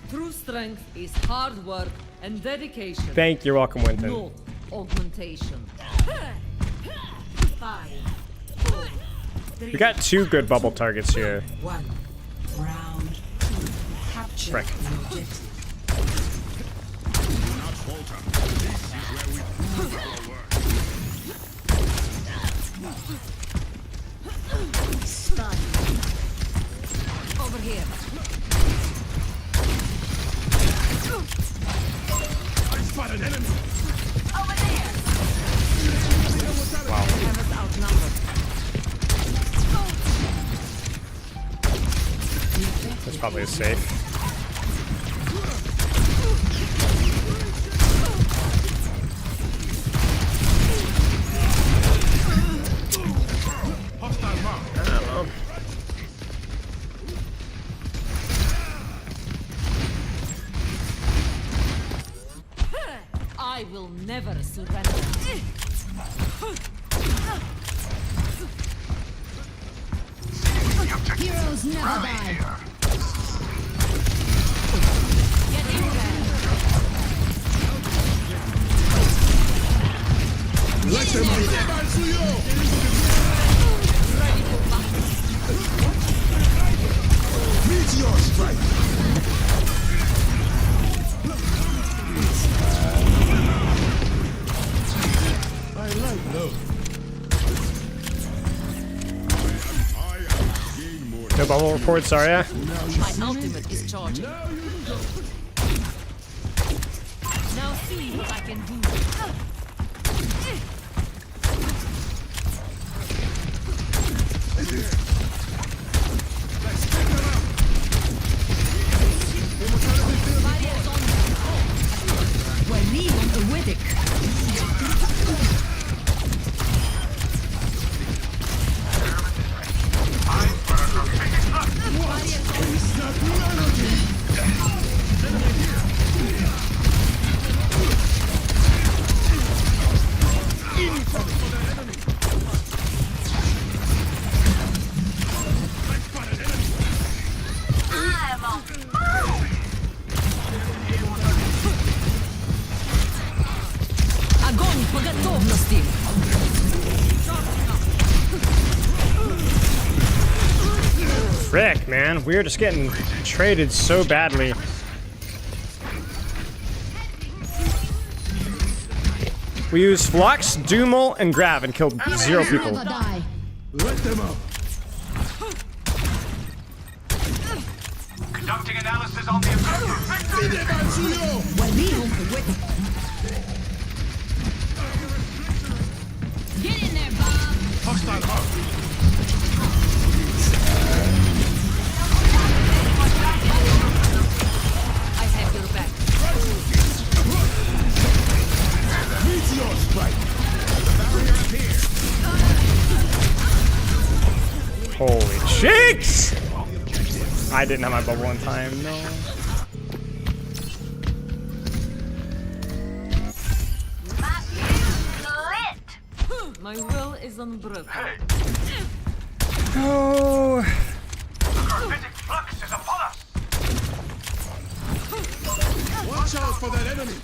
True strength is hard work and dedication. Thank you. You're welcome, Winton. No augmentation. 5, 4, 3, We got two good bubble targets here. 1. Round 2. Capture Frick. the objective. an enemy. Over there. That's probably safe. Hostile mark. I will never surrender. Heroes never die. Get in there. Let them meteor strike. I like love. I am gain more. No bubble reports, Zarya. My ultimate is charging. Now see what I can do. Walihum Awedic. I'm on fire. Огонь по готовности. Frick, man. We're just getting traded so badly. We used Flux, Doomel, and Grav and killed 0 people. Never die. Let them up. Conducting analysis on the objective. Walihum Awedic. Get in there, Bob. Hostile mark. I have your back. Meteor strike. The barrier appears. Holy cheeks! I didn't have my bubble in time, no. My will is unbroken. Oh. Gravitic flux is upon us. Watch out for that enemy.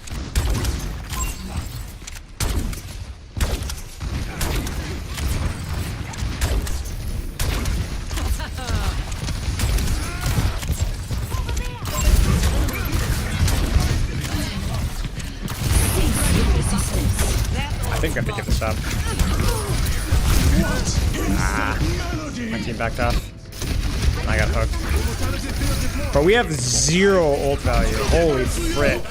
I think I have to get this up. Ah. My team backed off. I got hooked. But we have 0 ult value. Holy frick.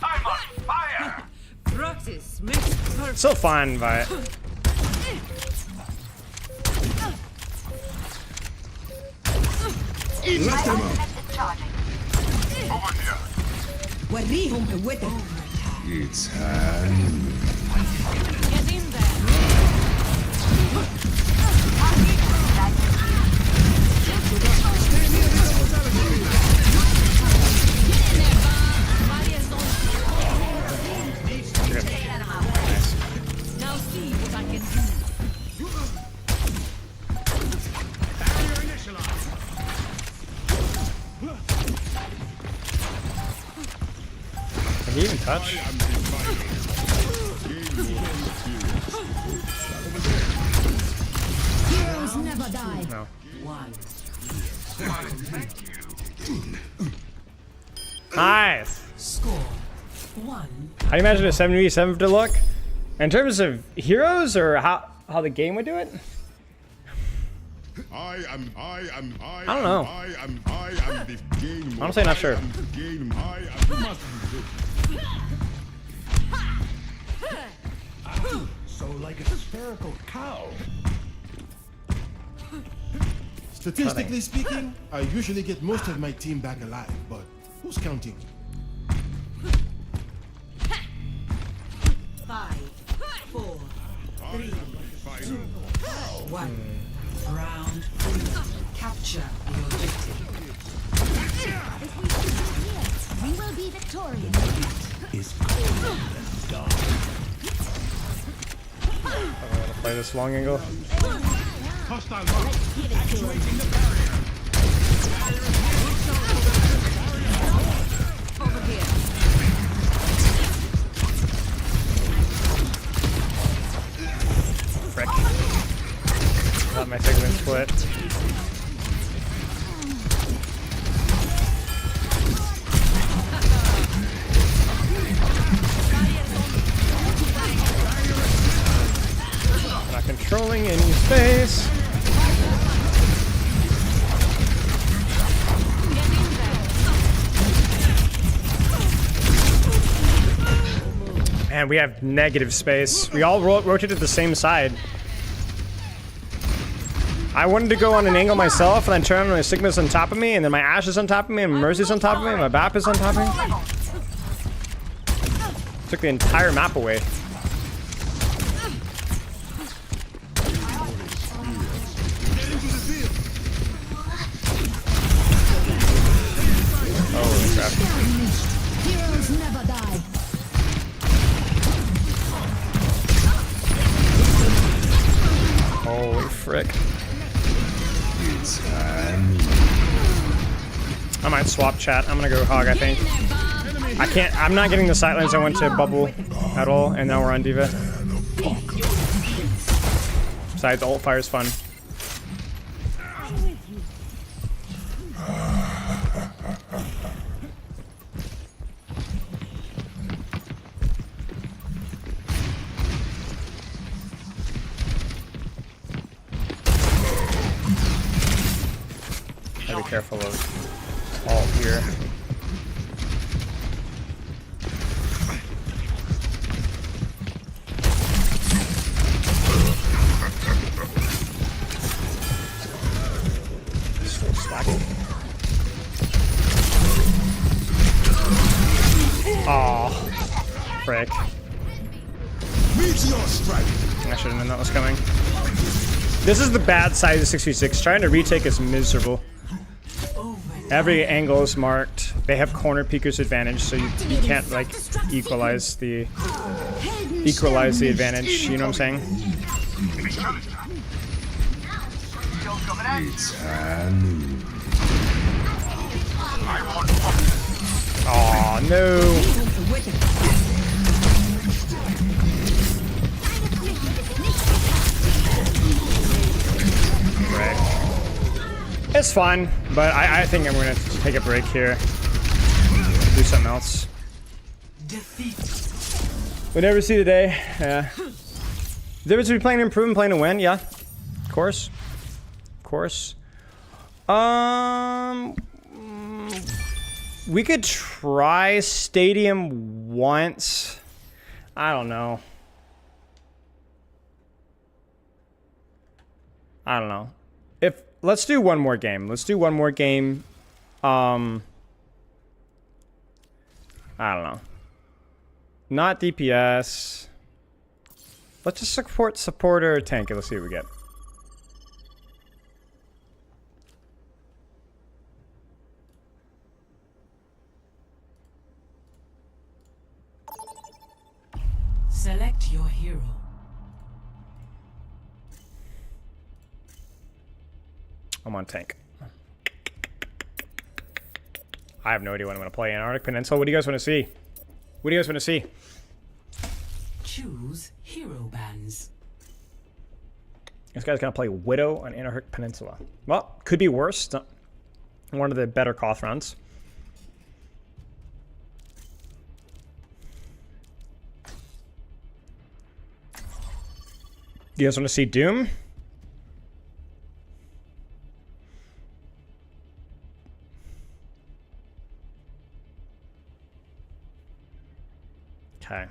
I'm on fire. Practice makes perfect. Still fine, but Let them up. Over here. Walihum Awedic. It's time. Get in there. Now see what I can do. Barrier initialized. can he even touch? Heroes never die. No. Nice. Score 1. How do you imagine a 7v7 to look? In terms of heroes or how the game would do it? I don't know. I am the game. Honestly, not sure. I am the game. like a hysterical cow. Statistically speaking, I usually get most of my team back alive, but who's counting? 5, 4, 3, 2, 1. Round 3. Capture the objective. If we stay here, we will be victorious. I'm gonna play this long angle. Hostile mark. Give it to him. Over here. Frick. Let my segment split. Not controlling any space. And we have negative space. We all rotated the same side. I wanted to go on an angle myself, and then turn on my Sigma's on top of me, and then my Ashe is on top of me, and my Mercy's on top of me, and my BAP is on top of me. Took the entire map away. Holy crap. Heroes never die. Holy frick. I might swap chat. I'm gonna go hog, I think. I can't, I'm not getting the sightlines I went to bubble at all, and now we're on D.Va. Besides, ult fire's fun. Gotta be careful of ult here. Still stacking. Aw, frick. Meteor strike. I should have known that was coming. This is the bad side of 6v6. Trying to retake is miserable. Every angle is marked. They have corner peekers advantage, so you can't like equalize the advantage. You know what I'm saying? Oh no! Right. It's fun, but I think I'm gonna take a break here. Do something else. We never see the day. Yeah. The difference between playing to improve and playing to win, yeah. Of course. Of course. We could try Stadium once. I don't know. I don't know. Let's do one more game. Let's do one more game. I don't know. Not DPS. Let's just support supporter or tank it. Let's see what we get. Select your hero. I'm on tank. I have no idea what I'm going to play. Antarctic Peninsula. What do you guys want to see? What do you guys want to see? Choose hero bands. This guy's going to play Widow on Antarctic Peninsula. Well, could be worse. One of the better Koth runs. You guys want to see Doom? Okay.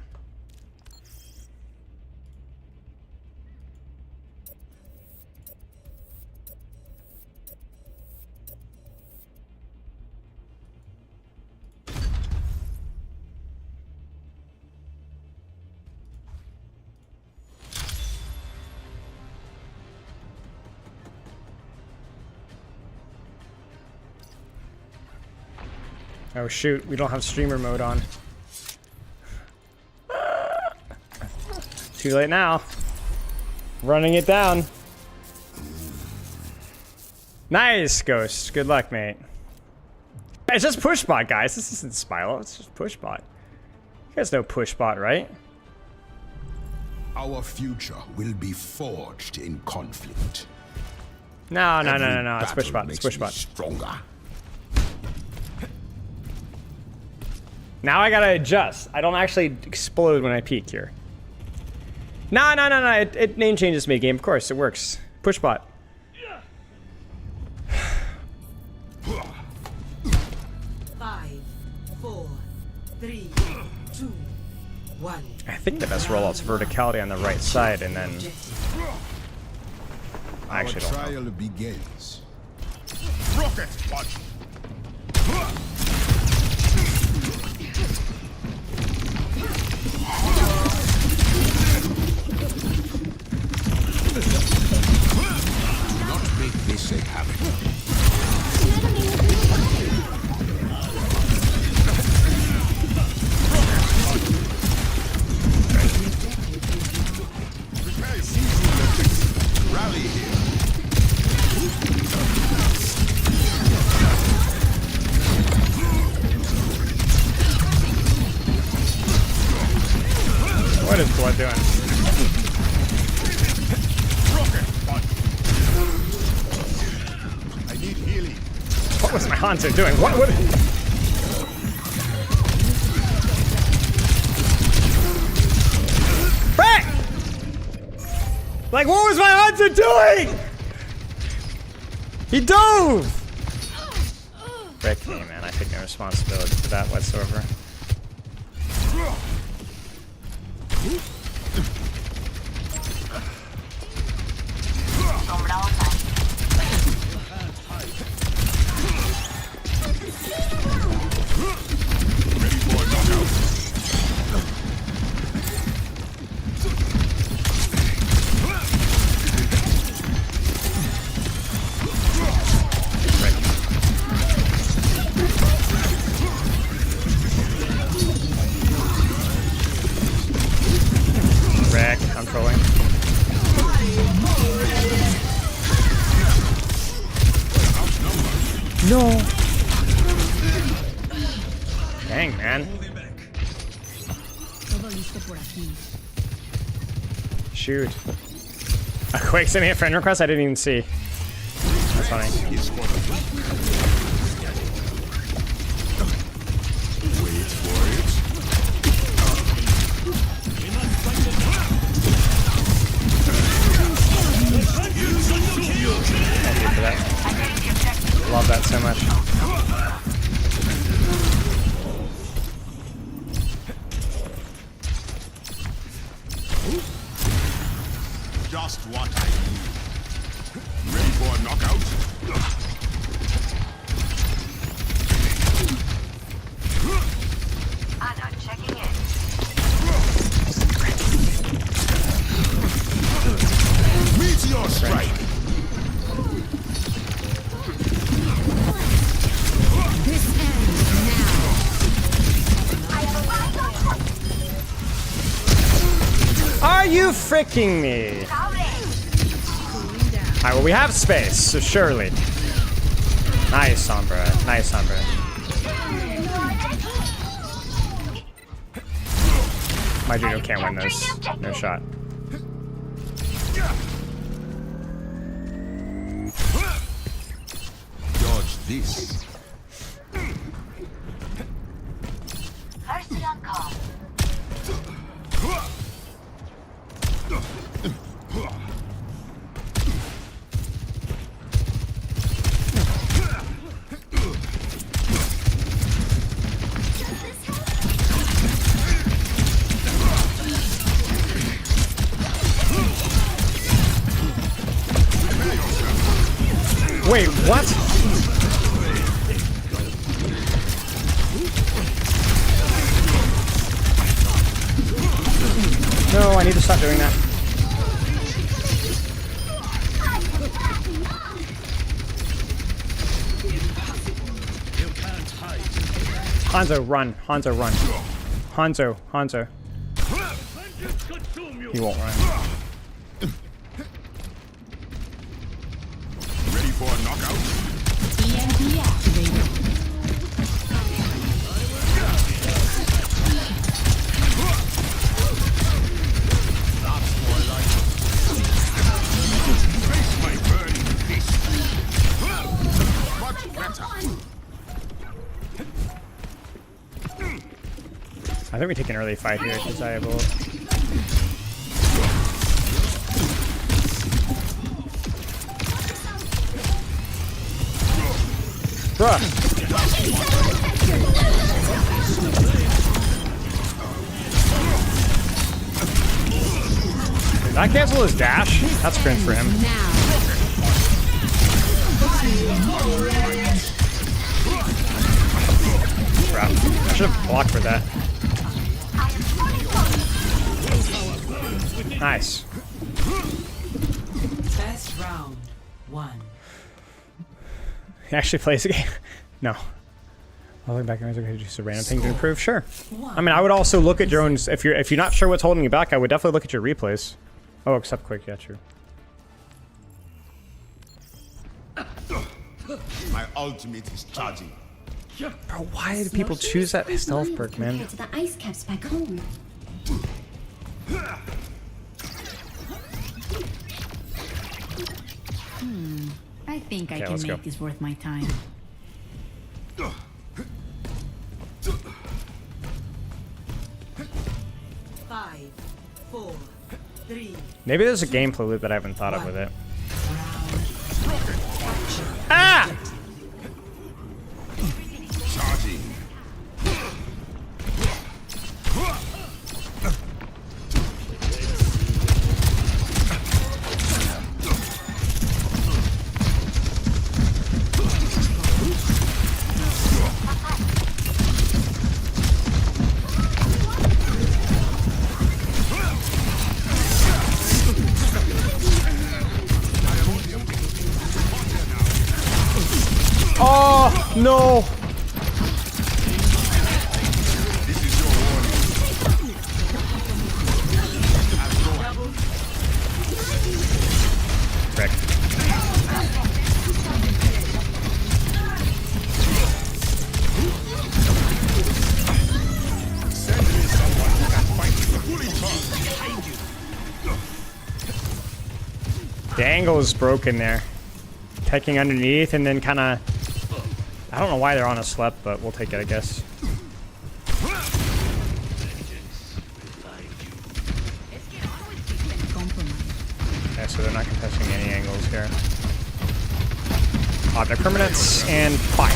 Oh shoot, we don't have streamer mode on. Too late now. Running it down. Nice, Ghost. Good luck, mate. It's just push bot, guys. This isn't Spilo. It's just push bot. You guys know push bot, right? Our future will be forged in conflict. No. It's push bot. It's push bot. Stronger. Now I gotta adjust. I don't actually explode when I peek here. No. It name changes mid-game. Of course, it works. Push bot. 5, 4, 3, 2, 1. I think the best rollout's verticality on the right side, and then I actually don't know. Our trial begins. Rocket punch. Not make this a habit. Rally here. What is Blood doing? I need healing. What was my Hanzo doing? What? Frick! Like, what was my Hanzo doing? He dove! Frick me, man. I take no responsibility for that whatsoever. Wreck, I'm trolling. No! Dang, man. Shoot. A Quake sent me a friend request I didn't even see. That's funny. Wait for it. Thank you for that. Love that so much. Just what I need. Ready for a knockout? I'm checking in. Meteor strike. This ends now. I have arrived on Are you freaking me? Alright, well we have space, so surely. Nice, Sombra. Nice, Sombra. My Juno can't win this. No shot. Dodge this. Mercy on call. Wait, what? No, I need to stop doing that. Hanzo, run. Hanzo, run. Hanzo, Hanzo. He won't run. Ready for a knockout? EMP activated. Face my burning fist. Much better. I think we take an early fight here because I have a... Bruh! Did that cancel his dash? That's cringe for him. Crap. I should have blocked for that. Nice. Best round 1. He actually plays the game. No. I'll look back and okay, just a random thing to improve. Sure. I mean, I would also look at your own. If you're not sure what's holding you back, I would definitely look at your replays. Oh, except quick. Yeah, true. My ultimate is charging. Bro, why do people choose that stealth perk, man? Compared to the ice caps back home. I think I Okay, can let's go. make this worth my time. Five, 4, 3. Maybe there's a gameplay loop that I haven't thought of with it. Ah! Charging. Oh no! Frick. The angle is broken there. Taking underneath and then kind of... I don't know why they're on a slep, but we'll take it, I guess. Okay, so they're not contesting any angles here. Object permanence and fire.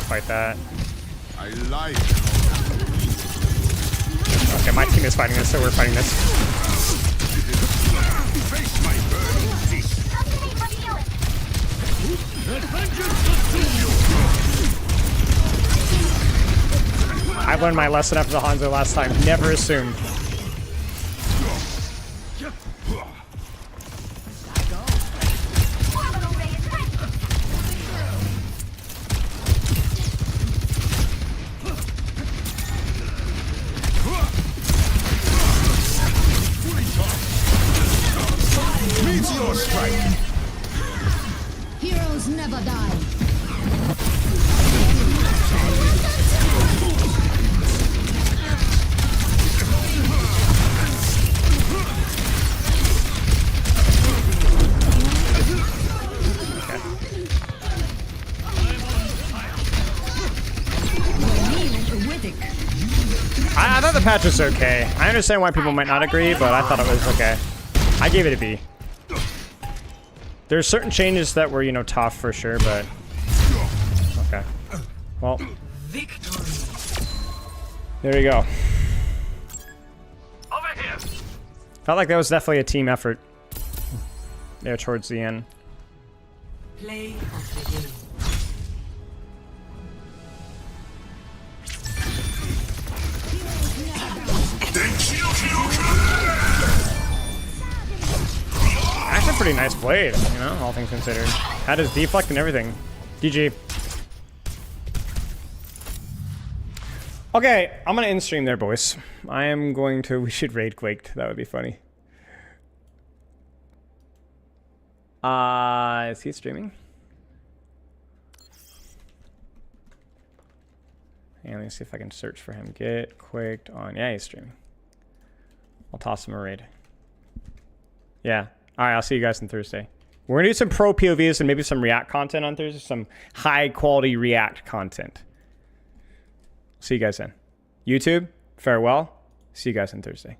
Fight that. I like. Okay, my team is fighting this, so we're fighting this. Face my burning fist. I learned my lesson after the Hanzo last time. Never assume. Meteor strike. Heroes never die. I thought the patch was okay. I understand why people might not agree, but I thought it was okay. I gave it a B. There's certain changes that were, you know, tough for sure, but... Okay. Well. There you go. Over here. Felt like that was definitely a team effort. There towards the end. Play of the game. Actually, pretty nice blade, you know, all things considered. Had his deflect and everything. GG. Okay, I'm gonna end stream there, boys. I am going to. We should raid Quaked. That would be funny. Is he streaming? And let me see if I can search for him. Get Quaked on. Yeah, he's streaming. I'll toss him a raid. Yeah. All right, I'll see you guys on Thursday. We're gonna do some pro POVs and maybe some React content on Thursday. Some high quality React content. See you guys then. YouTube, farewell. See you guys on Thursday.